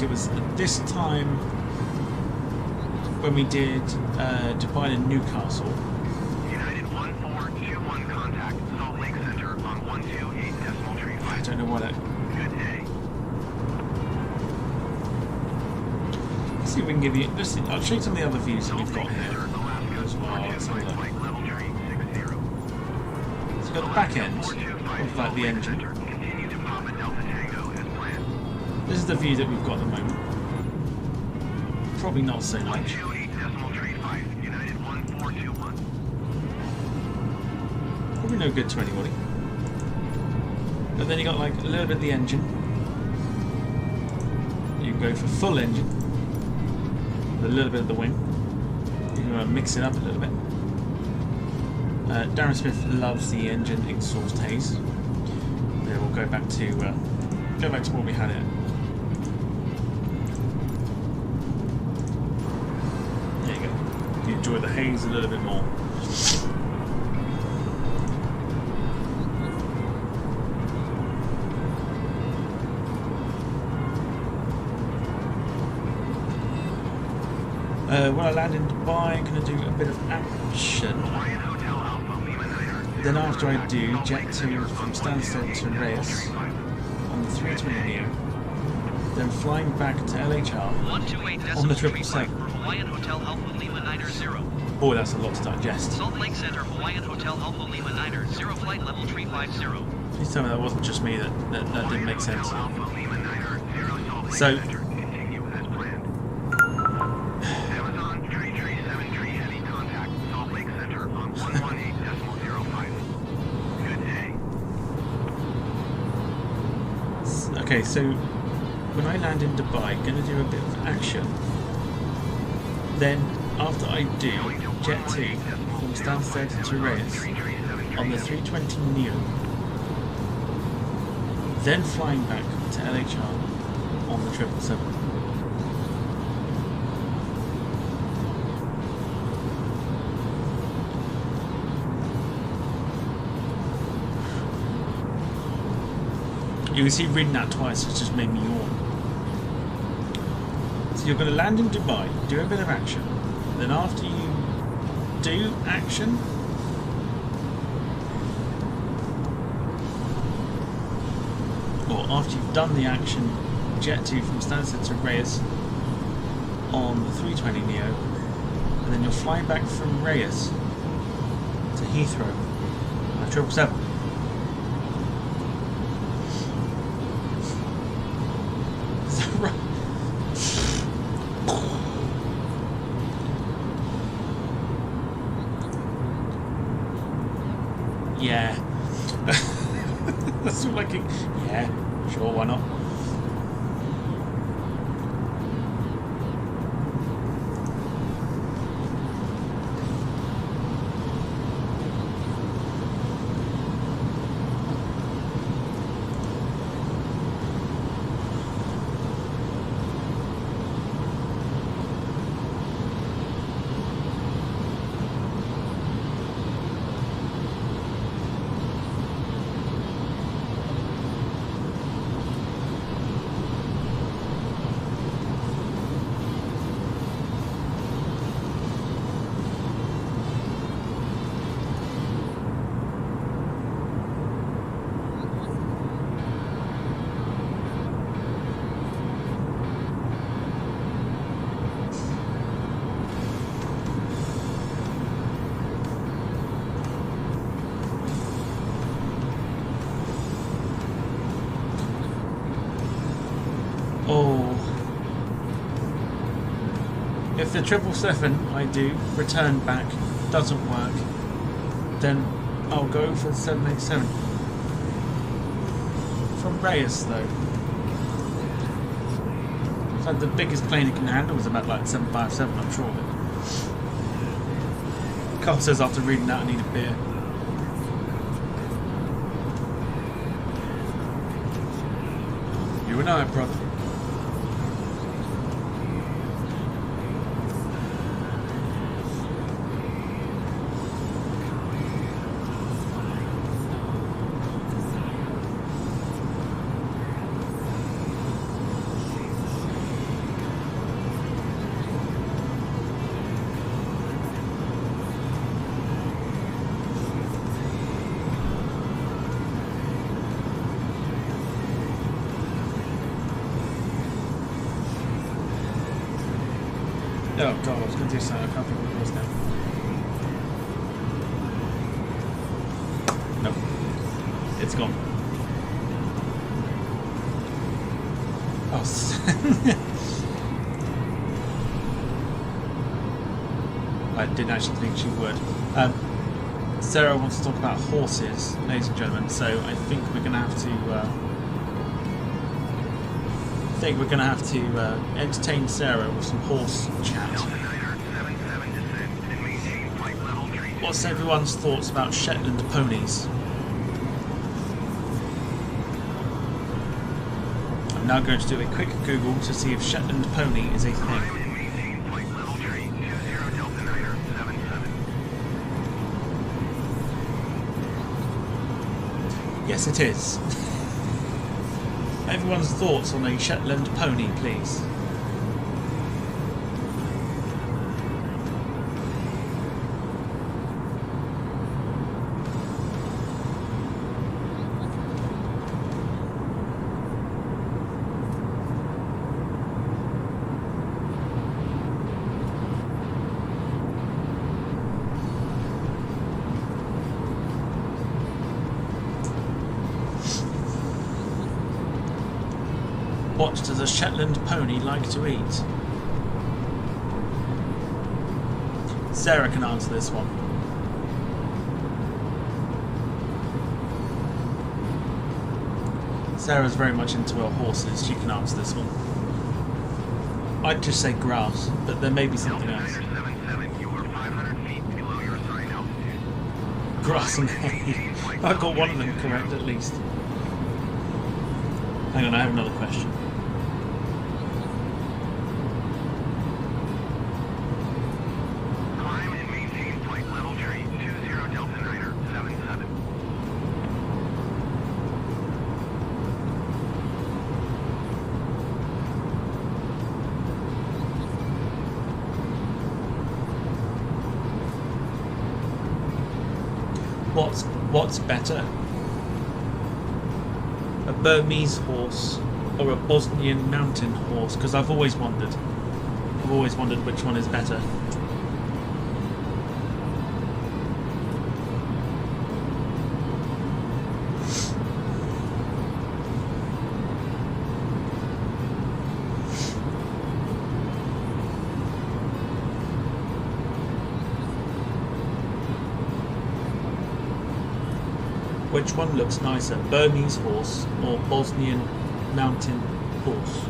It was at this time when we did Dubai to Newcastle. United 1421 contact Salt Lake Center on 128.35. I don't know what it. Good day. Let's see if we can give you. Let's see, I'll show you some of the other views that we've got here as well. Let's have a look. So we've got the back end of like the engine. This is the view that we've got at the moment. Probably not so much. Probably no good to anybody. But then you got like a little bit of the engine. You can go for full engine. With a little bit of the wing. You can mix it up a little bit. Darren Smith loves the engine exhaust haze. Yeah, we'll go back to what we had it. Enjoy the haze a little bit more. When I land in Dubai, I'm going to do a bit of action. Then after I do, jet 2 from Stansted to Reyes on the 320NEO. Then flying back to LHR on the 777. Hawaiian Hotel Alpha Lima 90. Boy, that's a lot to digest. Salt Lake Center, Hawaiian Hotel Alpha Lima 90, flight level 350. Please tell me that wasn't just me that didn't make sense. So, okay, so when I land in Dubai, I'm going to do a bit of action. Then, after I do jet 2 from Stansted to Reyes on the 320NEO, then flying back to LHR on the 777. You can see reading that twice, it's just made me yawn. So you're going to land in Dubai, do a bit of action. Then after you do action, or after you've done the action, jet to from Stansted to Reyes on the 320neo, and then you'll fly back from Reyes to Heathrow on a 777. Is that right? Yeah. That's all like, yeah, sure, why not? If the 777 I do return back doesn't work, then I'll go for the 787. From Reyes though. So the biggest plane it can handle is about like 757, I'm sure of it. Carl says after reading that I need a beer. You and I, brother. Oh god, I was going to do something, I can't think what it was now. Nope. It's gone. Oh, I didn't actually think she would. Sarah wants to talk about horses, ladies and gentlemen, so I think we're going to have to entertain Sarah with some horse chat. What's everyone's thoughts about Shetland ponies? I'm now going to do a quick Google to see if Shetland pony is a thing. Yes, it is. Everyone's thoughts on a Shetland pony, please. What does a Shetland pony like to eat? Sarah can answer this one. Sarah's very much into her horses. She can answer this one. I'd just say grass, but there may be something else. Grass and hay. I got one of them correct at least. Hang on, I have another question. What's better? A Burmese horse or a Bosnian mountain horse? Because I've always wondered which one is better. Which one looks nicer, Burmese horse or Bosnian mountain horse?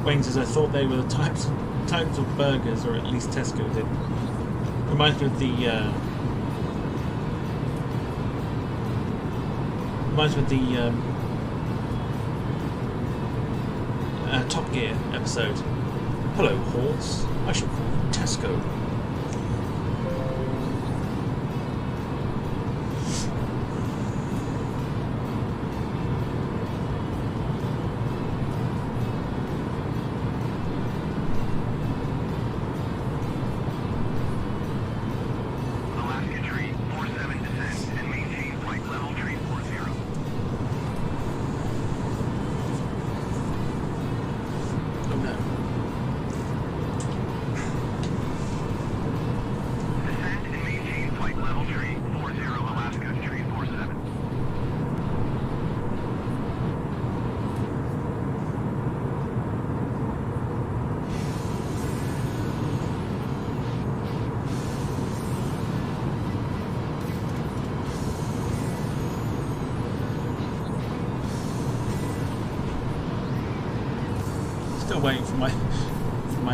Wayne says, I thought they were the types of burgers, or at least Tesco did. Reminds me of the Top Gear episode. Hello, horse. I shall call you Tesco. Still waiting for my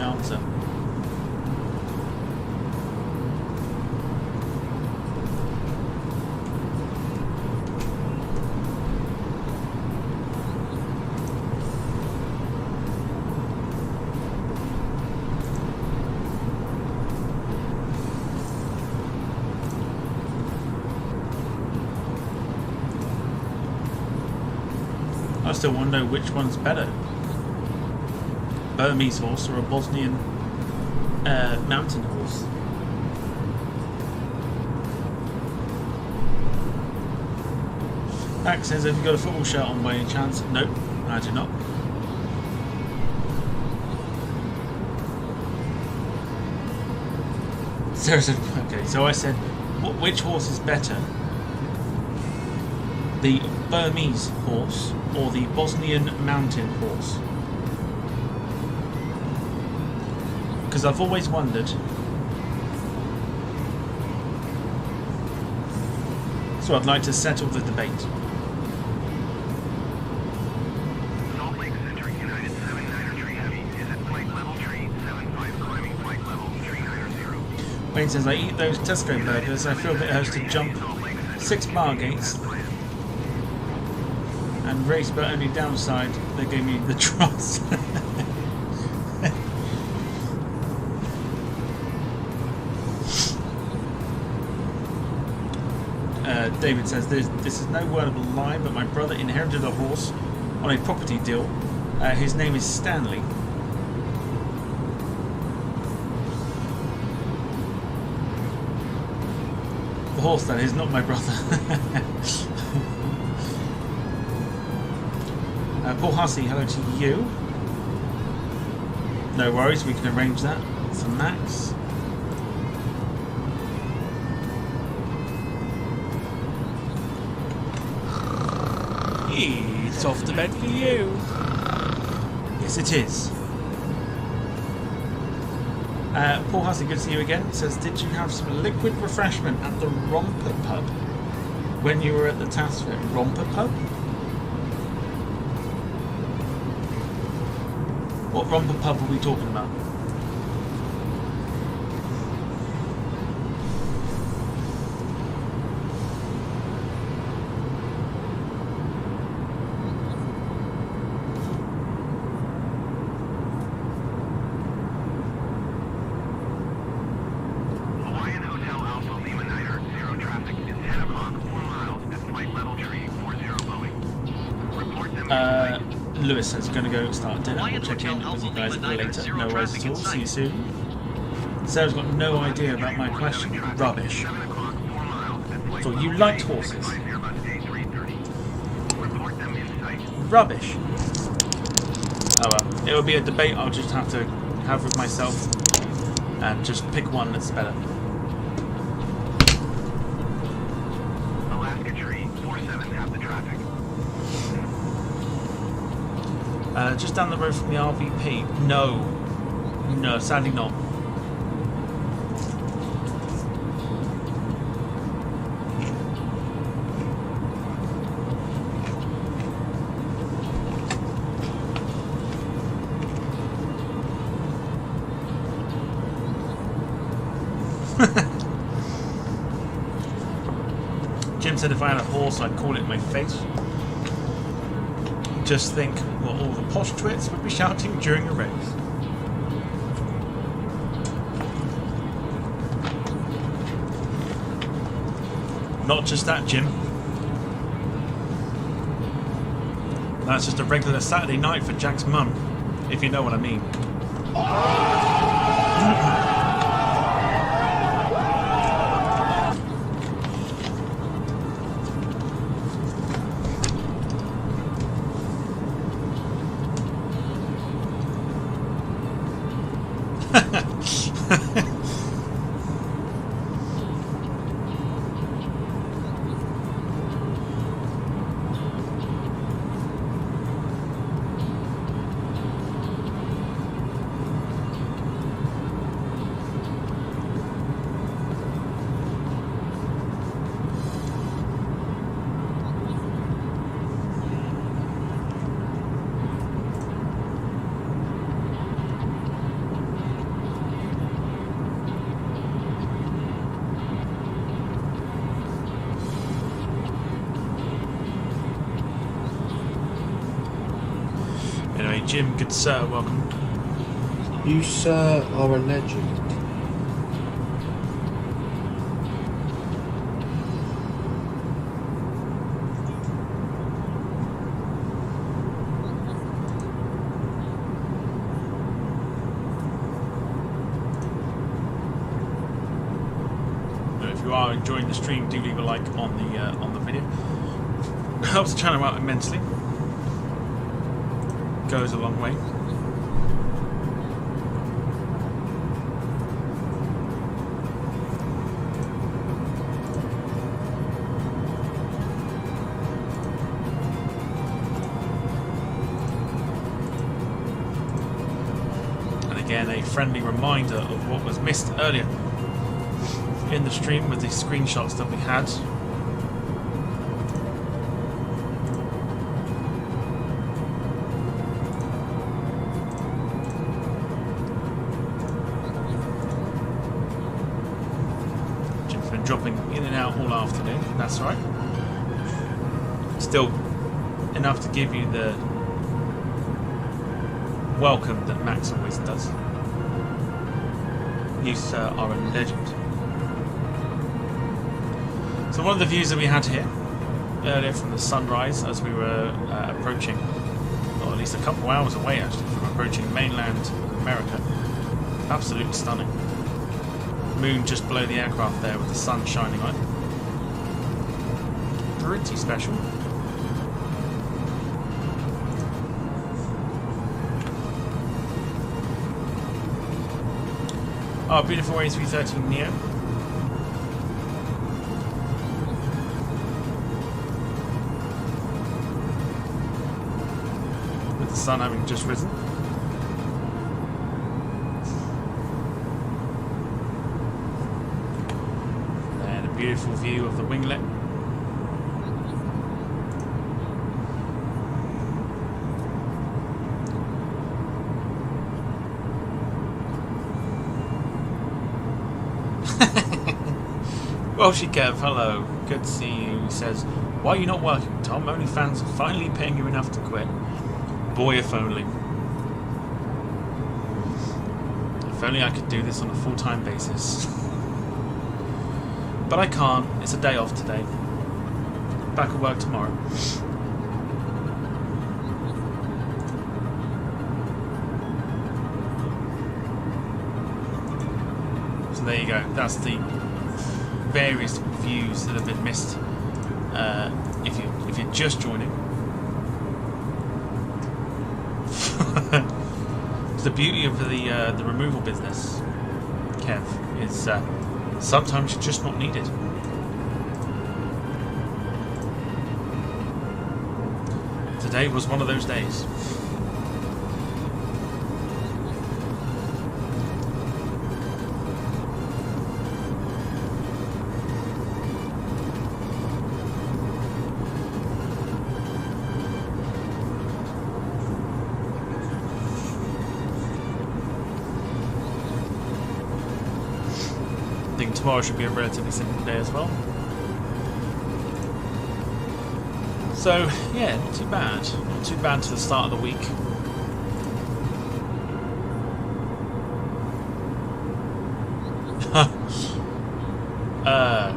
answer. I still want to know which one's better. Burmese horse or a Bosnian mountain horse? Max says, have you got a football shirt on by any chance? Nope, I do not. Sarah said, okay, so I said, which horse is better? The Burmese horse or the Bosnian mountain horse? Because I've always wondered. So I'd like to settle the debate. Salt Lake Center, United 79er tree heavy is at flight level tree 75 climbing flight level 390. Wayne says, I eat those Tesco burgers, I feel a bit hurts to jump 6 bar gates and race, but only downside, they gave me the trust. David says, this is no word of a lie, but my brother inherited a horse on a property deal. His name is Stanley. The horse, that is, not my brother. Paul Hussey, hello to you. No worries, we can arrange that for Max. It's off to bed for you. Yes, it is. Paul Hussey, good to see you again. Says, did you have some liquid refreshment at the Romper Pub when you were at the Tasfit? Romper Pub? What Romper Pub are we talking about? Lewis says, going to go start dinner. We'll check in with you guys a bit later. No worries at all. See you soon. Sarah's got no idea about my question. Rubbish. So you liked horses? Rubbish. Oh well. It will be a debate I'll just have to have with myself and just pick one that's better. Alaska Tree, 47, have the traffic. Just down the road from the RVP. No. No, sadly not. Jim said if I had a horse I'd call it my face. Just think what all the posh twits would be shouting during a race. Not just that, Jim. That's just a regular Saturday night for Jack's mum, if you know what I mean. Anyway, Jim, good sir, welcome. You, sir, are a legend. If you are enjoying the stream, do leave a like on the video. Helps the channel out immensely. Goes a long way. And again, a friendly reminder of what was missed earlier in the stream with the screenshots that we had. Dropping in and out all afternoon, that's right. Still enough to give you the welcome that Max always does. You, sir, are a legend. So one of the views that we had here earlier from the sunrise as we were approaching, or at least a couple of hours away actually, from approaching mainland America. Absolutely stunning. Moon just below the aircraft there with the sun shining on it. Pretty special. Oh, beautiful A330NEO. With the sun having just risen. Beautiful view of the winglet. Well, Kev, hello. Good to see you. He says, why are you not working, Tom? OnlyFans are finally paying you enough to quit. Boy, if only. If only I could do this on a full-time basis. But I can't. It's a day off today. Back at work tomorrow. So there you go. That's the various views that have been missed. If you're just joining, the beauty of the removal business, Kev, is sometimes you're just not needed. Today was one of those days. I think tomorrow should be a relatively simple day as well. So, yeah, not too bad. Not too bad to the start of the week.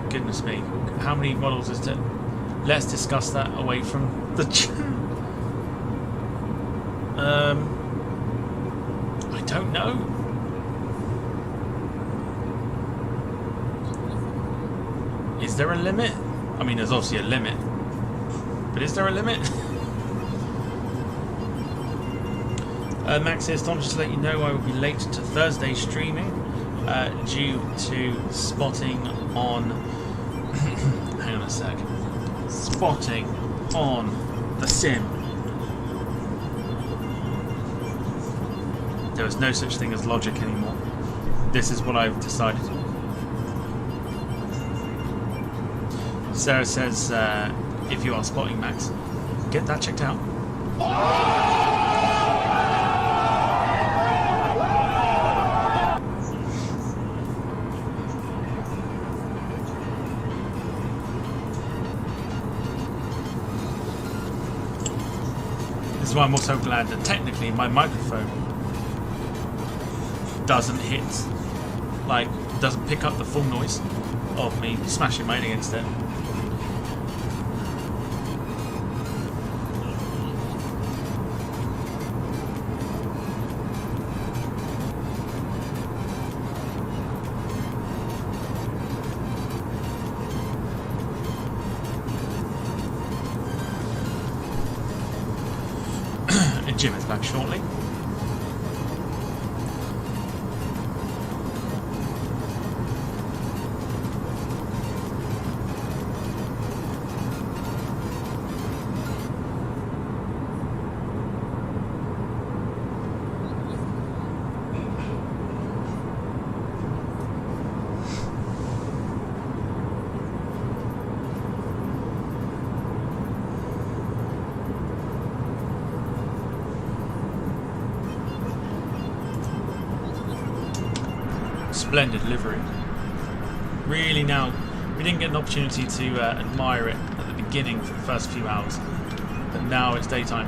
Goodness me. How many models is it? Let's discuss that away from the chat. I don't know. Is there a limit? I mean, there's obviously a limit. But is there a limit? Max says, Tom, just to let you know, I will be late to Thursday streaming due to spotting on... hang on a sec. Spotting on the sim. There is no such thing as logic anymore. This is what I've decided. Sarah says, if you are spotting Max, get that checked out. This is why I'm also glad that technically my microphone doesn't doesn't pick up the full noise of me smashing my head against it. Jim is back shortly. Splendid livery. Really now, we didn't get an opportunity to admire it at the beginning for the first few hours, but now it's daytime.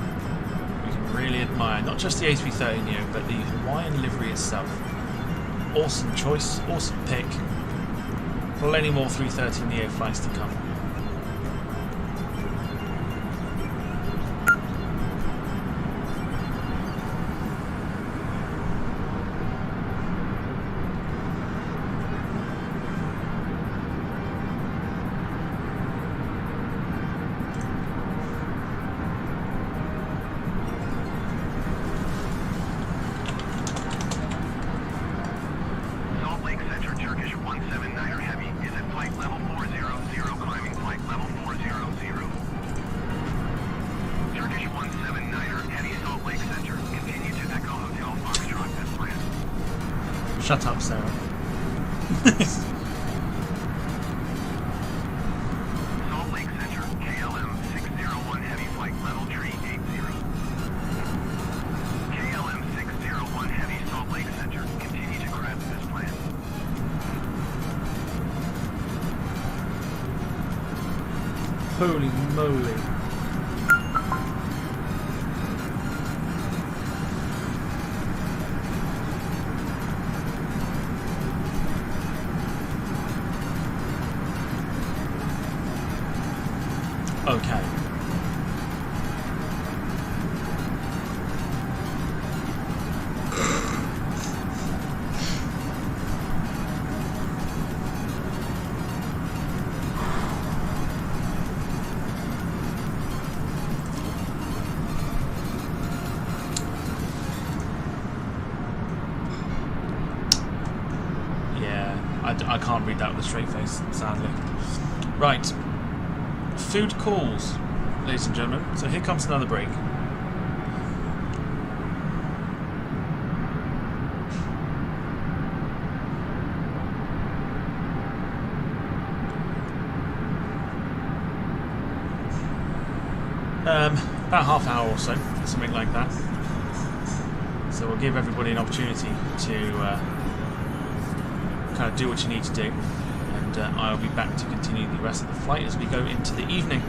We can really admire not just the A330NEO, but the Hawaiian livery itself. Awesome choice, awesome pick. Plenty more 330NEO flights to come. Shut up, Sarah. Salt Lake Center, KLM 601 heavy flight level tree 80. KLM 601 heavy Salt Lake Center, continue to crest this plan. Holy moly. Okay. I can't read that with a straight face, sadly. Right. Food calls, ladies and gentlemen. So here comes another break. About half hour or so, something like that. So we'll give everybody an opportunity to kind of do what you need to do, and I'll be back to continue the rest of the flight as we go into the evening.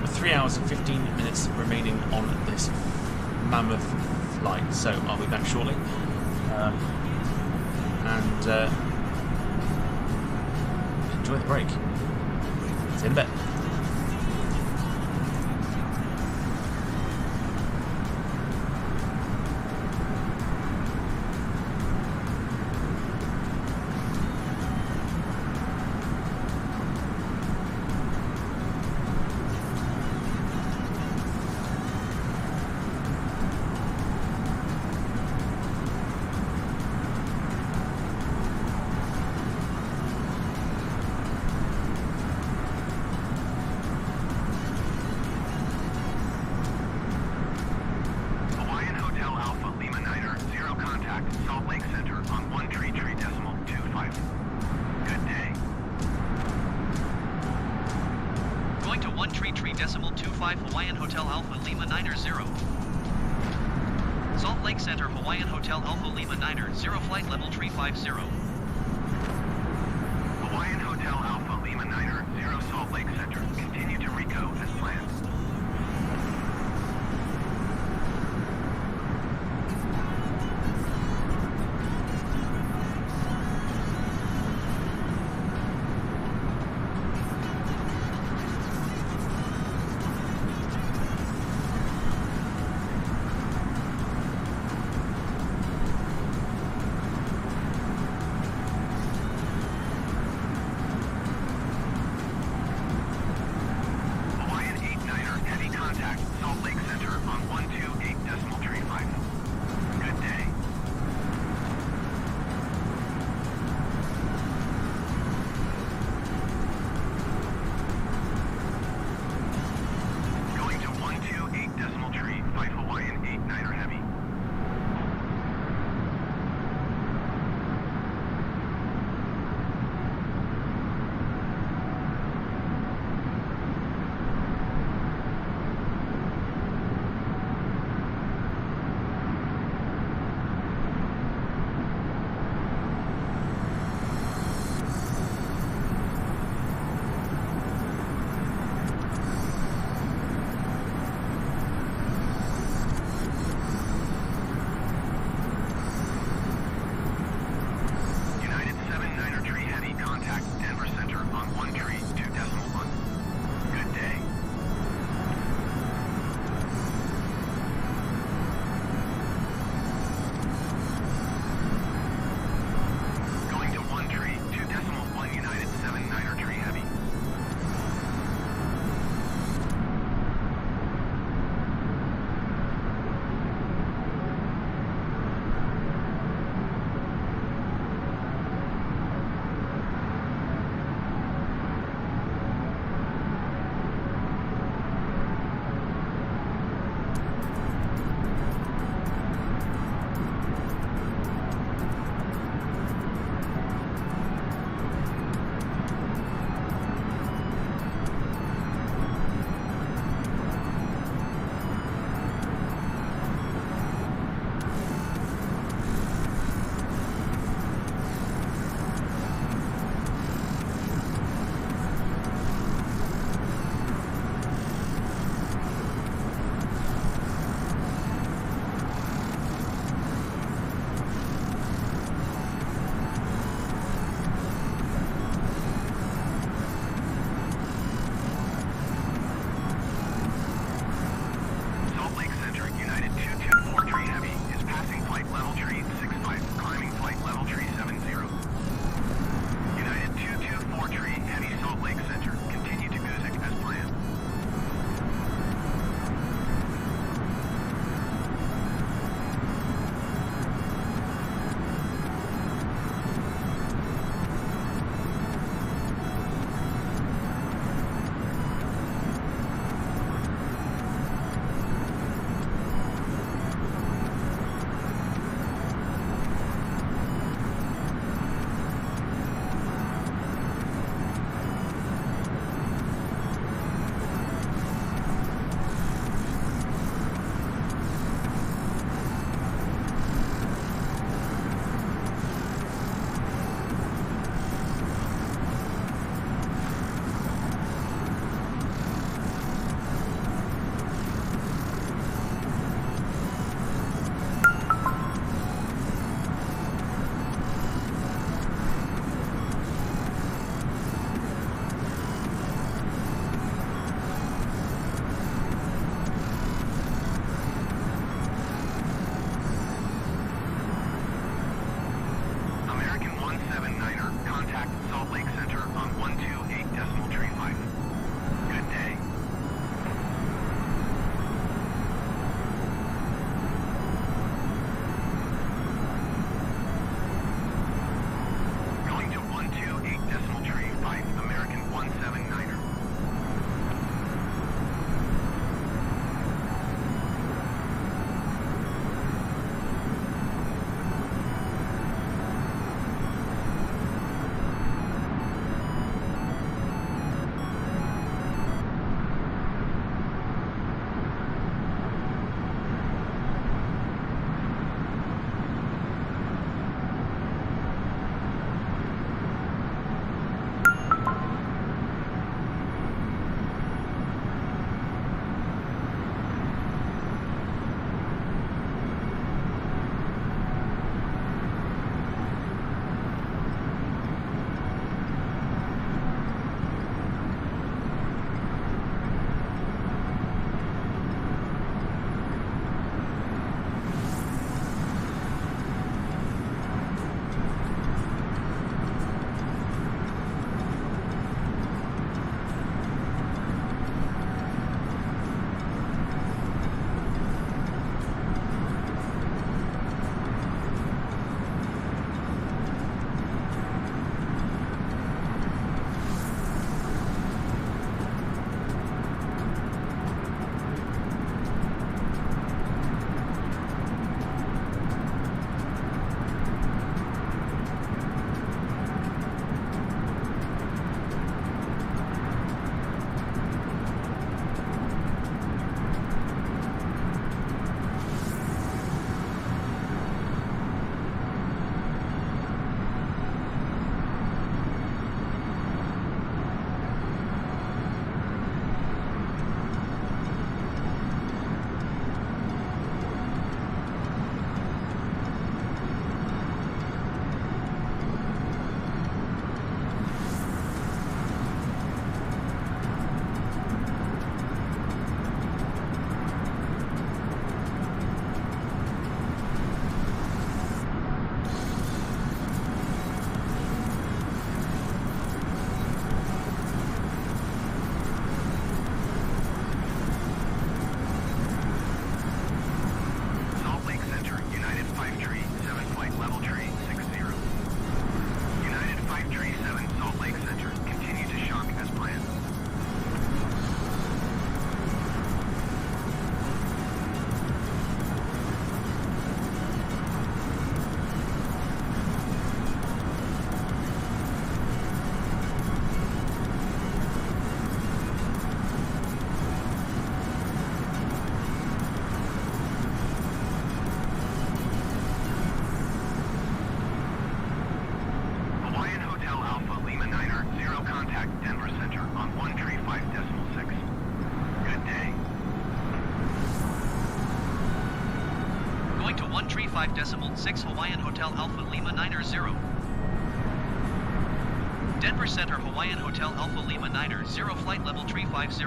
3 hours and 15 minutes remaining on this mammoth flight, so I'll be back shortly. And enjoy the break. See you in a bit. Hawaiian Hotel Alpha Lima 90. Salt Lake Center, Hawaiian Hotel Alpha Lima 90, flight level 350. Hawaiian Hotel Alpha Lima 90, Salt Lake Center. Continue to RICO as planned. 35.6 Hawaiian Hotel Alpha Lima 90. Denver Center Hawaiian Hotel Alpha Lima 90, flight level 350.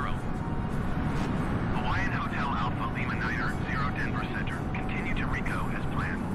Hawaiian Hotel Alpha Lima 90, Denver Center. Continue to RICO as planned.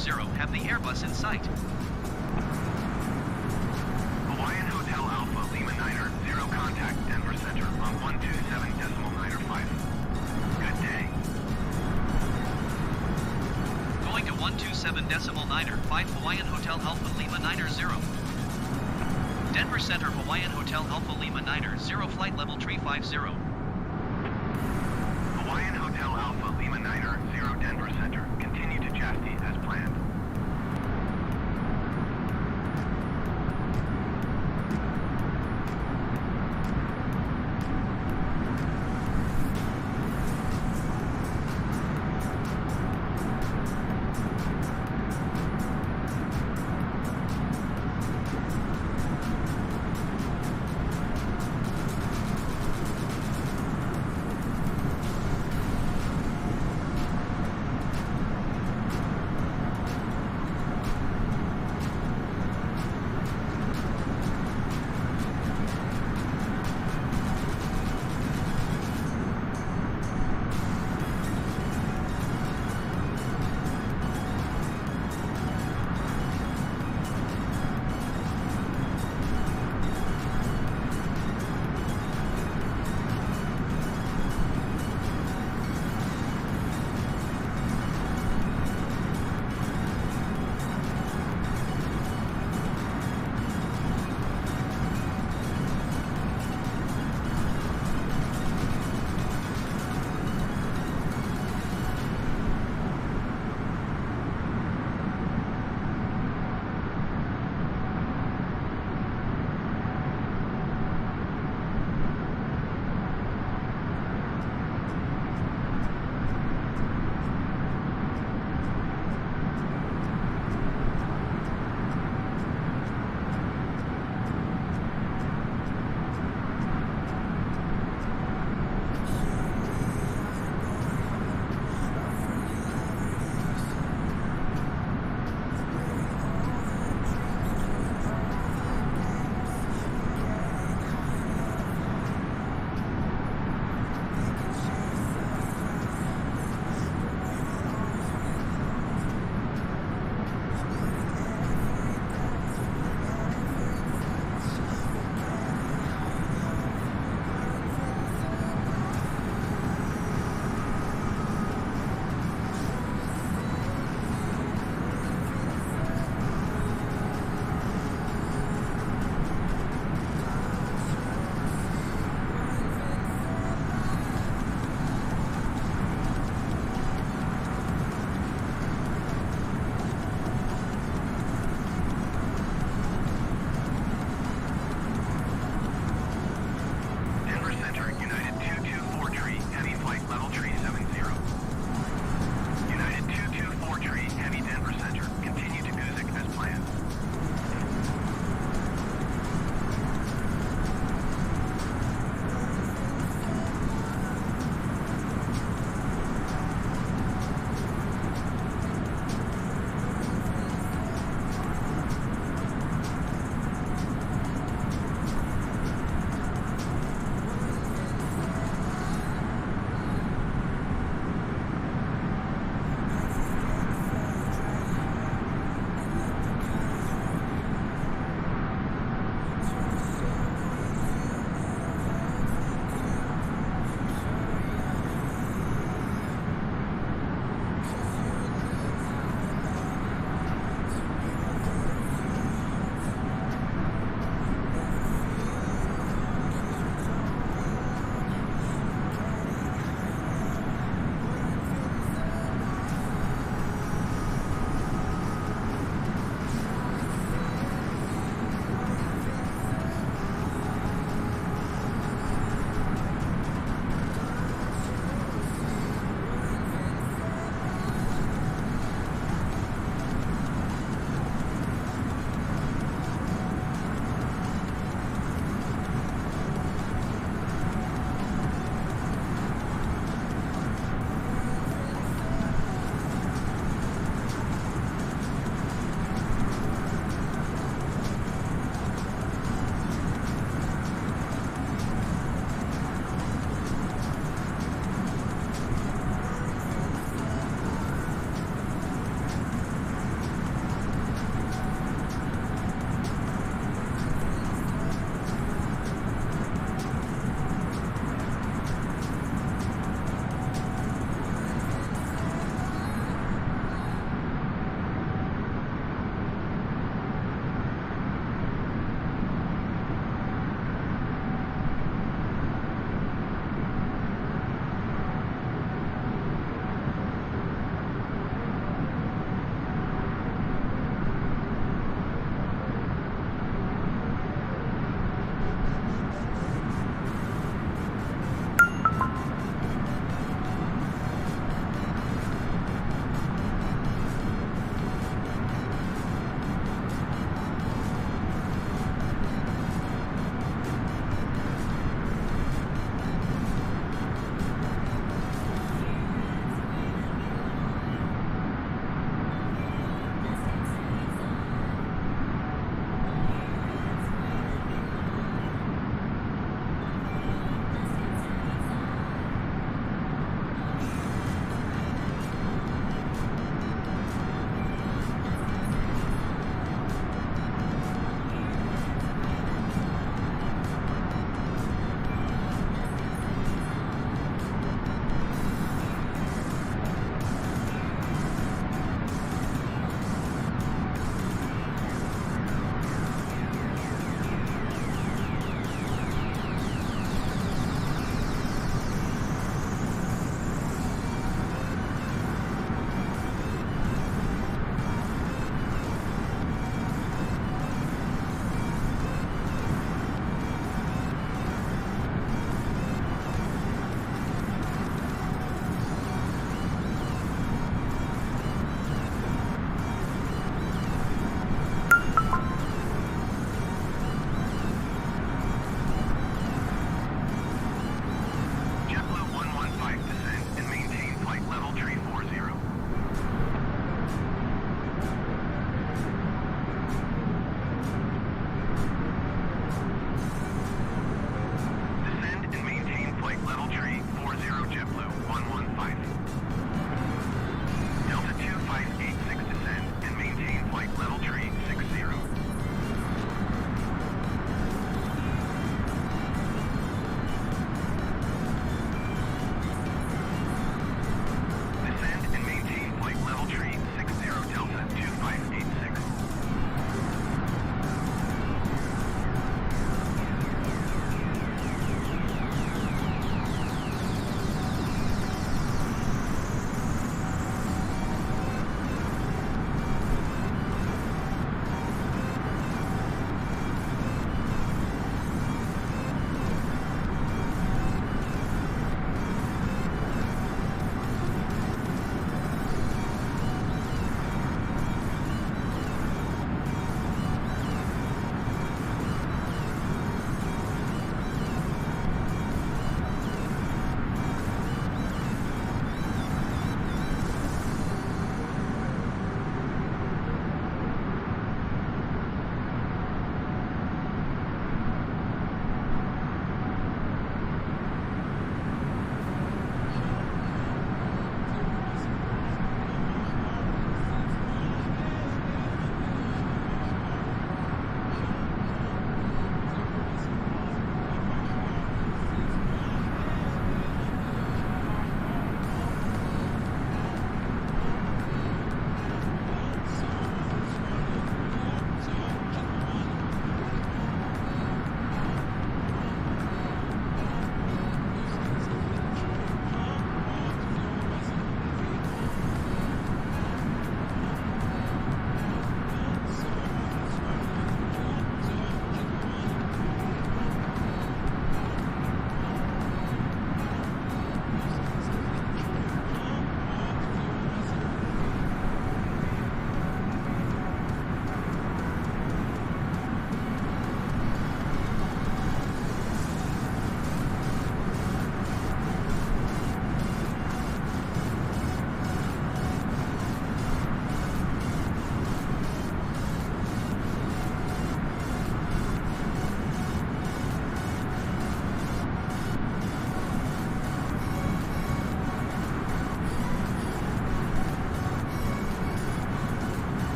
0 have the Airbus in sight. Hawaiian Hotel Alpha Lima Niner, 0 contact Denver Center on 127.905. Good day. Going to 127.905 Hawaiian Hotel Alpha Lima Niner 0. Denver Center Hawaiian Hotel Alpha Lima Niner 0 flight level 350. Hawaiian Hotel Alpha Lima Niner, 0 Denver Center. Continue to chastity as planned.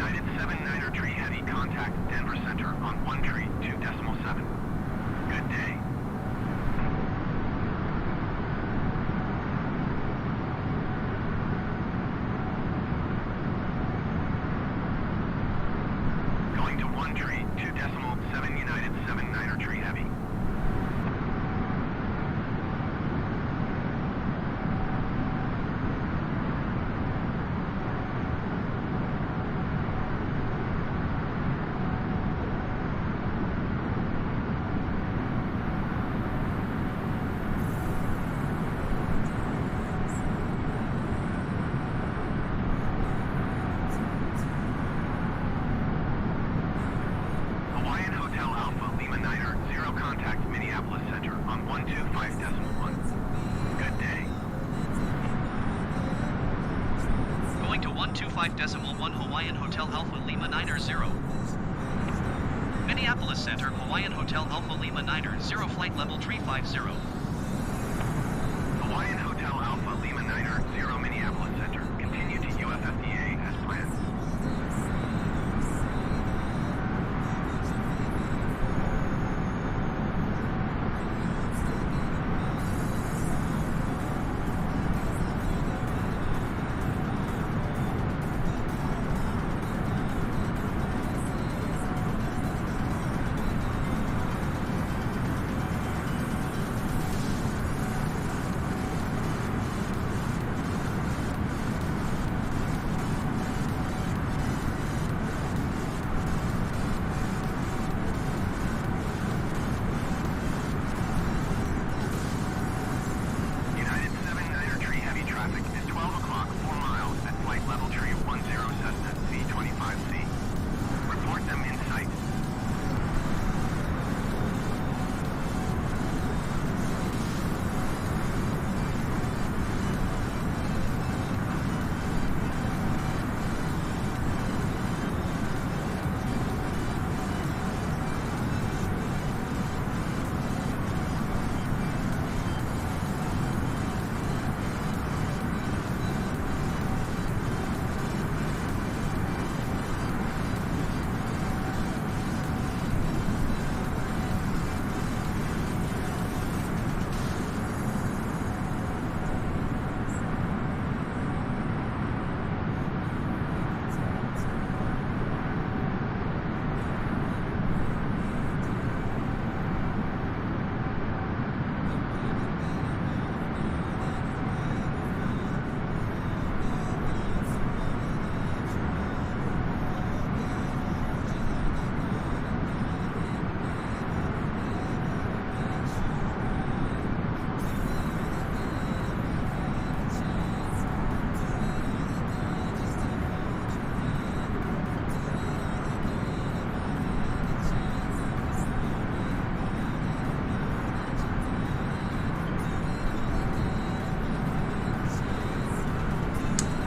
United 79er Tree Heavy, contact Denver Center on 132.7. Good day. Going to 132.7 United 79er Tree Heavy. Hawaiian Hotel Alpha Lima Niner, 0 contact Minneapolis Center on 125.1. Good day. Going to 125.1 Hawaiian Hotel Alpha Lima Niner 0. Minneapolis Center, Hawaiian Hotel Alpha Lima Niner 0, flight level 350. Hawaiian Hotel Alpha Lima Niner, 0 Minneapolis Center. Continue to UFFDA as planned. United 79er Tree Heavy traffic is 12 o'clock, 4 miles at flight level tree 10 Cessna C25C. Report them in sight.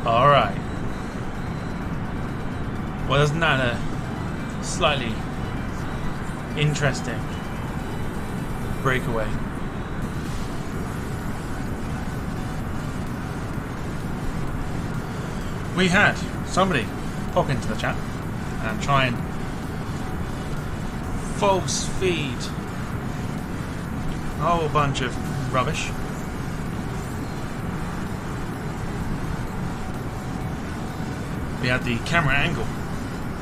Alright. Well, isn't that a slightly interesting breakaway? We had somebody pop into the chat and try and false feed a whole bunch of rubbish. We had the camera angle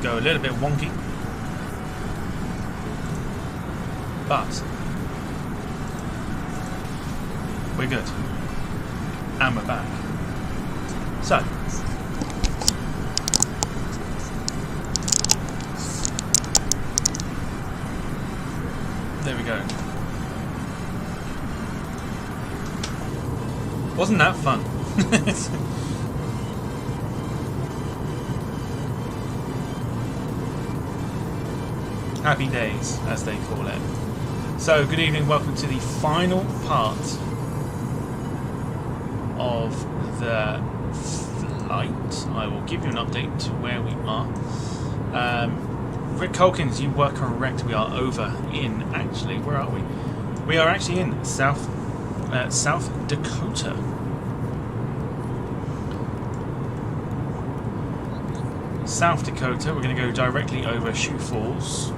go a little bit wonky, but we're good and we're back. So there we go. Wasn't that fun? Happy days, as they call it. So, good evening, welcome to the final part of the flight. I will give you an update to where we are. Rick Culkins, you were correct. We are over in, actually, where are we? We are actually in South Dakota. South Dakota. We're going to go directly over Sioux Falls.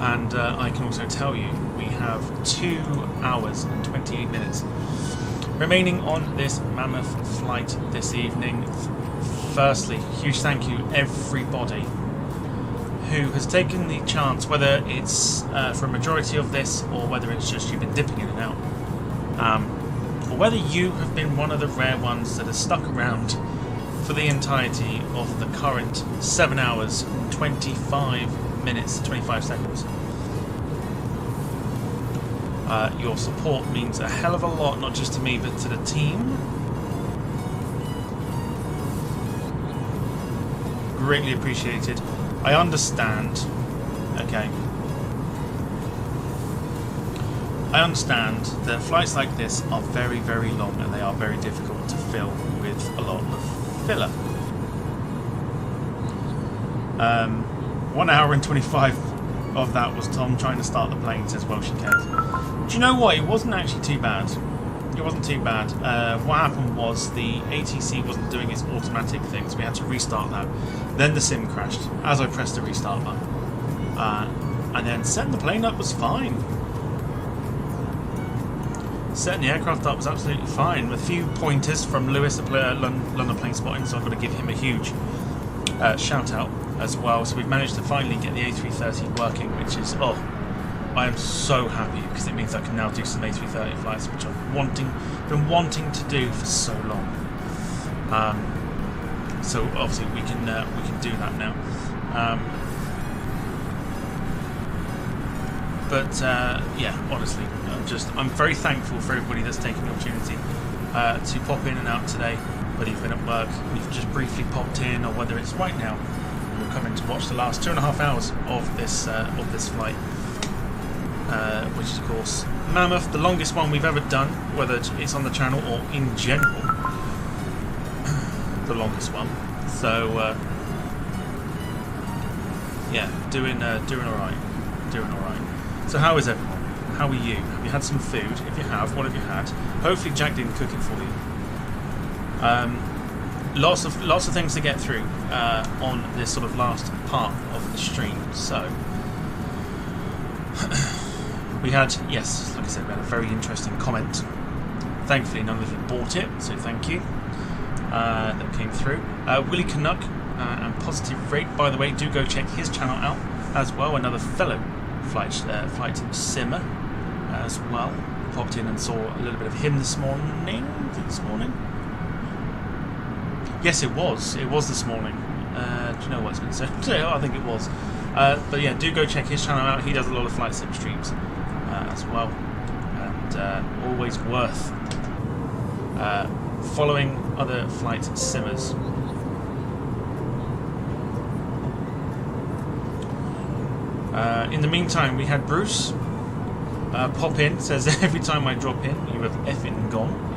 And I can also tell you we have 2 hours and 28 minutes remaining on this mammoth flight this evening. Firstly, huge thank you everybody who has taken the chance, whether it's for a majority of this or whether it's just you've been dipping in and out, or whether you have been one of the rare ones that has stuck around for the entirety of the current 7 hours and 25 minutes, 25 seconds. Your support means a hell of a lot, not just to me but to the team. Greatly appreciated. I understand. Okay. I understand that flights like this are very, very long and they are very difficult to fill with a lot of filler. 1 hour and 25 of that was Tom trying to start the plane, says well she cares. Do you know what? It wasn't actually too bad. It wasn't too bad. What happened was the ATC wasn't doing its automatic thing, so we had to restart that. Then the sim crashed as I pressed the restart button. And then setting the plane up was fine. Setting the aircraft up was absolutely fine, with a few pointers from Lewis at London Plane Spotting, so I've got to give him a huge shout out as well. So we've managed to finally get the A330 working, which is, I am so happy because it means I can now do some A330 flights, which I've been wanting to do for so long. So obviously we can do that now. Yeah, honestly, I'm very thankful for everybody that's taken the opportunity to pop in and out today. Whether you've been at work, you've just briefly popped in, or whether it's right now you're coming to watch the last 2.5 hours of this flight. Which is of course mammoth, the longest one we've ever done, whether it's on the channel or in general, the longest one. So yeah, doing alright. So how is everyone? How are you? Have you had some food? If you have, what have you had? Hopefully Jack didn't cook it for you. Lots of things to get through on this sort of last part of the stream. So we had, yes, like I said, we had a very interesting comment. Thankfully, none of you bought it, so thank you. That came through. Willie Canuck and Positive Rate, by the way, do go check his channel out as well. Another fellow flight simmer as well. Popped in and saw a little bit of him this morning. Yes, it was. It was this morning. Do you know what it's been said? I think it was. But yeah, do go check his channel out. He does a lot of flight sim streams as well, and always worth following other flight simmers. In the meantime, we had Bruce pop in. Says every time I drop in, you have effing gone.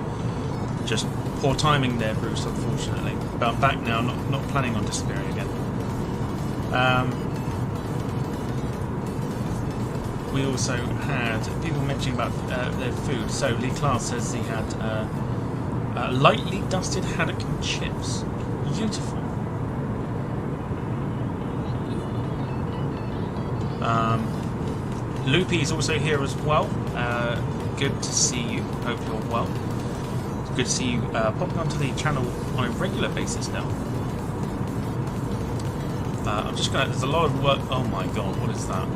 Just poor timing there, Bruce, unfortunately. But I'm back now, not planning on disappearing again. We also had people mentioning about their food. So Lee Class says he had lightly dusted haddock and chips. Beautiful. Loopy is also here as well. Good to see you. Hope you're well. It's good to see you popping onto the channel on a regular basis now. I'm just gonna. There's a lot of work. Oh my god, what is that?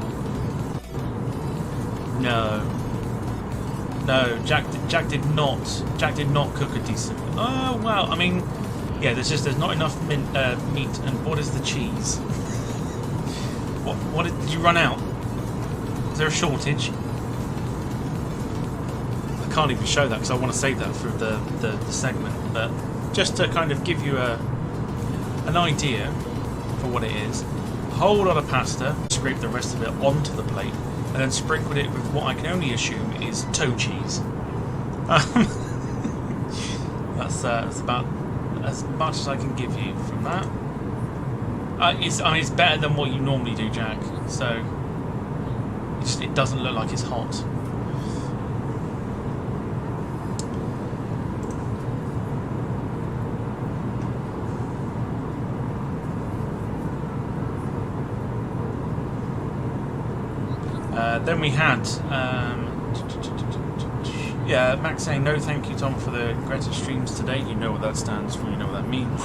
No, Jack did not cook a decent. Oh well, I mean, yeah. There's not enough meat. And what is the cheese? What did you run out? Is there a shortage? I can't even show that because I want to save that for the segment. But just to kind of give you an idea for what it is, a whole lot of pasta. Scrape the rest of it onto the plate. And then sprinkled it with what I can only assume is toe cheese. That's about as much as I can give you from that. It's better than what you normally do, Jack. So it doesn't look like it's hot. Then we had, yeah, Max saying no thank you Tom for the Greta streams today. You know what that stands for, you know what that means.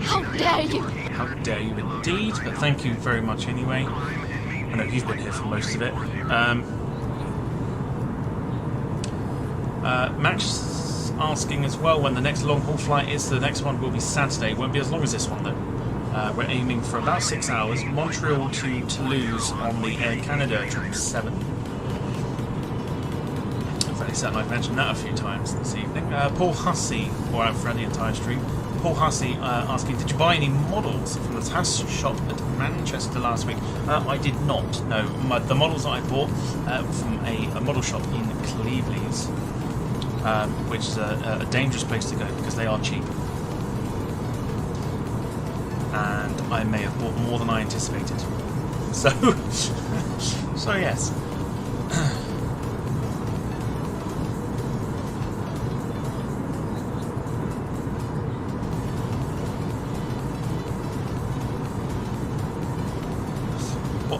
How dare you! How dare you indeed, but thank you very much anyway. I know you've been here for most of it. Max asking as well when the next long haul flight is. The next one will be Saturday. Won't be as long as this one though. We're aiming for about 6 hours. Montreal to Toulouse on the Air Canada 777. I've mentioned that a few times this evening. Paul Hussey, or out for the entire stream. Paul Hussey asking, did you buy any models from the TAS shop at Manchester last week? I did not, no. The models that I bought from a model shop in Cleveland's, which is a dangerous place to go because they are cheap. And I may have bought more than I anticipated. So, so yes.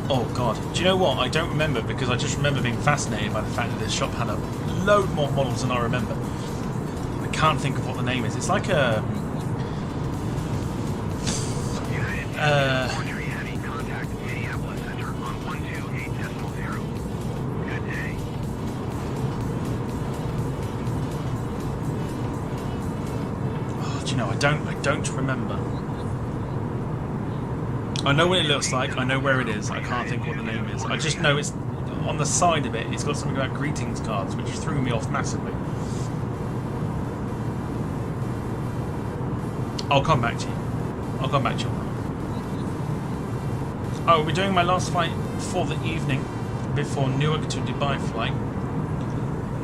Oh god, do you know what? I don't remember because I just remember being fascinated by the fact that this shop had a load more models than I remember. I can't think of what the name is. It's like a... Oh, do you know, I don't remember. I know what it looks like, I know where it is, I can't think what the name is. I just know it's on the side of it, it's got something about greetings cards, which threw me off massively. I'll come back to you. I'll come back to you. Oh, we're doing my last flight for the evening before Newark to Dubai flight.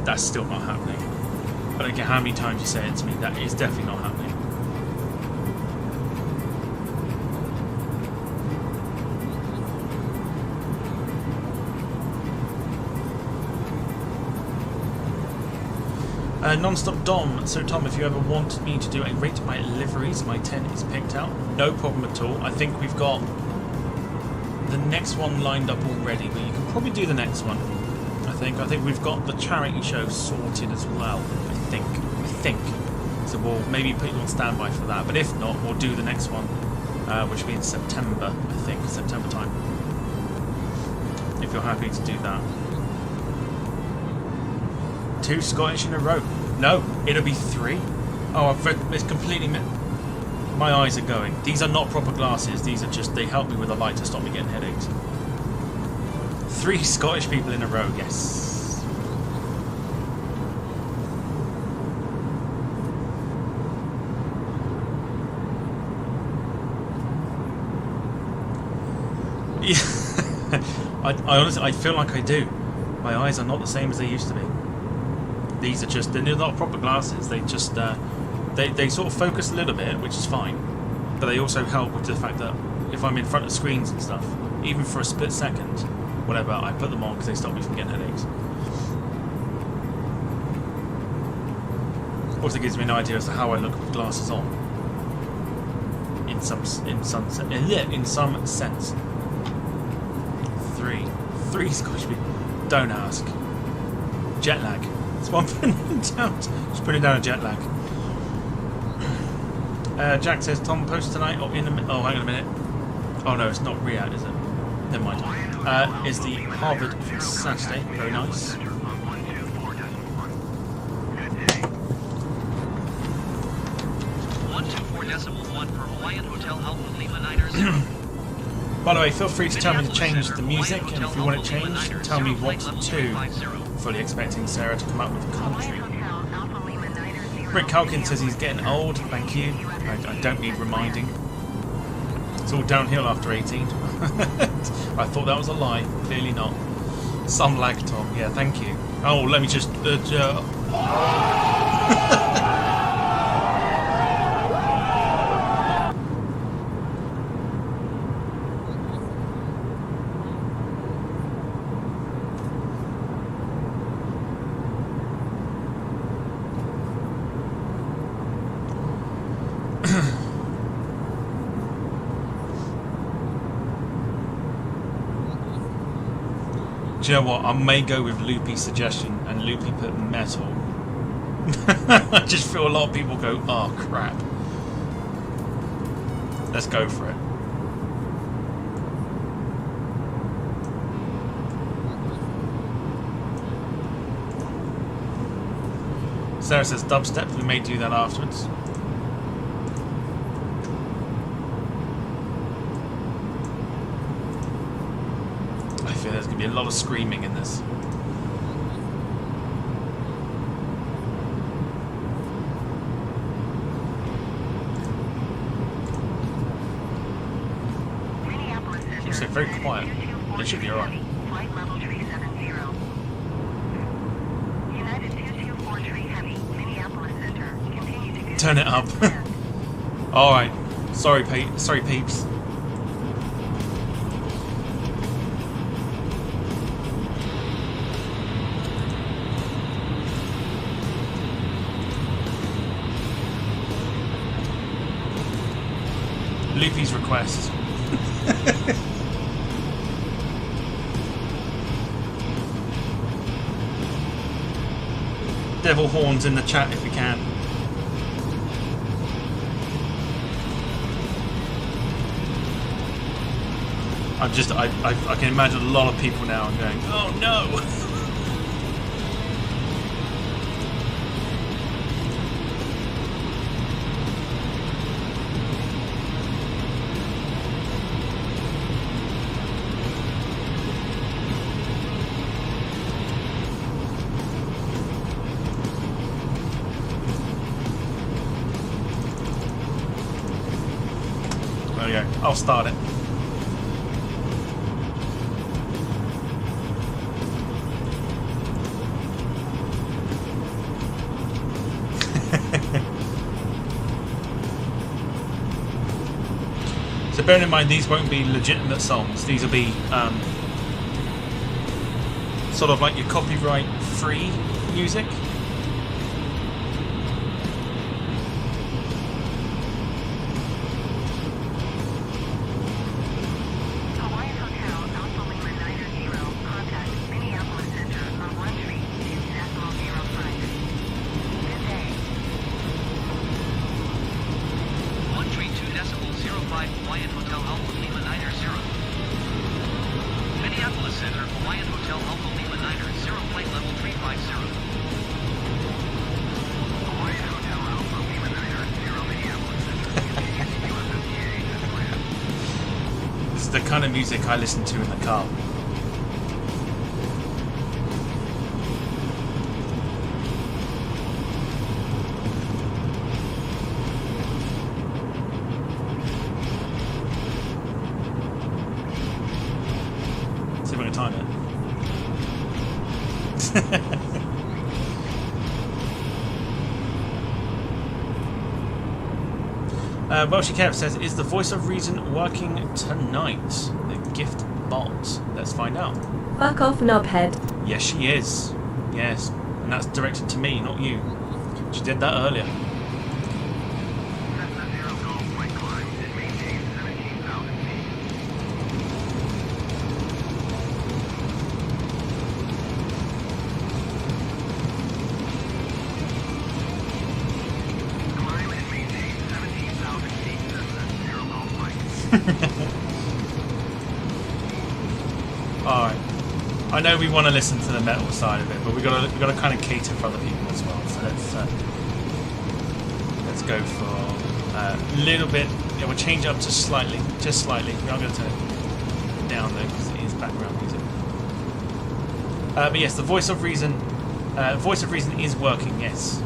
That's still not happening. I don't care how many times you say it to me, that is definitely not happening. Non-stop Dom. So Tom, if you ever want me to do a rate my liveries, my 10 is picked out. No problem at all. I think we've got the next one lined up already, but you can probably do the next one. I think we've got the charity show sorted as well. I think. So we'll maybe put you on standby for that. But if not, we'll do the next one, which will be in September. I think September time. If you're happy to do that. 2 Scottish in a row. No, it'll be 3. Oh, I've read, it's completely... My eyes are going. These are not proper glasses. These are just... They help me with a light to stop me getting headaches. 3 Scottish people in a row, yes. Yeah. I honestly... I feel like I do. My eyes are not the same as they used to be. These are just, they're not proper glasses, they just, they sort of focus a little bit, which is fine, but they also help with the fact that if I'm in front of screens and stuff, even for a split second, whatever, I put them on because they stop me from getting headaches. Also gives me an idea as to how I look with glasses on, in some sense. 3 Scottish people, don't ask. Jet lag. That's what I'm putting down. Just putting down a jet lag. Jack says, Tom, post tonight or in a minute. Oh, hang on a minute. Oh no, it's not Riyadh, is it? Never mind. Is the Harvard Saturday. Very nice. 124.1 for Hawaiian Hotel Alpha Lima 90. By the way, feel free to tell me to change the music, and if you want it changed, tell me what to. Fully expecting Sarah to come up with a commentary. Rick Calkin says he's getting old. Thank you. I don't need reminding. It's all downhill after 18. I thought that was a lie. Clearly not. Some lag, Tom. Yeah, thank you. Oh, let me just... Do you know what? I may go with Loopy's suggestion and Loopy put metal. I just feel a lot of people go, oh crap. Let's go for it. Sarah says dubstep, we may do that afterwards. I feel there's going to be a lot of screaming in this. So very quiet. It should be alright. Flight level 370. United 224 Heavy, Minneapolis Center. Continue to Turn it up. Alright. Sorry, sorry, peeps. Loopy's request. Devil horns in the chat if we can. I can imagine a lot of people now going, oh no! There we go. I'll start it. So bearing in mind these won't be legitimate songs, these will be sort of like your copyright free music. Hawaiian Hotel, Alpha Lima 90, contact Minneapolis Center on 132.05. Good day. 132.05 Hawaiian Hotel Alpha Lima 90. Minneapolis Center, Hawaiian Hotel Alpha Lima 90, flight level 350. Hawaiian Hotel Alpha Lima 90, Minneapolis Center. This is the kind of music I listen to in the car. See if I can time it. Welshie Kev says, is the voice of reason working tonight? The gift bot. Let's find out. Fuck off, knobhead. Yes, she is. Yes. And that's directed to me, not you. She did that earlier. Cessna 0 Golf flight climb and maintain 17,000 feet. Climb and maintain 17,000 feet. Cessna 0 Golf flight. Alright. I know we want to listen to the metal side of it, but we got to kind of cater for other people as well. So let's go for a little bit. Yeah, we'll change it up just slightly. Just slightly. We are going to turn it down though because it is background music. But yes, the voice of reason is working. Yes,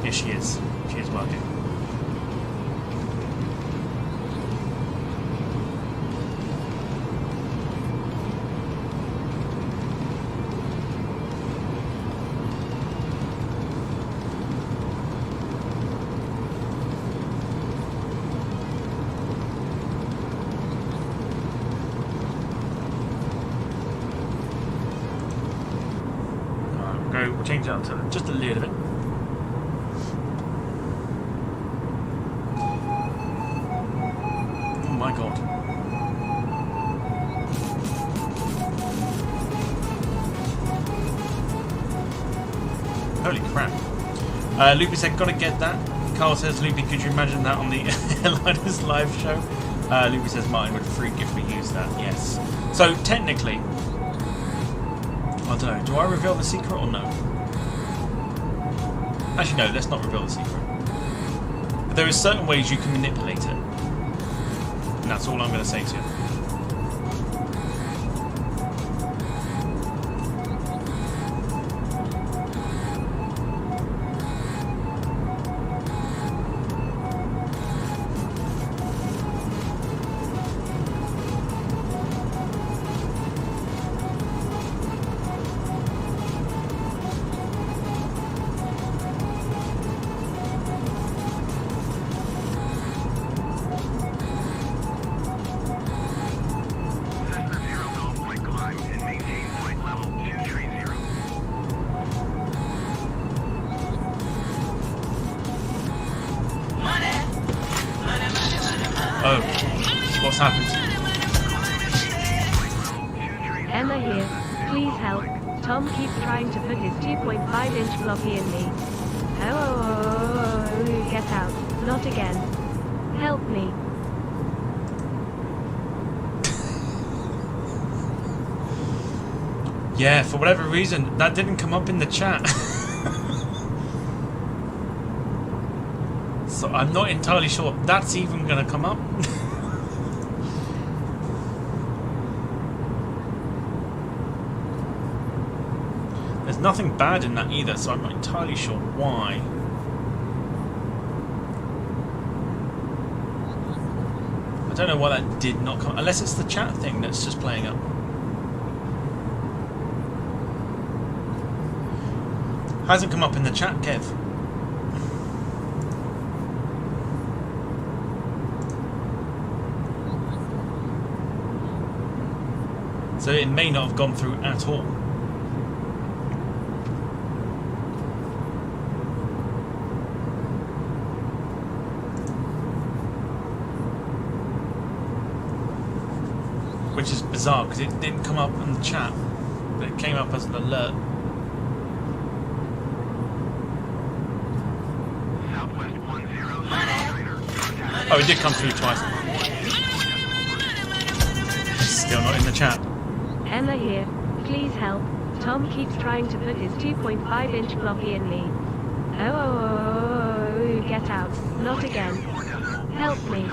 yes, she is. She is working. We'll change it up to just a little bit. Oh my god. Loopy said, gotta get that. Carl says, Loopy, could you imagine that on the Airliners live show? Loopy says, Martin would freak if we use that. Yes. So, technically, I don't know, do I reveal the secret or no? Actually, no, let's not reveal the secret. But there are certain ways you can manipulate it. And that's all I'm going to say to you. Oh, what's happened? Emma here. Please help. Tom keeps trying to put his 2.5-inch floppy in me. Oh, get out. Not again. Help me. Yeah, for whatever reason, that didn't come up in the chat. So I'm not entirely sure that's even going to come up. There's nothing bad in that either, so I'm not entirely sure why. I don't know why that did not come, unless it's the chat thing that's just playing up. Hasn't come up in the chat, Kev. So it may not have gone through at all. Which is bizarre because it didn't come up in the chat, but it came up as an alert. Oh, it did come through twice. Still not in the chat. Emma here. Please help. Tom keeps trying to put his 2.5-inch floppy in me. Oh, get out. Not again. Help me.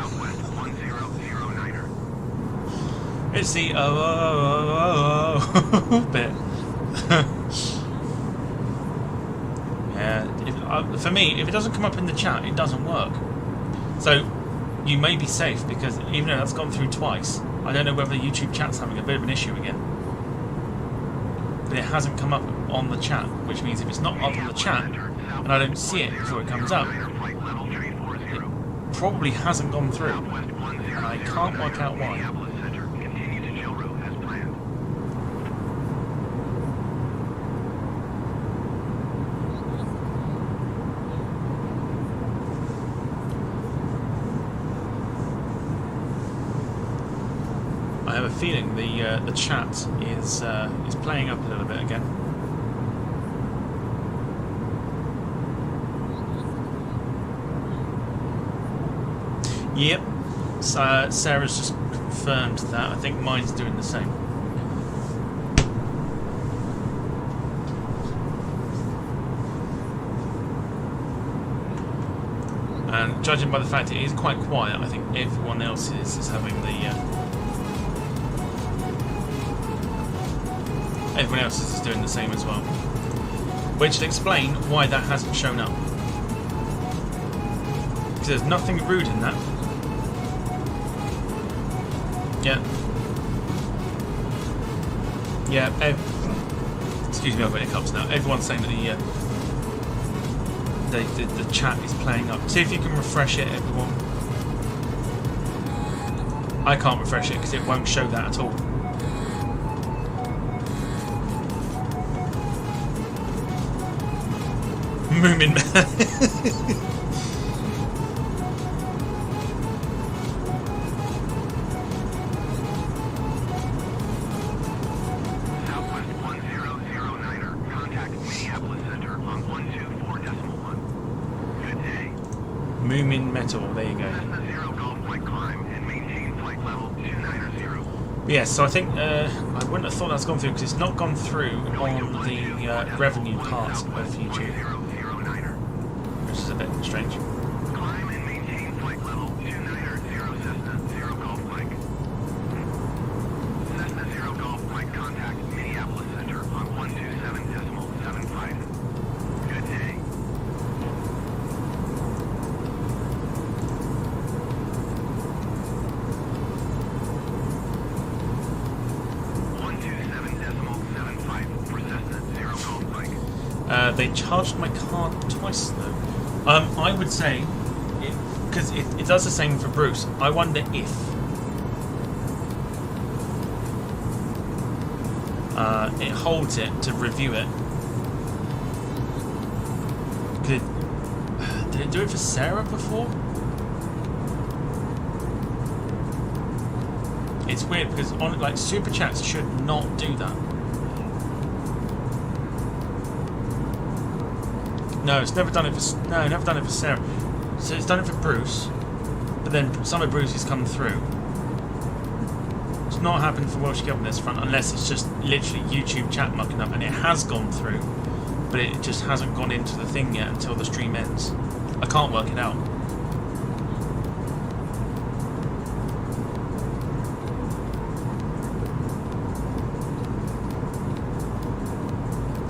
It's the bit. Yeah, for me, if it doesn't come up in the chat, it doesn't work. So you may be safe because even though that's gone through twice, I don't know whether YouTube chat's having a bit of an issue again. But it hasn't come up on the chat, which means if it's not up on the chat and I don't see it before it comes up, it probably hasn't gone through. And I can't work out why. I have a feeling the chat is playing up a little bit again. Yep, Sarah's just confirmed that. I think mine's doing the same. And judging by the fact it is quite quiet, I think everyone else is having the. Everyone else is doing the same as well. Which will explain why that hasn't shown up. Because there's nothing rude in that. Yeah. Yeah. Excuse me, I've got hiccups now. Everyone's saying that the chat is playing up. See if you can refresh it, everyone. I can't refresh it because it won't show that at all. Moomin Man. Southwest 1009er, contact Minneapolis Center on 124.1. Moomin Metal, there you go. Cessna 0 Golf Flight climb and maintain flight level 290. Yes, so I think I wouldn't have thought that's gone through because it's not gone through on the revenue part of YouTube, which is a bit strange. Climb and maintain flight level 290 Cessna 0 Golf Flight. Cessna 0 Golf Flight contact Minneapolis Center on 127.75. Good day. They charged my card twice though. I would say, because it does the same for Bruce, I wonder if it holds it to review it. Did it do it for Sarah before? It's weird because on like Super Chats should not do that. No, it's never done it for Sarah. So it's done it for Bruce, but then some of Bruce's come through. It's not happened for Welsh Guild on this front unless it's just literally YouTube chat mucking up, and it has gone through, but it just hasn't gone into the thing yet until the stream ends. I can't work it out.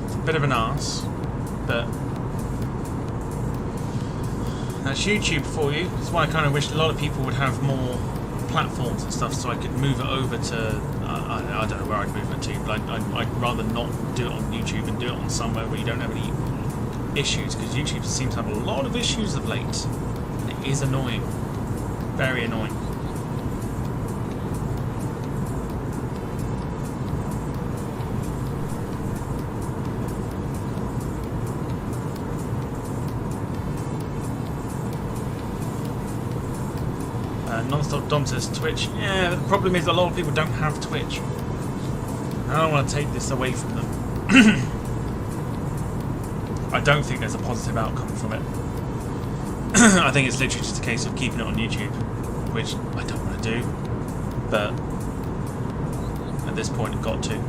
It's a bit of an arse, but that's YouTube for you. That's why I kind of wish a lot of people would have more platforms and stuff so I could move it over to, I don't know where I'd move it to, but I'd rather not do it on YouTube and do it on somewhere where you don't have any issues, because YouTube seems to have a lot of issues of late. And it is annoying. Very annoying. Non-stop Dom says Twitch. Yeah, the problem is a lot of people don't have Twitch. I don't want to take this away from them. I don't think there's a positive outcome from it. I think it's literally just a case of keeping it on YouTube, which I don't want to do, but at this point I've got to.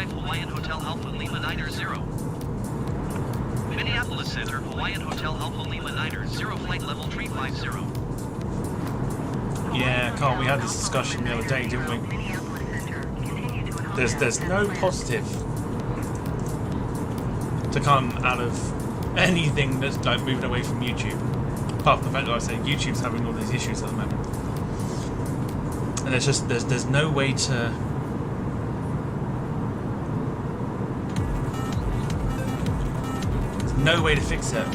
Hawaiian Hotel Alpha Lima 90. Minneapolis Center, Hawaiian Hotel Alpha Lima 90, flight level 350. Yeah, Carl, we had this discussion the other day, didn't we? There's no positive to come out of anything that's like moving away from YouTube. Apart from the fact that I say YouTube's having all these issues at the moment. And there's just there's no way to fix it.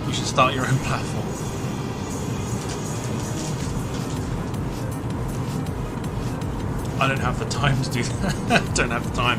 You should start your own platform. I don't have the time to do that. Don't have the time.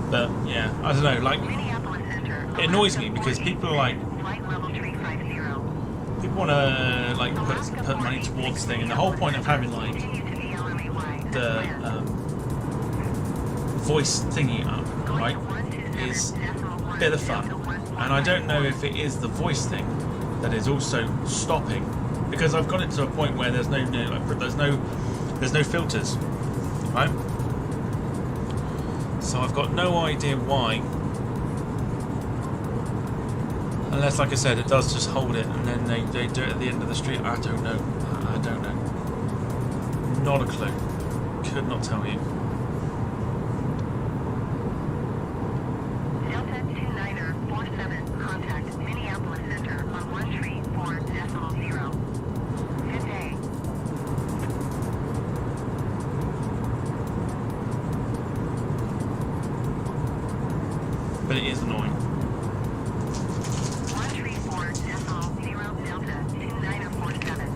But yeah, I don't know, like, it annoys me because people are like, people want to like put money towards thing, and the whole point of having like the voice thingy up, right, is a bit of fun. And I don't know if it is the voice thing that is also stopping, because I've got it to a point where there's no filters, right? So I've got no idea why, unless, like I said, it does just hold it and then they do it at the end of the street. I don't know. I don't know. Not a clue. Could not tell you. Delta 2947, contact Minneapolis Center on 134.0. Good day. But it is annoying. 134.0 Delta 2947.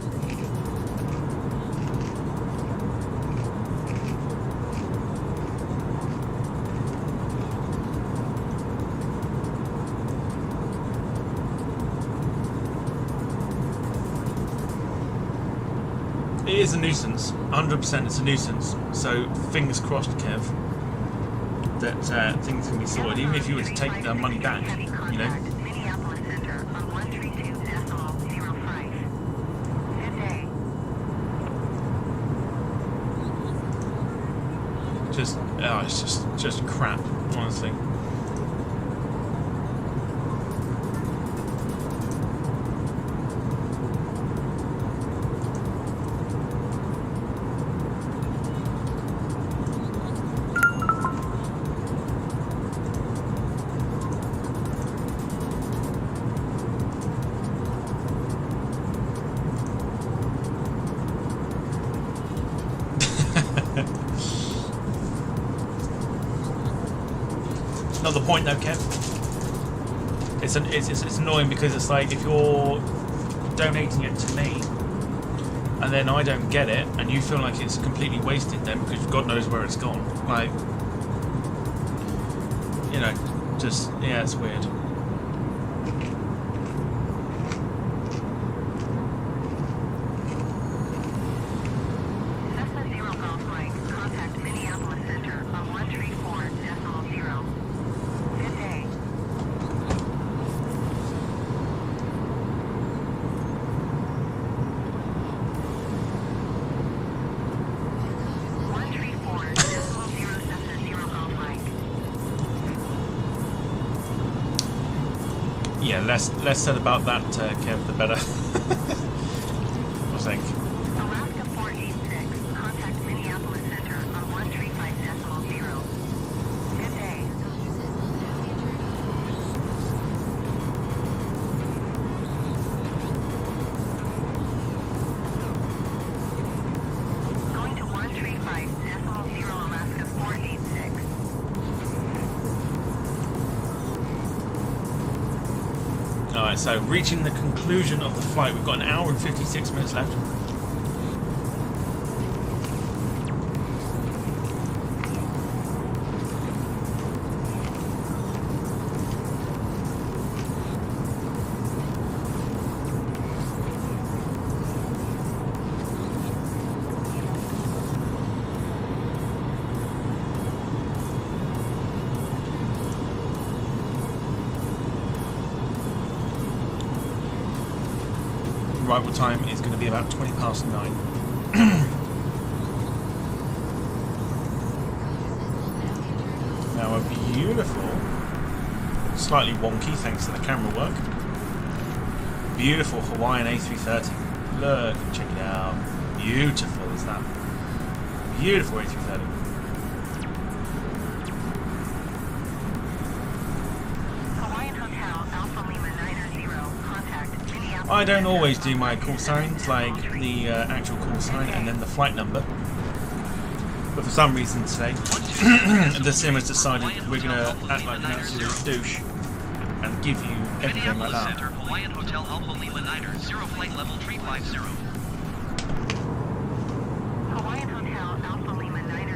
It is a nuisance. 100% it's a nuisance. So fingers crossed, Kev, that things can be sorted, even if you were to take the money back, you know. Minneapolis Center on 132.05. Good day. It's just crap, honestly. Not the point though, Kev. It's annoying because it's like, if you're donating it to me and then I don't get it and you feel like it's completely wasted then because God knows where it's gone. Like, you know, just, yeah, it's weird. Cessna Zero Golf Mike, contact Minneapolis Center on 134.0. Good day. Yeah, less said about that, Kev, the better. I think. Alaska 486, contact Minneapolis Center on 135.0. Good day. Going to 135.0 Alaska 486. Alright, so reaching the conclusion of the flight. We've got an hour and 56 minutes left. Arrival time is going to be about 20 past 9. Now a beautiful, slightly wonky thanks to the camera work, beautiful Hawaiian A330. Look, check it out. Beautiful is that. Beautiful A330. Hawaiian Hotel Alpha Lima 90, contact Minneapolis. I don't always do my call signs, like the actual call sign and then the flight number. But for some reason today, the sim has decided we're going to act like an absolute douche and give you everything like Minneapolis that. Center, Hawaiian Hotel Alpha Lima 90, 0 flight level 350. Hawaiian Hotel Alpha Lima 90,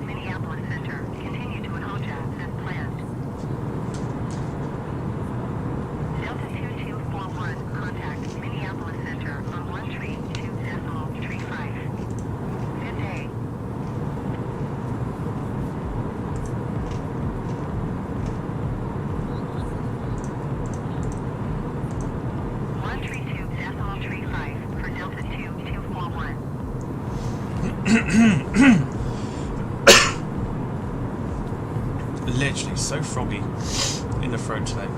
Minneapolis Center. Continue to Honolulu as planned. Delta 2241, contact Minneapolis Center on 132.35. Good day. for Delta 2241. Literally so froggy in the throat today.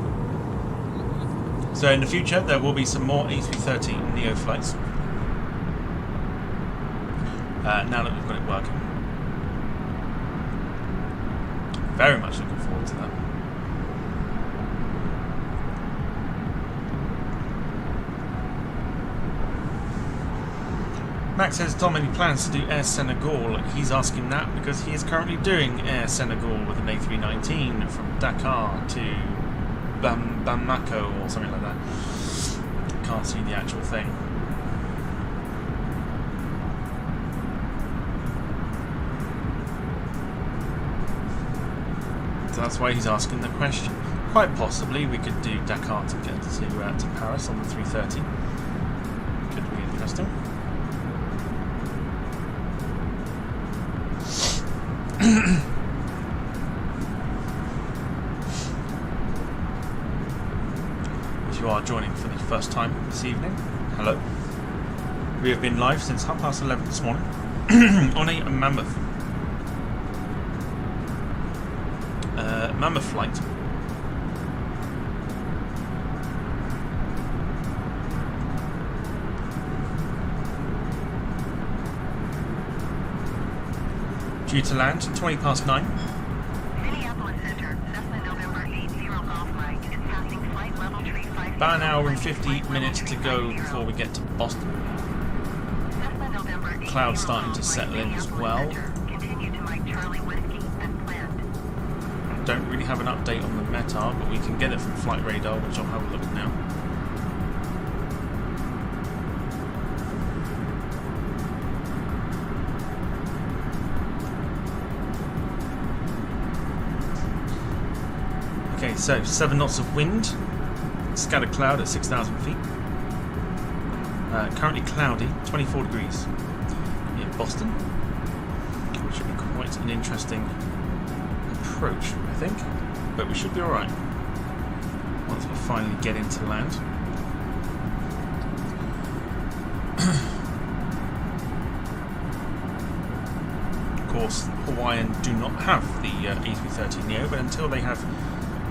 So in the future there will be some more A330NEO flights. Now that we've got it working. Very much looking forward to that. Max says Dom, any plans to do Air Senegal? He's asking that because he is currently doing Air Senegal with an A319 from Dakar to Bamako or something like that. Can't see the actual thing. So that's why he's asking the question. Quite possibly we could do Dakar to get to Paris on the 330. Could be interesting. If you are joining for the first time this evening, hello. We have been live since 11:30 this morning on a Mammoth flight. Due to land 9:20. Minneapolis Center, Cessna November 80 Golf Mike is passing flight level 35. About an hour and 50 minutes to go before we get to Boston. Cessna November 80 Clouds starting to settle in as well. Continue to Mike Charlie Whiskey as planned. Don't really have an update on the METAR, but we can get it from Flight Radar, which I'll have a look at now. Okay, so 7 knots of wind, scattered cloud at 6,000 feet. Currently cloudy, 24 degrees in Boston, which should be quite an interesting approach, I think, but we should be alright once we finally get into land. Of course, Hawaiian do not have the A330NEO, but until they have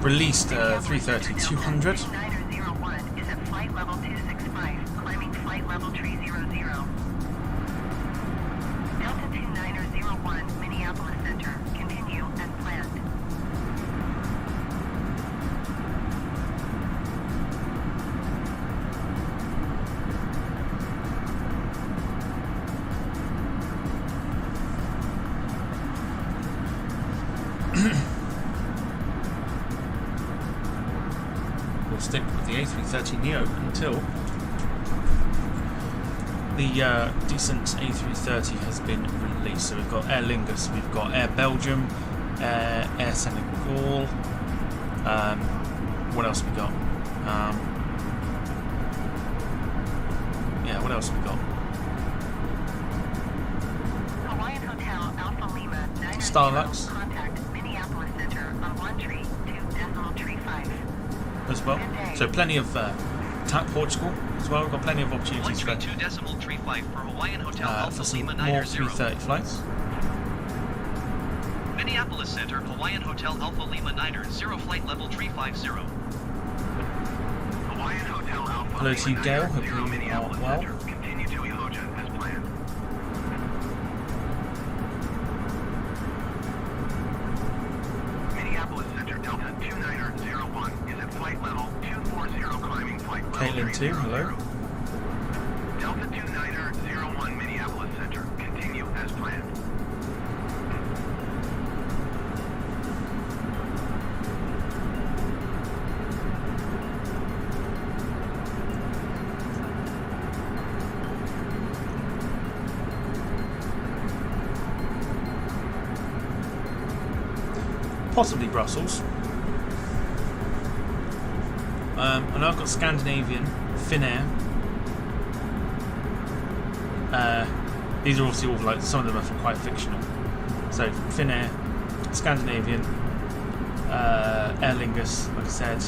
released 330-200. 901 is at flight level 265, climbing flight level 300. Delta 2901, Minneapolis Center, continue as planned. We'll stick with the A330NEO until the decent A330 has been released. So we've got Aer Lingus, we've got Air Belgium, Air Senegal. What else we got? Yeah, what else we got? Hawaiian Hotel Alpha Lima 90 Starlux. contact Minneapolis Center on 132.35. As well. So plenty of contact Portugal as well. We've got plenty of opportunities for 132.35 for Hawaiian Hotel Alpha some Lima more 90. 330 flights. Minneapolis Center, Hawaiian Hotel Alpha Lima 90, 0 flight level 350. Hawaiian Hotel Alpha. Hello to you, Gail. Hope you are Minneapolis well. Center. Continue to Elogia as planned. Minneapolis Center Delta 2901 is at flight level 240 climbing flight level Caitlin too, hello. Delta 2901 Minneapolis Center. Continue as planned. Possibly Brussels. I know I've got Scandinavian, Finnair. These are obviously all like, some of them are quite fictional. So Finnair, Scandinavian, Aer Lingus, like I said.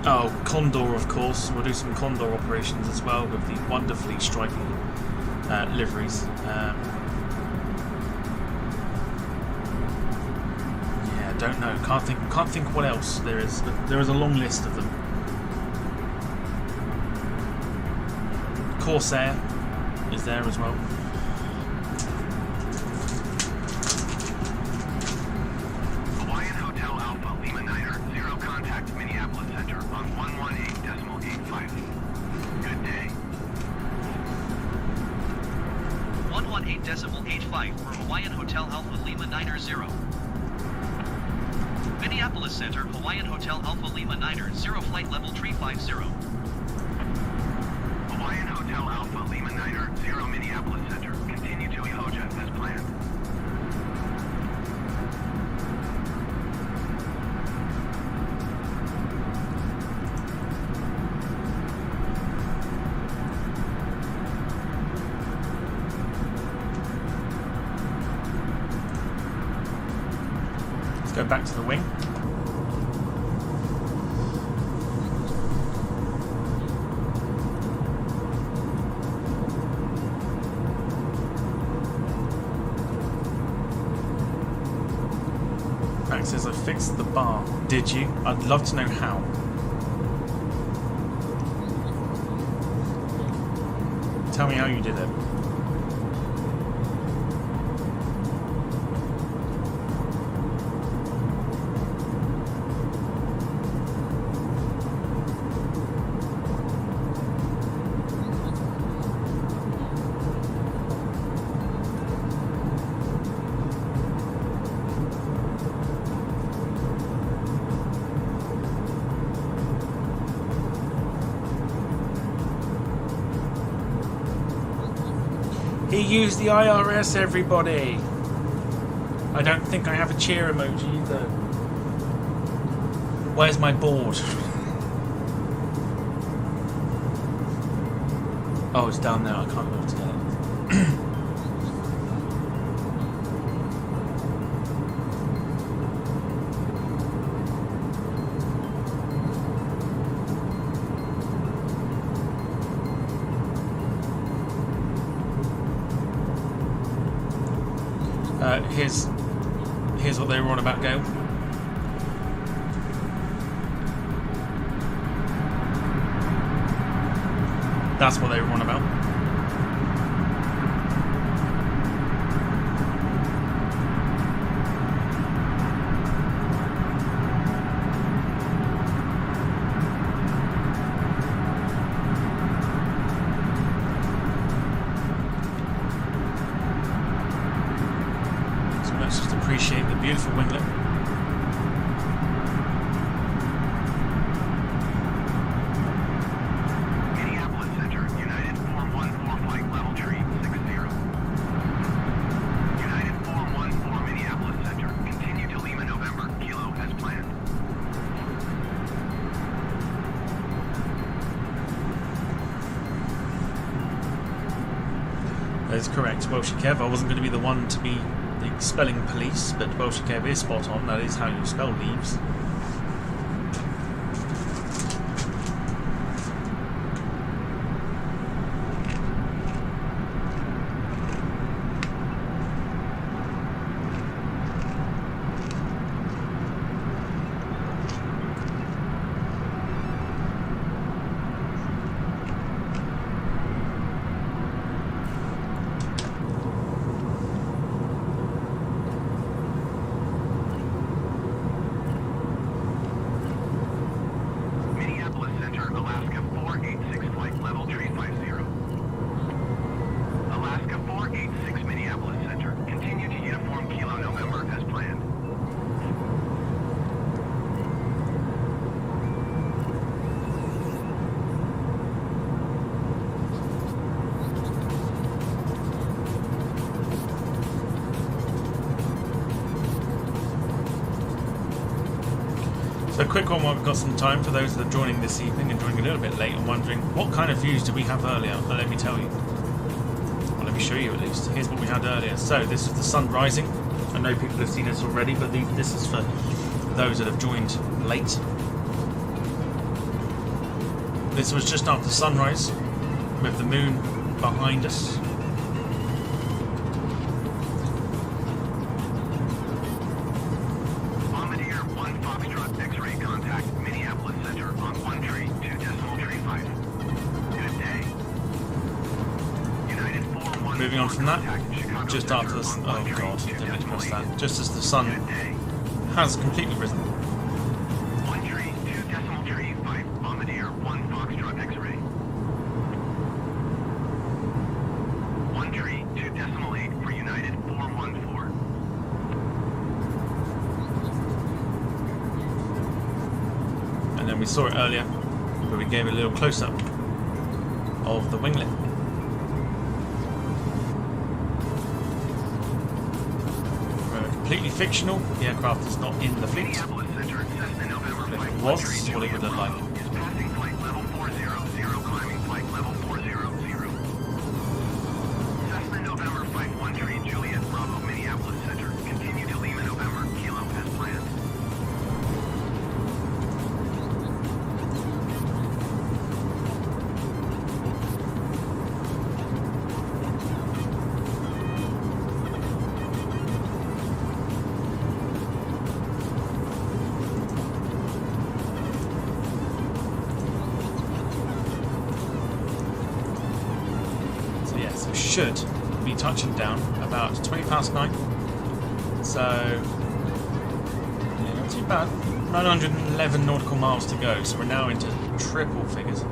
Oh, Condor, of course. We'll do some Condor operations as well with the wonderfully striking liveries. Yeah, don't know. Can't think what else there is. There is a long list of them. Corsair is there as well. Hawaiian Hotel Alpha Lima 90, 0 contact Minneapolis Center on 118.85. Good day. 118.85 for Hawaiian Hotel Alpha Lima 90. Minneapolis Center, Hawaiian Hotel Alpha Lima 90, 0 flight level 350. Hawaiian Hotel Alpha Lima 90, 0 Minneapolis Center. Continue to Elogia as planned. Let's go back to the wing. Max says I fixed the bar. Did you? I'd love to know how. Tell me how you did it. He used the IRS, everybody. I don't think I have a cheer emoji either. Where's my board? Oh, it's down there. I can't move to get it. Here's what they were on about, Gail. That's what they were on about. Let's just appreciate the beautiful winglet. Minneapolis Center, United 414 flight level tree 60. United 414 Minneapolis Center, continue to Lima November, Kilo as planned. That is correct. Well, Kev, I wasn't going to be the one to be the spelling police, but Welsh KBOS is spot on. That is how you spell leaves. So a quick one while we've got some time for those that are joining this evening and joining a little bit late and wondering what kind of views did we have earlier. Well, let me tell you. Well, let me show you at least. Here's what we had earlier. So this is the sun rising. I know people have seen this already, but this is for those that have joined late. This was just after sunrise with the moon behind us. Moving on from that, just after the... Oh god, didn't mean to press that. Just as the sun has completely risen. 1 tree, 2 decimal tree, 5 Bombardier, 1 Foxtrot X-ray. 1 tree, 2 decimal 8 for United 414. And then we saw it earlier, where we gave a little close-up of the winglet. Completely fictional. The aircraft is not in the fleet. If it was, this is what it would look like. Passing flight level 400, climbing flight level 400. Cessna November 513 Juliet Bravo Minneapolis Center. Continue to Lima November Kilo as planned. Should be touching down about 20 past 9. So, yeah, not too bad. 911 nautical miles to go, so we're now into triple figures.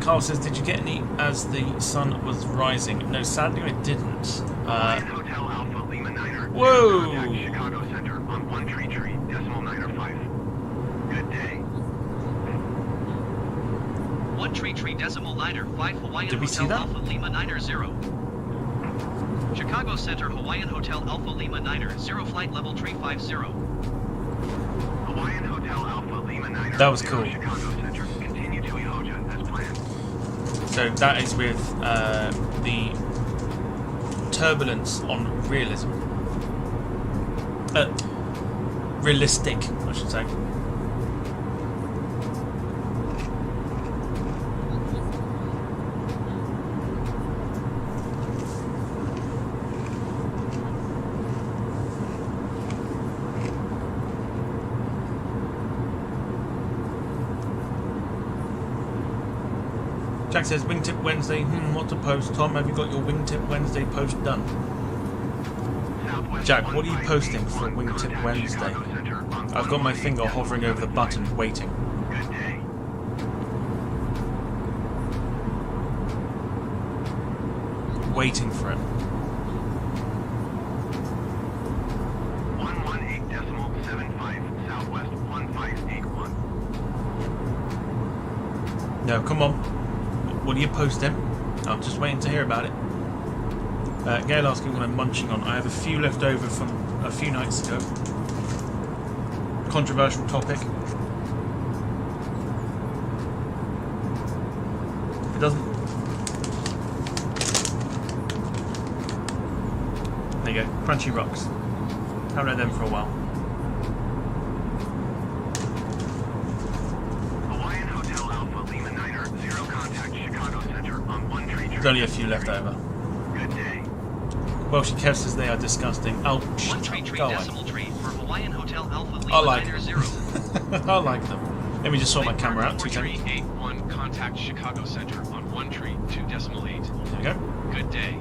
Carl says, did you get any as the sun was rising? No, sadly I didn't. Hotel Alpha Lima Niner. Whoa! Chicago Center on 1 tree, decimal 905. Good day. 1 tree decimal 905 Hawaiian Did we Hotel see that? Alpha Lima 90. Chicago Center Hawaiian Hotel Alpha Lima 90 flight level 350. Hawaiian Hotel Alpha Lima 90. That was cool. Chicago Center. Continue to Ehoja as planned. So that is with the turbulence on realism. Realistic, I should say. Jack says, Wingtip Wednesday, what to post? Tom, have you got your Wingtip Wednesday post done? Jack, what are you posting for Wingtip Wednesday? I've got my finger hovering over the button, waiting. Waiting for it. 118.75 Southwest 1581. No, come on. What are you posting? I'm just waiting to hear about it. Gail asking what I'm munching on. I have a few left over from a few nights ago. Controversial topic. If it doesn't There you go, Crunchy Rocks. Haven't had them for a while. Hawaiian Hotel Alpha Lima Niner, 0 contact Chicago Center on 1 tree. There's only a few left over. Good day. Welsh Kev says they are disgusting. Oh, 1 tree go away. decimal tree for Hawaiian Hotel Alpha I Lima like Niner them. 0. I like them. Let me just sort my camera out. 2 seconds. 4381, contact Chicago Center on 1 tree, 2.8. There we go. Good day.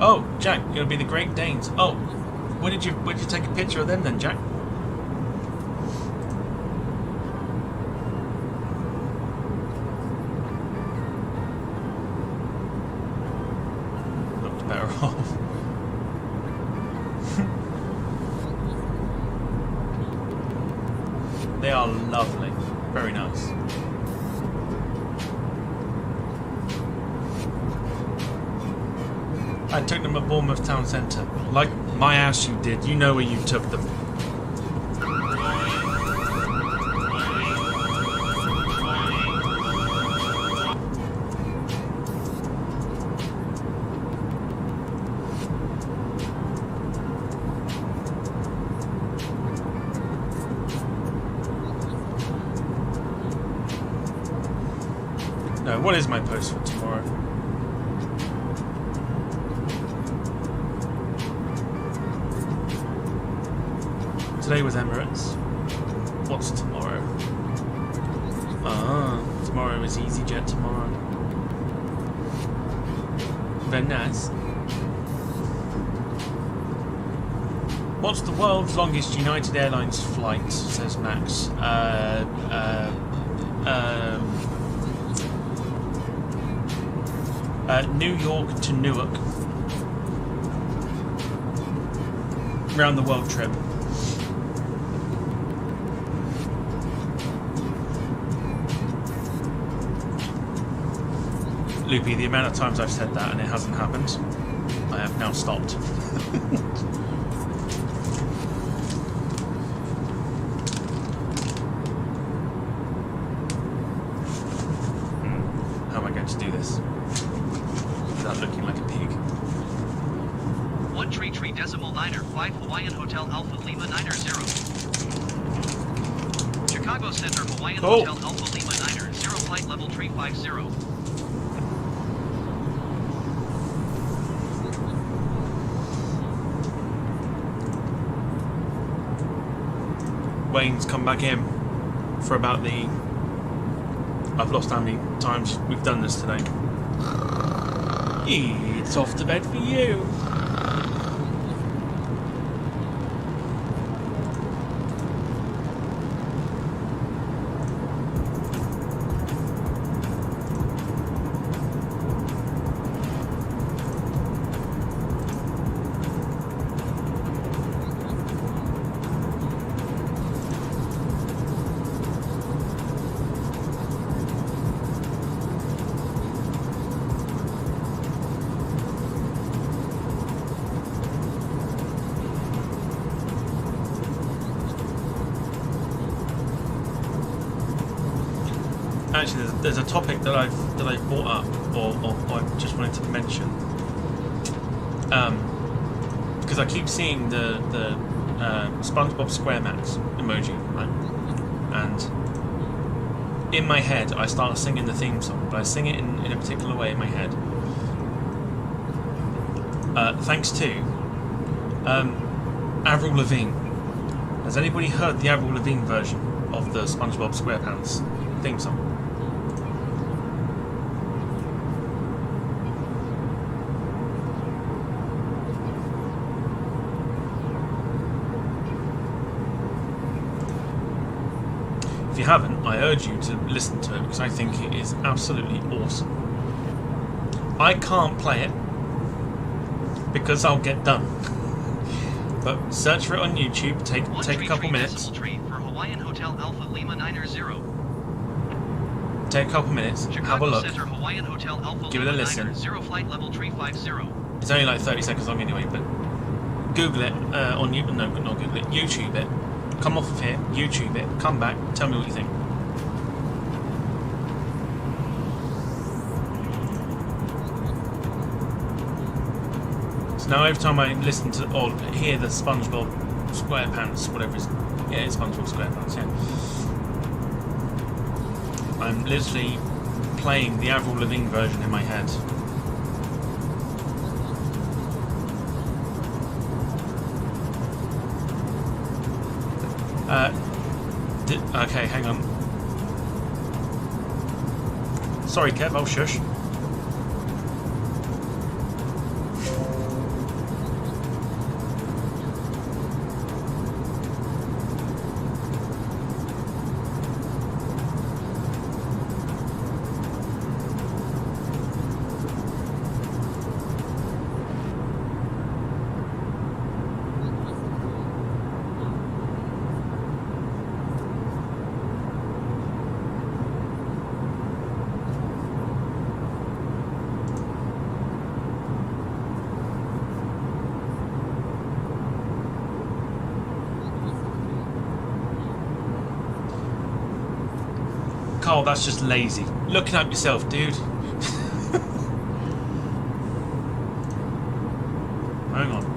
Oh, Jack, it'll be the Great Danes. Oh, where did you take a picture of them then, Jack? Looked better off. They are lovely. Very nice. I took them at Bournemouth Town Centre. Like my ass you did. You know where you took them. No, what is my post for tomorrow? Today was Emirates. What's tomorrow? Tomorrow is EasyJet tomorrow. Very nice. What's the world's longest United Airlines flight? Says Max. New York to Newark. Round the world trip. Loopy, the amount of times I've said that and it hasn't happened, I have now stopped. How am I going to do this without looking like a pig? 1 tree decimal niner 5 Hawaiian Hotel Alpha Lima Niner 0. Chicago Center Hawaiian Hotel Alpha Lima Niner 0 flight level 350. Wayne's come back in for about the... I've lost how many times we've done this today. It's off to bed for you. Actually, there's a topic that I've brought up, or I just wanted to mention, because I keep seeing the SpongeBob SquareMax emoji, right? And in my head, I start singing the theme song, but I sing it in a particular way in my head. Thanks to Avril Lavigne. Has anybody heard the Avril Lavigne version of the SpongeBob SquarePants theme song? If you haven't, I urge you to listen to it because I think it is absolutely awesome. I can't play it because I'll get done. But search for it on YouTube. Take a couple minutes. For Hawaiian Hotel Alpha Lima Niner 0. Take a couple minutes. Chicago have a look. Center, Hawaiian Hotel Alpha Give it a Lima listen. Niner 0 flight level 350. It's only like 30 seconds long anyway. But Google it on YouTube. No, not Google it. YouTube it. Come off of here. YouTube it. Come back. Tell me what you think. Now every time I listen to or hear the SpongeBob SquarePants, whatever it's, yeah, it's SpongeBob SquarePants, yeah. I'm literally playing the Avril Lavigne version in my head. Okay, hang on. Sorry, Kev, I'll shush. Carl, that's just lazy. Looking up yourself, dude. Hang on.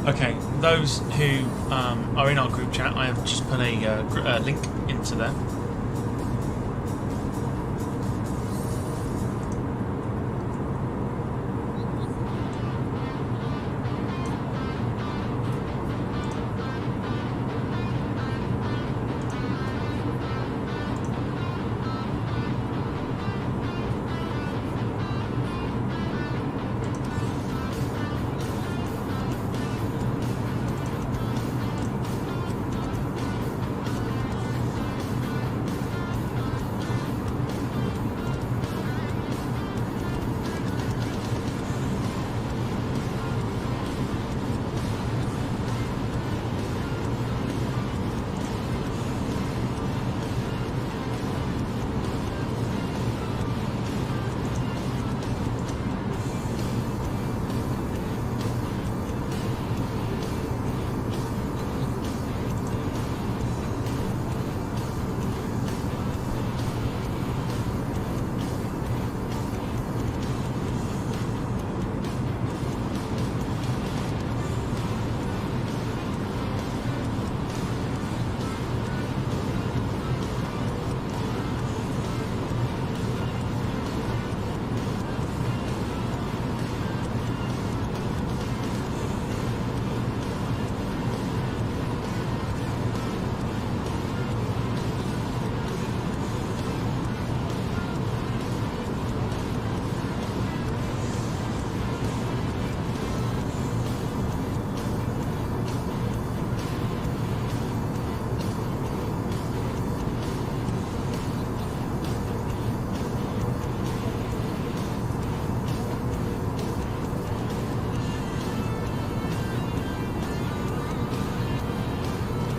Okay, those who are in our group chat, I have just put a link into there.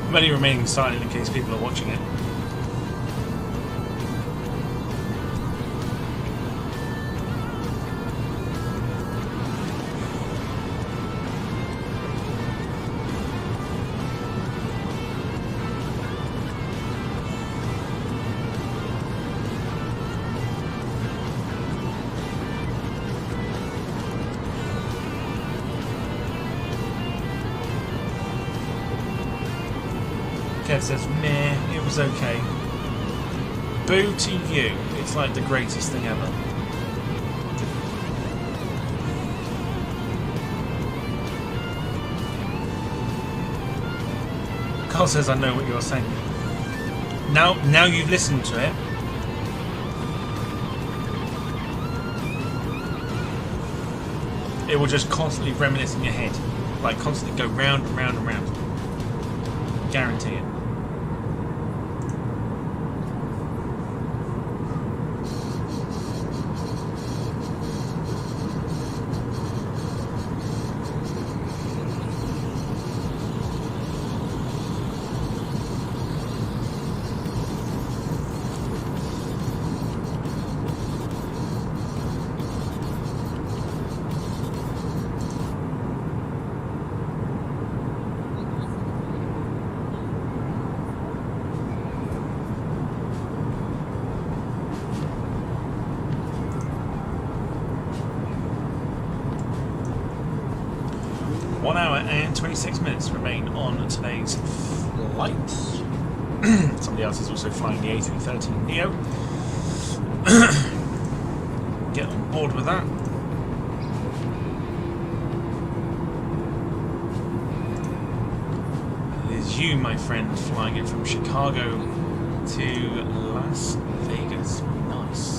I'm only remaining silent in case people are watching it. Kev says, meh, it was okay. Boo to you. It's like the greatest thing ever. Carl says I know what you're saying. Now you've listened to it. It will just constantly reminisce in your head. Like constantly go round and round and round. Guarantee it. And 26 minutes remain on today's flight. Somebody else is also flying the A330NEO. Get on board with that. It is you, my friend, flying it from Chicago to Las Vegas. Nice.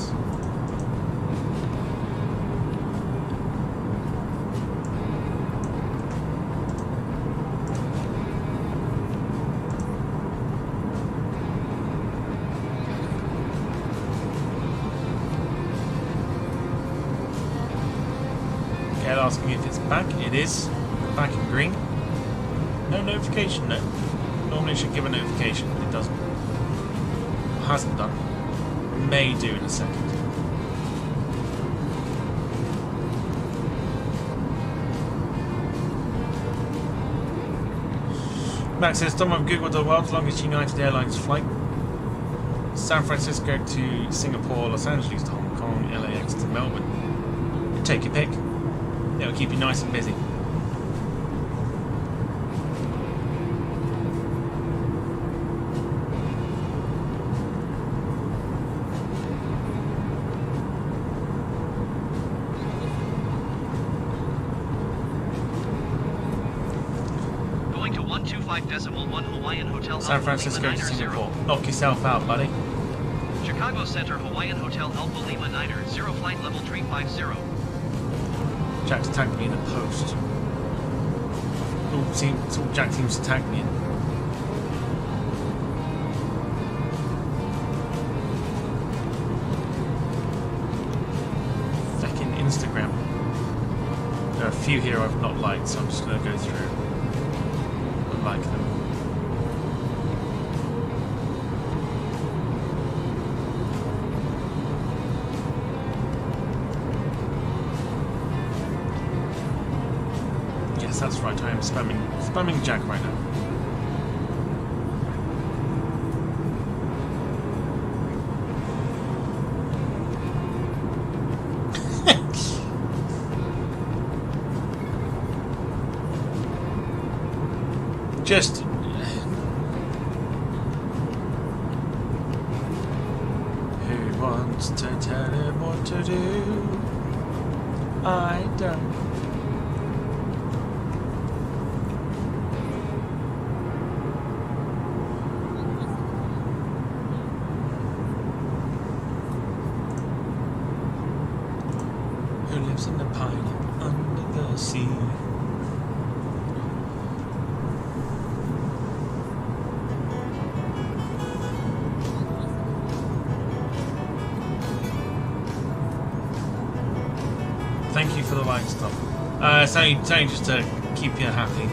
Asking if it's back. It is back in green. No notification, no. Normally it should give a notification, but it doesn't. It hasn't done. May do in a second. Max says, Tom, I've googled the world's longest United Airlines flight. San Francisco to Singapore, Los Angeles to Hong Kong, LAX to Melbourne. You take your pick. It'll keep you nice and busy. Going to 125.1 Hawaiian Hotel San Francisco to Singapore. Knock yourself out, buddy. Chicago Center, Hawaiian Hotel Alpha Lima Niner, 0 flight level 350. Jack's tagged me in the post. Jack seems to tag me in. Fucking Instagram. There are a few here I've not liked, so I'm just going to go through and like them. That's right, I am spamming Jack right now. Just who wants to tell him what to do? I don't. In the pineapple under the sea. Thank you for the like stuff. It's only just to keep you happy.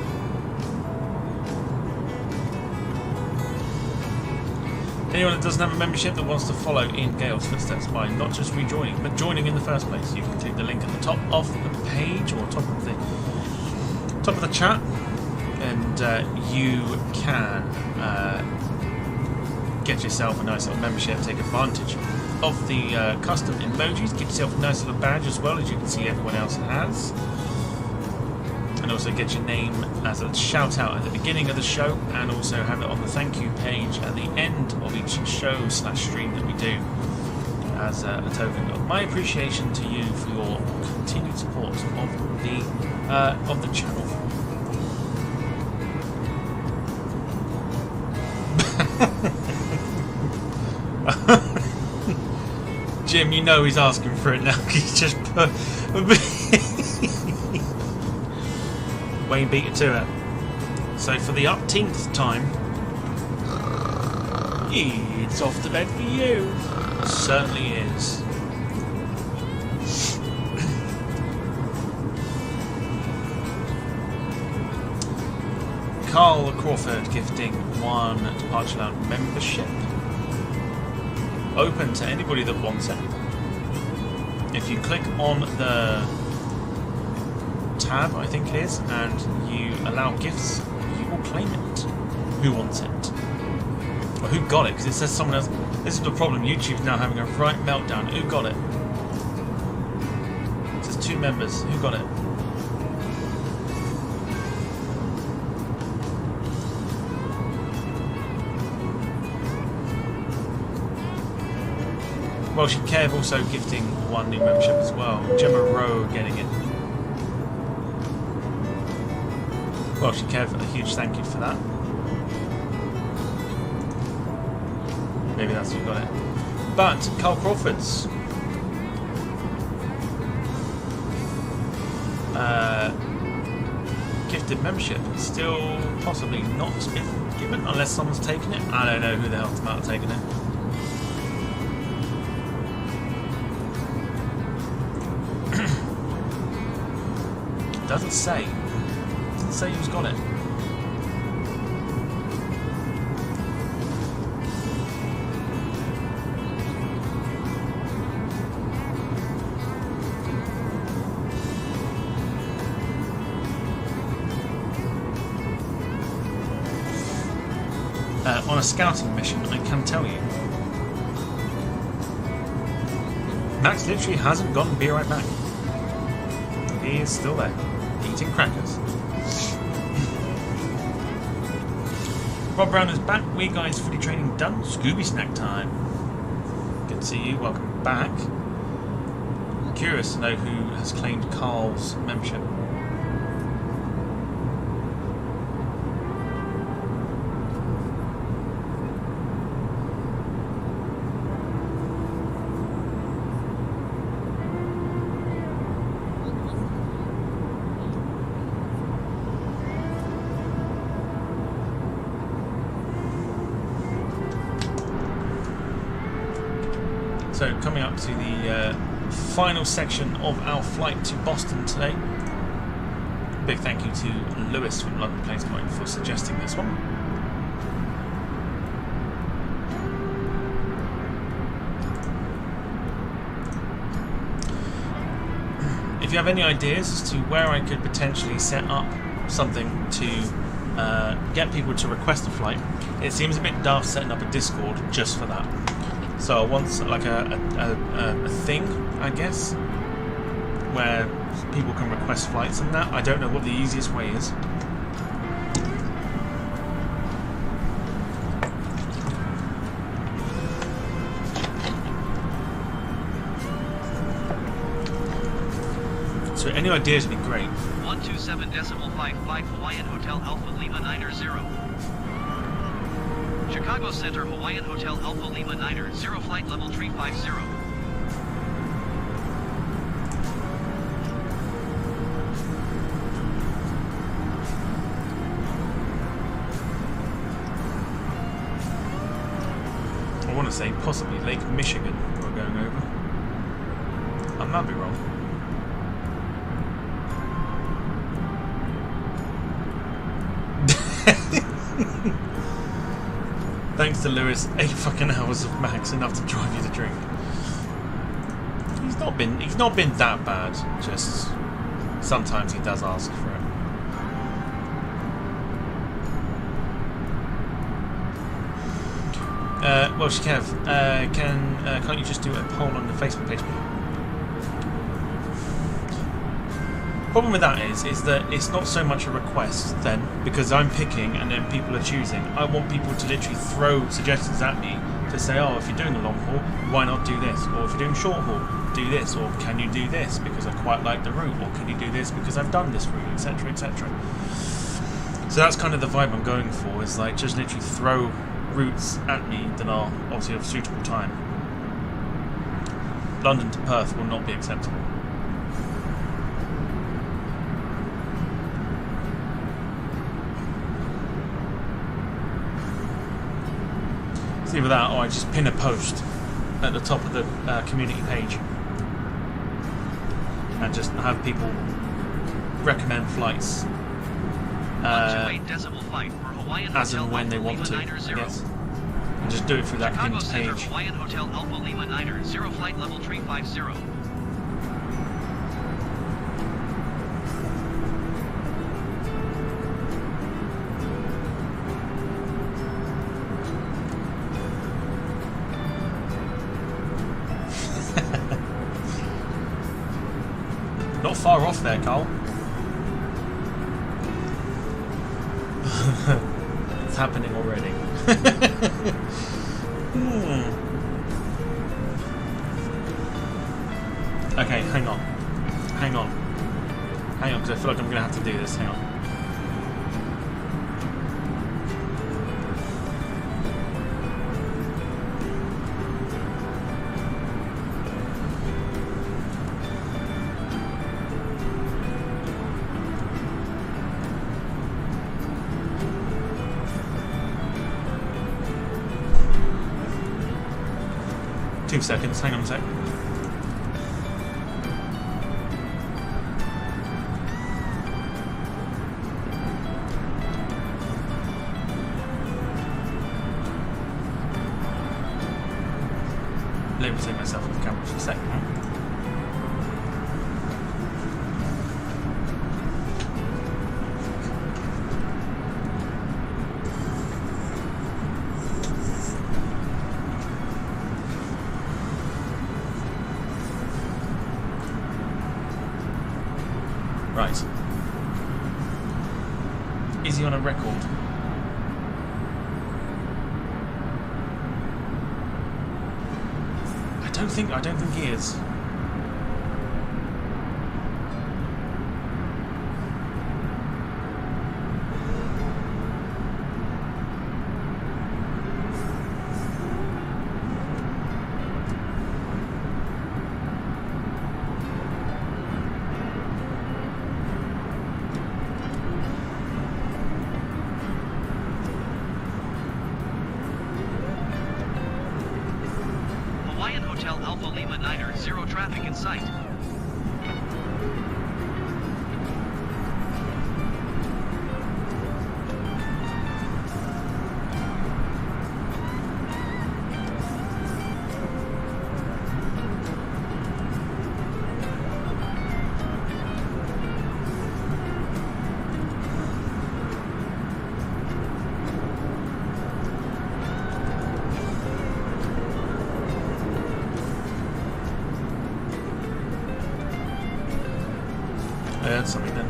Anyone that doesn't have a membership that wants to follow in Gail's footsteps by not just rejoining, but joining in the first place, you can click the link at the top of the page or top of the chat, and you can get yourself a nice little membership. Take advantage of the custom emojis. Get yourself a nice little badge as well, as you can see everyone else has. And also get your name as a shout out at the beginning of the show, and also have it on the thank you page at the end of each show / stream that we do, as a token of my appreciation to you for your continued support of the channel. Jim, you know he's asking for it now. He's just put... Wayne beat it to it. So for the 18th time... It's off to bed for you. Certainly is. Carl Crawford gifting 1 Departure Lounge membership. Open to anybody that wants it. If you click on the tab, I think it is, and you allow gifts, you will claim it. Who wants it? Or who got it? Because it says someone else. This is the problem. YouTube's now having a right meltdown. Who got it? It says 2 members. Who got it? Well, Kev also gifting 1 new membership as well. Gemma Rowe getting it. Well, Kev, a huge thank you for that. Maybe that's who got it. But Carl Crawford's gifted membership still possibly not been given unless someone's taken it. I don't know who the hell's about taking it. Doesn't say. Doesn't say who's got it. On a scouting mission, I can tell you. Max literally hasn't gone and be right back. He is still there, eating crackers. Rob Brown is back. We guys fully training done. Scooby snack time. Good to see you. Welcome back. Curious to know who has claimed Carl's membership. So coming up to the final section of our flight to Boston today. Big thank you to Lewis from London Planes Point for suggesting this one. If you have any ideas as to where I could potentially set up something to get people to request a flight, it seems a bit daft setting up a Discord just for that. So I want like a thing, I guess, where people can request flights and that. I don't know what the easiest way is. So any ideas would be great. 127.55 Hawaiian Hotel Alpha Lima 90. Chicago Center Hawaiian Hotel Alpha Lima 90, flight level 350. I want to say possibly Lake Michigan we're going over. I might be wrong. Thanks to Lewis, 8 fucking hours of Max, enough to drive you to drink. He's not been that bad. Just sometimes he does ask for it. Well, Kev, can't you just do a poll on the Facebook page? Problem with that is that it's not so much a request then, because I'm picking and then people are choosing. I want people to literally throw suggestions at me to say, oh, if you're doing a long haul, why not do this? Or if you're doing short haul, do this. Or can you do this because I quite like the route? Or can you do this because I've done this route, etc., etc. So that's kind of the vibe I'm going for, is like just literally throw routes at me that are obviously of suitable time. London to Perth will not be acceptable. It's either that or I just pin a post at the top of the community page and just have people recommend flights as and when they want to, yes. And just do it through that pinned page. Hawaiian Hotel Alpha Lima Niner, 0 flight level 350. Not far off there, Carl. It's happening already. Okay, hang on, because I feel like I'm going to have to do this. Hang on. Two seconds, hang on a sec. Let me take myself off the camera for a second. Right. Is he on a record? I don't think he is. Alpha Lima Niner, 0 traffic in sight. That's something then.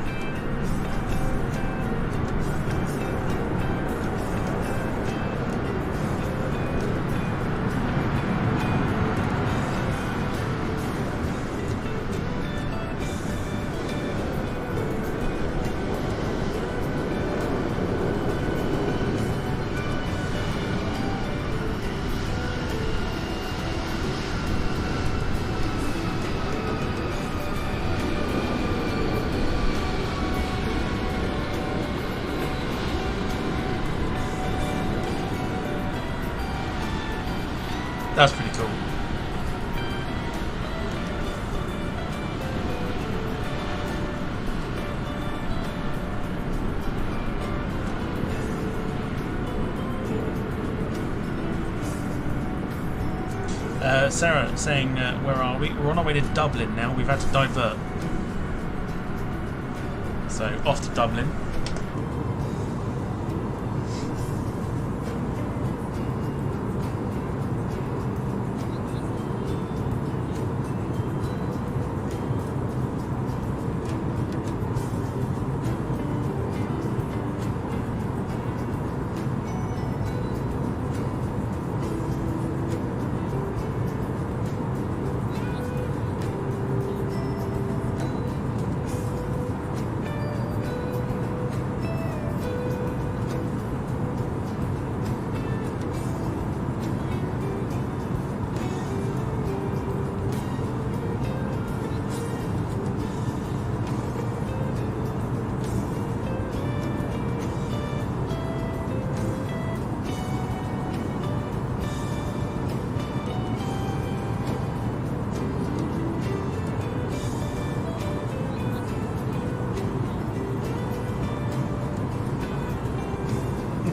That's pretty cool. Sarah saying, where are we? We're on our way to Dublin now. We've had to divert. So, off to Dublin.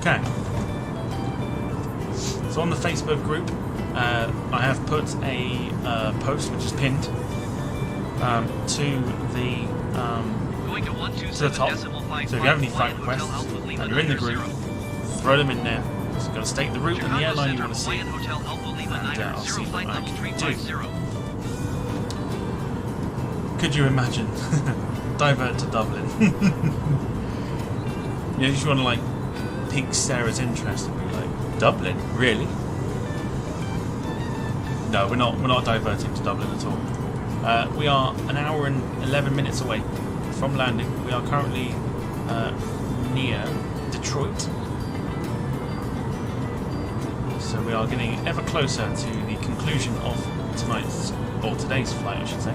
Okay. So on the Facebook group, I have put a post which is pinned to the top. So if you have any flight requests and you're in the group, throw them in there. So you've got to state the route and the airline you want to see, and I'll see what I can do. Could you imagine? Divert to Dublin. You just want to like pique Sarah's interest and be like, Dublin? Really? No, we're not diverting to Dublin at all. We are an hour and 11 minutes away from landing. We are currently near Detroit. So we are getting ever closer to the conclusion of today's flight, I should say.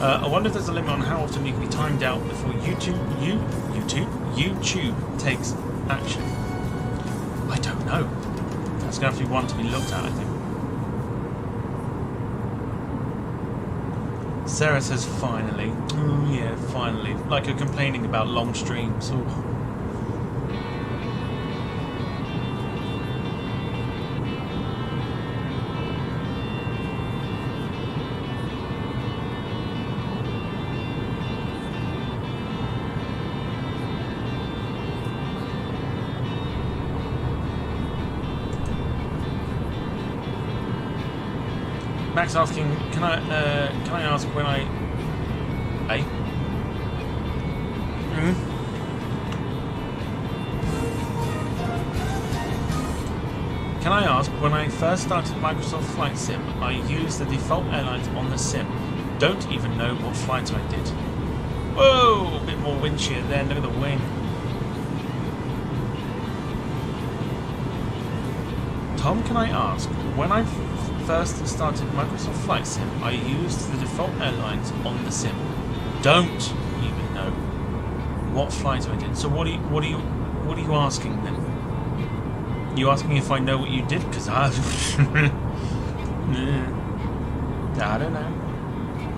I wonder if there's a limit on how often you can be timed out before YouTube takes action. I don't know. That's going to have to be one to be looked at, I think. Sarah says finally. Oh yeah, finally. Like you're complaining about long streams. Ooh. Max asking, can I ask when I... Hey? Can I ask, when I first started Microsoft Flight Sim, I used the default airlines on the sim. Don't even know what flight I did. Whoa! A bit more wind shear there, look at the wing. Tom, can I ask, when I first started Microsoft Flight Sim, I used the default airlines on the sim. Don't even know what flight I did. So what are you asking then? You asking if I know what you did? Because I don't know.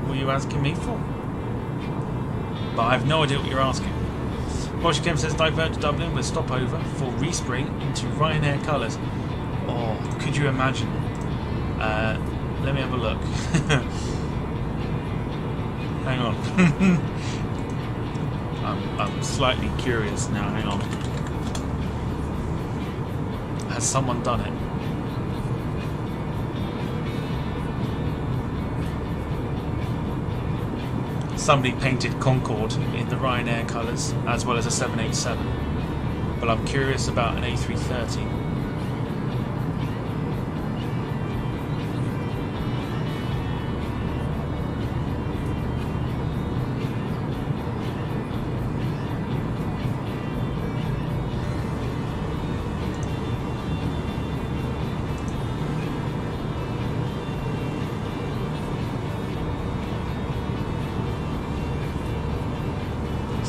What are you asking me for? But I have no idea what you're asking. Porsche Kim says divert to Dublin with stopover for respring into Ryanair colours. Oh, could you imagine? Let me have a look. Hang on. I'm slightly curious now. Hang on. Has someone done it? Somebody painted Concorde in the Ryanair colours, as well as a 787. But I'm curious about an A330.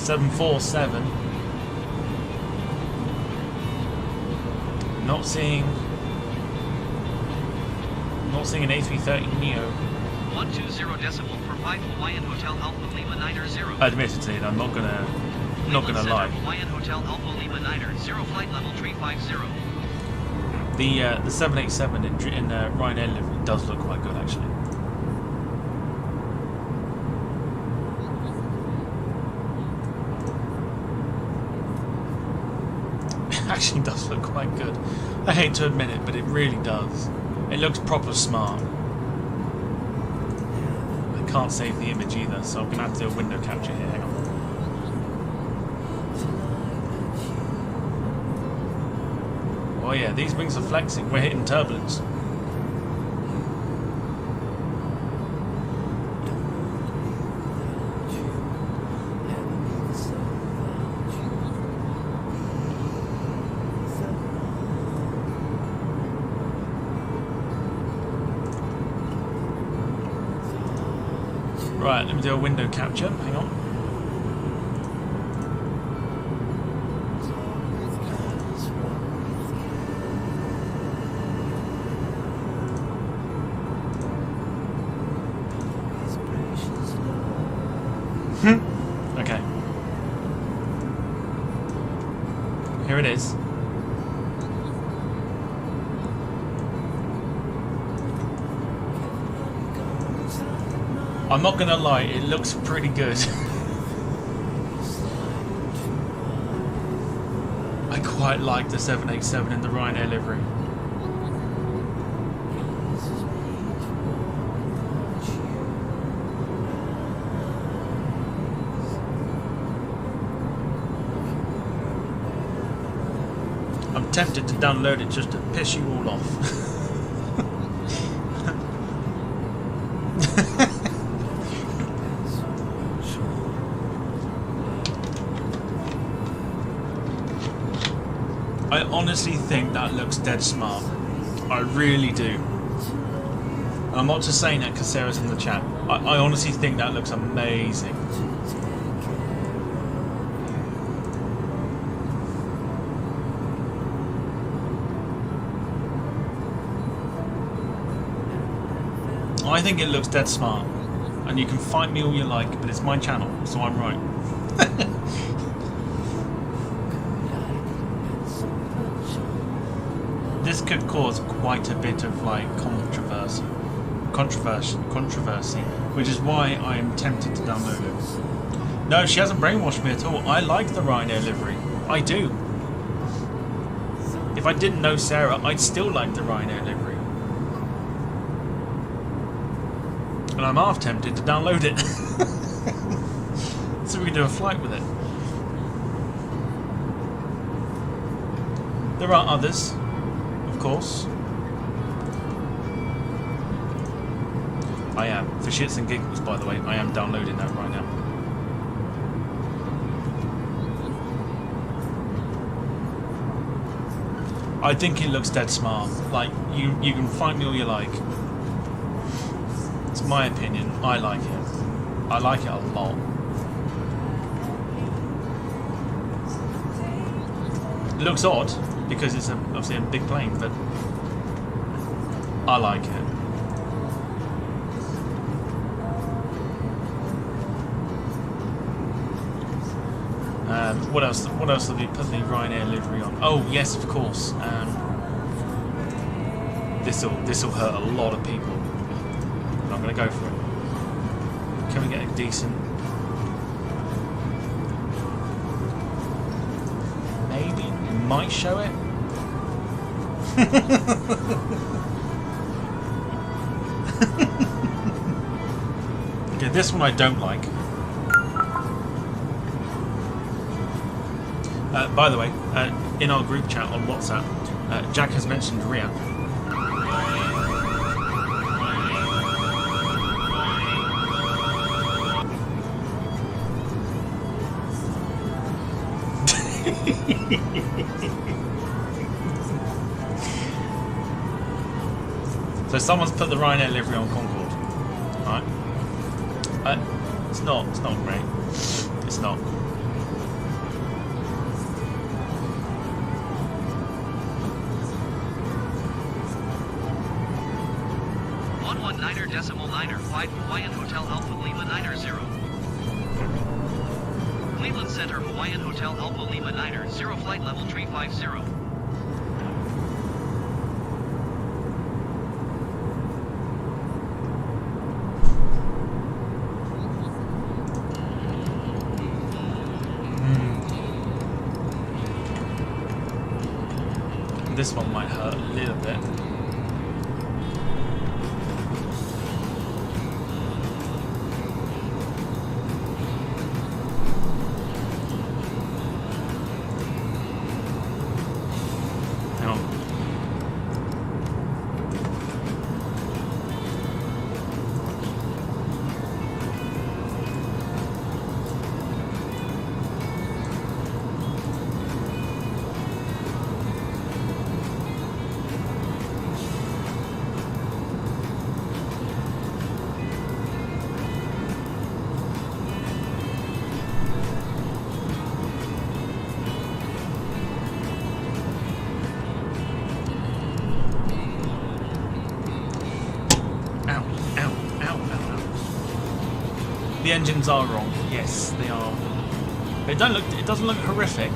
.747. Not seeing an A330NEO. 120 decimal for 5 Hawaiian Hotel Alpha Lima 90. Admittedly, I'm not gonna lie. Hawaiian Hotel Alpha Lima 90, 0 flight level 350. The 787 in Ryanair livery does look quite good actually. Actually does look quite good. I hate to admit it, but it really does. It looks proper smart. I can't save the image either, so I'm gonna have to do a window capture here. Hang on. Oh yeah, these wings are flexing. We're hitting turbulence. Right, let me do a window capture. Hang on. I'm not gonna lie, it looks pretty good. I quite like the 787 in the Ryanair livery. I'm tempted to download it just to piss you all off. I honestly think that looks dead smart. I really do. And I'm not just saying that because Sarah's in the chat. I honestly think that looks amazing. I think it looks dead smart. And you can fight me all you like, but it's my channel, so I'm right. This could cause quite a bit of like controversy, which is why I am tempted to download it. No, she hasn't brainwashed me at all. I like the Ryanair livery. I do. If I didn't know Sarah, I'd still like the Ryanair livery. And I'm half tempted to download it. So we can do a flight with it. There are others, of course. I am. For shits and giggles, by the way, I am downloading that right now. I think it looks dead smart. Like, you can fight me all you like. It's my opinion. I like it. I like it a lot. It looks odd because it's obviously a big plane, but I like it. What else? What else have you put the Ryanair livery on? Oh yes, of course. This'll hurt a lot of people. But I'm gonna go for it. Can we get a decent? Maybe might show it. Okay, this one I don't like. By the way, in our group chat on WhatsApp, Jack has mentioned Ria. So someone's put the Ryanair livery on Concorde, right? It's not great. It's not. 119.995 Hawaiian Hotel Alpha Lima 90. Cleveland Center Hawaiian Hotel Alpha Lima 90, 0 flight level 350. This one might hurt a little bit. The engines are wrong. Yes, they are. It doesn't look horrific,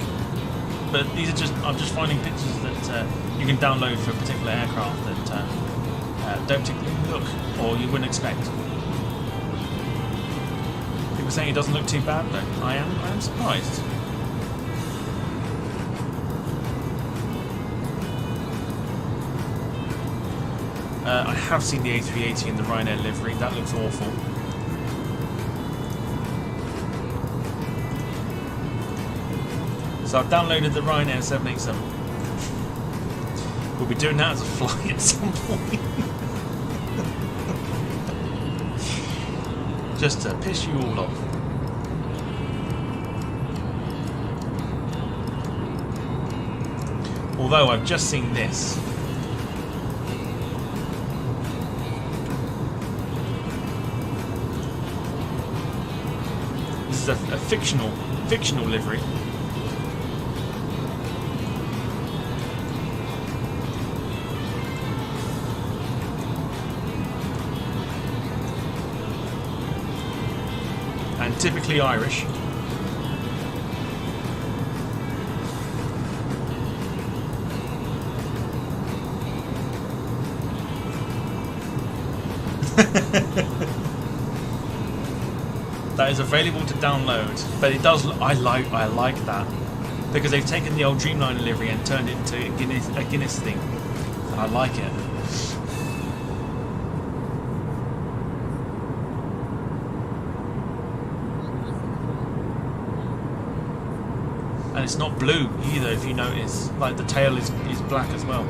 but these are just. I'm just finding pictures that you can download for a particular aircraft that don't particularly look or you wouldn't expect. People saying it doesn't look too bad though. I am surprised. I have seen the A380 in the Ryanair livery. That looks awful. So I've downloaded the Ryanair 787. We'll be doing that as a flight at some point. Just to piss you all off. Although I've just seen this. This is a fictional livery. And typically Irish. That is available to download, but it does. I like that because they've taken the old Dreamliner livery and turned it into a Guinness thing. I like it. And it's not blue either, if you notice. Like the tail is black as well.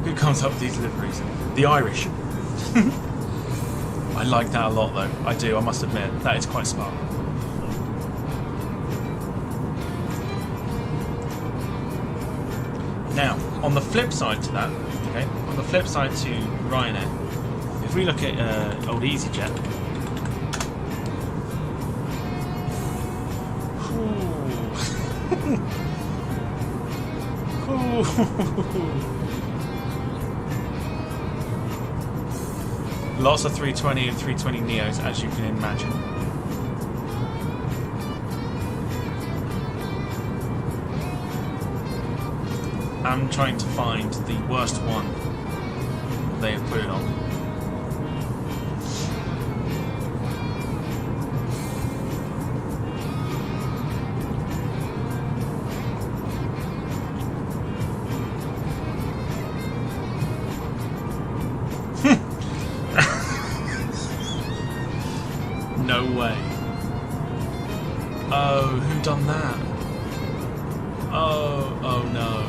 Who comes up with these liveries? The Irish. I like that a lot though. I do, I must admit. That is quite smart. Now, on the flip side to that, okay, on the flip side to Ryanair, if we look at old EasyJet, lots of 320 and 320neos, as you can imagine. I'm trying to find the worst one they have put it on. No way. Oh, who done that? Oh no.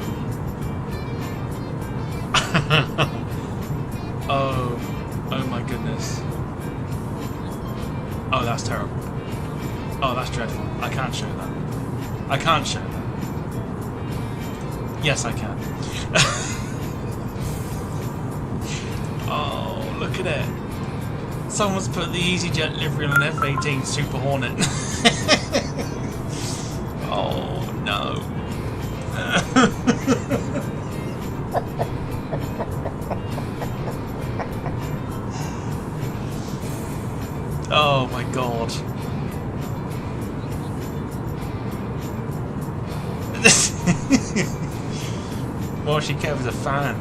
Oh my goodness. Oh, that's terrible. Oh, that's dreadful. I can't show that. I can't show that. Yes, I can. Oh, look at it. Someone's put the EasyJet livery on an F-18 Super Hornet. Oh, no. Oh my god. Well, she Kev is a fan.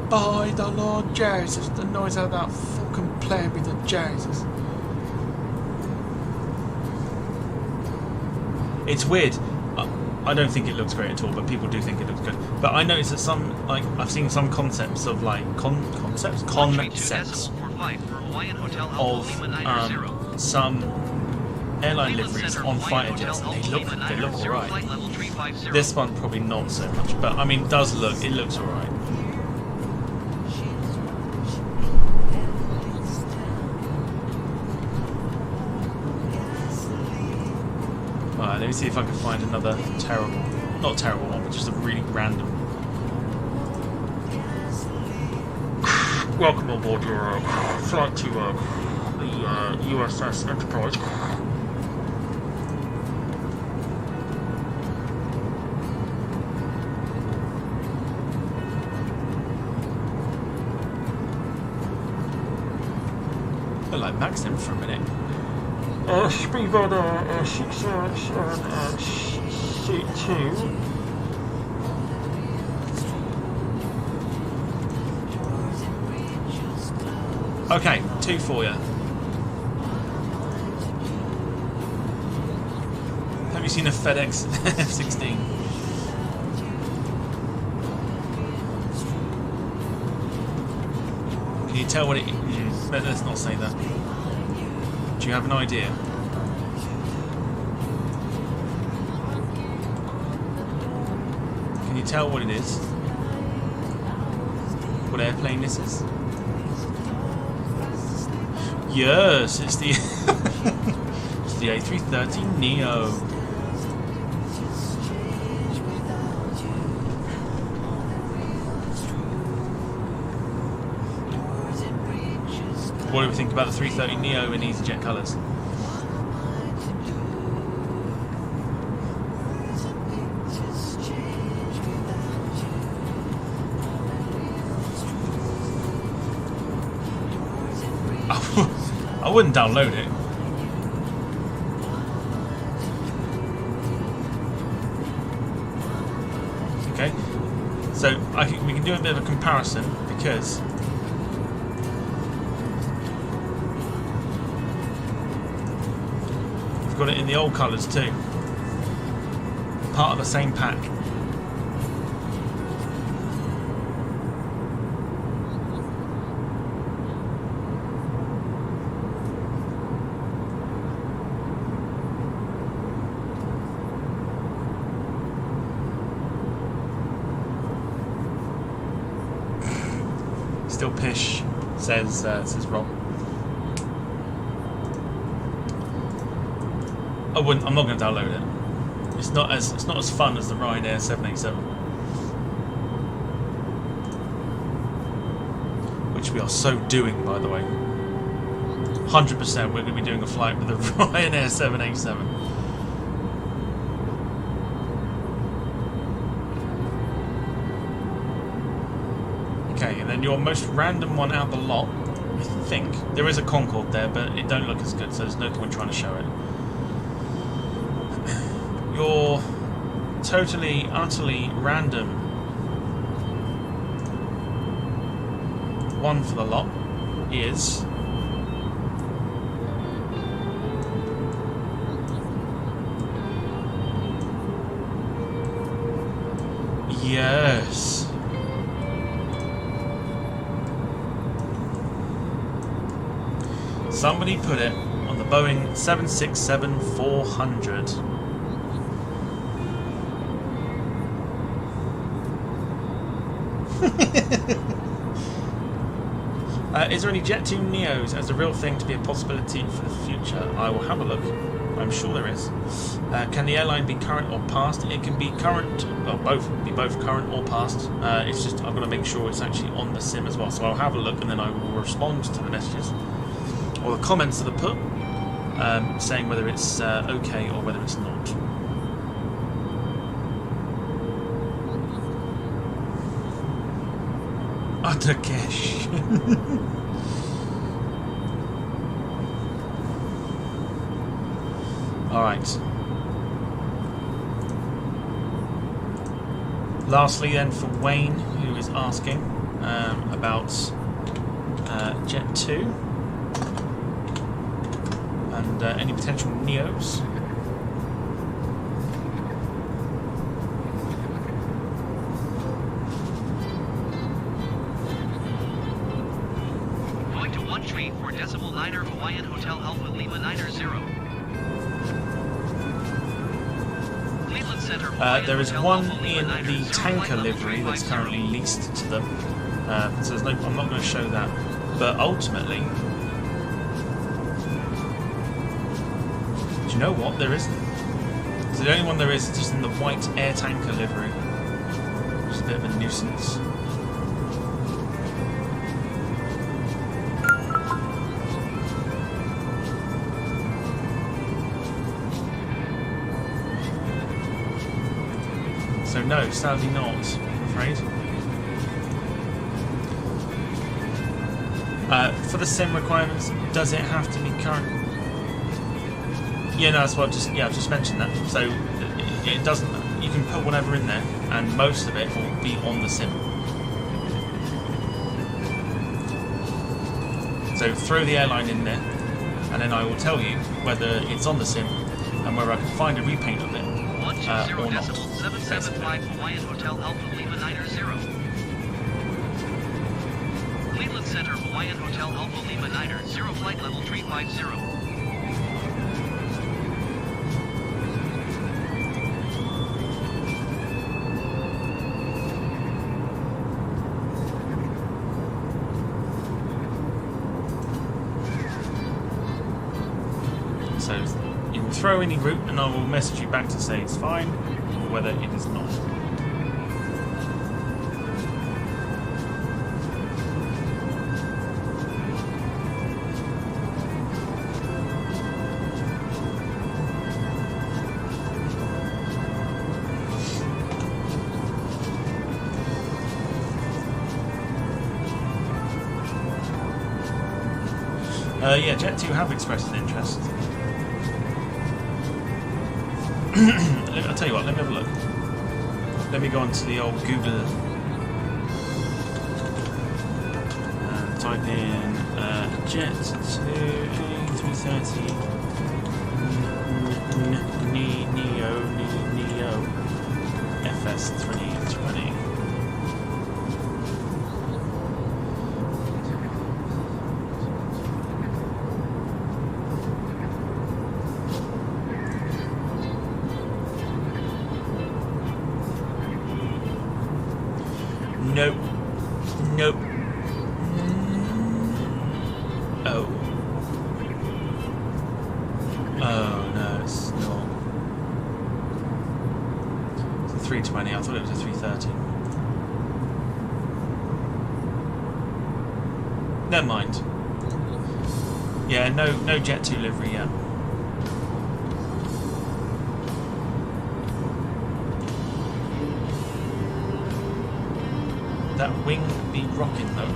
By the Lord Jesus, the noise out of that fucking plane with the Jesus. It's weird. I don't think it looks great at all, but people do think it looks good. But I noticed that some, like, I've seen some concepts of like concepts of some airline liveries on fighter jets. They look alright. This one probably not so much, but I mean, it looks alright. Alright, let me see if I can find another not terrible one, but just a really random. Welcome on board your flight to the USS Enterprise. like maxed him for a minute. Speedbird 607 C2. Okay, 2 for you. Have you seen a FedEx F-16? Can you tell what it is? Let's not say that. Do you have an idea? Can you tell what it is? What airplane this is? Yes, it's the it's the A330NEO. What do we think about the 330NEO in EasyJet colours? I wouldn't download it. Okay, so we can do a bit of a comparison because we've got it in the old colours too. Part of the same pack. Still pish, says Rob. I'm not going to download it. It's not as fun as the Ryanair 787, which we are so doing, by the way. 100%, we're going to be doing a flight with the Ryanair 787. Okay, and then your most random one out the lot, I think. There is a Concorde there, but it don't look as good, so there's no point trying to show it. Your totally, utterly random one for the lot is yes. Somebody put it on the Boeing 767-400. Is there any Jet 2 Neos as a real thing to be a possibility for the future? I will have a look. I'm sure there is. Can the airline be current or past? It can be current, well, both current or past. It's just I've got to make sure it's actually on the sim as well. So I'll have a look and then I will respond to the messages or the comments that are put, saying whether it's okay or whether it's not. Utter cash. Alright. Lastly then for Wayne, who is asking about Jet 2 and any potential Neos. Going to 134.9er Hawaiian Hotel Alpha Lima 90. There is one in the tanker livery that's currently leased to them, so there's no, I'm not going to show that, but ultimately, do you know what, there isn't. So the only one there is just in the white air tanker livery, which is a bit of a nuisance. So no, sadly not, I'm afraid. for the SIM requirements, does it have to be current? Yeah, no, that's what I've just mentioned that. So it doesn't. You can put whatever in there, and most of it will be on the SIM. So throw the airline in there, and then I will tell you whether it's on the SIM and whether I can find a repaint of it or not. 775 Hawaiian Hotel Alpha Lima 90. Cleveland Center Hawaiian Hotel Alpha Lima 90, flight level 350. So you will throw any route and I will message you back to say it's fine or whether it is not. Yeah, Jet2 have expressed an interest. I'll tell you what, let me have a look. Let me go onto the old Google and type in Jet2 A330 NEO FS2020. Nope. Nope. Oh. Oh no, it's not. It's a 320. I thought it was a 330. Never mind. Yeah, no Jet 2 livery yet. That wing be rocking though.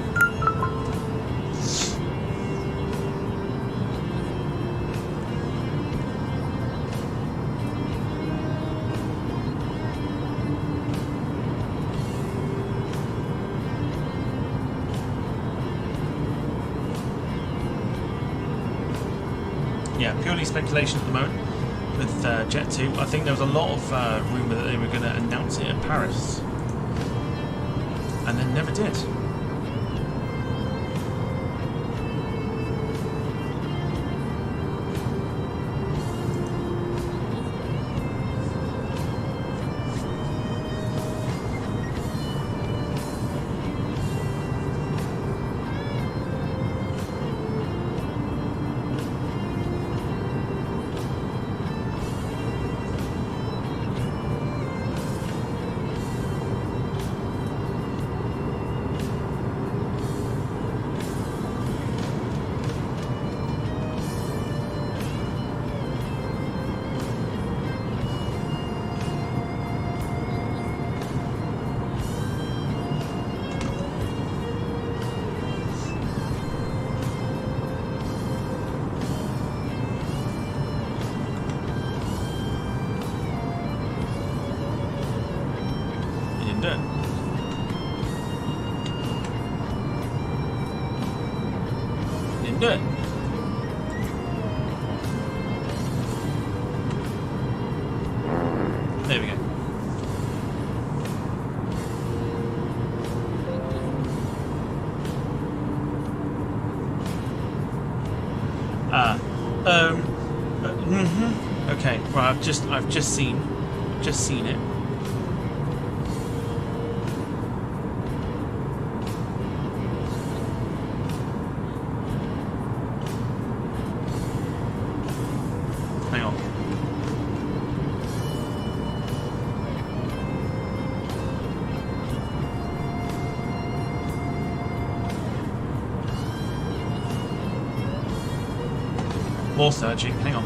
Yeah, purely speculation at the moment with Jet 2. I think there was a lot of rumour that they were going to announce it at Paris. And then never did. Didn't do it. There we go. Okay, right, I've just seen it. Hang on. More searching, hang on.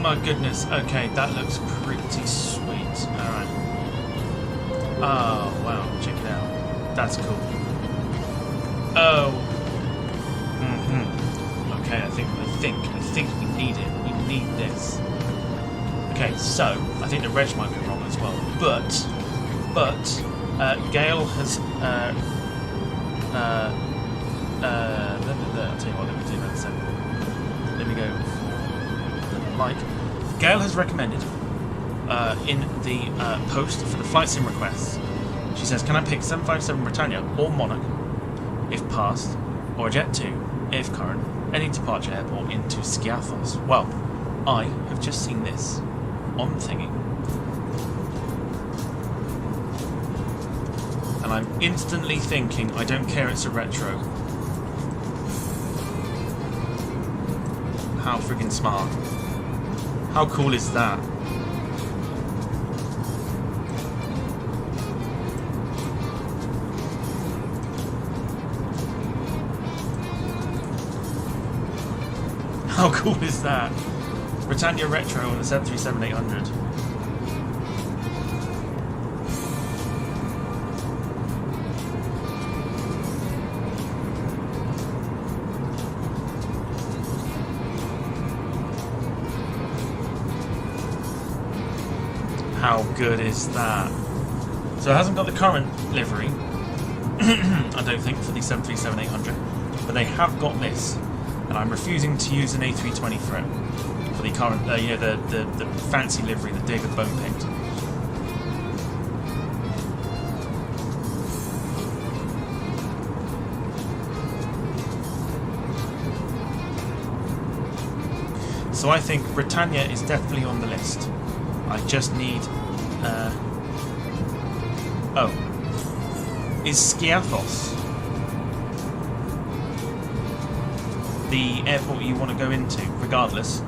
My goodness. Okay, that looks pretty sweet. Alright. Oh, wow. Check it out. That's cool. Oh. Okay, I think we need it. We need this. Okay, so I think the reg might be wrong as well, but Gail has I'll tell you what, let me do that then. Let me go for like. Gail has recommended in the post for the flight sim requests. She says, can I pick 757 Britannia or Monarch if passed, or a Jet 2 if current, any departure airport into Skiathos? Well, I have just seen this on thingy, and I'm instantly thinking, I don't care, it's a retro. How friggin' smart. How cool is that? How cool is that? Britannia Retro on the 737-800. How good is that? So it hasn't got the current livery, I don't think, for the 737-800, but they have got this. And I'm refusing to use an A320 for it, for the current, you know, the fancy livery that David Bone picked. So I think Britannia is definitely on the list. I just need. Oh, is Skiathos the airport you want to go into, regardless?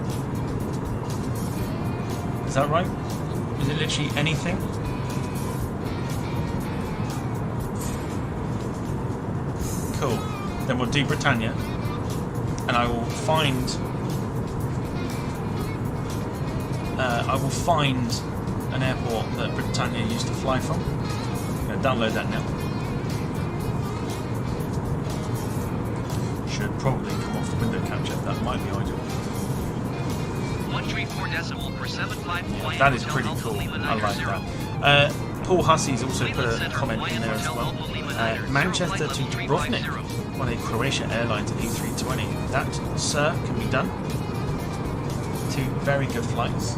Is that right? Is it literally anything? Cool. Then we'll do Britannia, and I will find. I will find an airport that Britannia used to fly from. I'm going to download that now. Should probably come off the window capture. That might be ideal. 134 decimal per 75 Hawaiian That is Hotel pretty Alpha cool. Lima I like 90. that. Paul Hussey's also put Mainland a Center, comment in Hawaiian there as Hotel well. Alpha Lima 90, Manchester to 0 flight Dubrovnik level 30. on a Croatia Airlines A320. That, sir, can be done. 2 very good flights.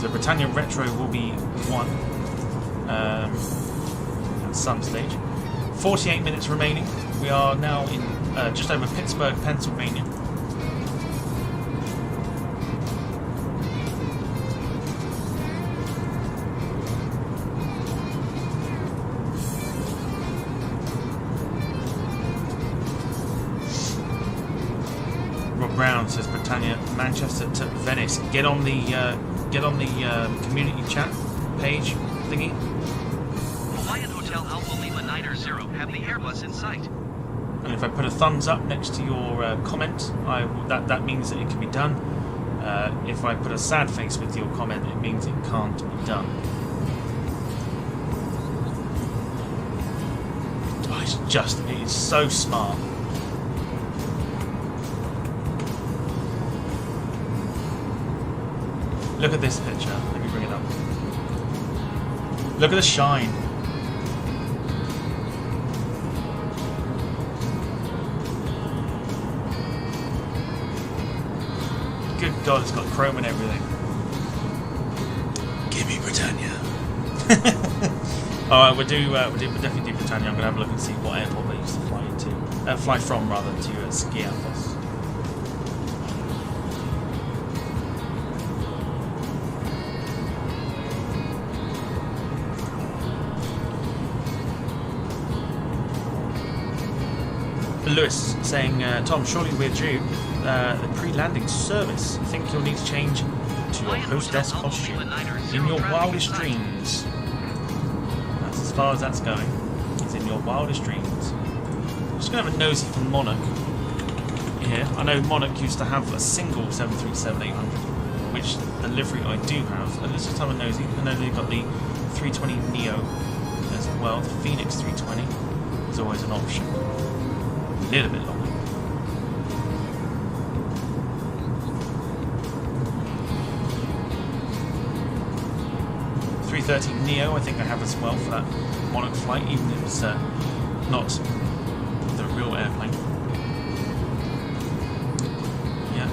So Britannia Retro will be 1 at some stage. 48 minutes remaining. We are now in just over Pittsburgh, Pennsylvania. Rob Brown says Britannia, Manchester to Venice. Get on the community chat page thingy. Hawaiian Hotel Alpha Lima 90 have the Airbus in sight. And if I put a thumbs up next to your comment, that means that it can be done. If I put a sad face with your comment, it means it can't be done. Oh, it is so smart. Look at this picture. Let me bring it up. Look at the shine. Good God, it's got chrome and everything. Give me Britannia. Alright, we'll definitely do Britannia. I'm going to have a look and see what airport they used to fly from rather, to Skiathos. Lewis saying, Tom, surely we're due the pre-landing service. I think you'll need to change to your hostess costume in your wildest dreams. That's as far as that's going. It's in your wildest dreams. Just going to have a nosy for Monarch here. I know Monarch used to have a single 737-800, which the livery I do have. And let's just have a nosy. I know they've got the 320NEO as well. The Phoenix 320 is always an option. A little bit longer. 330NEO I think I have as well for that Monarch flight, even if it's not the real airplane. Yeah.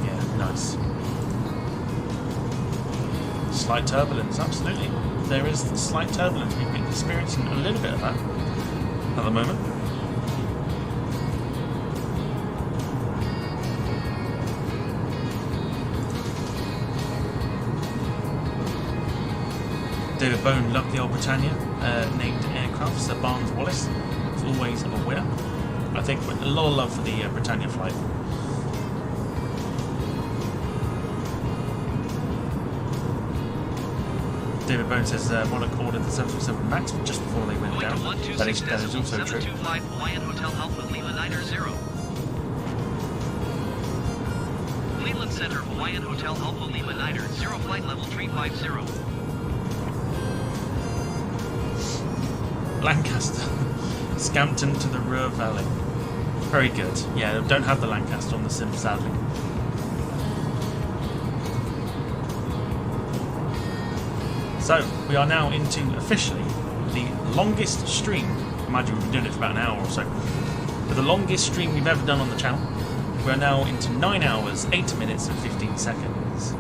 Yeah, nice. Slight turbulence, absolutely. There is slight turbulence. We've been experiencing a little bit of that at the moment. David Bone loved the old Britannia named aircraft. Sir Barnes Wallace was always a winner. I think with a lot of love for the Britannia flight. David Bone says Monarch ordered the 737 MAX just before they went down. That is also true. 725 Hawaiian Hotel Alpha Lima 90. Cleveland Center Hawaiian Hotel Alpha Lima 90, 0 flight level 350. Lancaster, Scampton to the Ruhr Valley. Very good. Yeah, don't have the Lancaster on the sim, sadly. So, we are now into, officially, the longest stream. Imagine we've been doing it for about an hour or so. But the longest stream we've ever done on the channel. We're now into 9 hours, 8 minutes and 15 seconds.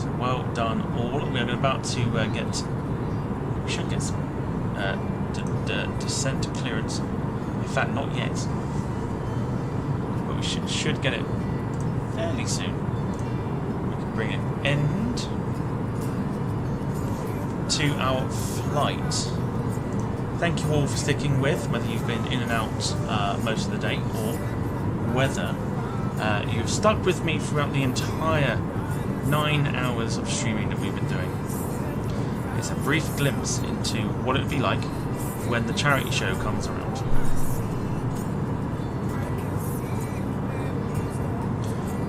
So, well done all. We're about to we should get some descent clearance. In fact, not yet, but we should get it fairly soon. We can bring it end to our flight. Thank you all for sticking with, whether you've been in and out most of the day or whether you've stuck with me throughout the entire 9 hours of streaming that we've been doing. It's a brief glimpse into what it would be like when the charity show comes around.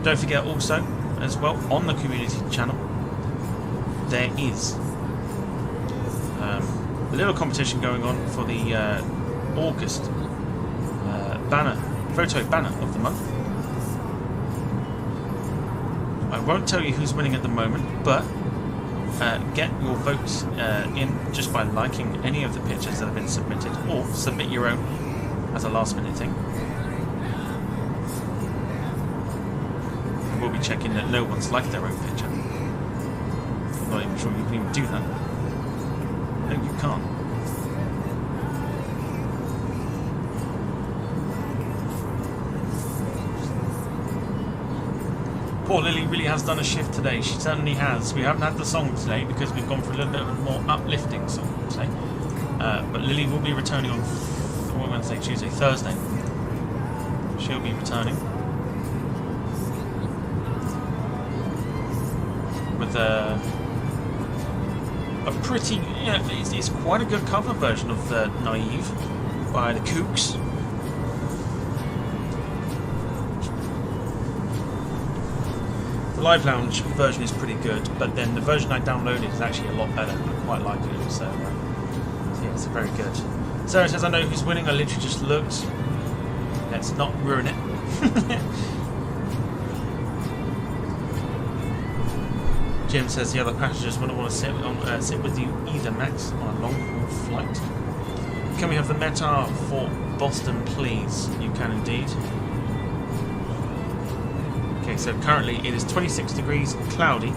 Don't forget also, as well, on the community channel, there is a little competition going on for the August photo banner of the month. I won't tell you who's winning at the moment, but get your votes in just by liking any of the pictures that have been submitted, or submit your own as a last minute thing. And we'll be checking that no one's liked their own picture. I'm not even sure you can even do that. No, you can't. Poor Lily really has done a shift today. She certainly has. We haven't had the song today because we've gone for a little bit of a more uplifting song today. But Lily will be returning on Wednesday, Tuesday, Thursday. She'll be returning with a pretty, it's quite a good cover version of the Naive by the Kooks. The Live Lounge version is pretty good, but then the version I downloaded is actually a lot better. I quite like it, so yeah, it's very good. Sarah says, I know who's winning, I literally just looked. Let's not ruin it. Jim says the other passengers wouldn't want to sit with you either, Max, on a long haul flight. Can we have the METAR for Boston, please? You can indeed. Okay, so currently it is 26 degrees, cloudy.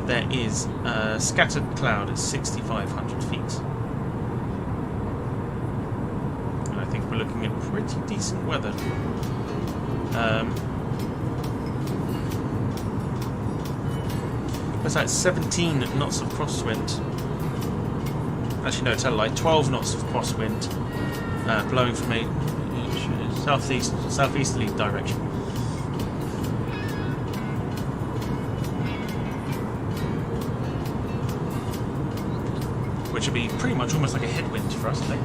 There is scattered cloud at 6,500 feet. And I think we're looking at pretty decent weather. What's that? 17 knots of crosswind. Actually, no, tell a lie. 12 knots of crosswind, blowing from a southeasterly direction. Which would be pretty much almost like a headwind for us today.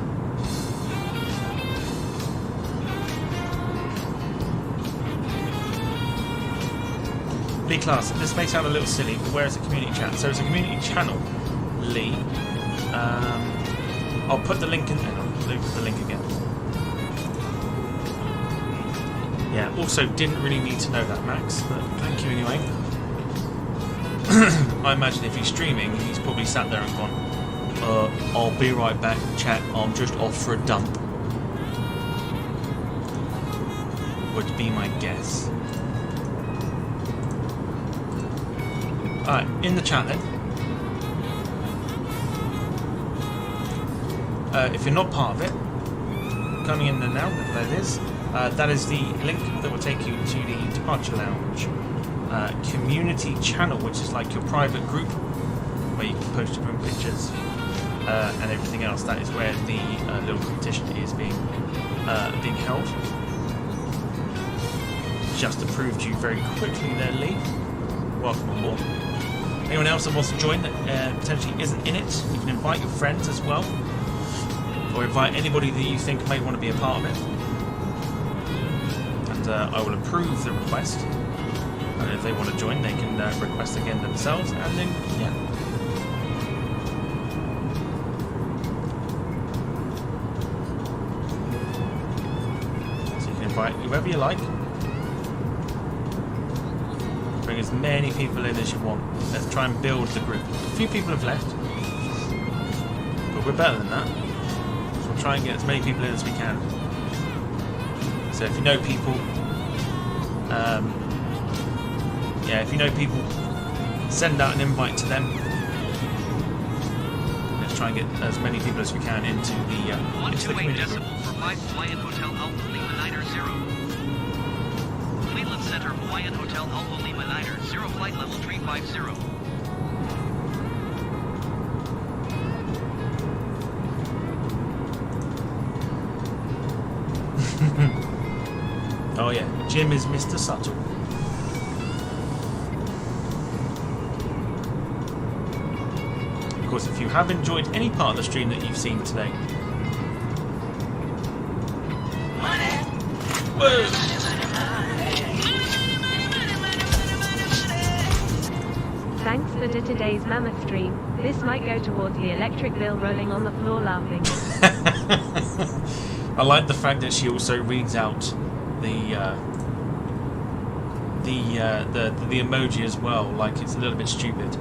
B-Class, this may sound a little silly, but where is the community chat? So it's a community channel, Lee. I'll put the link in. Hang on, look at the link again. Yeah, also didn't really need to know that, Max, but thank you anyway. I imagine if he's streaming, he's probably sat there and gone, I'll be right back, chat, I'm just off for a dump. Would be my guess. Alright, in the chat then. If you're not part of it, coming in there now, there it is. That is the link that will take you to the Departure Lounge community channel, which is like your private group where you can post your own pictures and everything else. That is where the little competition is being held. Just approved you very quickly there, Lee. Welcome on board. Anyone else that wants to join that potentially isn't in it, you can invite your friends as well. Or invite anybody that you think may want to be a part of it. And I will approve the request. And if they want to join, they can request again themselves. And then, yeah. So you can invite whoever you like. Bring as many people in as you want. Let's try and build the group. A few people have left. But we're better than that. Try and get as many people in as we can. So if you know people, if you know people, send out an invite to them. Let's try and get as many people as we can into the community group. For 5 Hawaiian Hotel Alpha Lima Niner 0. Mainland Center Hawaiian Hotel Alpha Lima Niner 0 flight level 350. Oh yeah, Jim is Mr. Subtle. Of course, if you have enjoyed any part of the stream that you've seen today, Thanks for today's mammoth stream. This might go towards the electric bill rolling on the floor laughing. I like the fact that she also reads out the emoji as well, like it's a little bit stupid.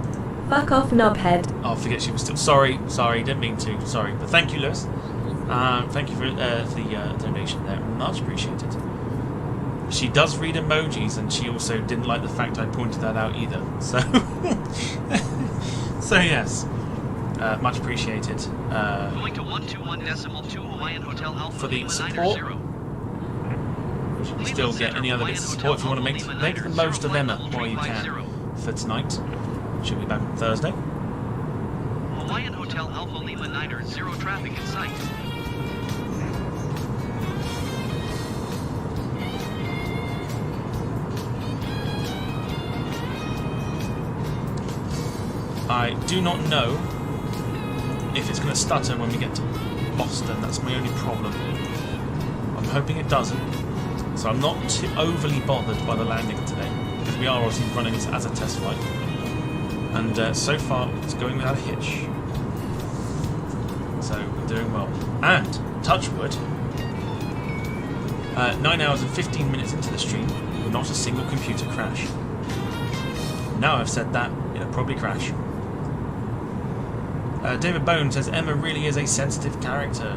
Fuck off, knobhead. Oh, I forget she was still. Sorry, didn't mean to. Sorry, but thank you, Lewis. Thank you for the donation there. Much appreciated. She does read emojis, and she also didn't like the fact I pointed that out either. So, so yes, much appreciated. Going to 121.2 Hawaiian Hotel Alpha For the Lima support. 90. You still get any other bits of support if you want to make the most of Emma while you can for tonight. She'll be back on Thursday. Hawaiian Hotel Alpha Lima Niner 0 traffic in sight. I do not know if it's going to stutter when we get to Boston. That's my only problem. I'm hoping it doesn't. So I'm not too overly bothered by the landing today, because we are obviously running this as a test flight. And so far, it's going without a hitch. So we're doing well. And, touch wood, 9 hours and 15 minutes into the stream, not a single computer crash. Now I've said that, it'll probably crash. David Bone says, Emma really is a sensitive character.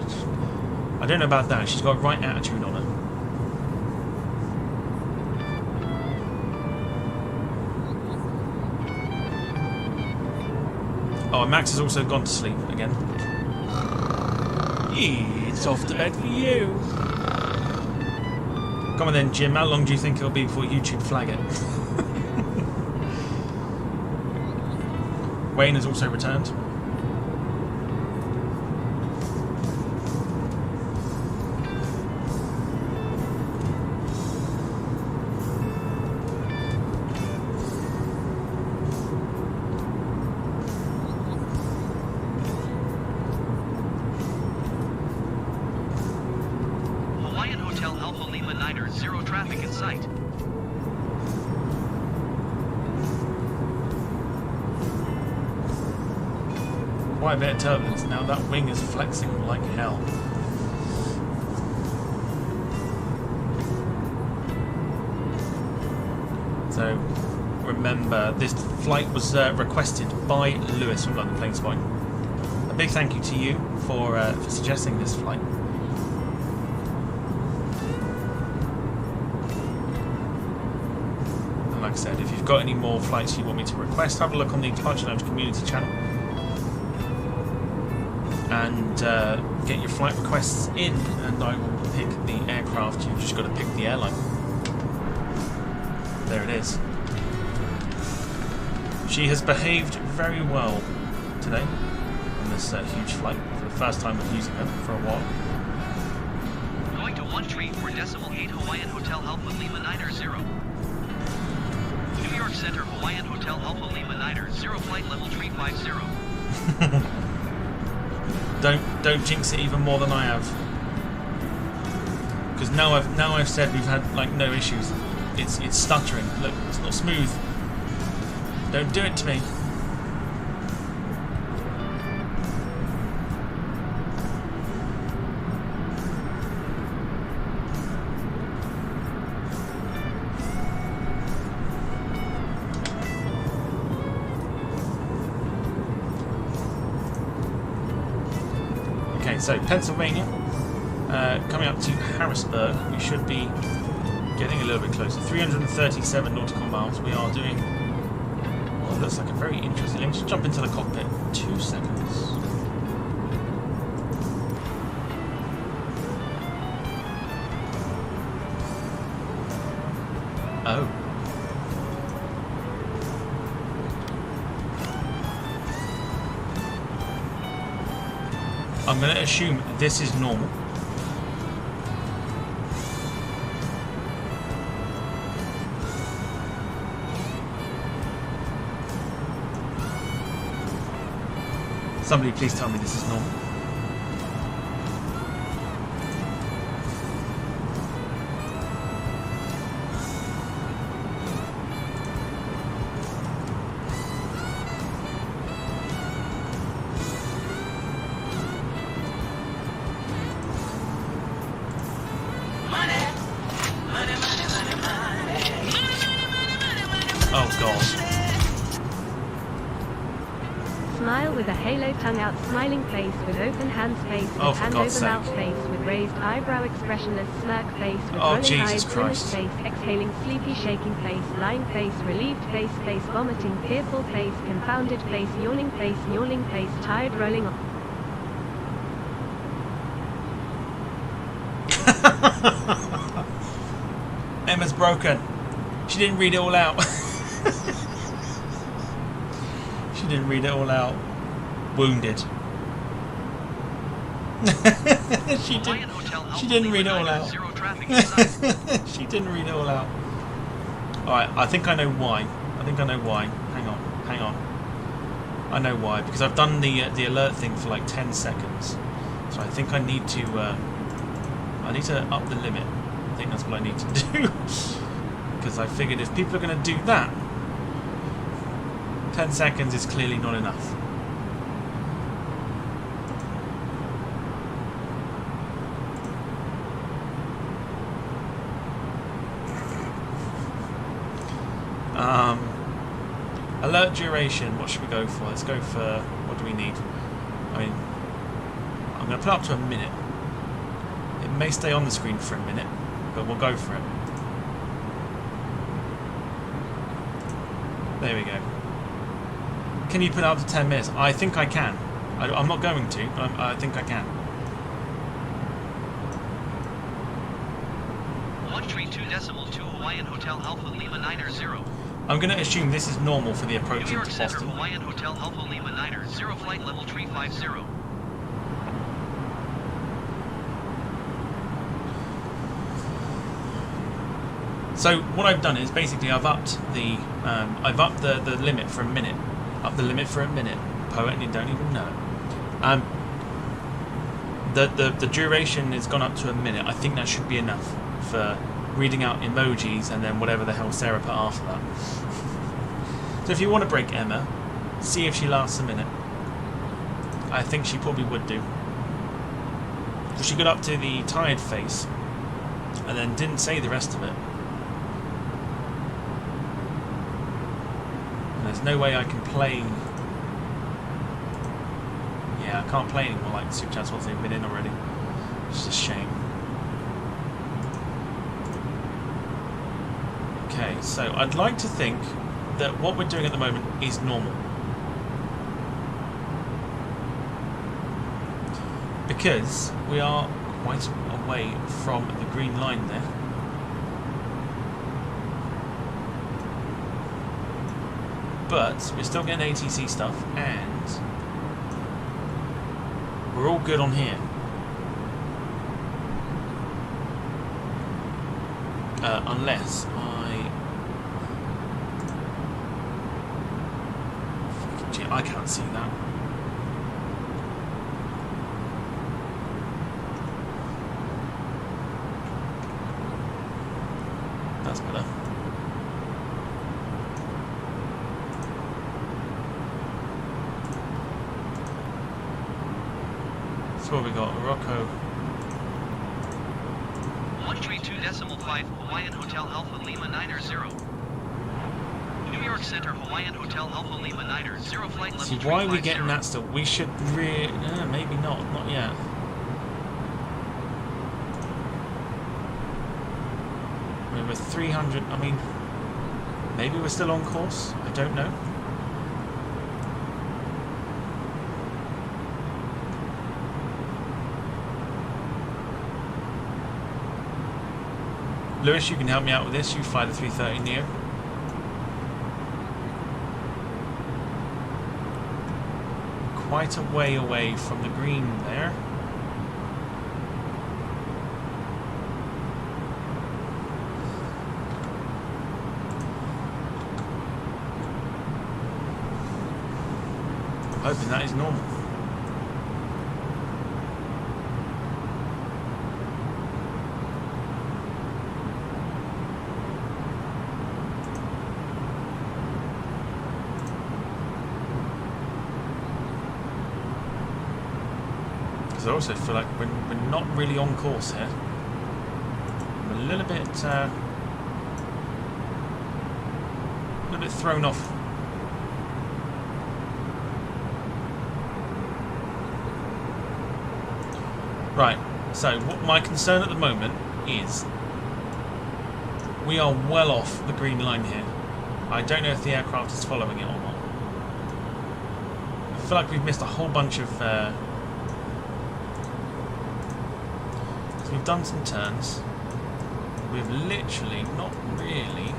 I don't know about that, she's got the right attitude on her. Oh, and Max has also gone to sleep again. It's off to bed for you. Come on then, Jim. How long do you think it'll be before YouTube flag it? Wayne has also returned. Hawaiian Hotel Alpha Lima Niner, 0 traffic in sight. Quite a bit of turbulence. Now that wing is flexing like hell. So remember, this flight was requested by Lewis from London Plains Point. A big thank you to you for suggesting this flight. And like I said, if you've got any more flights you want me to request, have a look on the Departure Lounge community channel. And get your flight requests in, and I will pick the aircraft. You've just got to pick the airline. There it is. She has behaved very well today on this huge flight for the first time of using her for a while. Going to 13.8 Hawaiian Hotel Alpha Lima Niner 0. New York Center Hawaiian Hotel Alpha Lima Niner 0 flight level 350. Don't jinx it even more than I have, because now I've said we've had like no issues. It's stuttering. Look, it's not smooth. Don't do it to me. Okay, so Pennsylvania, coming up to Harrisburg, we should be getting a little bit closer. 337 nautical miles. We are doing, well, it looks like a very interesting. Let me just jump into the cockpit. 2 seconds. Oh. I'm going to assume this is normal. Somebody please tell me this is normal. Oh God. Smile with a halo tongue out, smiling face with open hands face with Oh, for hand God's over mouth sake. face with raised eyebrow expressionless smirk face with Oh, rolling Jesus eyes, Christ. grimace face, exhaling sleepy shaking face, lying face, relieved face, face vomiting, fearful face, confounded face, yawning face, tired rolling on. Emma's broken. She didn't read it all out. She didn't read it all out. Wounded. She didn't read it all out. She didn't read it all out. Alright, I think I know why. Hang on. I know why. Because I've done the alert thing for like 10 seconds. So I think I need to up the limit. I think that's what I need to do. Because I figured if people are going to do that, 10 seconds is clearly not enough. Alert duration, what should we go for? Let's go for, what do we need? I mean, I'm going to put it up to a minute. It may stay on the screen for a minute, but we'll go for it. There we go. Can you put it up to 10 minutes? I think I can. I'm not going to, but I think I can. 132.2 Hawaiian Hotel Alpha Lima Niner 0. I'm going to assume this is normal for the approach New York into Center, Boston. Hawaiian Hotel Alpha Lima Niner, 0 flight level 350. So what I've done is basically I've upped the limit for a minute. Up the limit for a minute. Poet, and you don't even know it. The duration has gone up to a minute. I think that should be enough for reading out emojis and then whatever the hell Sarah put after that. So if you want to break Emma, see if she lasts a minute. I think she probably would do. So she got up to the tired face and then didn't say the rest of it. And there's no way I can play. Yeah, I can't play anymore like the Super Chats once they've been in already. It's just a shame. Okay, so I'd like to think that what we're doing at the moment is normal. Because we are quite away from the green line there. But we're still getting ATC stuff and we're all good on here. Unless I can't see that. That's better. So what we got? Morocco. 132.5 Hawaiian Hotel Alpha Lima Niner 0. New York Center, Hawaiian Hotel Alpha Lima Niner, 0 flight level. See, why are we getting that still? We should really... maybe not yet. I mean, we're 300... I mean, maybe we're still on course? I don't know. Lewis, you can help me out with this. You fly the A330NEO. Quite a way away from the green there. I'm hoping that is normal. I also feel like we're not really on course here. I'm a little bit thrown off. Right, so what my concern at the moment is we are well off the green line here. I don't know if the aircraft is following it or not. I feel like we've missed a whole bunch of we've done some turns. We've literally not really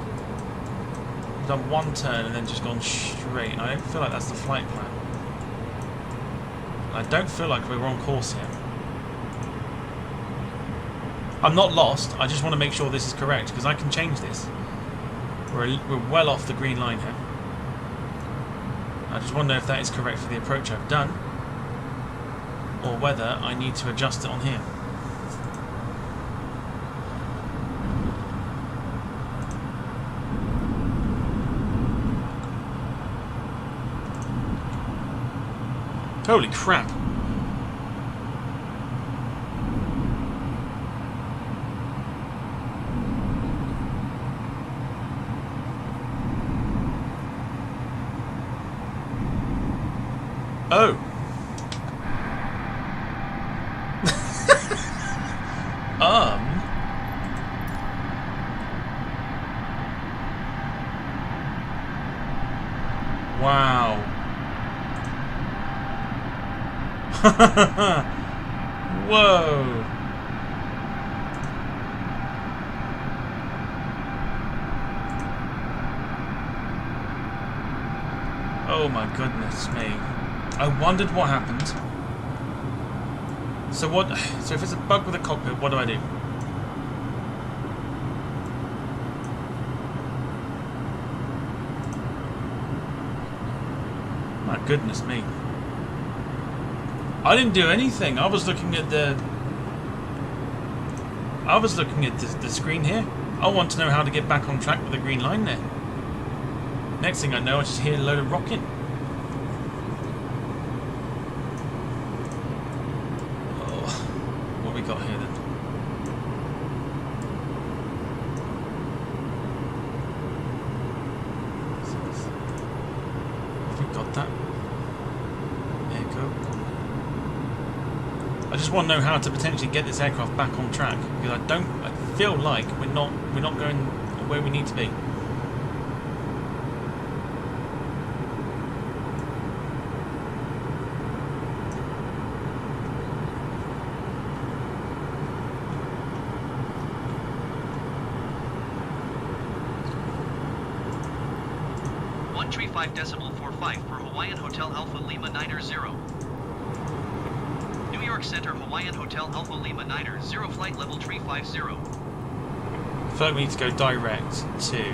done one turn and then just gone straight. I don't feel like that's the flight plan. I don't feel like we're on course here. I'm not lost. I just want to make sure this is correct because I can change this. We're well off the green line here. I just wonder if that is correct for the approach I've done or whether I need to adjust it on here. Holy crap. Oh. Wow. Whoa. Oh my goodness me. I wondered what happened. So what? So if it's a bug with the cockpit, what do I do? My goodness me. I didn't do anything. I was looking at the screen here. I want to know how to get back on track with the green line there. Next thing I know, I just hear a load of rocking. Oh, what we got here then? Have we got that? There you go. I just want to know how to potentially get this aircraft back on track, because I feel like we're not going where we need to be. Decimal 45 for Hawaiian Hotel Alpha Lima 90. New York Center Hawaiian Hotel Alpha Lima 90, flight level 350. I feel like we need to go direct to...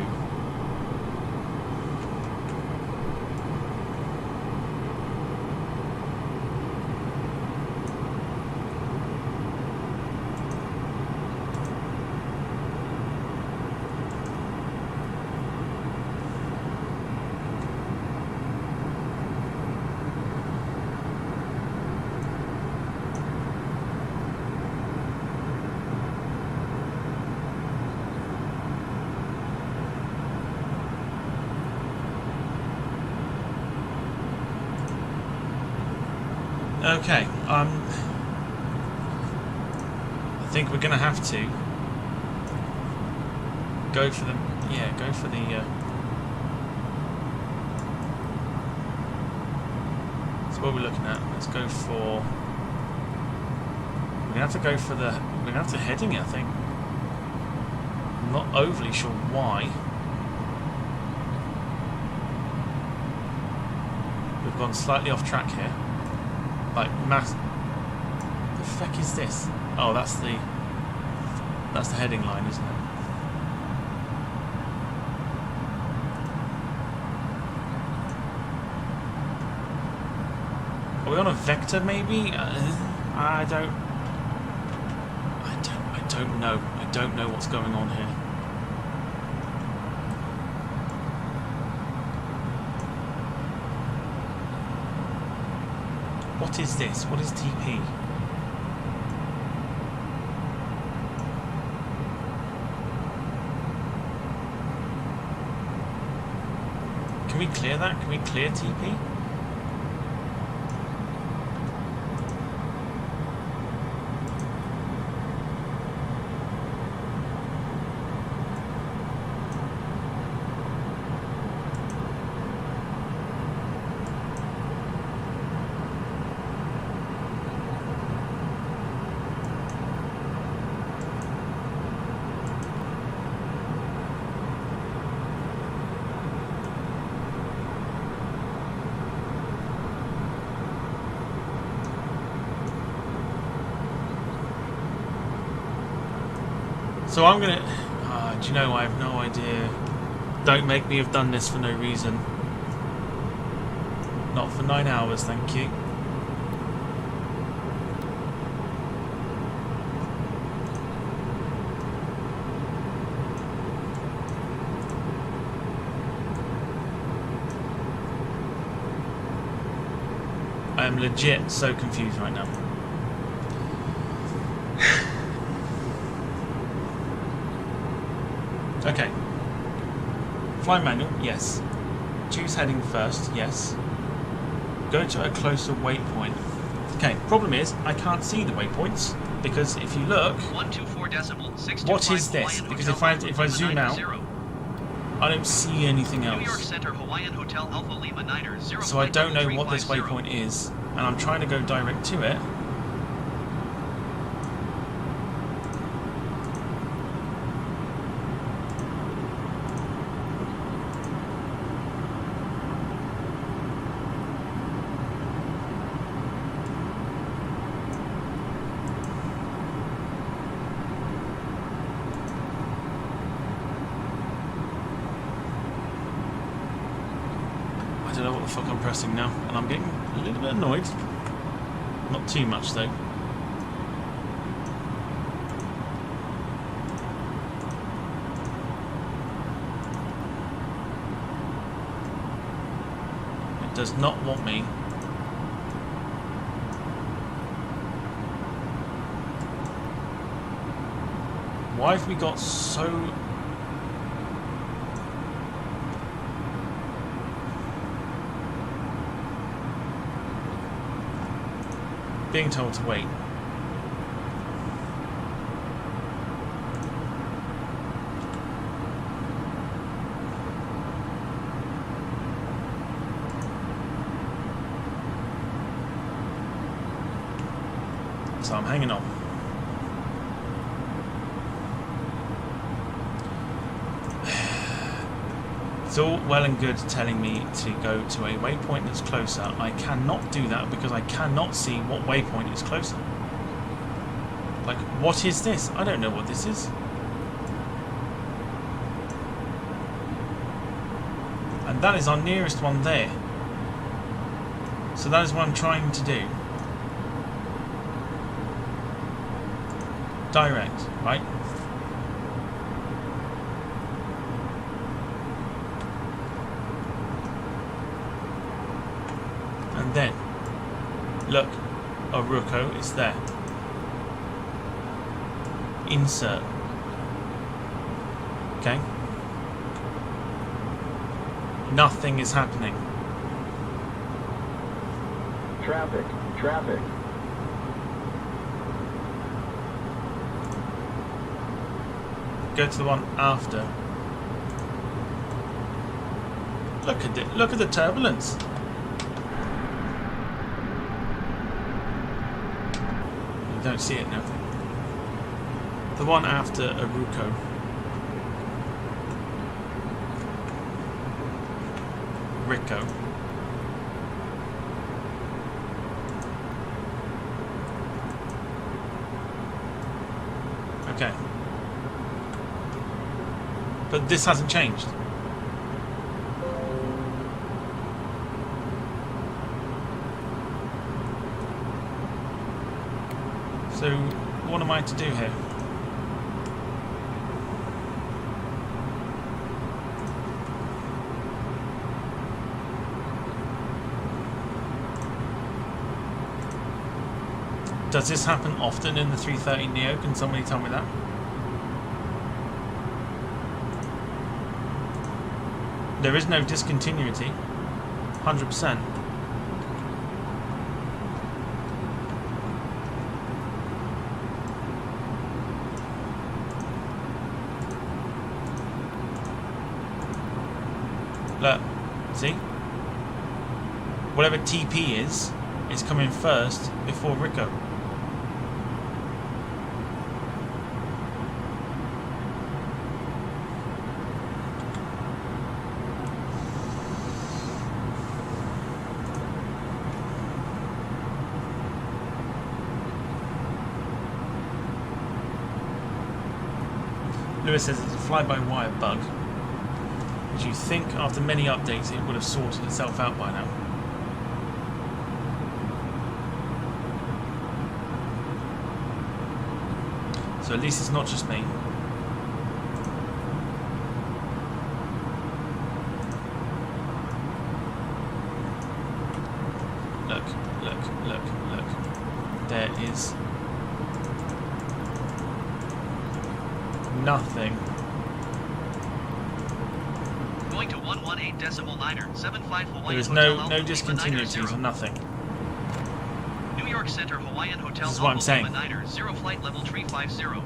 Okay, I think we're gonna have to go for the so what we're looking at. Let's go for. We're gonna have to go for the. We're gonna have to heading it, I think. I'm not overly sure why. We've gone slightly off track here. Like mass. The feck is this? Oh, that's the heading line, isn't it? Are we on a vector, maybe? I don't know. I don't know what's going on here. What is this? What is TP? Can we clear that? Can we clear TP? So I'm gonna... do you know, I have no idea. Don't make me have done this for no reason. Not for 9 hours, thank you. I am legit so confused right now. Okay. Fly manual, yes. Choose heading first, yes. Go to a closer waypoint. Okay, problem is, I can't see the waypoints, because if you look... 124.625 what is this? Because if I zoom out, I don't see anything else. New York Center Hawaiian Hotel Alpha Lima 90, so I don't know what this waypoint is, and I'm trying to go direct to it. fuck I'm pressing now, and I'm getting a little bit annoyed. Not too much though. It does not want me. Why have we got so... Being told to wait. So I'm hanging on. It's all well and good telling me to go to a waypoint that's closer. I cannot do that because I cannot see what waypoint is closer. Like, what is this? I don't know what this is. And that is our nearest one there. So that is what I'm trying to do. Direct, right? And then, look, Oruko is there. Insert. Okay? Nothing is happening. Traffic, traffic. Go to the one after. Look at it. Look at the turbulence. You don't see it now. The one after Oruko. Rico. Okay. But this hasn't changed. So, what am I to do here? Does this happen often in the 330NEO? Can somebody tell me that? There is no discontinuity. 100%. Look, see? Whatever TP is coming first before Rico. Lewis says it's a fly-by-wire bug, which you think after many updates it would have sorted itself out by now. So at least it's not just me. Look, look, look, look. There is nothing. Going to 118.9er, 75 Hawaiian There is Hotel no Alpha Lima discontinuities 90. or nothing. New York Center Hawaiian Hotel This is what I'm Alpha saying. Lima 90, 0 flight level 350.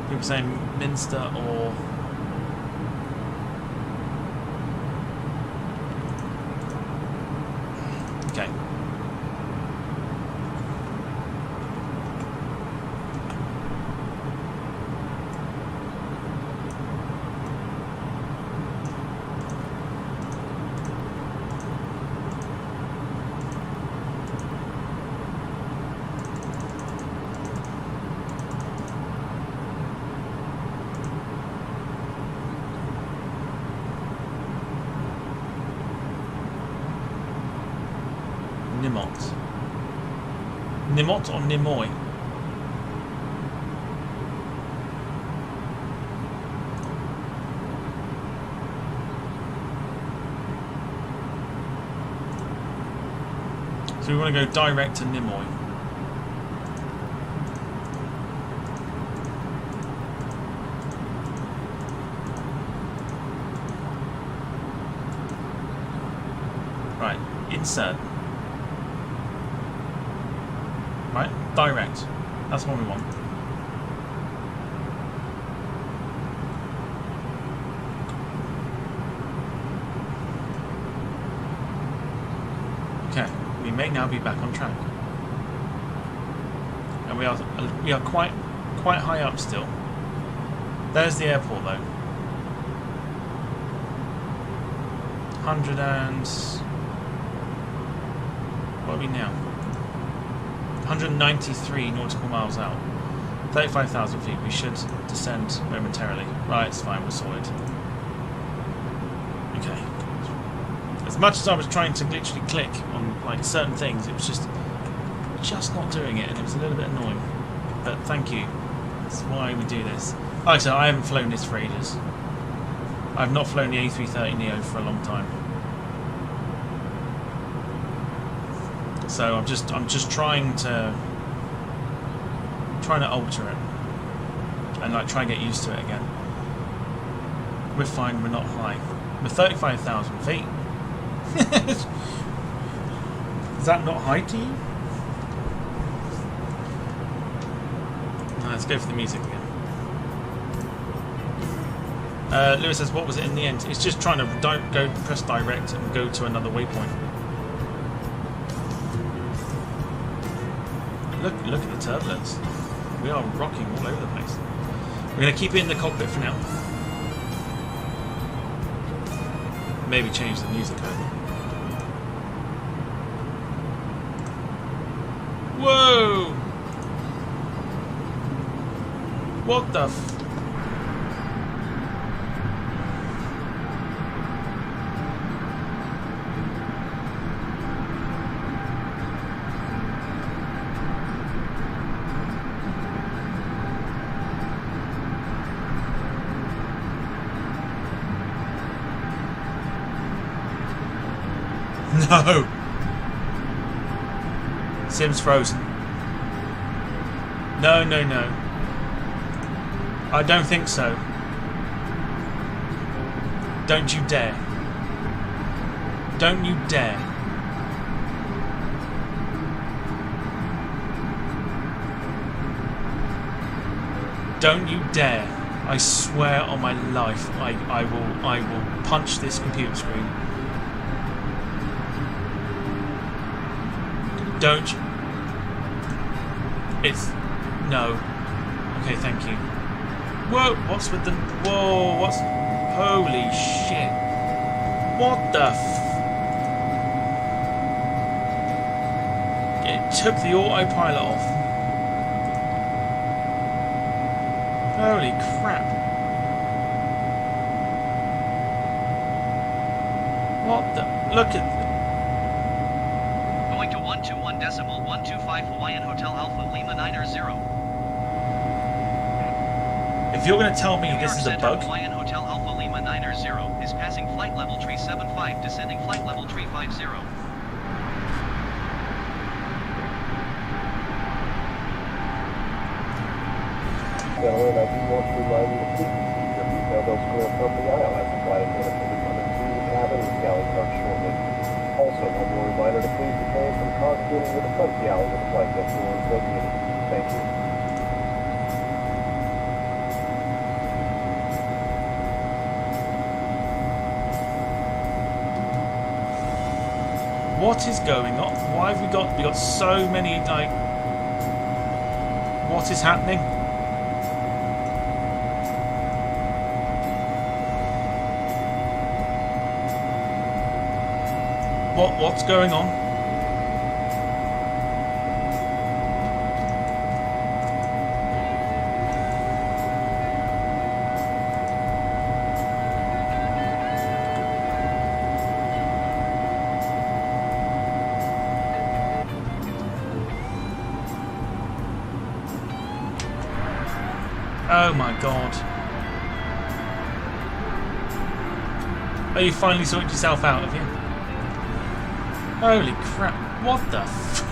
People saying Minster or okay. Nimot? Nimot or Nimoy? So we want to go direct to Nimoy. Right, insert. Right, direct. That's what we want. Okay, we may now be back on track. And we are quite high up still. There's the airport though. 100 and what are we now? 193 nautical miles out. 35,000 feet. We should descend momentarily. Right, it's fine, we're sorted. Okay. As much as I was trying to literally click on like certain things, it was just not doing it, and it was a little bit annoying. But thank you. That's why we do this. Like I said, I haven't flown this for ages. I've not flown the A330NEO for a long time. So I'm just trying to alter it and like try and get used to it again. We're fine. We're not high. We're 35,000 feet. Is that not high to you? No, let's go for the music again. Lewis says, "What was it in the end?" It's just trying to press direct and go to another waypoint. Look at the turbulence. We are rocking all over the place. We're going to keep it in the cockpit for now. Maybe change the music over. Whoa! What the f... No! Sim's frozen. No, no, no. I don't think so. Don't you dare. Don't you dare. Don't you dare. I swear on my life, I will punch this computer screen. Don't. It's. No. Okay, thank you. Whoa, what's with the. Whoa, what's. Holy shit. What the f. It took the autopilot off. Holy crap. What the. Look at. 125 Hawaiian Hotel Alpha Lima 90. If you're going to tell me this is a bug, Hawaiian Hotel Alpha Lima 90 is passing flight level tree 75, descending flight level tree 50. Gentlemen, I do want to remind you to please receive your detailed elsewhere from the aisle as the flight attendant will be coming through the cabin with galley truck shortly. Also, one more reminder to please refrain from congregating with the front galley with the flight deck doors located. Thank you. what is going on? Why have we got so many, like, what is happening? What's going on? Oh my god. Oh, you finally sorted yourself out, have you? Holy crap. What the fuck?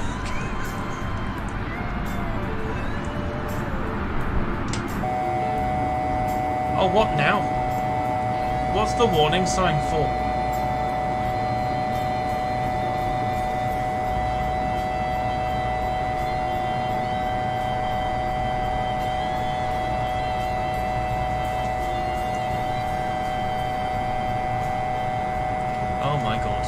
Oh, what now? What's the warning sign for? Oh my god.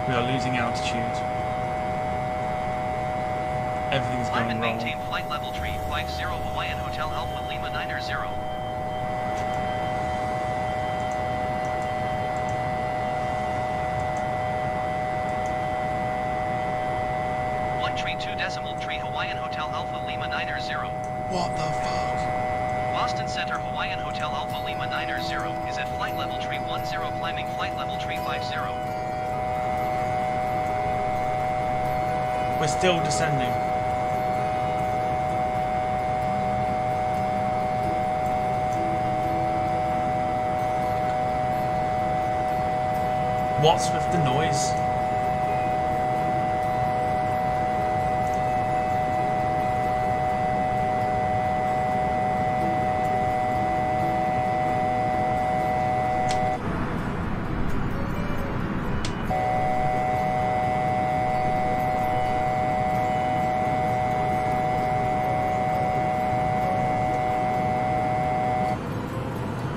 We are losing altitude. Everything's Climb going and wrong. maintain flight level 350 Hawaiian Hotel Alpha Lima 90. Hawaiian Hotel Alpha Lima 90. What the fuck? Boston Center Hawaiian Hotel Alpha Lima 90 is at flight level tree 10, climbing flight level tree 50. We're still descending. What's with the noise?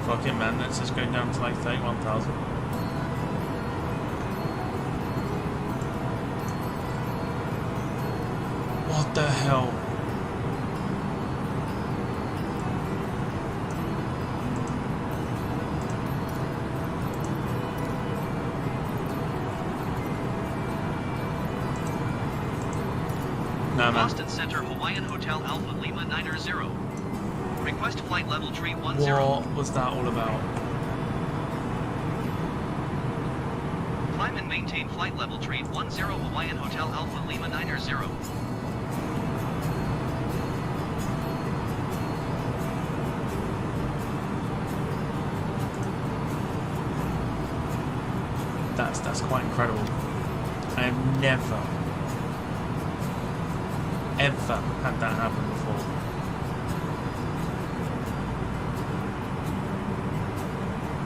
Fucking man, let's just go down to like 31,000. What the hell? Nah, man. Boston Center Hawaiian Hotel Alpha Lima 90. Request flight level tree 10. What was that all about? Climb and maintain flight level tree 10 Hawaiian Hotel Alpha Lima 90. That's quite incredible. I have never, ever had that happen before.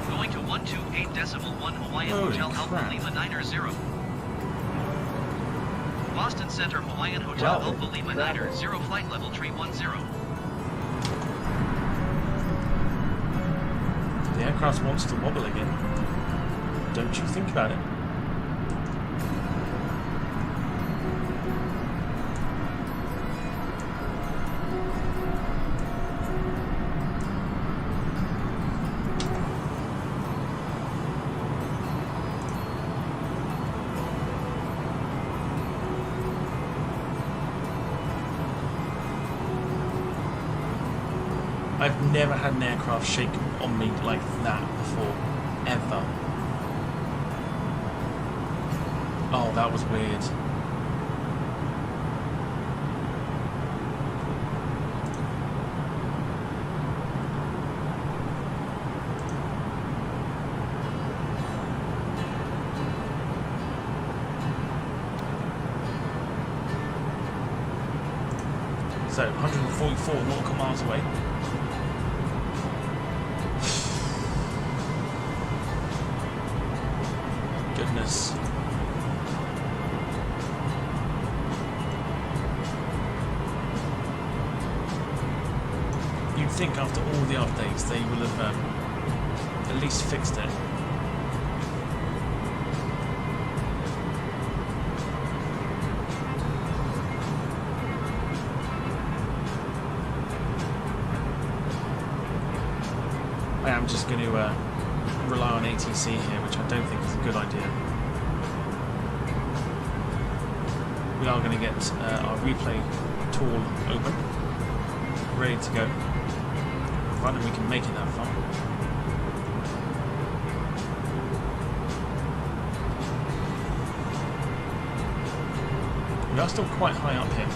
Going to 128.1 Hawaiian Holy Hotel crap. Alpha Lima 90. Boston Center Hawaiian Hotel Wow. Alpha Lima 90. Flight level tree 10. The aircraft wants to wobble again. Don't you think about it? I've never had an aircraft shake on me like that before, ever. Oh, that was weird. So, 144 nautical miles away. Goodness. You'd think after all the updates they will have at least fixed it. I am just going to rely on ATC here, which I don't think is a good idea. We are going to get our replay tool open, ready to go, provided we can make it that far. We are still quite high up here.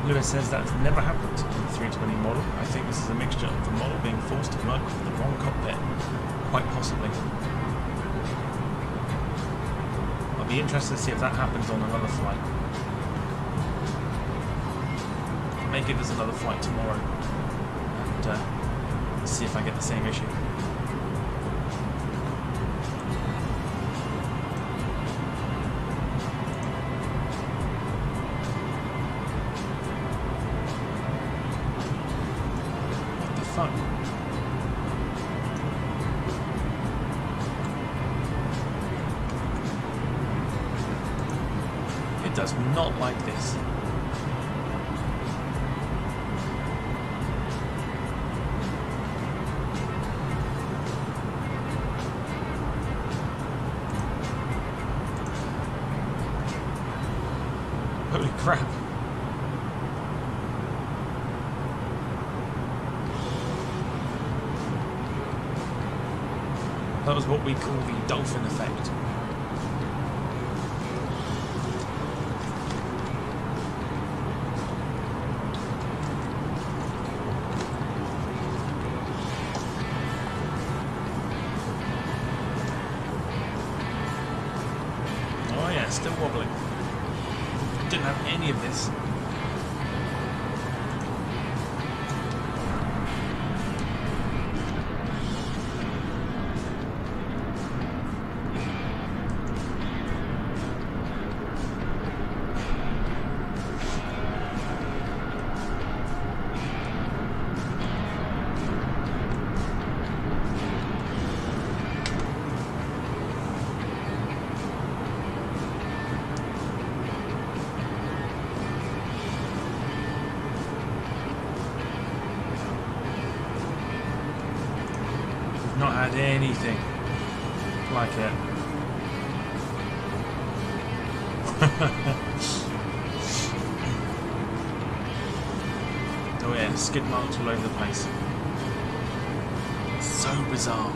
Lewis says that's never happened in the 320 model. I think this is a mixture of the model being forced to work with the wrong cockpit. Quite possibly. I'll be interested to see if that happens on another flight. I may give us another flight tomorrow and see if I get the same issue. It does not like this. Holy crap. That was what we call the dolphin effect. Oh yeah, still wobbling. Didn't have any of this. Not had anything like it. Oh yeah, skid marks all over the place. So bizarre.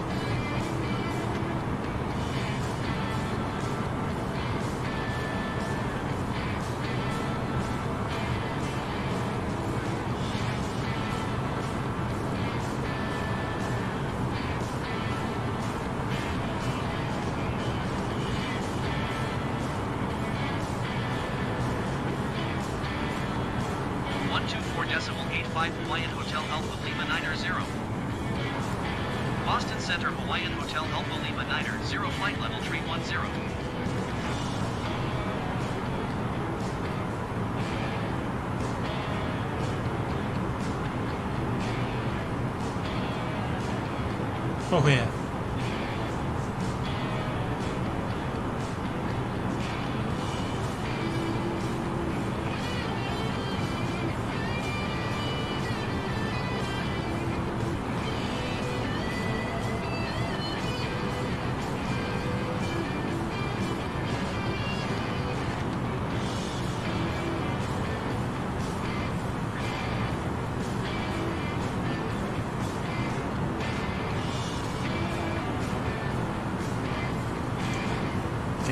Hawaiian Hotel Alpha Lima 90. Boston Center Hawaiian Hotel Alpha Lima 90, flight level 310. Oh yeah.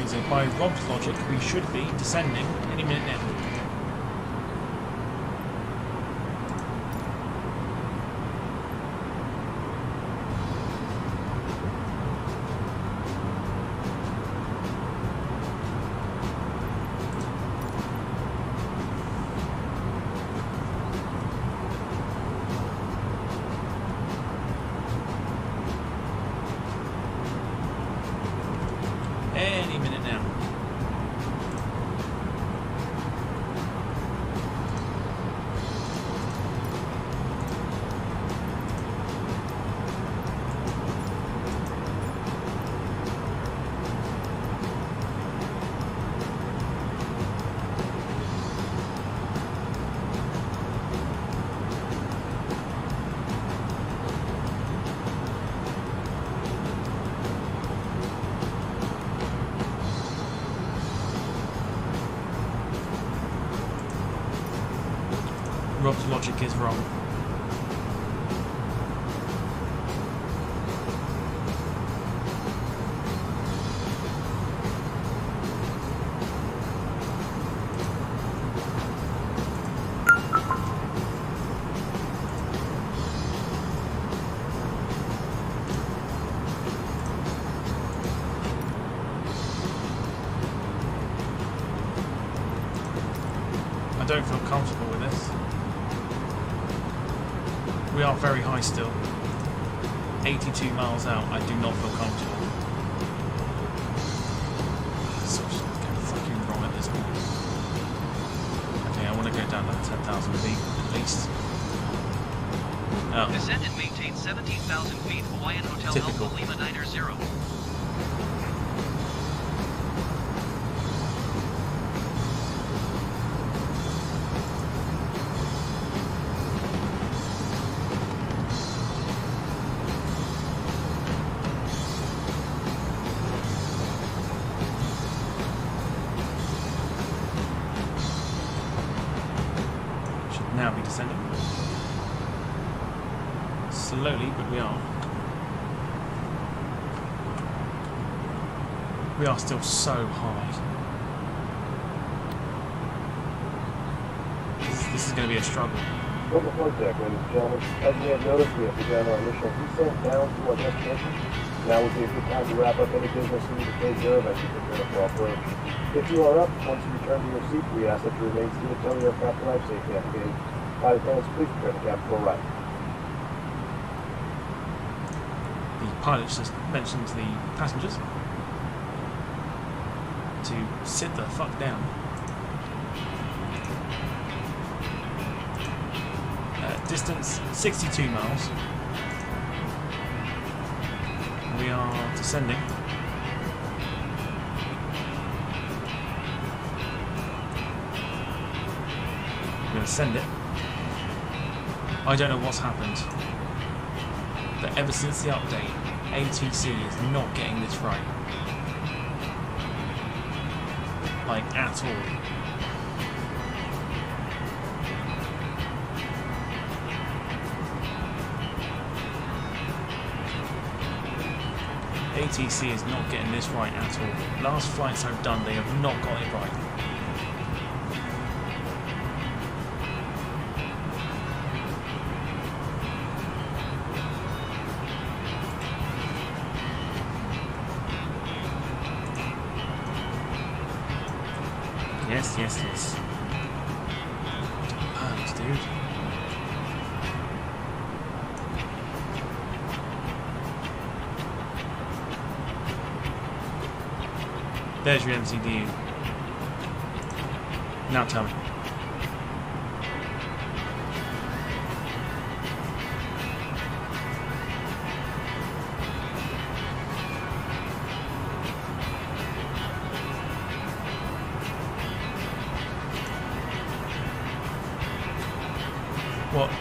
So by Rob's logic, we should be descending any minute now. Any minute now. Rob's logic is wrong. I don't feel comfortable with this. We are very high still. 82 miles out, I do not feel comfortable. So just getting fucking wrong at this point. Okay, I want to go down to 10,000 feet at least. Oh, Descend and maintain 17,000 feet. Hawaiian Hotel Typical. Alpha Lima 90. should now be descending. Slowly, but we are. We are still so high. This is going to be a struggle. Welcome flight deck, ladies and gentlemen. As you may have noticed, we have begun our initial descent down to our destination. Now would be a good time to wrap up any business you need to take care of as you prepare for approach. If you are up, once you return to your seat, we ask that you remain seated until the aircraft arrives safely at the gate. Flight attendants, please prepare the cabin for right. The pilot just mentioned to the passengers to sit the fuck down. Distance 62 miles. We are descending. We're going to send it. I don't know what's happened, but ever since the update, ATC is not getting this right. Like, at all. ATC is not getting this right at all. Last flights I've done, they have not got it right. Yes, yes, yes. Thanks, dude. There's your MCDU. Now tell me.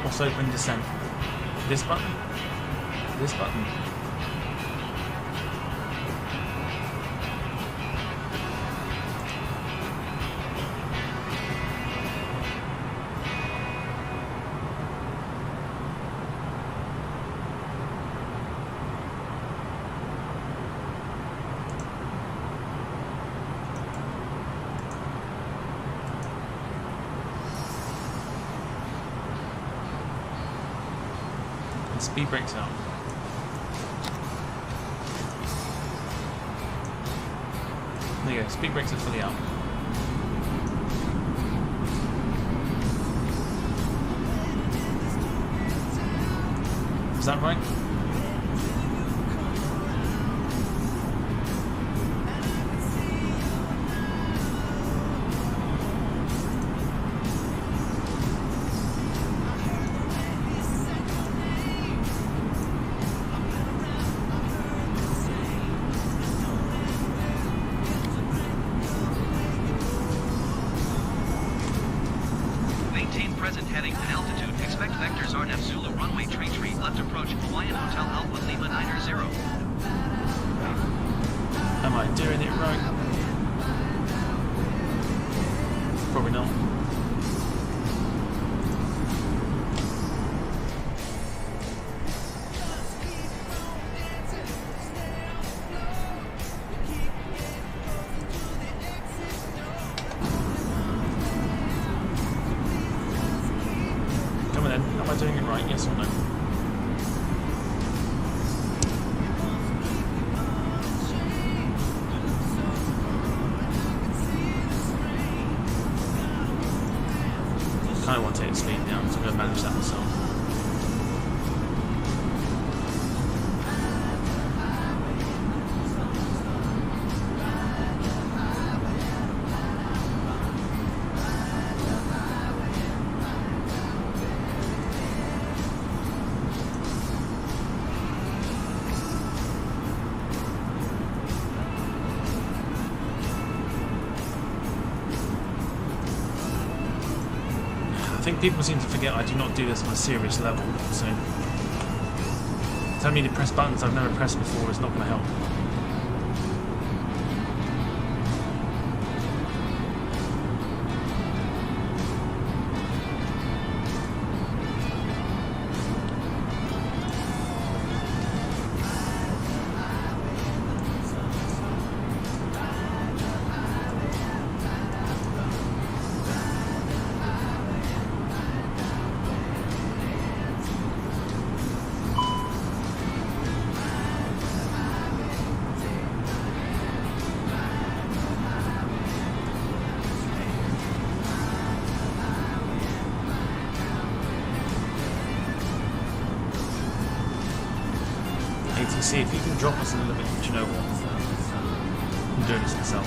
What's open descent? This button? This button? Speed brakes out. There you go, speed brakes are fully out. Is that right? Maintain present heading and altitude. Expect vectors RNF Zulu runway tree left approach Hawaiian Hotel Alpha Lima 90. Am I doing it right? Probably not. Am I doing it right? Yes or no? I kind of want to take the speed down, so I'm going to manage that myself. I think people seem to forget I do not do this on a serious level, so tell me to press buttons I've never pressed before is not going to help. ATC, if you can drop us a little bit, do you know what? I'm doing this myself.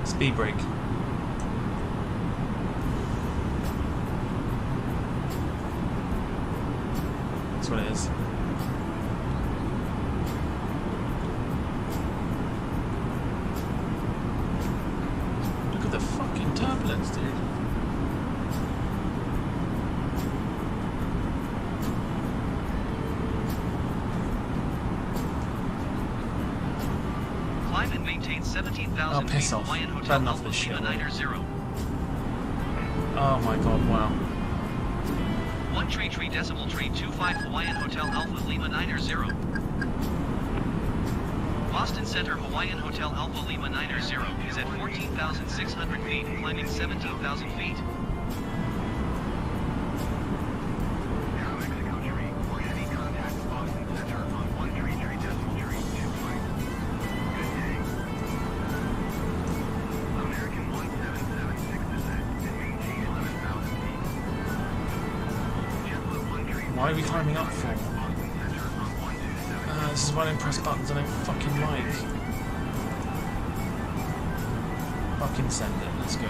Speed brake. That's what it is. Look at the fucking turbulence, dude. Climb and maintain 17,000 feet. Piss off. Hawaiian Bad Hotel enough Alpha this shit. Lima 90. Oh my god, wow. 133.25 Hawaiian Hotel Alpha Lima 90. Boston Center Hawaiian Hotel Alpha Lima 90 is at 14,600 feet, climbing 17,000 feet. Mexico tree, for heavy contact Boston Center on 133.25. Good day. American 1776 descent and maintain 11,000 feet. JetBlue 133. Why are we climbing up for? Boston Center on 127. This is why I don't press buttons I don't fucking like. Fucking send it, let's go.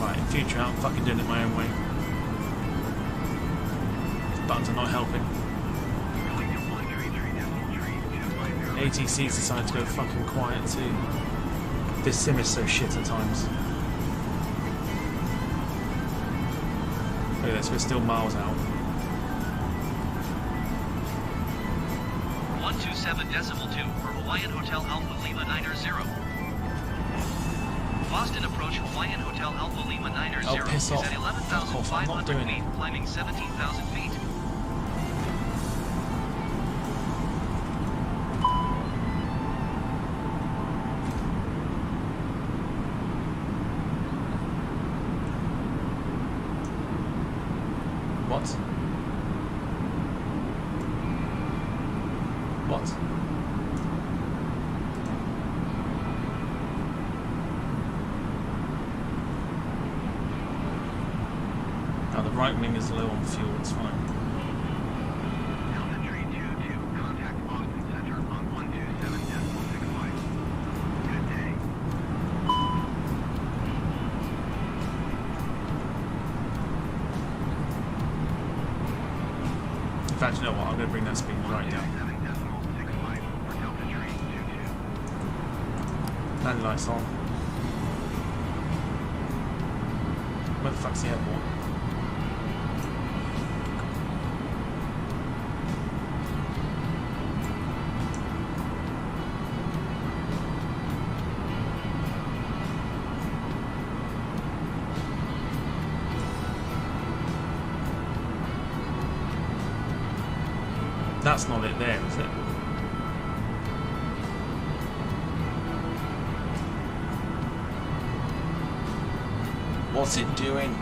Right, in future I'm fucking doing it my own way. The buttons are not helping. ATC's decided to go fucking quiet too. This sim is so shit at times. Look at this, we're still miles out. 127.2 for Hawaiian Hotel Alpha Lima 90. Boston approach Hawaiian Hotel Alpha Lima 90 Oh, piss is off. at Fuck off, I'm not 11,500 doing feet, it. climbing 17,000 feet. What? What? Oh, the right wing is low on fuel, it's fine. Delta Tree 22, contact Boston Center on 127.65. Good day. In fact, you know what? I'm going to bring that speed right down. 127.65 for Delta Tree 22. Landing lights on. Where the fuck's the airport? That's not it there, is it? What's it doing?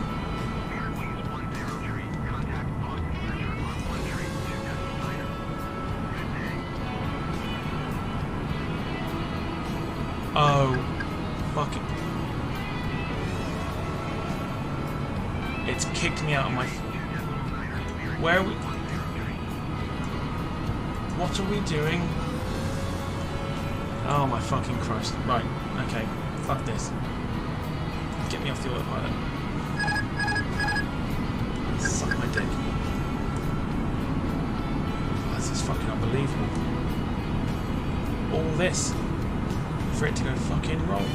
Oh, fuck it. It's kicked me out of my... Where are we... What are we doing? Oh my fucking Christ. Right, okay. Fuck this. Get me off the autopilot. Suck my dick. This is fucking unbelievable. All this for it to go fucking wrong.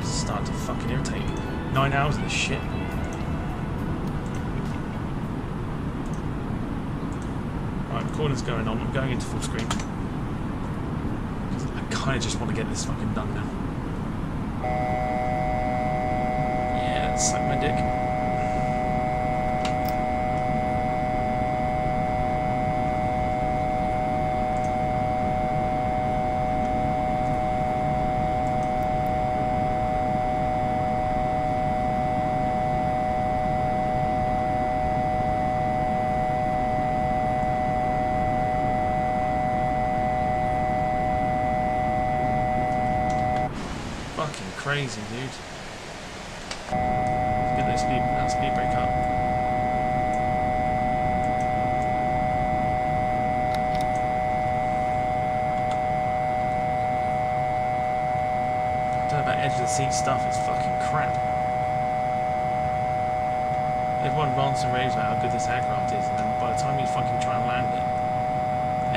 Start to fucking irritate me. 9 hours of this shit. Right, recording's going on. I'm going into full screen. I kind of just want to get this fucking done now. Yeah, suck my dick. Crazy, dude. Get that speed brake up. I don't know about edge of the seat stuff, it's fucking crap. Everyone rants and raves about how good this aircraft is, and then by the time you fucking try and land it,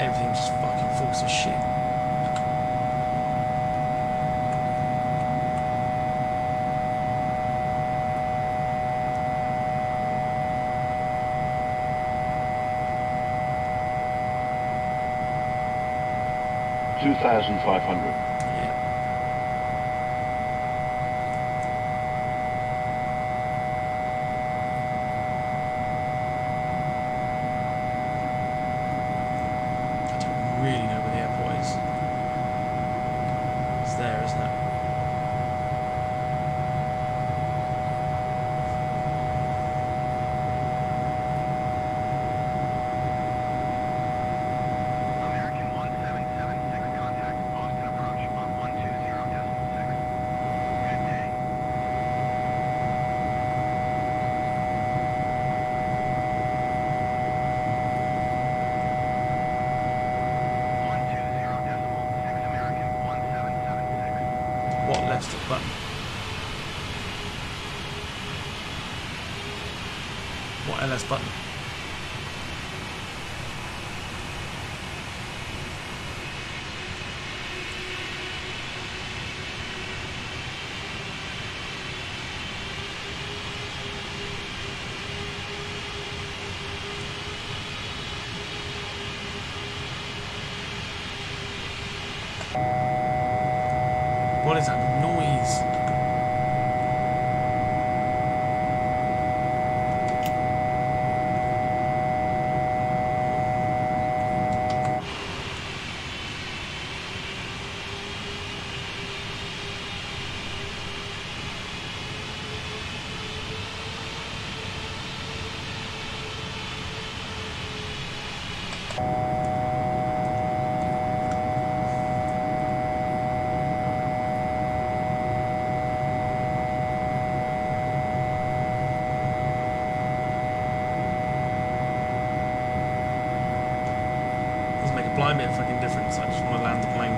everything just fucking falls to shit. 2,500. Button. What LS button? What is that noise? Blind bit of fucking difference. I just want to land the plane.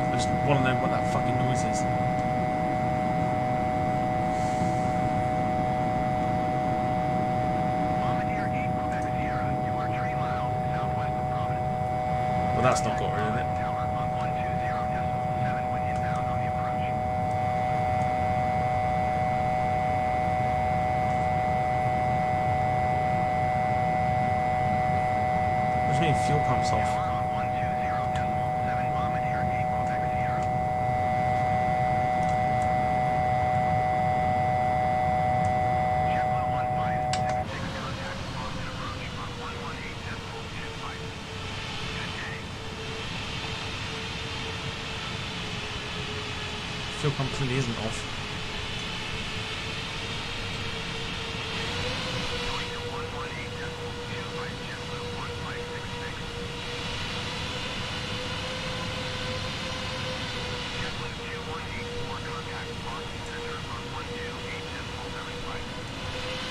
I just want to know what that fucking noise is. That's not got rid of it. Tower on 120.7 when inbound on the approach. What do you mean fuel pumps off? Tower on 120.7 bomb and air 8 Quebec Sierra. JetBlue 1566 contact Boston approach on 118.25. Good day. Fuel pump clearly isn't off. Going to 118.25 JetBlue 1566. JetBlue 2184 contact Boston Center on 128.75.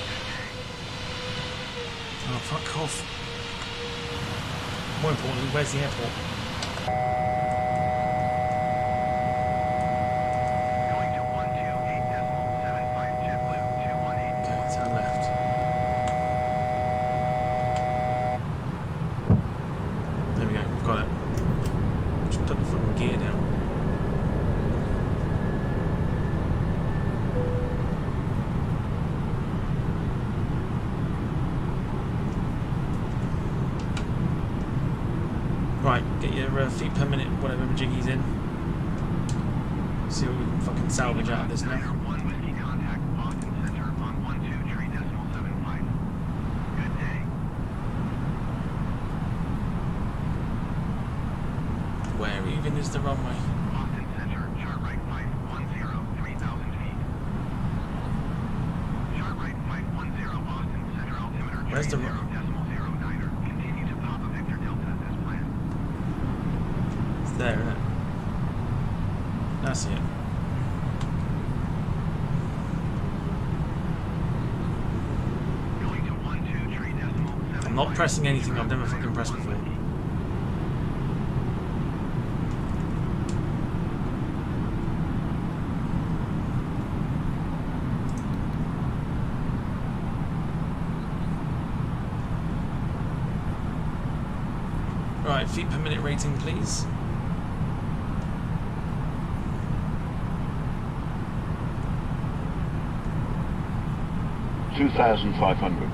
Good day. Oh, fuck off. More importantly, where's the airport? Going to 128.75 JetBlue 218. Okay, turn left. There we go, we've got it. Just put the fucking gear down. Right, get your feet per minute, whatever jiggy's in. See what we can fucking salvage out of this now. 1 Whiskey contact Boston Center on 123.75. Good day. Where even is the runway? Boston Center, chart right 510, 3,000 feet. Chart right 510, Boston Center altimeter. Where's the 0.09er. Continue to Papa Victor Delta as planned. It's there, isn't it? That's it. Going to 123.75. I'm not pressing anything I've never fucking pressed before. Right, feet per minute rating, please. $2,500.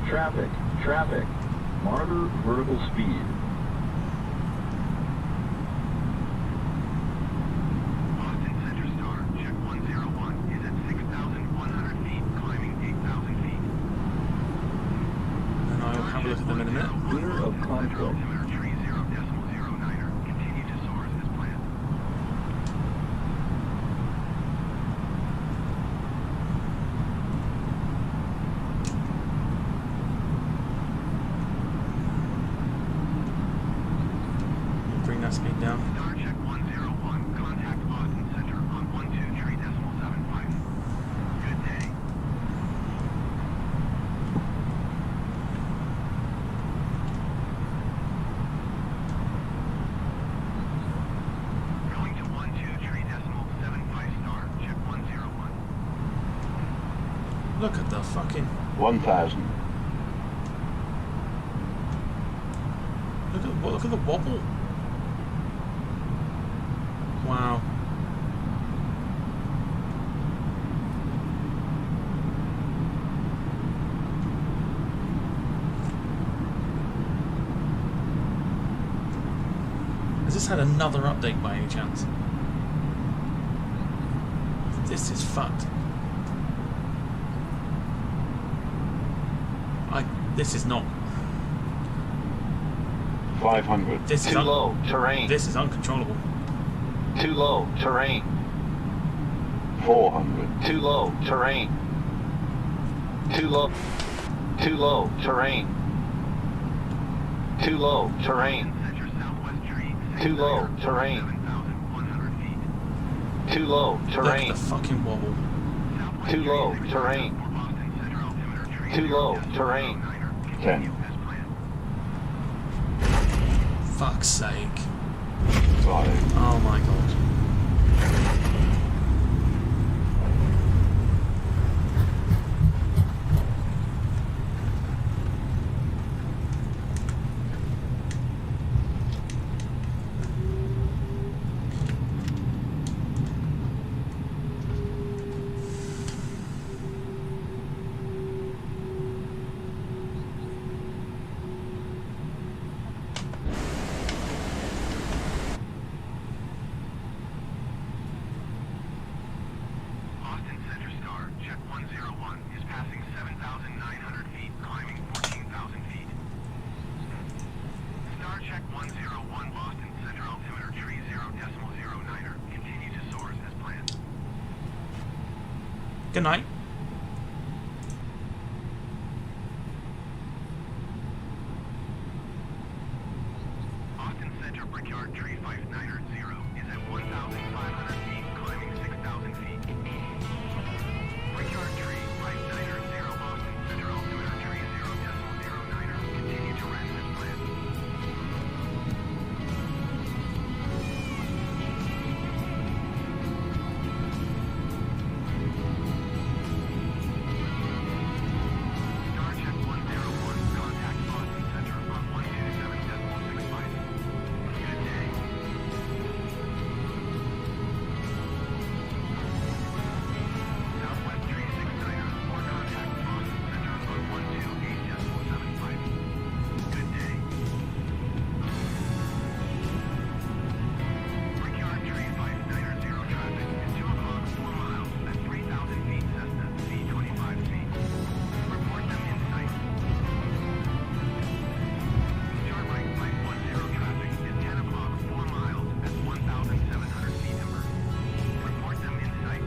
Traffic. Monitor vertical speed. Boston Center Star, check 101, is at 6,100 feet, climbing 8,000 feet. And I'll have a look at them in a minute. Clear of control. Altimeter 30.09er. Continue to soar as planned. Bring that speed down. Star check 101, contact Boston Center on 123.75. Good day. Going to 123.75 star, check 101. Look at the fucking... 1,000. Look at the wobble. Wow. Has this had another update by any chance? This is fucked. This is not. 500. This is Too low. Terrain. This is uncontrollable. Too low. Terrain. 400. Too low. Terrain. Too low. Too low. Terrain. Too low. Terrain. Center southwest tree, Too low. Terrain. 7,100 feet. Too low. Look at Terrain. the fucking wobble. Southwest Too tree, low. 6,000 Terrain. for Boston Center altimeter tree Too low. 0.09er. Terrain. Continue 10. as planned. Fuck's sake. 5. Oh my god. Check 101 is passing 7,900 feet, climbing 14,000 feet. Star Check 101 Boston Center altimeter tree 0.09er. Continue to soar as planned. Good night. Boston Center Brickyard tree 59er 0 is at 1,500 feet, climbing 6,000 feet. Brickyard tree 59er 0 Boston Center altimeter tree 0.09er. Continue to rest as planned. Star Check 101, contact Boston Center on 127.65. Good day. Southwest 369er, or contact Boston Center on 128.75. Good day. Brickyard tree 59er 0 traffic at 2 o'clock 4 miles at 3,000 feet Cessna C-25C. Report them in sight. Short right 510 traffic is 10 o'clock 4 miles at 1,700 feet number. Report them in sight.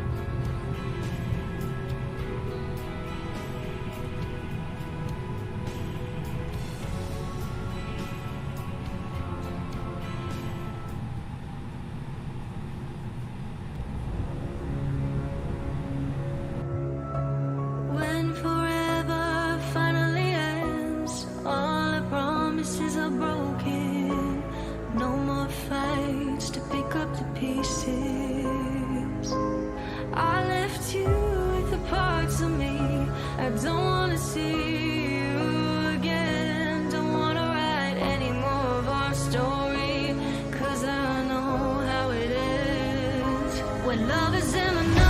When forever finally ends, all the promises are broken. No more fights to pick up the pieces. I left you with the parts of me I don't wanna see you again. Don't wanna write any more of our story, 'cause I know how it ends. When love is in the night.